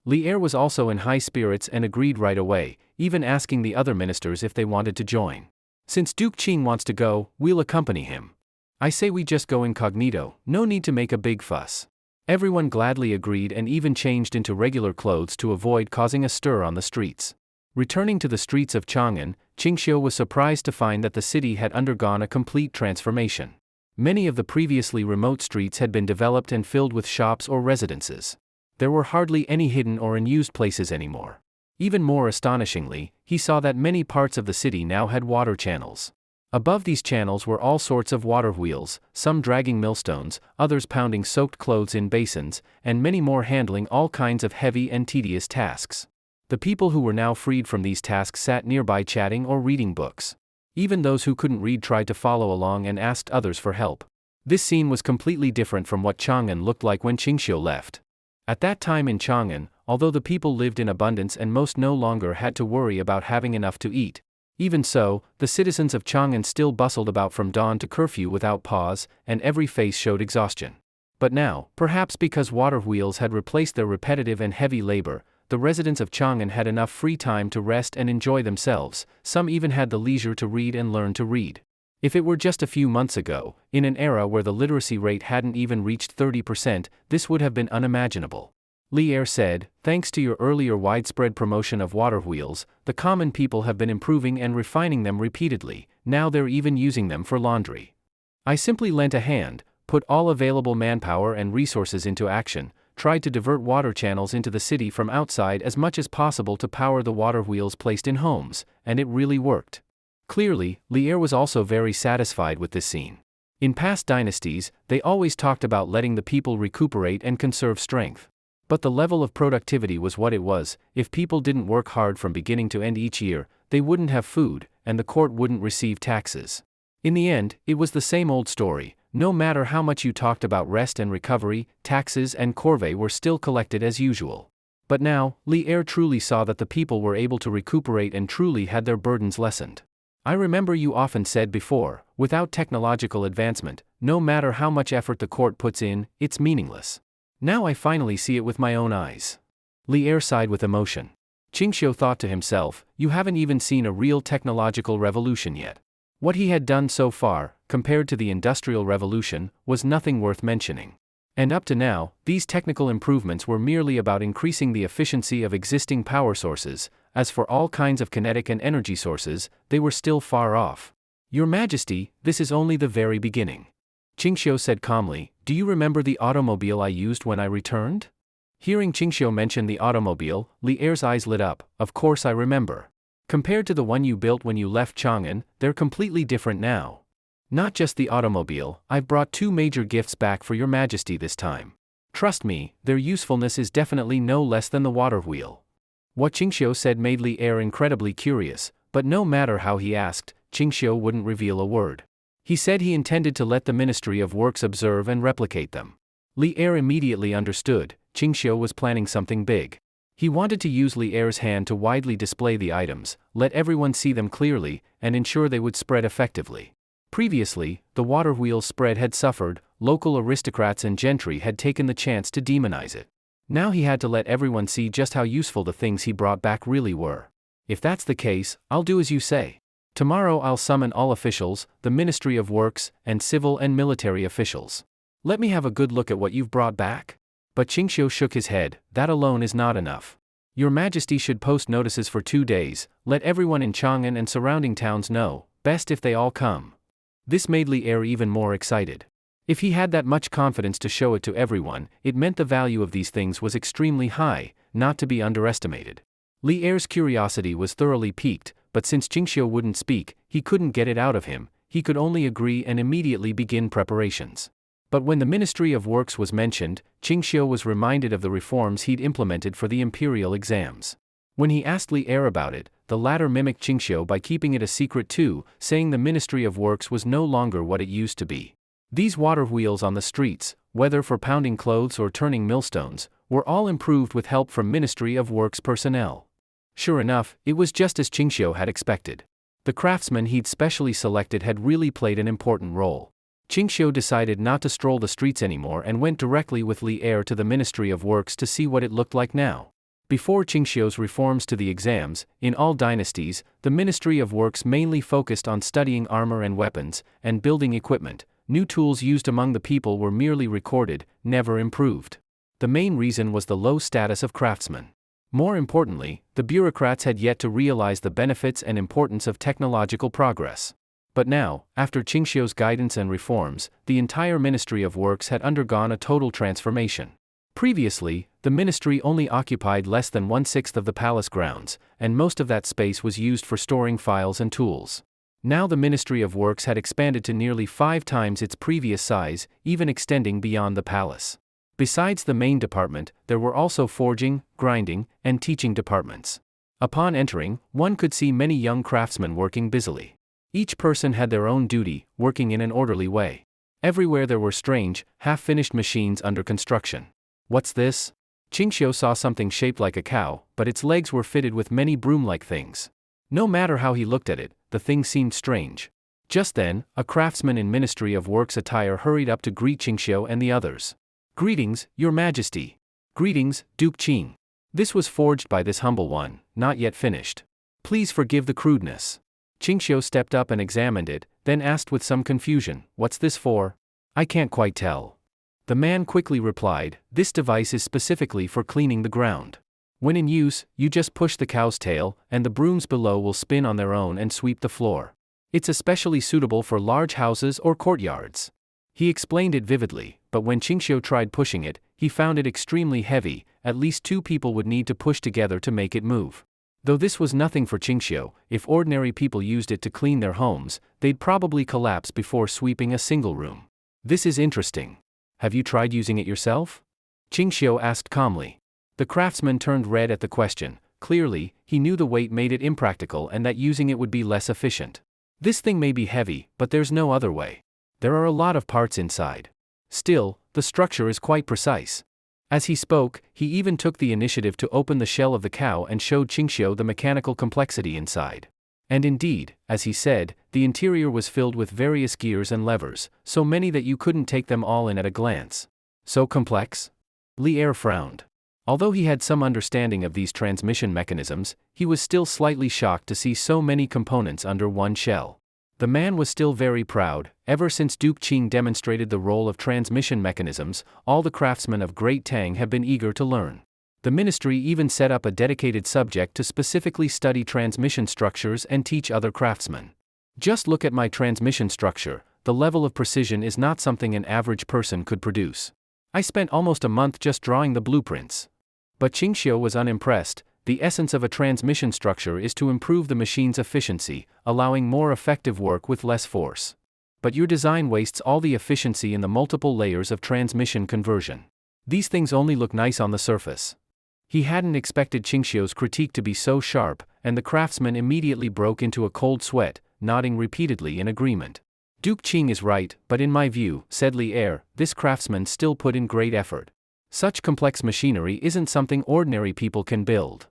Li Er was also in high spirits and agreed right away, even asking the other ministers if they wanted to join. Since Duke Qing wants to go, we'll accompany him. I say we just go incognito, no need to make a big fuss. Everyone gladly agreed and even changed into regular clothes to avoid causing a stir on the streets. Returning to the streets of Chongan, Ching Shao was surprised to find that the city had undergone a complete transformation. Many of the previously remote streets had been developed and filled with shops or residences. There were hardly any hidden or unused places anymore. Even more astonishingly, he saw that many parts of the city now had water channels. Above these channels were all sorts of water wheels, some dragging millstones, others pounding soaked clothes in basins, and many more handling all kinds of heavy and tedious tasks. The people who were now freed from these tasks sat nearby chatting or reading books. Even those who couldn't read tried to follow along and asked others for help. This scene was completely different from what Chongan looked like when Ching Shao left. At that time in Chongan, although the people lived in abundance and most no longer had to worry about having enough to eat, even so, the citizens of Chongan still bustled about from dawn to curfew without pause, and every face showed exhaustion. But now, perhaps because water wheels had replaced their repetitive and heavy labor, the residents of Chongan had enough free time to rest and enjoy themselves. Some even had the leisure to read and learn to read. If it were just a few months ago, in an era where the literacy rate hadn't even reached 30%, this would have been unimaginable. Li Er said, "Thanks to your earlier widespread promotion of water wheels, the common people have been improving and refining them repeatedly. Now they're even using them for laundry. I simply lent a hand, put all available manpower and resources into action, tried to divert water channels into the city from outside as much as possible to power the water wheels placed in homes, and it really worked." Clearly, Li Er was also very satisfied with this scene. In past dynasties, they always talked about letting the people recuperate and conserve strength. But the level of productivity was what it was. If people didn't work hard from beginning to end each year, they wouldn't have food, and the court wouldn't receive taxes. In the end, it was the same old story. No matter how much you talked about rest and recovery, taxes and corvée were still collected as usual. But now, Li Er truly saw that the people were able to recuperate and truly had their burdens lessened. "I remember you often said before, without technological advancement, no matter how much effort the court puts in, it's meaningless. Now I finally see it with my own eyes." Li Er sighed with emotion. Ching Shao thought to himself, "You haven't even seen a real technological revolution yet." What he had done so far, compared to the Industrial Revolution, was nothing worth mentioning. And up to now, these technical improvements were merely about increasing the efficiency of existing power sources. As for all kinds of kinetic and energy sources, they were still far off. "Your Majesty, this is only the very beginning." Ching Shao said calmly, "Do you remember the automobile I used when I returned?" Hearing Ching Shao mention the automobile, Li Er's eyes lit up. "Of course I remember. Compared to the one you built when you left Chongan, they're completely different now. Not just the automobile, I've brought 2 major gifts back for your Majesty this time. Trust me, their usefulness is definitely no less than the water wheel." What Ching Shao said made Li Er incredibly curious, but no matter how he asked, Ching Shao wouldn't reveal a word. He said he intended to let the Ministry of Works observe and replicate them. Li Er immediately understood. Ching Shao was planning something big. He wanted to use Li Er's hand to widely display the items, let everyone see them clearly, and ensure they would spread effectively. Previously, the water wheel's spread had suffered. Local aristocrats and gentry had taken the chance to demonize it. Now he had to let everyone see just how useful the things he brought back really were. "If that's the case, I'll do as you say. Tomorrow I'll summon all officials, the Ministry of Works, and civil and military officials. Let me have a good look at what you've brought back." But Ching Shao shook his head. "That alone is not enough. Your Majesty should post notices for 2 days, let everyone in Chongan and surrounding towns know, best if they all come." This made Li Er even more excited. If he had that much confidence to show it to everyone, it meant the value of these things was extremely high, not to be underestimated. Li Er's curiosity was thoroughly piqued, but since Ching Shao wouldn't speak, he couldn't get it out of him. He could only agree and immediately begin preparations. But when the Ministry of Works was mentioned, Ching Shao was reminded of the reforms he'd implemented for the imperial exams. When he asked Li Er about it, the latter mimicked Ching Shao by keeping it a secret too, saying the Ministry of Works was no longer what it used to be. These water wheels on the streets, whether for pounding clothes or turning millstones, were all improved with help from Ministry of Works personnel. Sure enough, it was just as Ching Shao had expected. The craftsmen he'd specially selected had really played an important role. Ching Shao decided not to stroll the streets anymore and went directly with Li Er to the Ministry of Works to see what it looked like now. Before Ching Shao's reforms to the exams, in all dynasties, the Ministry of Works mainly focused on studying armor and weapons, and building equipment. New tools used among the people were merely recorded, never improved. The main reason was the low status of craftsmen. More importantly, the bureaucrats had yet to realize the benefits and importance of technological progress. But now, after Ching Shao's guidance and reforms, the entire Ministry of Works had undergone a total transformation. Previously, the ministry only occupied less than 1/6 of the palace grounds, and most of that space was used for storing files and tools. Now the Ministry of Works had expanded to nearly 5 times its previous size, even extending beyond the palace. Besides the main department, there were also forging, grinding, and teaching departments. Upon entering, one could see many young craftsmen working busily. Each person had their own duty, working in an orderly way. Everywhere there were strange, half-finished machines under construction. What's this? Ching Shao saw something shaped like a cow, but its legs were fitted with many broom-like things. No matter how he looked at it, the thing seemed strange. Just then, a craftsman in Ministry of Works attire hurried up to greet Ching Shao and the others. "Greetings, Your Majesty." "Greetings, Duke Ching." "This was forged by this humble one, not yet finished. Please forgive the crudeness." Ching Shao stepped up and examined it, then asked with some confusion, "What's this for?" "I can't quite tell." The man quickly replied, "This device is specifically for cleaning the ground. When in use, you just push the cow's tail, and the brooms below will spin on their own and sweep the floor. It's especially suitable for large houses or courtyards." He explained it vividly, but when Ching Shao tried pushing it, he found it extremely heavy. At least 2 people would need to push together to make it move. Though this was nothing for Ching Shao, if ordinary people used it to clean their homes, they'd probably collapse before sweeping a single room. "This is interesting. Have you tried using it yourself?" Ching Shao asked calmly. The craftsman turned red at the question. Clearly, he knew the weight made it impractical and that using it would be less efficient. "This thing may be heavy, but there's no other way. There are a lot of parts inside. Still, the structure is quite precise." As he spoke, he even took the initiative to open the shell of the cow and showed Ching Shao the mechanical complexity inside. And indeed, as he said, the interior was filled with various gears and levers, so many that you couldn't take them all in at a glance. "So complex?" Li Er frowned. Although he had some understanding of these transmission mechanisms, he was still slightly shocked to see so many components under one shell. The man was still very proud. Ever since Duke Ching demonstrated the role of transmission mechanisms, all the craftsmen of Great Tang have been eager to learn. The ministry even set up a dedicated subject to specifically study transmission structures and teach other craftsmen. "Just look at my transmission structure. The level of precision is not something an average person could produce. I spent almost a month just drawing the blueprints." But Ching Shao was unimpressed. The essence of a transmission structure is to improve the machine's efficiency, allowing more effective work with less force. "But your design wastes all the efficiency in the multiple layers of transmission conversion. These things only look nice on the surface." He hadn't expected Ching Shao's critique to be so sharp, and the craftsman immediately broke into a cold sweat, nodding repeatedly in agreement. "Duke Ching is right, but in my view," said Li Er, "this craftsman still put in great effort. Such complex machinery isn't something ordinary people can build."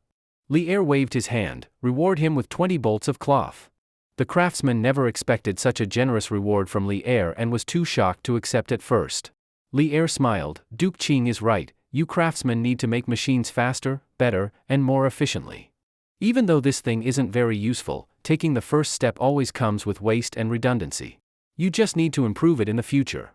Li Er waved his hand. "Reward him with 20 bolts of cloth." The craftsman never expected such a generous reward from Li Er and was too shocked to accept at first. Li Er smiled. "Duke Ching is right. You craftsmen need to make machines faster, better, and more efficiently. Even though this thing isn't very useful, taking the first step always comes with waste and redundancy. You just need to improve it in the future."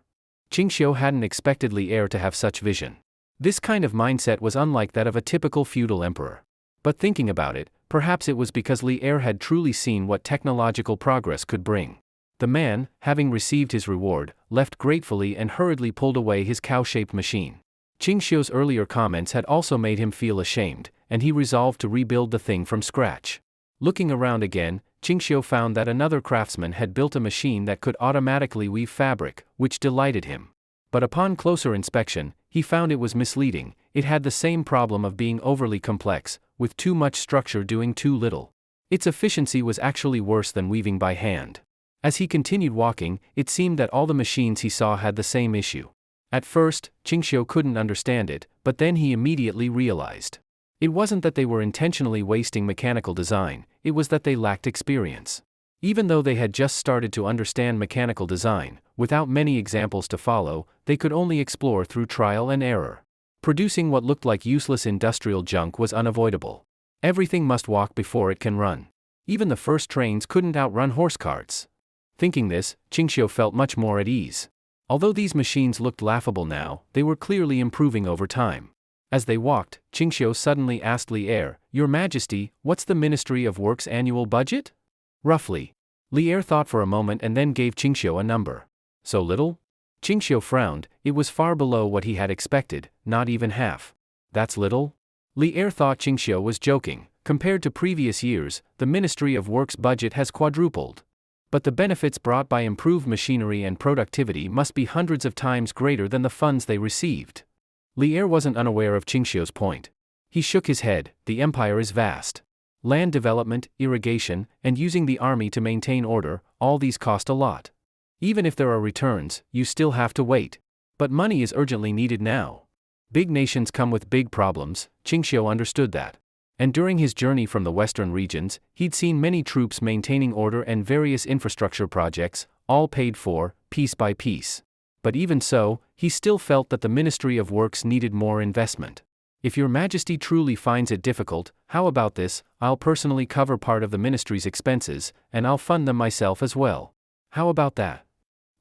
Ching Shao hadn't expected Li Er to have such vision. This kind of mindset was unlike that of a typical feudal emperor. But thinking about it, perhaps it was because Li Er had truly seen what technological progress could bring. The man, having received his reward, left gratefully and hurriedly pulled away his cow-shaped machine. Ching Shao's earlier comments had also made him feel ashamed, and he resolved to rebuild the thing from scratch. Looking around again, Ching Shao found that another craftsman had built a machine that could automatically weave fabric, which delighted him. But upon closer inspection, he found it was misleading. It had the same problem of being overly complex, with too much structure doing too little. Its efficiency was actually worse than weaving by hand. As he continued walking, it seemed that all the machines he saw had the same issue. At first, Ching Shao couldn't understand it, but then he immediately realized. It wasn't that they were intentionally wasting mechanical design, it was that they lacked experience. Even though they had just started to understand mechanical design, without many examples to follow, they could only explore through trial and error. Producing what looked like useless industrial junk was unavoidable. Everything must walk before it can run. Even the first trains couldn't outrun horse carts. Thinking this, Ching Shao felt much more at ease. Although these machines looked laughable now, they were clearly improving over time. As they walked, Ching Shao suddenly asked Li Er, "Your Majesty, what's the Ministry of Works' annual budget?" "Roughly." Li Er thought for a moment and then gave Ching Shao a number. "So little?" Ching Shao frowned. It was far below what he had expected, not even half. "That's little?" Li Er thought Ching Shao was joking. Compared to previous years, the Ministry of Works' budget has quadrupled. But the benefits brought by improved machinery and productivity must be hundreds of times greater than the funds they received. Li Er wasn't unaware of Ching Shao's point. He shook his head. "The empire is vast. Land development, irrigation, and using the army to maintain order, all these cost a lot. Even if there are returns, you still have to wait. But money is urgently needed now." Big nations come with big problems. Ching Shao understood that. And during his journey from the western regions, he'd seen many troops maintaining order and various infrastructure projects, all paid for, piece by piece. But even so, he still felt that the Ministry of Works needed more investment. "If your Majesty truly finds it difficult, how about this? I'll personally cover part of the ministry's expenses, and I'll fund them myself as well. How about that?"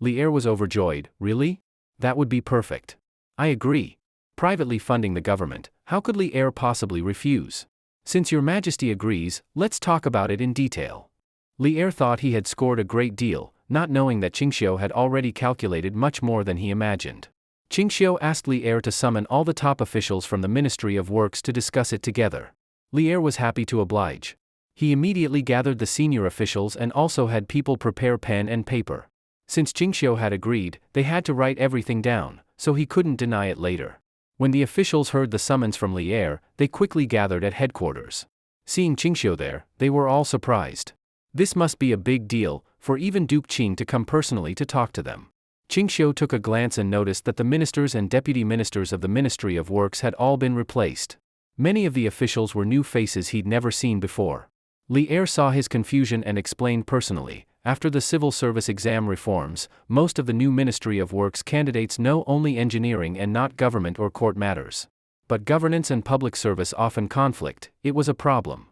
Li Er was overjoyed. "Really? That would be perfect. I agree. Privately funding the government, how could Li Er possibly refuse? Since your Majesty agrees, let's talk about it in detail." Li Er thought he had scored a great deal, not knowing that Ching Shao had already calculated much more than he imagined. Ching Shao asked Li Er to summon all the top officials from the Ministry of Works to discuss it together. Li Er was happy to oblige. He immediately gathered the senior officials and also had people prepare pen and paper. Since Ching Shao had agreed, they had to write everything down, so he couldn't deny it later. When the officials heard the summons from Li Er, they quickly gathered at headquarters. Seeing Ching Shao there, they were all surprised. This must be a big deal, for even Duke Qing to come personally to talk to them. Ching Shao took a glance and noticed that the ministers and deputy ministers of the Ministry of Works had all been replaced. Many of the officials were new faces he'd never seen before. Li Er saw his confusion and explained personally, "After the civil service exam reforms, most of the new Ministry of Works candidates know only engineering and not government or court matters. But governance and public service often conflict. It was a problem.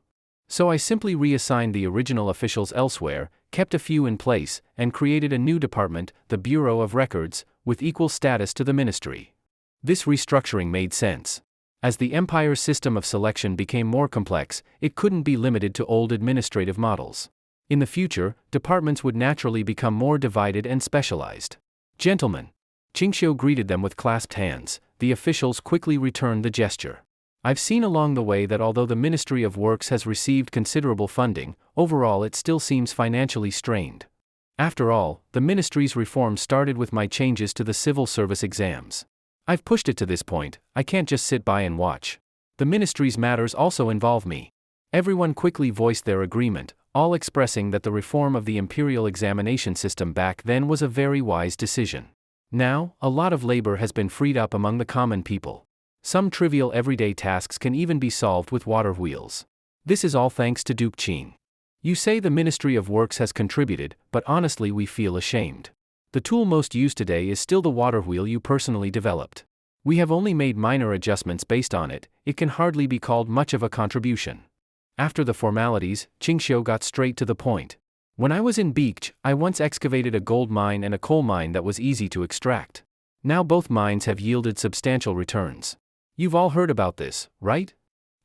So I simply reassigned the original officials elsewhere, kept a few in place, and created a new department, the Bureau of Records, with equal status to the ministry." This restructuring made sense. As the empire's system of selection became more complex, it couldn't be limited to old administrative models. In the future, departments would naturally become more divided and specialized. "Gentlemen." Ching Shao greeted them with clasped hands. The officials quickly returned the gesture. "I've seen along the way that although the Ministry of Works has received considerable funding, overall it still seems financially strained. After all, the ministry's reform started with my changes to the civil service exams. I've pushed it to this point, I can't just sit by and watch. The ministry's matters also involve me." Everyone quickly voiced their agreement, all expressing that the reform of the imperial examination system back then was a very wise decision. Now, a lot of labor has been freed up among the common people. Some trivial everyday tasks can even be solved with water wheels. This is all thanks to Duke Qing. You say the Ministry of Works has contributed, but honestly we feel ashamed. The tool most used today is still the water wheel you personally developed. We have only made minor adjustments based on it, it can hardly be called much of a contribution. After the formalities, Ching Shao got straight to the point. "When I was in Beach, I once excavated a gold mine and a coal mine that was easy to extract. Now both mines have yielded substantial returns. You've all heard about this, right?"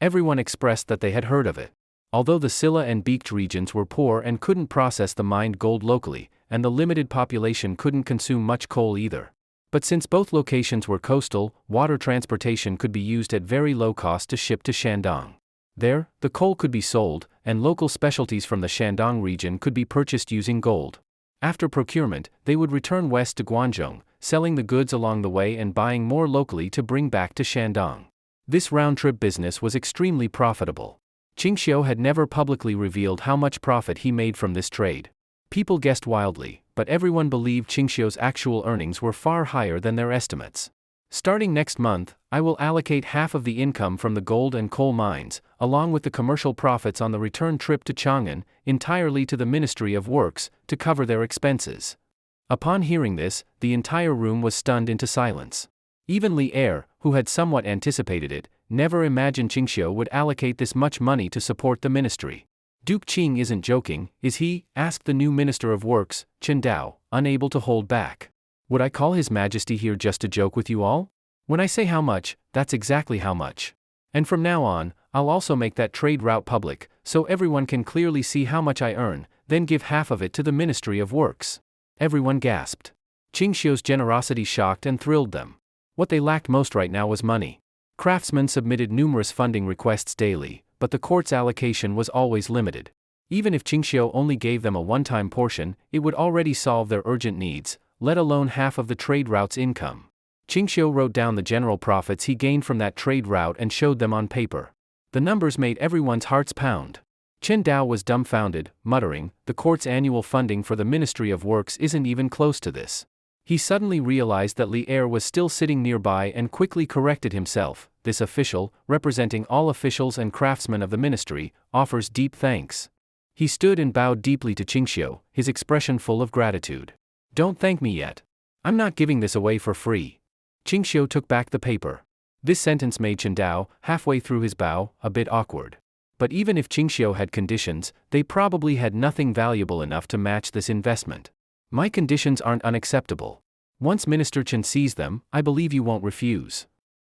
Everyone expressed that they had heard of it. Although the Silla and Beach regions were poor and couldn't process the mined gold locally, and the limited population couldn't consume much coal either. But since both locations were coastal, water transportation could be used at very low cost to ship to Shandong. There, the coal could be sold, and local specialties from the Shandong region could be purchased using gold. After procurement, they would return west to Guangzhou, selling the goods along the way and buying more locally to bring back to Shandong. This round-trip business was extremely profitable. Ching Shao had never publicly revealed how much profit he made from this trade. People guessed wildly, but everyone believed Ching Shao's actual earnings were far higher than their estimates. "Starting next month, I will allocate half of the income from the gold and coal mines, along with the commercial profits on the return trip to Chongan, entirely to the Ministry of Works, to cover their expenses." Upon hearing this, the entire room was stunned into silence. Even Li Er, who had somewhat anticipated it, never imagined Ching Shao would allocate this much money to support the ministry. Duke Qing isn't joking, is he? Asked the new Minister of Works, Chen Dao, unable to hold back. Would I call His Majesty here just to joke with you all? When I say how much, that's exactly how much. And from now on, I'll also make that trade route public, so everyone can clearly see how much I earn, then give half of it to the Ministry of Works. Everyone gasped. Ching Shao's generosity shocked and thrilled them. What they lacked most right now was money. Craftsmen submitted numerous funding requests daily, but the court's allocation was always limited. Even if Ching Shao only gave them a one-time portion, it would already solve their urgent needs, let alone half of the trade route's income. Ching Shao wrote down the general profits he gained from that trade route and showed them on paper. The numbers made everyone's hearts pound. Chen Dao was dumbfounded, muttering, the court's annual funding for the Ministry of Works isn't even close to this. He suddenly realized that Li Er was still sitting nearby and quickly corrected himself. This official, representing all officials and craftsmen of the ministry, offers deep thanks. He stood and bowed deeply to Ching Shao, his expression full of gratitude. Don't thank me yet. I'm not giving this away for free. Ching Shao took back the paper. This sentence made Chen Dao, halfway through his bow, a bit awkward. But even if Ching Shao had conditions, they probably had nothing valuable enough to match this investment. My conditions aren't unacceptable. Once Minister Chen sees them, I believe you won't refuse.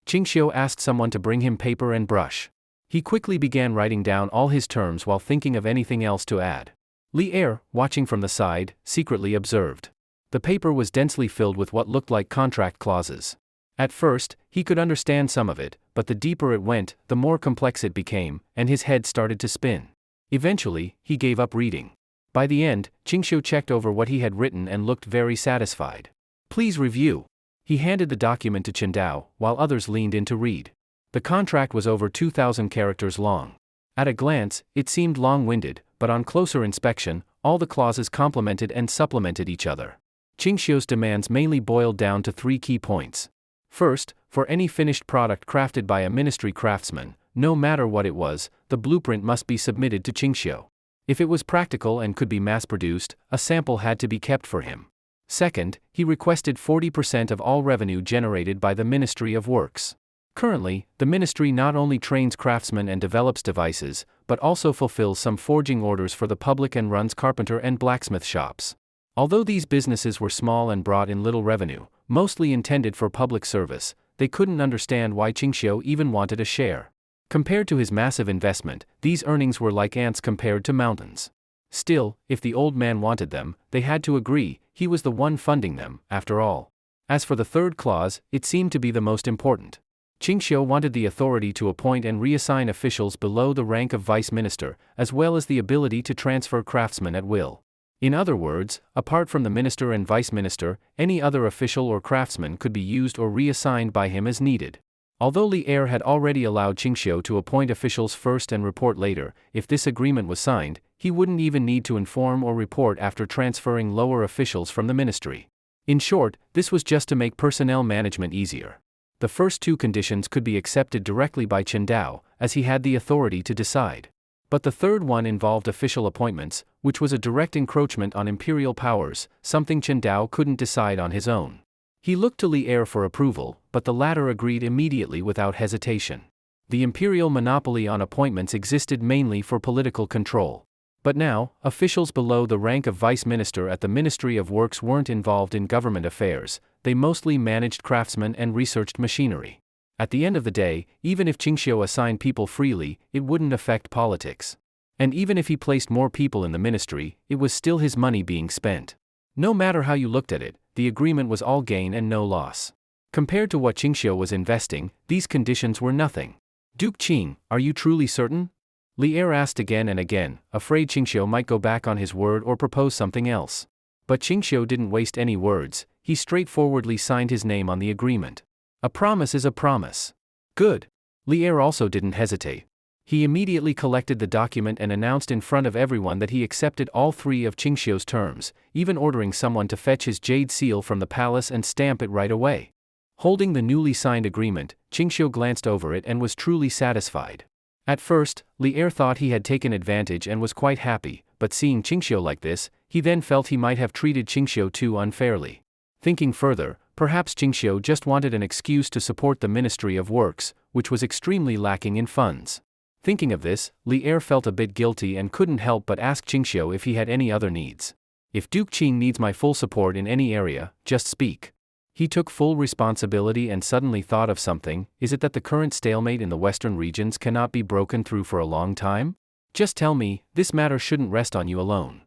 Ching Shao asked someone to bring him paper and brush. He quickly began writing down all his terms while thinking of anything else to add. Li Er, watching from the side, secretly observed. The paper was densely filled with what looked like contract clauses. At first, he could understand some of it, but the deeper it went, the more complex it became, and his head started to spin. Eventually, he gave up reading. By the end, Ching Shao checked over what he had written and looked very satisfied. Please review. He handed the document to Chen Dao, while others leaned in to read. The contract was over 2,000 characters long. At a glance, it seemed long-winded, but on closer inspection, all the clauses complemented and supplemented each other. Ching Shao's demands mainly boiled down to 3 key points. First, for any finished product crafted by a ministry craftsman, no matter what it was, the blueprint must be submitted to Ching Shao. If it was practical and could be mass-produced, a sample had to be kept for him. Second, he requested 40% of all revenue generated by the Ministry of Works. Currently, the ministry not only trains craftsmen and develops devices, but also fulfills some forging orders for the public and runs carpenter and blacksmith shops. Although these businesses were small and brought in little revenue, mostly intended for public service, they couldn't understand why Ching Shao even wanted a share. Compared to his massive investment, these earnings were like ants compared to mountains. Still, if the old man wanted them, they had to agree, he was the one funding them, after all. As for the third clause, it seemed to be the most important. Ching Shao wanted the authority to appoint and reassign officials below the rank of vice minister, as well as the ability to transfer craftsmen at will. In other words, apart from the minister and vice minister, any other official or craftsman could be used or reassigned by him as needed. Although Li Er had already allowed Ching Shao to appoint officials first and report later, if this agreement was signed, he wouldn't even need to inform or report after transferring lower officials from the ministry. In short, this was just to make personnel management easier. The first 2 conditions could be accepted directly by Chen Dao, as he had the authority to decide. But the third one involved official appointments, which was a direct encroachment on imperial powers, something Chen Dao couldn't decide on his own. He looked to Li Er for approval, but the latter agreed immediately without hesitation. The imperial monopoly on appointments existed mainly for political control. But now, officials below the rank of vice minister at the Ministry of Works weren't involved in government affairs, they mostly managed craftsmen and researched machinery. At the end of the day, even if Ching Shao assigned people freely, it wouldn't affect politics. And even if he placed more people in the ministry, it was still his money being spent. No matter how you looked at it, the agreement was all gain and no loss. Compared to what Ching Shao was investing, these conditions were nothing. Duke Qing, are you truly certain? Li Er asked again and again, afraid Ching Shao might go back on his word or propose something else. But Ching Shao didn't waste any words, he straightforwardly signed his name on the agreement. A promise is a promise. Good. Li Er also didn't hesitate. He immediately collected the document and announced in front of everyone that he accepted all 3 of Ching Shao's terms, even ordering someone to fetch his jade seal from the palace and stamp it right away. Holding the newly signed agreement, Ching Shao glanced over it and was truly satisfied. At first, Li Er thought he had taken advantage and was quite happy, but seeing Ching Shao like this, he then felt he might have treated Ching Shao too unfairly. Thinking further, Perhaps Ching Shao just wanted an excuse to support the Ministry of Works, which was extremely lacking in funds. Thinking of this, Li Er felt a bit guilty and couldn't help but ask Ching Shao if he had any other needs. If Duke Qing needs my full support in any area, just speak. He took full responsibility and suddenly thought of something. Is it that the current stalemate in the western regions cannot be broken through for a long time? Just tell me, this matter shouldn't rest on you alone.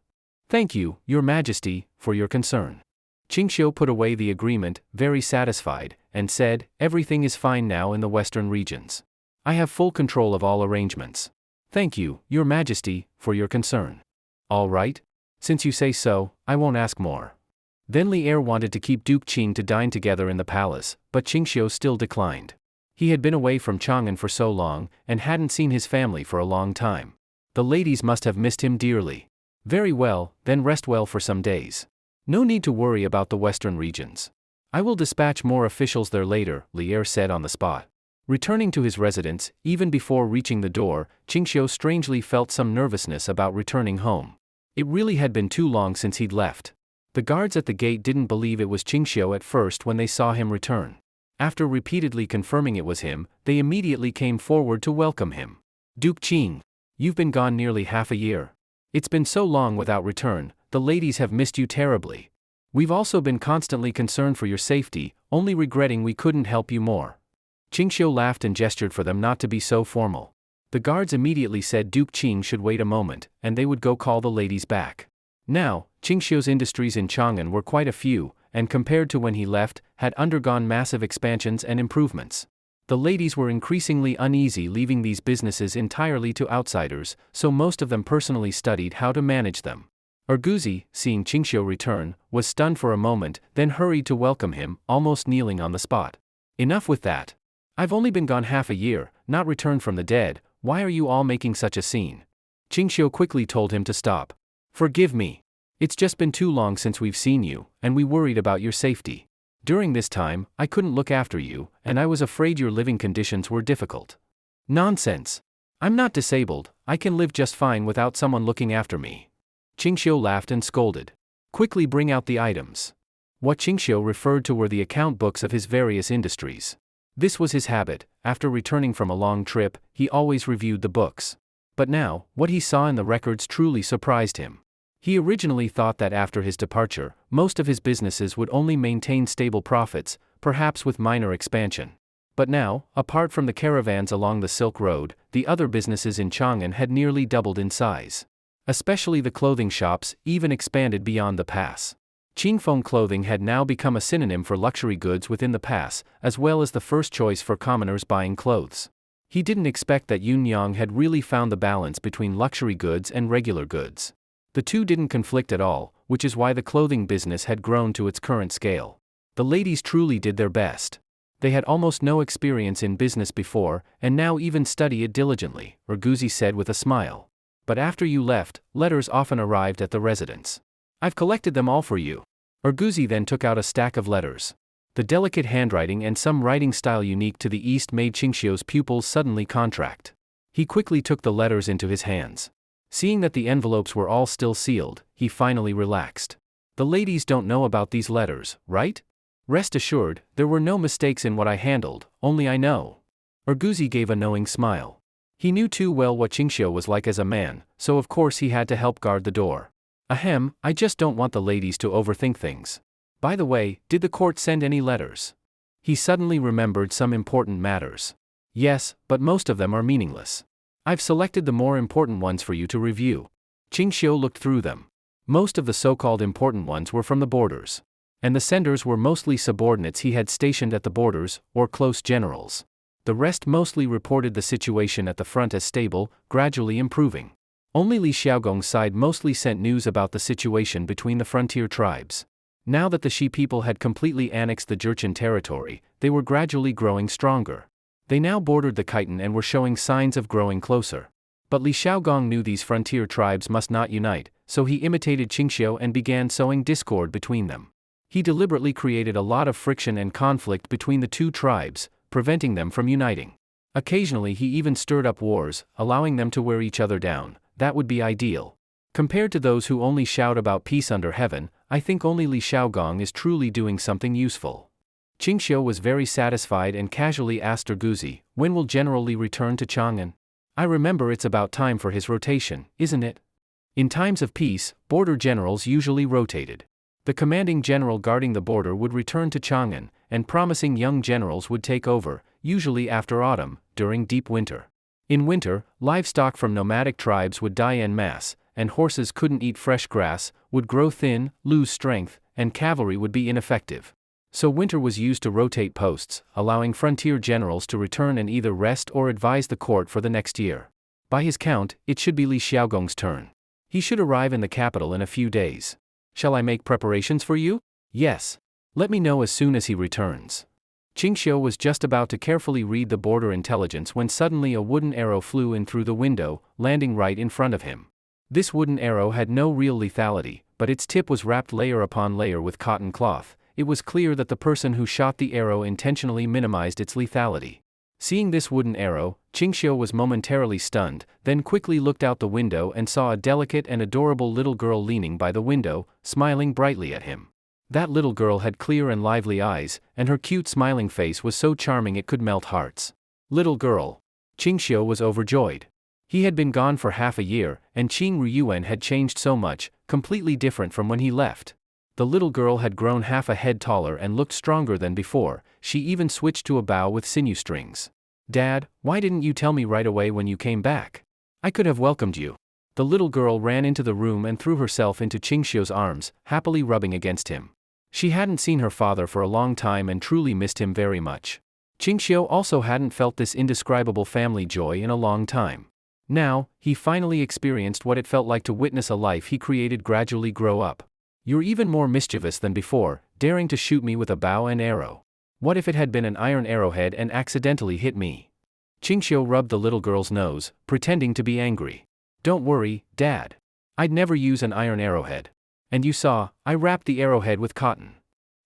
Thank you, Your Majesty, for your concern. Ching Shao put away the agreement, very satisfied, and said, everything is fine now in the western regions. I have full control of all arrangements. Thank you, Your Majesty, for your concern. All right? Since you say so, I won't ask more. Then Li Er wanted to keep Duke Qing to dine together in the palace, but Ching Shao still declined. He had been away from Chongan for so long, and hadn't seen his family for a long time. The ladies must have missed him dearly. Very well, then rest well for some days. No need to worry about the western regions. I will dispatch more officials there later, Li Er said on the spot. Returning to his residence, even before reaching the door, Ching Shao strangely felt some nervousness about returning home. It really had been too long since he'd left. The guards at the gate didn't believe it was Ching Shao at first when they saw him return. After repeatedly confirming it was him, they immediately came forward to welcome him. Duke Qing, you've been gone nearly half a year. It's been so long without return, the ladies have missed you terribly. We've also been constantly concerned for your safety, only regretting we couldn't help you more. Ching Shao laughed and gestured for them not to be so formal. The guards immediately said Duke Qing should wait a moment, and they would go call the ladies back. Now, Ching Shao's industries in Chongan were quite a few, and compared to when he left, had undergone massive expansions and improvements. The ladies were increasingly uneasy leaving these businesses entirely to outsiders, so most of them personally studied how to manage them. Urguzi, seeing Ching Shao return, was stunned for a moment, then hurried to welcome him, almost kneeling on the spot. Enough with that. I've only been gone half a year, not returned from the dead. Why are you all making such a scene? Ching Shao quickly told him to stop. Forgive me. It's just been too long since we've seen you, and we worried about your safety. During this time, I couldn't look after you, and I was afraid your living conditions were difficult. Nonsense. I'm not disabled, I can live just fine without someone looking after me. Ching Shao laughed and scolded. Quickly bring out the items. What Ching Shao referred to were the account books of his various industries. This was his habit. After returning from a long trip, he always reviewed the books. But now, what he saw in the records truly surprised him. He originally thought that after his departure, most of his businesses would only maintain stable profits, perhaps with minor expansion. But now, apart from the caravans along the Silk Road, the other businesses in Chongan had nearly doubled in size. Especially the clothing shops even expanded beyond the pass. Qingfeng clothing had now become a synonym for luxury goods within the pass, as well as the first choice for commoners buying clothes. He didn't expect that Yuanyang had really found the balance between luxury goods and regular goods. The two didn't conflict at all, which is why the clothing business had grown to its current scale. The ladies truly did their best. They had almost no experience in business before, and now even study it diligently, Urguzi said with a smile. But after you left, letters often arrived at the residence. I've collected them all for you. Urguzi then took out a stack of letters. The delicate handwriting and some writing style unique to the East made Ching Shao's pupils suddenly contract. He quickly took the letters into his hands. Seeing that the envelopes were all still sealed, he finally relaxed. The ladies don't know about these letters, right? Rest assured, there were no mistakes in what I handled, only I know. Urguzi gave a knowing smile. He knew too well what Ching Shao was like as a man, so of course he had to help guard the door. Ahem, I just don't want the ladies to overthink things. By the way, did the court send any letters? He suddenly remembered some important matters. Yes, but most of them are meaningless. I've selected the more important ones for you to review. Ching Shao looked through them. Most of the so-called important ones were from the borders. And the senders were mostly subordinates he had stationed at the borders, or close generals. The rest mostly reported the situation at the front as stable, gradually improving. Only Li Xiaogong's side mostly sent news about the situation between the frontier tribes. Now that the Shi people had completely annexed the Jurchen territory, they were gradually growing stronger. They now bordered the Khitan and were showing signs of growing closer. But Li Xiaogong knew these frontier tribes must not unite, so he imitated Ching Shao and began sowing discord between them. He deliberately created a lot of friction and conflict between the two tribes, preventing them from uniting. Occasionally he even stirred up wars, allowing them to wear each other down. That would be ideal. Compared to those who only shout about peace under heaven, I think only Li Xiaogong is truly doing something useful. Ching Shao was very satisfied and casually asked Erguzi, when will General Li return to Chongan? I remember it's about time for his rotation, isn't it? In times of peace, border generals usually rotated. The commanding general guarding the border would return to Chongan, and promising young generals would take over, usually after autumn, during deep winter. In winter, livestock from nomadic tribes would die en masse, and horses couldn't eat fresh grass, would grow thin, lose strength, and cavalry would be ineffective. So winter was used to rotate posts, allowing frontier generals to return and either rest or advise the court for the next year. By his count, it should be Li Xiaogong's turn. He should arrive in the capital in a few days. Shall I make preparations for you? Yes. Let me know as soon as he returns. Ching Shao was just about to carefully read the border intelligence when suddenly a wooden arrow flew in through the window, landing right in front of him. This wooden arrow had no real lethality, but its tip was wrapped layer upon layer with cotton cloth. It was clear that the person who shot the arrow intentionally minimized its lethality. Seeing this wooden arrow, Ching Shao was momentarily stunned, then quickly looked out the window and saw a delicate and adorable little girl leaning by the window, smiling brightly at him. That little girl had clear and lively eyes, and her cute smiling face was so charming it could melt hearts. Little girl. Ching Shao was overjoyed. He had been gone for half a year, and Qing Ruyuan had changed so much, completely different from when he left. The little girl had grown half a head taller and looked stronger than before. She even switched to a bow with sinew strings. Dad, why didn't you tell me right away when you came back? I could have welcomed you. The little girl ran into the room and threw herself into Ching Xiao's arms, happily rubbing against him. She hadn't seen her father for a long time and truly missed him very much. Ching Shao also hadn't felt this indescribable family joy in a long time. Now, he finally experienced what it felt like to witness a life he created gradually grow up. You're even more mischievous than before, daring to shoot me with a bow and arrow. What if it had been an iron arrowhead and accidentally hit me? Ching Shao rubbed the little girl's nose, pretending to be angry. Don't worry, Dad. I'd never use an iron arrowhead. And you saw, I wrapped the arrowhead with cotton.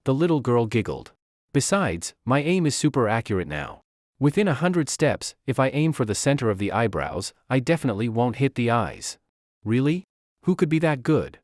The little girl giggled. Besides, my aim is super accurate now. Within 100 steps, if I aim for the center of the eyebrows, I definitely won't hit the eyes. Really? Who could be that good?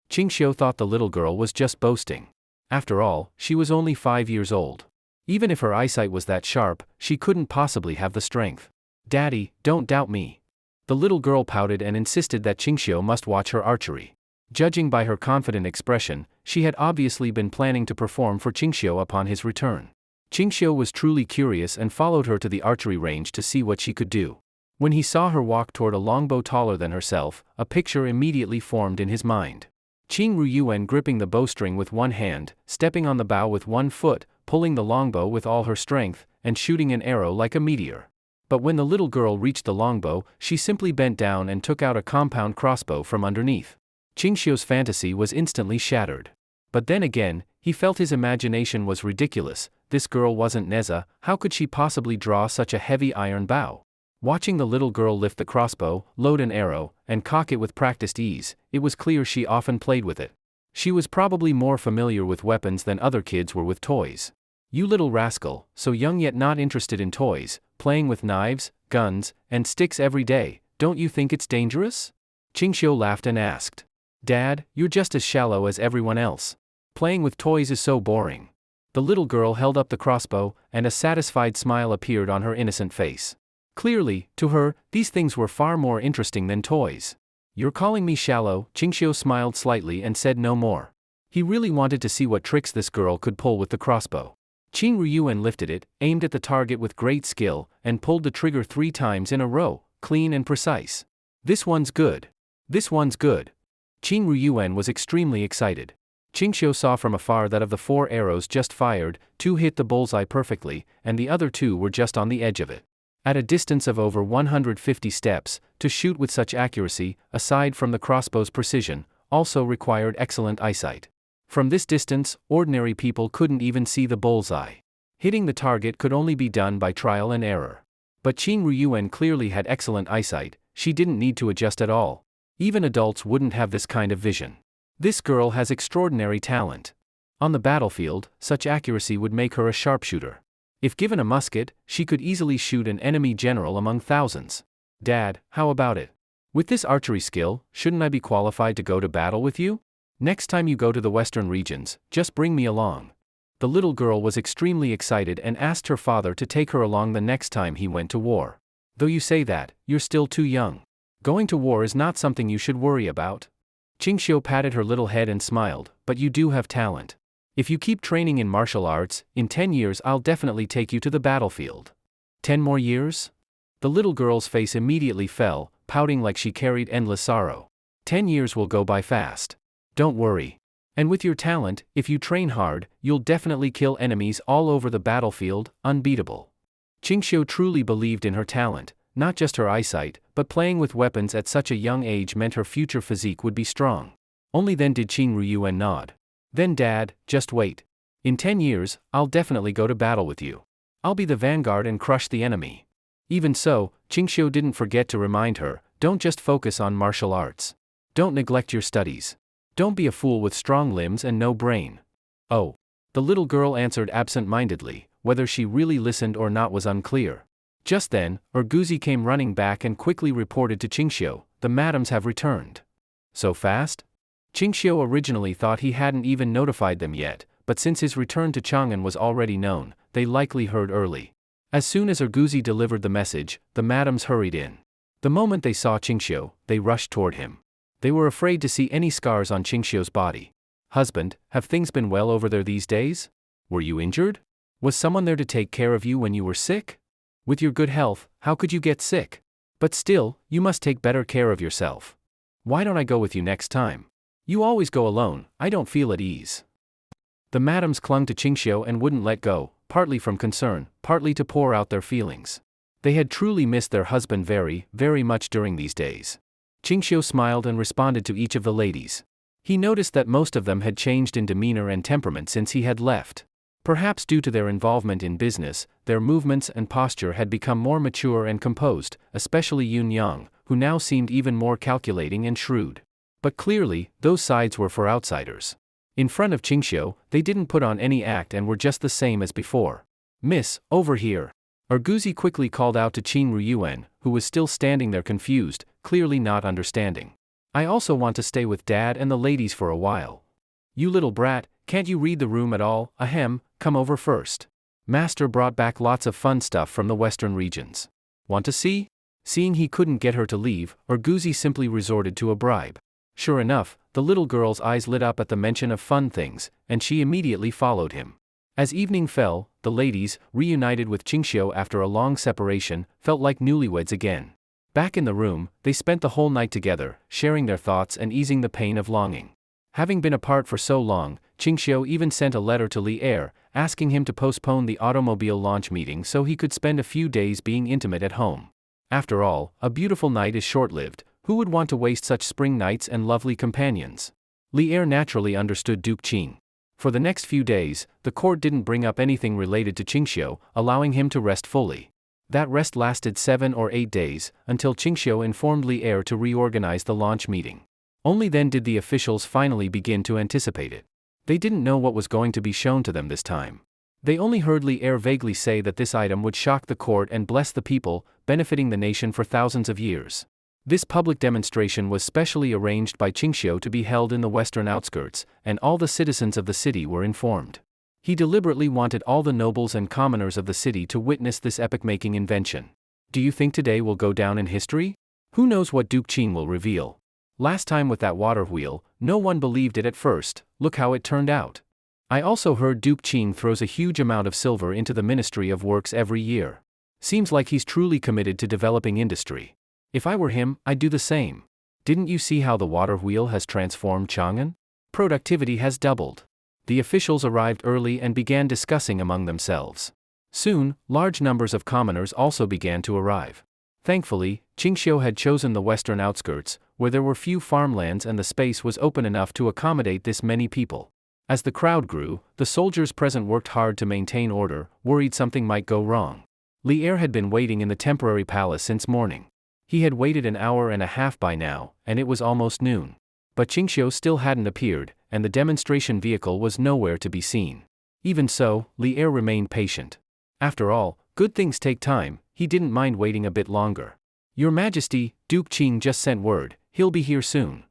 Ching Shao thought the little girl was just boasting. After all, she was only 5 years old. Even if her eyesight was that sharp, she couldn't possibly have the strength. Daddy, don't doubt me. The little girl pouted and insisted that Ching Shao must watch her archery. Judging by her confident expression, she had obviously been planning to perform for Ching Shao upon his return. Ching Shao was truly curious and followed her to the archery range to see what she could do. When he saw her walk toward a longbow taller than herself, a picture immediately formed in his mind. Qing Ruyuan gripping the bowstring with one hand, stepping on the bow with one foot, pulling the longbow with all her strength, and shooting an arrow like a meteor. But when the little girl reached the longbow, she simply bent down and took out a compound crossbow from underneath. Ching Xiao's fantasy was instantly shattered. But then again, he felt his imagination was ridiculous. This girl wasn't Neza, how could she possibly draw such a heavy iron bow? Watching the little girl lift the crossbow, load an arrow, and cock it with practiced ease, it was clear she often played with it. She was probably more familiar with weapons than other kids were with toys. You little rascal, so young yet not interested in toys, playing with knives, guns, and sticks every day, don't you think it's dangerous? Ching Shao laughed and asked. Dad, you're just as shallow as everyone else. Playing with toys is so boring. The little girl held up the crossbow, and a satisfied smile appeared on her innocent face. Clearly, to her, these things were far more interesting than toys. You're calling me shallow? Ching Shao smiled slightly and said no more. He really wanted to see what tricks this girl could pull with the crossbow. Qing Ruyuan lifted it, aimed at the target with great skill, and pulled the trigger 3 times in a row, clean and precise. This one's good. This one's good. Qing Ruyuan was extremely excited. Ching Shao saw from afar that of the 4 arrows just fired, 2 hit the bullseye perfectly, and the other 2 were just on the edge of it. At a distance of over 150 steps, to shoot with such accuracy, aside from the crossbow's precision, also required excellent eyesight. From this distance, ordinary people couldn't even see the bullseye. Hitting the target could only be done by trial and error. But Qing Ruyuan clearly had excellent eyesight, she didn't need to adjust at all. Even adults wouldn't have this kind of vision. This girl has extraordinary talent. On the battlefield, such accuracy would make her a sharpshooter. If given a musket, she could easily shoot an enemy general among thousands. Dad, how about it? With this archery skill, shouldn't I be qualified to go to battle with you? Next time you go to the western regions, just bring me along. The little girl was extremely excited and asked her father to take her along the next time he went to war. Though you say that, you're still too young. Going to war is not something you should worry about. Ching Shao patted her little head and smiled, but you do have talent. If you keep training in martial arts, in 10 years I'll definitely take you to the battlefield. 10 more years? The little girl's face immediately fell, pouting like she carried endless sorrow. 10 years will go by fast. Don't worry. And with your talent, if you train hard, you'll definitely kill enemies all over the battlefield, unbeatable. Ching Shao truly believed in her talent, not just her eyesight, but playing with weapons at such a young age meant her future physique would be strong. Only then did Qing Ruyuan nod. Then Dad, just wait. In 10 years, I'll definitely go to battle with you. I'll be the vanguard and crush the enemy. Even so, Ching Shao didn't forget to remind her, don't just focus on martial arts. Don't neglect your studies. Don't be a fool with strong limbs and no brain. Oh. The little girl answered absent-mindedly, whether she really listened or not was unclear. Just then, Urguzi came running back and quickly reported to Ching Shao, the madams have returned. So fast? Ching Shao originally thought he hadn't even notified them yet, but since his return to Chongan was already known, they likely heard early. As soon as Urguzi delivered the message, the madams hurried in. The moment they saw Ching Shao, they rushed toward him. They were afraid to see any scars on Ching Shao's body. Husband, have things been well over there these days? Were you injured? Was someone there to take care of you when you were sick? With your good health, how could you get sick? But still, you must take better care of yourself. Why don't I go with you next time? You always go alone, I don't feel at ease. The madams clung to Ching Shao and wouldn't let go, partly from concern, partly to pour out their feelings. They had truly missed their husband very, very much during these days. Ching Shao smiled and responded to each of the ladies. He noticed that most of them had changed in demeanor and temperament since he had left. Perhaps due to their involvement in business, their movements and posture had become more mature and composed, especially Yun Yang, who now seemed even more calculating and shrewd. But clearly, those sides were for outsiders. In front of Ching Shao, they didn't put on any act and were just the same as before. Miss, over here. Urguzi quickly called out to Qing Ruyuan, who was still standing there confused, clearly not understanding. I also want to stay with Dad and the ladies for a while. You little brat, can't you read the room at all? Ahem, come over first. Master brought back lots of fun stuff from the western regions. Want to see? Seeing he couldn't get her to leave, Urguzi simply resorted to a bribe. Sure enough, the little girl's eyes lit up at the mention of fun things, and she immediately followed him. As evening fell, the ladies, reunited with Ching Shao after a long separation, felt like newlyweds again. Back in the room, they spent the whole night together, sharing their thoughts and easing the pain of longing. Having been apart for so long, Ching Shao even sent a letter to Li Er, asking him to postpone the automobile launch meeting so he could spend a few days being intimate at home. After all, a beautiful night is short-lived. Who would want to waste such spring nights and lovely companions? Li Er naturally understood Duke Qing. For the next few days, the court didn't bring up anything related to Ching Shao, allowing him to rest fully. That rest lasted 7 or 8 days, until Ching Shao informed Li Er to reorganize the launch meeting. Only then did the officials finally begin to anticipate it. They didn't know what was going to be shown to them this time. They only heard Li Er vaguely say that this item would shock the court and bless the people, benefiting the nation for thousands of years. This public demonstration was specially arranged by Ching Shao to be held in the western outskirts, and all the citizens of the city were informed. He deliberately wanted all the nobles and commoners of the city to witness this epoch-making invention. Do you think today will go down in history? Who knows what Duke Qing will reveal? Last time with that water wheel, no one believed it at first, look how it turned out. I also heard Duke Qing throws a huge amount of silver into the Ministry of Works every year. Seems like he's truly committed to developing industry. If I were him, I'd do the same. Didn't you see how the water wheel has transformed Chongan? Productivity has doubled. The officials arrived early and began discussing among themselves. Soon, large numbers of commoners also began to arrive. Thankfully, Ching Shao had chosen the western outskirts, where there were few farmlands and the space was open enough to accommodate this many people. As the crowd grew, the soldiers present worked hard to maintain order, worried something might go wrong. Li Er had been waiting in the temporary palace since morning. He had waited an hour and a half by now, and it was almost noon. But Ching Shao still hadn't appeared, and the demonstration vehicle was nowhere to be seen. Even so, Li Er remained patient. After all, good things take time, he didn't mind waiting a bit longer. Your Majesty, Duke Qing just sent word, he'll be here soon.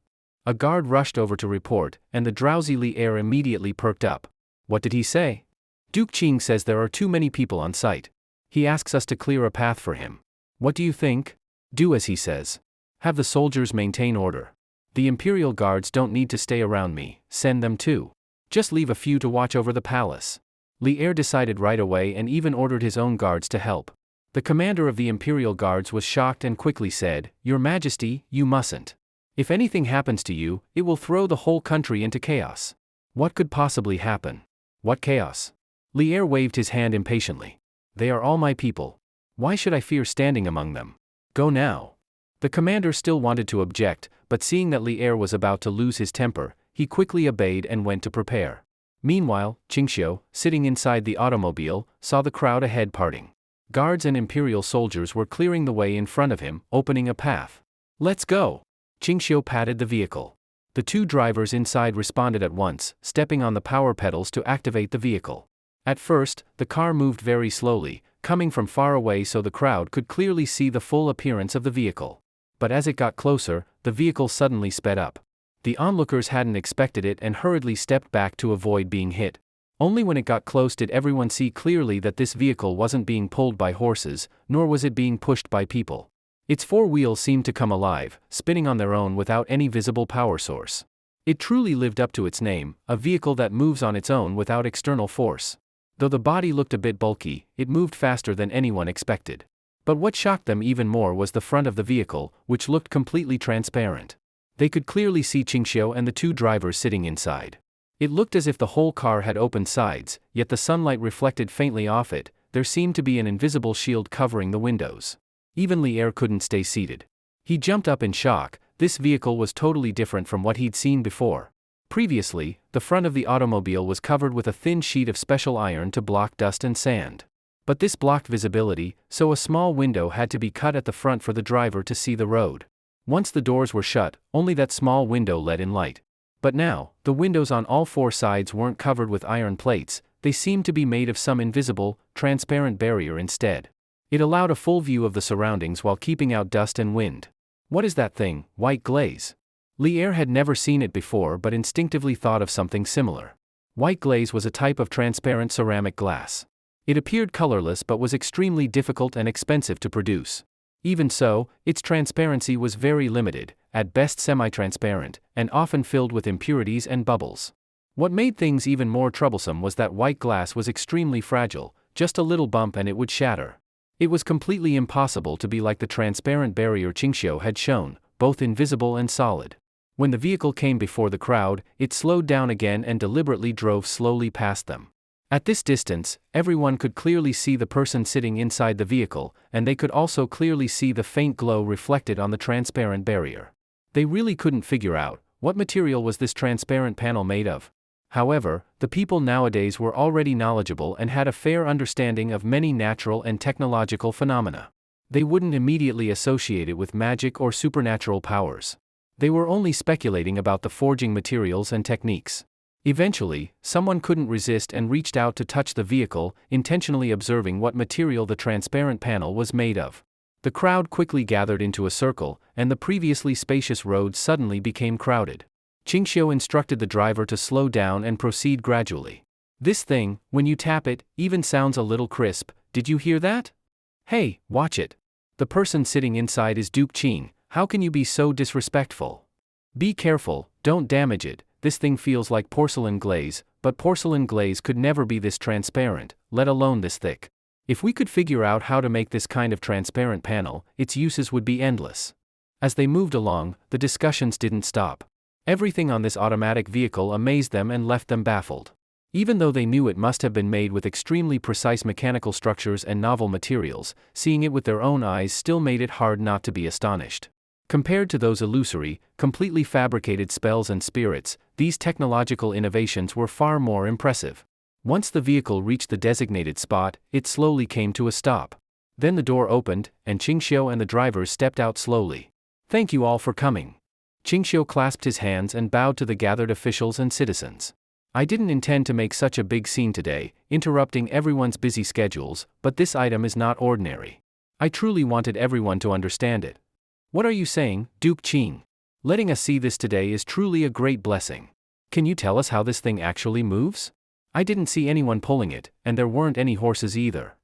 A guard rushed over to report, and the drowsy Li Er immediately perked up. What did he say? Duke Ching says there are too many people on site. He asks us to clear a path for him. What do you think? Do as he says. Have the soldiers maintain order. The Imperial Guards don't need to stay around me, send them too. Just leave a few to watch over the palace. Li Er decided right away and even ordered his own guards to help. The commander of the Imperial Guards was shocked and quickly said, Your Majesty, you mustn't. If anything happens to you, it will throw the whole country into chaos. What could possibly happen? What chaos? Li Er waved his hand impatiently. They are all my people. Why should I fear standing among them? Go now. The commander still wanted to object, but seeing that Li Er was about to lose his temper, he quickly obeyed and went to prepare. Meanwhile, Ching Shao, sitting inside the automobile, saw the crowd ahead parting. Guards and Imperial soldiers were clearing the way in front of him, opening a path. Let's go! Ching Shao patted the vehicle. The two drivers inside responded at once, stepping on the power pedals to activate the vehicle. At first, the car moved very slowly, coming from far away so the crowd could clearly see the full appearance of the vehicle. But as it got closer, the vehicle suddenly sped up. The onlookers hadn't expected it and hurriedly stepped back to avoid being hit. Only when it got close did everyone see clearly that this vehicle wasn't being pulled by horses, nor was it being pushed by people. Its four wheels seemed to come alive, spinning on their own without any visible power source. It truly lived up to its name, a vehicle that moves on its own without external force. Though the body looked a bit bulky, it moved faster than anyone expected. But what shocked them even more was the front of the vehicle, which looked completely transparent. They could clearly see Ching Shao and the two drivers sitting inside. It looked as if the whole car had open sides, yet the sunlight reflected faintly off it. There seemed to be an invisible shield covering the windows. Even Li Er couldn't stay seated. He jumped up in shock. This vehicle was totally different from what he'd seen before. Previously, the front of the automobile was covered with a thin sheet of special iron to block dust and sand. But this blocked visibility, so a small window had to be cut at the front for the driver to see the road. Once the doors were shut, only that small window let in light. But now, the windows on all four sides weren't covered with iron plates, they seemed to be made of some invisible, transparent barrier instead. It allowed a full view of the surroundings while keeping out dust and wind. What is that thing, white glaze? Li Er had never seen it before but instinctively thought of something similar. White glaze was a type of transparent ceramic glass. It appeared colorless but was extremely difficult and expensive to produce. Even so, its transparency was very limited, at best semi-transparent, and often filled with impurities and bubbles. What made things even more troublesome was that white glass was extremely fragile, just a little bump and it would shatter. It was completely impossible to be like the transparent barrier Ching Shao had shown, both invisible and solid. When the vehicle came before the crowd, it slowed down again and deliberately drove slowly past them. At this distance, everyone could clearly see the person sitting inside the vehicle, and they could also clearly see the faint glow reflected on the transparent barrier. They really couldn't figure out, what material was this transparent panel made of? However, the people nowadays were already knowledgeable and had a fair understanding of many natural and technological phenomena. They wouldn't immediately associate it with magic or supernatural powers. They were only speculating about the forging materials and techniques. Eventually, someone couldn't resist and reached out to touch the vehicle, intentionally observing what material the transparent panel was made of. The crowd quickly gathered into a circle, and the previously spacious road suddenly became crowded. Ching Shao instructed the driver to slow down and proceed gradually. This thing, when you tap it, even sounds a little crisp. Did you hear that? Hey, watch it. The person sitting inside is Duke Ching. How can you be so disrespectful? Be careful, don't damage it. This thing feels like porcelain glaze, but porcelain glaze could never be this transparent, let alone this thick. If we could figure out how to make this kind of transparent panel, its uses would be endless. As they moved along, the discussions didn't stop. Everything on this automatic vehicle amazed them and left them baffled. Even though they knew it must have been made with extremely precise mechanical structures and novel materials, seeing it with their own eyes still made it hard not to be astonished. Compared to those illusory, completely fabricated spells and spirits, these technological innovations were far more impressive. Once the vehicle reached the designated spot, it slowly came to a stop. Then the door opened, and Ching Shao and the drivers stepped out slowly. Thank you all for coming. Ching Shao clasped his hands and bowed to the gathered officials and citizens. I didn't intend to make such a big scene today, interrupting everyone's busy schedules, but this item is not ordinary. I truly wanted everyone to understand it. What are you saying, Duke Ching? Letting us see this today is truly a great blessing. Can you tell us how this thing actually moves? I didn't see anyone pulling it, and there weren't any horses either.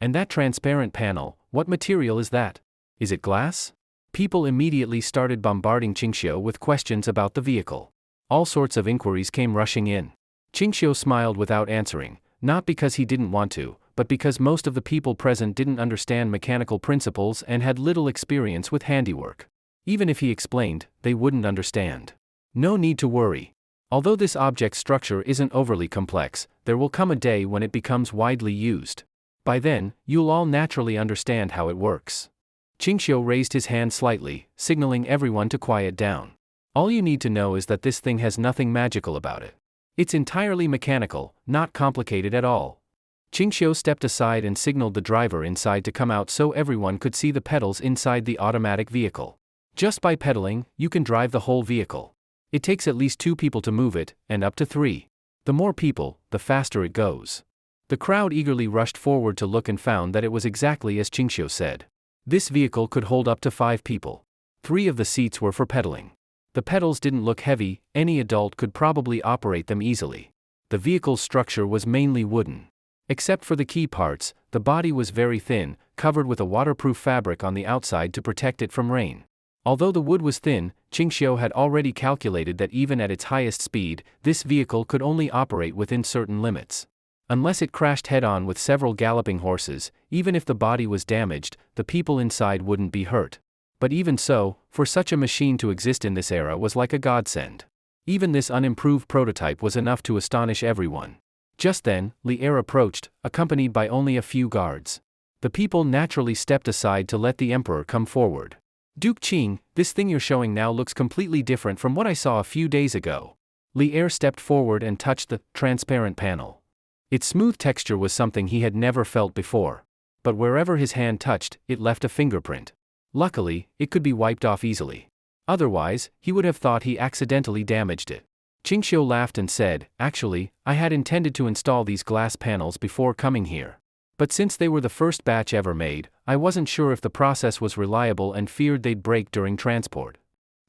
And that transparent panel, what material is that? Is it glass? People immediately started bombarding Ching Shao with questions about the vehicle. All sorts of inquiries came rushing in. Ching Shao smiled without answering, not because he didn't want to, but because most of the people present didn't understand mechanical principles and had little experience with handiwork. Even if he explained, they wouldn't understand. No need to worry. Although this object structure isn't overly complex, there will come a day when it becomes widely used. By then, you'll all naturally understand how it works. Ching Shao raised his hand slightly, signaling everyone to quiet down. All you need to know is that this thing has nothing magical about it. It's entirely mechanical, not complicated at all. Ching Shao stepped aside and signaled the driver inside to come out so everyone could see the pedals inside the automatic vehicle. Just by pedaling, you can drive the whole vehicle. It takes at least 2 people to move it, and up to 3. The more people, the faster it goes. The crowd eagerly rushed forward to look and found that it was exactly as Ching Shao said. This vehicle could hold up to 5 people. 3 of the seats were for pedaling. The pedals didn't look heavy, any adult could probably operate them easily. The vehicle's structure was mainly wooden. Except for the key parts, the body was very thin, covered with a waterproof fabric on the outside to protect it from rain. Although the wood was thin, Ching Shao had already calculated that even at its highest speed, this vehicle could only operate within certain limits. Unless it crashed head-on with several galloping horses, even if the body was damaged, the people inside wouldn't be hurt. But even so, for such a machine to exist in this era was like a godsend. Even this unimproved prototype was enough to astonish everyone. Just then, Li Er approached, accompanied by only a few guards. The people naturally stepped aside to let the emperor come forward. Duke Qing, this thing you're showing now looks completely different from what I saw a few days ago. Li Er stepped forward and touched the transparent panel. Its smooth texture was something he had never felt before. But wherever his hand touched, it left a fingerprint. Luckily, it could be wiped off easily. Otherwise, he would have thought he accidentally damaged it. Ching Shao laughed and said, "Actually, I had intended to install these glass panels before coming here. But since they were the first batch ever made, I wasn't sure if the process was reliable and feared they'd break during transport."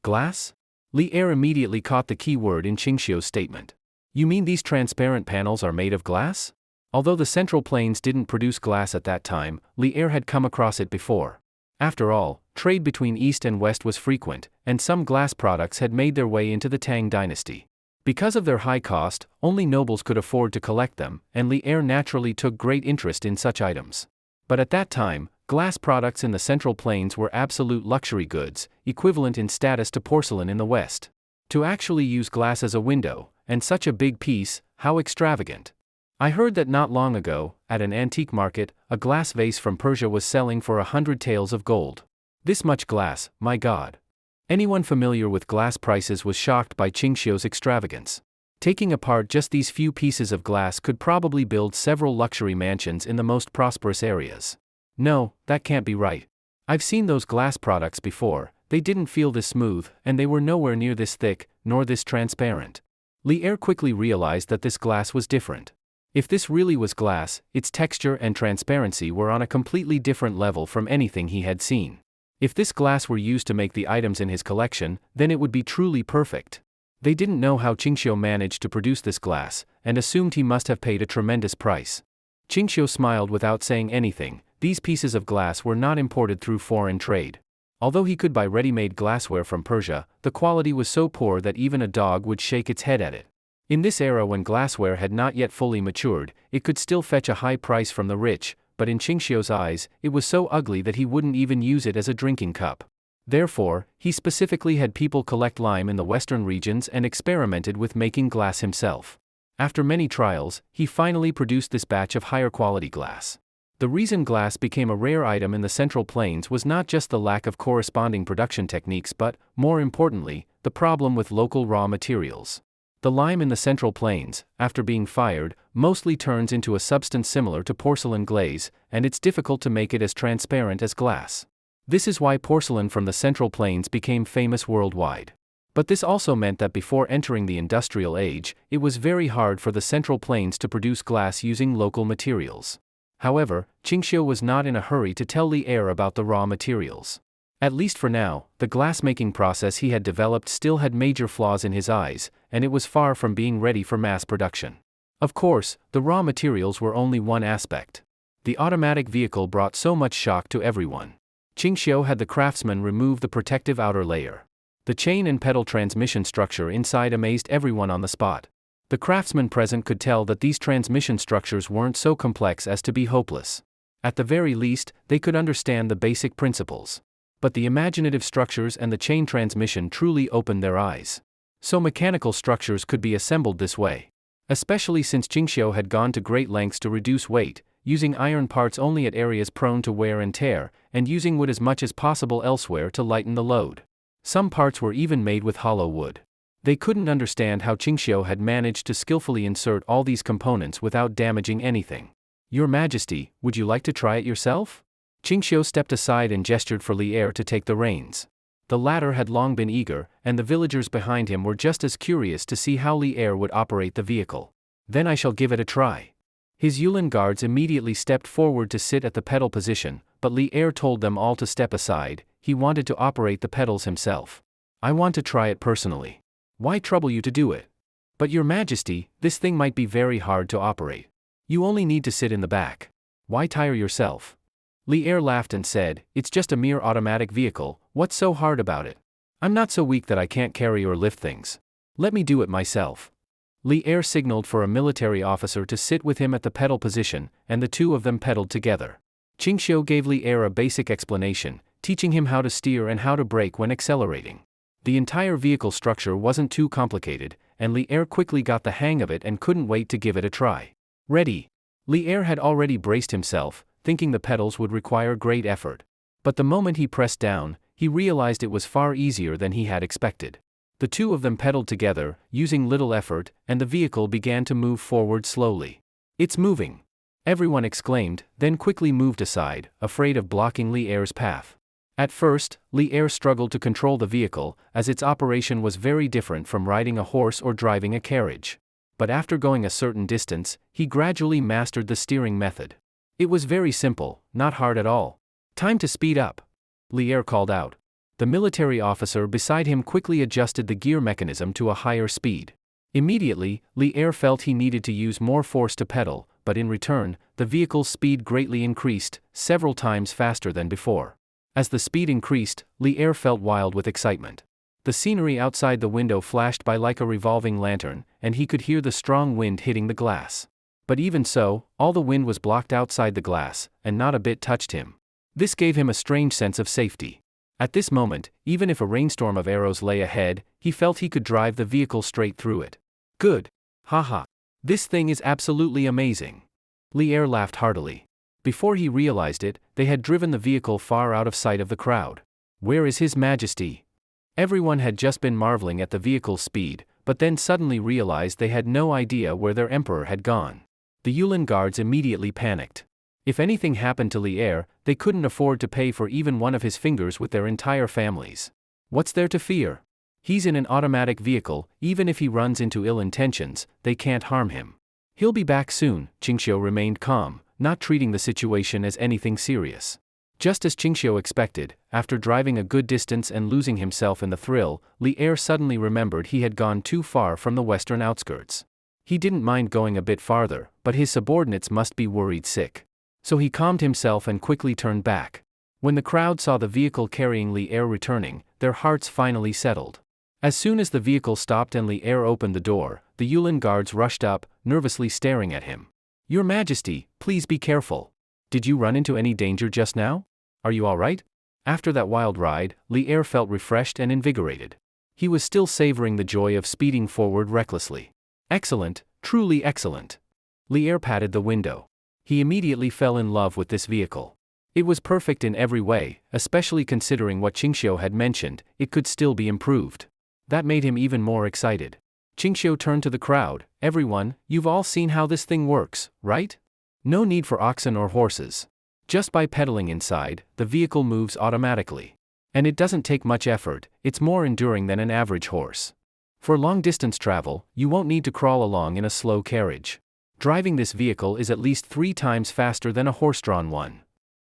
Glass? Li Er immediately caught the key word in Ching Shao's statement. You mean these transparent panels are made of glass? Although the Central Plains didn't produce glass at that time, Li Er had come across it before. After all, trade between East and West was frequent, and some glass products had made their way into the Tang dynasty. Because of their high cost, only nobles could afford to collect them, and Li Er naturally took great interest in such items. But at that time, glass products in the Central Plains were absolute luxury goods, equivalent in status to porcelain in the West. To actually use glass as a window, and such a big piece, how extravagant. I heard that not long ago, at an antique market, a glass vase from Persia was selling for 100 taels of gold. This much glass, my God. Anyone familiar with glass prices was shocked by Ching Shao's extravagance. Taking apart just these few pieces of glass could probably build several luxury mansions in the most prosperous areas. No, that can't be right. I've seen those glass products before, they didn't feel this smooth, and they were nowhere near this thick, nor this transparent. Li Er quickly realized that this glass was different. If this really was glass, its texture and transparency were on a completely different level from anything he had seen. If this glass were used to make the items in his collection, then it would be truly perfect. They didn't know how Ching Shao managed to produce this glass, and assumed he must have paid a tremendous price. Ching Shao smiled without saying anything. These pieces of glass were not imported through foreign trade. Although he could buy ready-made glassware from Persia, the quality was so poor that even a dog would shake its head at it. In this era when glassware had not yet fully matured, it could still fetch a high price from the rich, but in Ching Shao's eyes, it was so ugly that he wouldn't even use it as a drinking cup. Therefore, he specifically had people collect lime in the western regions and experimented with making glass himself. After many trials, he finally produced this batch of higher quality glass. The reason glass became a rare item in the Central Plains was not just the lack of corresponding production techniques but, more importantly, the problem with local raw materials. The lime in the Central Plains, after being fired, mostly turns into a substance similar to porcelain glaze, and it's difficult to make it as transparent as glass. This is why porcelain from the Central Plains became famous worldwide. But this also meant that before entering the industrial age, it was very hard for the Central Plains to produce glass using local materials. However, Ching Shao was not in a hurry to tell Li Er about the raw materials. At least for now, the glass-making process he had developed still had major flaws in his eyes, and it was far from being ready for mass production. Of course, the raw materials were only one aspect. The automatic vehicle brought so much shock to everyone. Ching Shao had the craftsman remove the protective outer layer. The chain and pedal transmission structure inside amazed everyone on the spot. The craftsmen present could tell that these transmission structures weren't so complex as to be hopeless. At the very least, they could understand the basic principles. But the imaginative structures and the chain transmission truly opened their eyes. So mechanical structures could be assembled this way. Especially since Ching Shao had gone to great lengths to reduce weight, using iron parts only at areas prone to wear and tear, and using wood as much as possible elsewhere to lighten the load. Some parts were even made with hollow wood. They couldn't understand how Ching Shao had managed to skillfully insert all these components without damaging anything. Your Majesty, would you like to try it yourself? Ching Shao stepped aside and gestured for Li Er to take the reins. The latter had long been eager, and the villagers behind him were just as curious to see how Li Er would operate the vehicle. Then I shall give it a try. His Yulin guards immediately stepped forward to sit at the pedal position, but Li Er told them all to step aside. He wanted to operate the pedals himself. I want to try it personally. Why trouble you to do it? But Your Majesty, this thing might be very hard to operate. You only need to sit in the back. Why tire yourself? Li Er laughed and said, it's just a mere automatic vehicle, what's so hard about it? I'm not so weak that I can't carry or lift things. Let me do it myself. Li Er signaled for a military officer to sit with him at the pedal position, and the two of them pedaled together. Ching Shao gave Li Er a basic explanation, teaching him how to steer and how to brake when accelerating. The entire vehicle structure wasn't too complicated, and Li Er quickly got the hang of it and couldn't wait to give it a try. Ready. Li Er had already braced himself, thinking the pedals would require great effort. But the moment he pressed down, he realized it was far easier than he had expected. The two of them pedaled together, using little effort, and the vehicle began to move forward slowly. It's moving! Everyone exclaimed, then quickly moved aside, afraid of blocking Li Er's path. At first, Li Er struggled to control the vehicle, as its operation was very different from riding a horse or driving a carriage. But after going a certain distance, he gradually mastered the steering method. It was very simple, not hard at all. Time to speed up! Li Er called out. The military officer beside him quickly adjusted the gear mechanism to a higher speed. Immediately, Li Er felt he needed to use more force to pedal, but in return, the vehicle's speed greatly increased, several times faster than before. As the speed increased, Li Er felt wild with excitement. The scenery outside the window flashed by like a revolving lantern, and he could hear the strong wind hitting the glass. But even so, all the wind was blocked outside the glass, and not a bit touched him. This gave him a strange sense of safety. At this moment, even if a rainstorm of arrows lay ahead, he felt he could drive the vehicle straight through it. Good! Haha! This thing is absolutely amazing! Li Er laughed heartily. Before he realized it, they had driven the vehicle far out of sight of the crowd. Where is His Majesty? Everyone had just been marveling at the vehicle's speed, but then suddenly realized they had no idea where their emperor had gone. The Yulin guards immediately panicked. If anything happened to Li Er, they couldn't afford to pay for even one of his fingers with their entire families. What's there to fear? He's in an automatic vehicle, even if he runs into ill intentions, they can't harm him. He'll be back soon. Ching Shao remained calm, not treating the situation as anything serious. Just as Ching Shao expected, after driving a good distance and losing himself in the thrill, Li Er suddenly remembered he had gone too far from the western outskirts. He didn't mind going a bit farther, but his subordinates must be worried sick. So he calmed himself and quickly turned back. When the crowd saw the vehicle carrying Li Er returning, their hearts finally settled. As soon as the vehicle stopped and Li Er opened the door, the Yulin guards rushed up, nervously staring at him. Your Majesty, please be careful. Did you run into any danger just now? Are you all right? After that wild ride, Li Er felt refreshed and invigorated. He was still savoring the joy of speeding forward recklessly. Excellent, truly excellent. Li Er patted the window. He immediately fell in love with this vehicle. It was perfect in every way, especially considering what Ching Shao had mentioned, it could still be improved. That made him even more excited. Ching Shao turned to the crowd. Everyone, you've all seen how this thing works, right? No need for oxen or horses. Just by pedaling inside, the vehicle moves automatically. And it doesn't take much effort, it's more enduring than an average horse. For long-distance travel, you won't need to crawl along in a slow carriage. Driving this vehicle is at least 3 times faster than a horse-drawn one.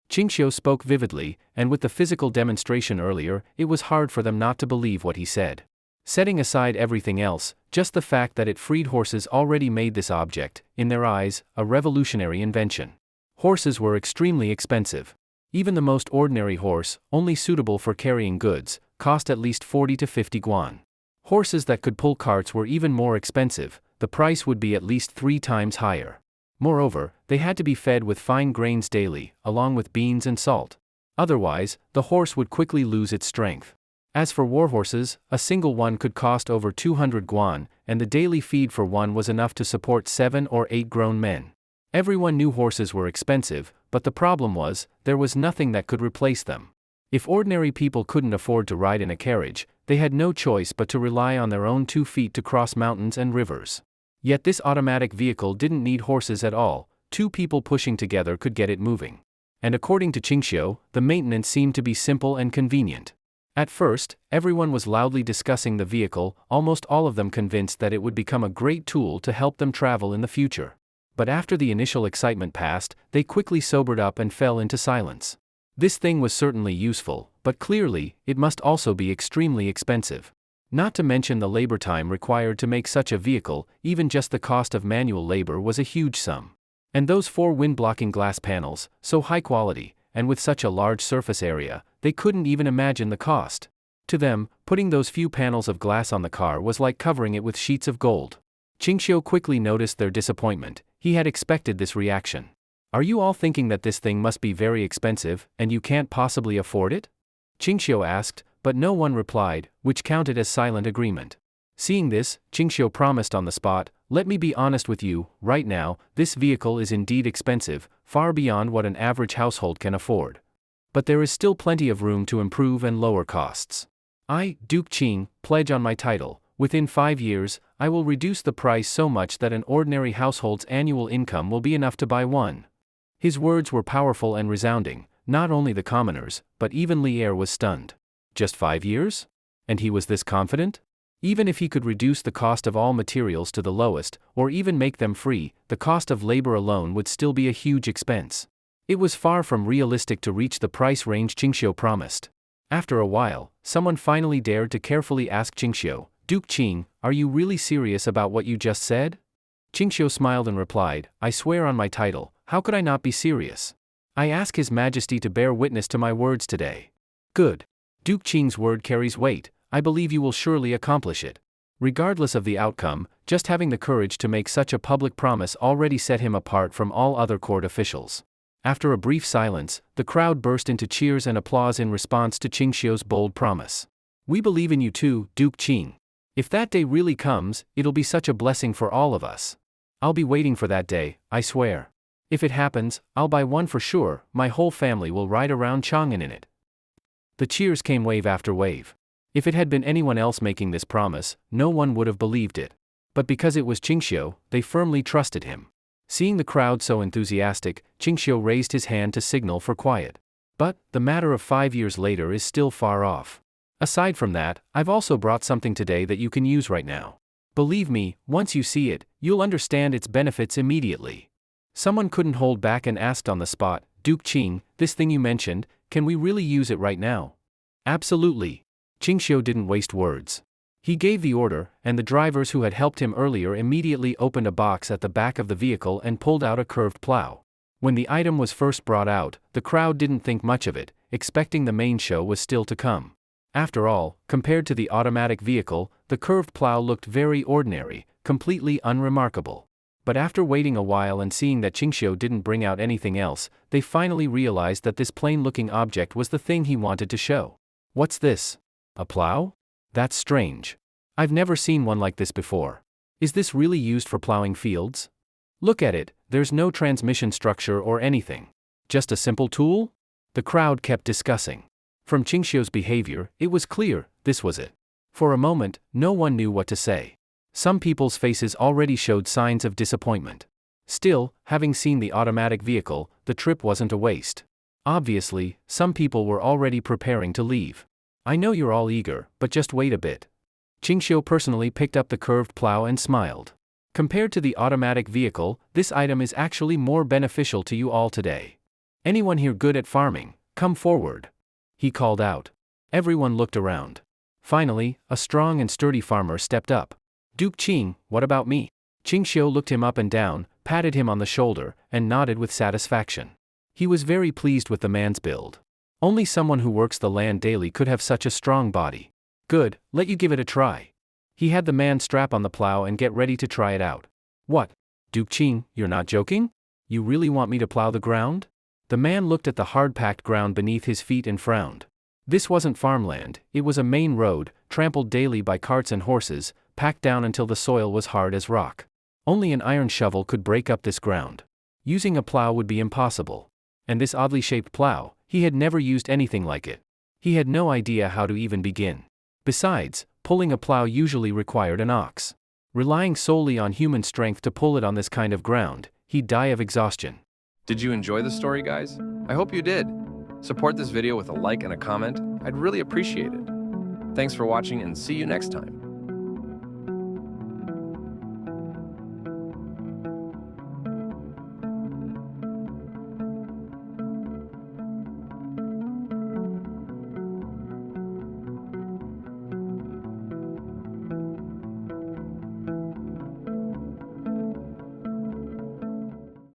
Ching Shao spoke vividly, and with the physical demonstration earlier, it was hard for them not to believe what he said. Setting aside everything else, just the fact that it freed horses already made this object, in their eyes, a revolutionary invention. Horses were extremely expensive. Even the most ordinary horse, only suitable for carrying goods, cost at least 40 to 50 guan. Horses that could pull carts were even more expensive, the price would be at least 3 times higher. Moreover, they had to be fed with fine grains daily, along with beans and salt. Otherwise, the horse would quickly lose its strength. As for warhorses, a single one could cost over 200 guan, and the daily feed for one was enough to support 7 or 8 grown men. Everyone knew horses were expensive, but the problem was, there was nothing that could replace them. If ordinary people couldn't afford to ride in a carriage, they had no choice but to rely on their own 2 feet to cross mountains and rivers. Yet this automatic vehicle didn't need horses at all, 2 people pushing together could get it moving. And according to Ching Shao, the maintenance seemed to be simple and convenient. At first, everyone was loudly discussing the vehicle, almost all of them convinced that it would become a great tool to help them travel in the future. But after the initial excitement passed, they quickly sobered up and fell into silence. This thing was certainly useful, but clearly, it must also be extremely expensive. Not to mention the labor time required to make such a vehicle, even just the cost of manual labor was a huge sum. And those 4 wind-blocking glass panels, so high quality, and with such a large surface area, they couldn't even imagine the cost. To them, putting those few panels of glass on the car was like covering it with sheets of gold. Ching Shao quickly noticed their disappointment. He had expected this reaction. Are you all thinking that this thing must be very expensive, and you can't possibly afford it? Ching Shao asked, but no one replied, which counted as silent agreement. Seeing this, Ching Shao promised on the spot, let me be honest with you, right now, this vehicle is indeed expensive, far beyond what an average household can afford. But there is still plenty of room to improve and lower costs. I, Duke Qing, pledge on my title, within 5 years, I will reduce the price so much that an ordinary household's annual income will be enough to buy one. His words were powerful and resounding, not only the commoners, but even Li Er was stunned. Just 5 years? And he was this confident? Even if he could reduce the cost of all materials to the lowest, or even make them free, the cost of labor alone would still be a huge expense. It was far from realistic to reach the price range Ching Shao promised. After a while, someone finally dared to carefully ask Ching Shao, Duke Qing, are you really serious about what you just said? Ching Shao smiled and replied, I swear on my title, how could I not be serious? I ask His Majesty to bear witness to my words today. Good. Duke Qing's word carries weight. I believe you will surely accomplish it. Regardless of the outcome, just having the courage to make such a public promise already set him apart from all other court officials. After a brief silence, the crowd burst into cheers and applause in response to Ching Shao's bold promise. We believe in you too, Duke Qing. If that day really comes, it'll be such a blessing for all of us. I'll be waiting for that day, I swear. If it happens, I'll buy one for sure, my whole family will ride around Chongan in it. The cheers came wave after wave. If it had been anyone else making this promise, no one would have believed it. But because it was Ching Shao, they firmly trusted him. Seeing the crowd so enthusiastic, Ching Shao raised his hand to signal for quiet. But, the matter of 5 years later is still far off. Aside from that, I've also brought something today that you can use right now. Believe me, once you see it, you'll understand its benefits immediately. Someone couldn't hold back and asked on the spot, Duke Qing, this thing you mentioned, can we really use it right now? Absolutely. Ching Shao didn't waste words. He gave the order, and the drivers who had helped him earlier immediately opened a box at the back of the vehicle and pulled out a curved plow. When the item was first brought out, the crowd didn't think much of it, expecting the main show was still to come. After all, compared to the automatic vehicle, the curved plow looked very ordinary, completely unremarkable. But after waiting a while and seeing that Ching Shao didn't bring out anything else, they finally realized that this plain-looking object was the thing he wanted to show. What's this? A plow? That's strange. I've never seen one like this before. Is this really used for plowing fields? Look at it, there's no transmission structure or anything. Just a simple tool? The crowd kept discussing. From Ching Shao's behavior, it was clear, this was it. For a moment, no one knew what to say. Some people's faces already showed signs of disappointment. Still, having seen the automatic vehicle, the trip wasn't a waste. Obviously, some people were already preparing to leave. I know you're all eager, but just wait a bit. Ching Shao personally picked up the curved plow and smiled. Compared to the automatic vehicle, this item is actually more beneficial to you all today. Anyone here good at farming, come forward. He called out. Everyone looked around. Finally, a strong and sturdy farmer stepped up. Duke Ching, what about me? Ching Shao looked him up and down, patted him on the shoulder, and nodded with satisfaction. He was very pleased with the man's build. Only someone who works the land daily could have such a strong body. Good, let you give it a try. He had the man strap on the plow and get ready to try it out. What? Duke Ching, you're not joking? You really want me to plow the ground? The man looked at the hard-packed ground beneath his feet and frowned. This wasn't farmland, it was a main road, trampled daily by carts and horses, packed down until the soil was hard as rock. Only an iron shovel could break up this ground. Using a plow would be impossible. And this oddly shaped plow, he had never used anything like it. He had no idea how to even begin. Besides, pulling a plow usually required an ox. Relying solely on human strength to pull it on this kind of ground, he'd die of exhaustion. Did you enjoy the story, guys? I hope you did. Support this video with a like and a comment. I'd really appreciate it. Thanks for watching and see you next time.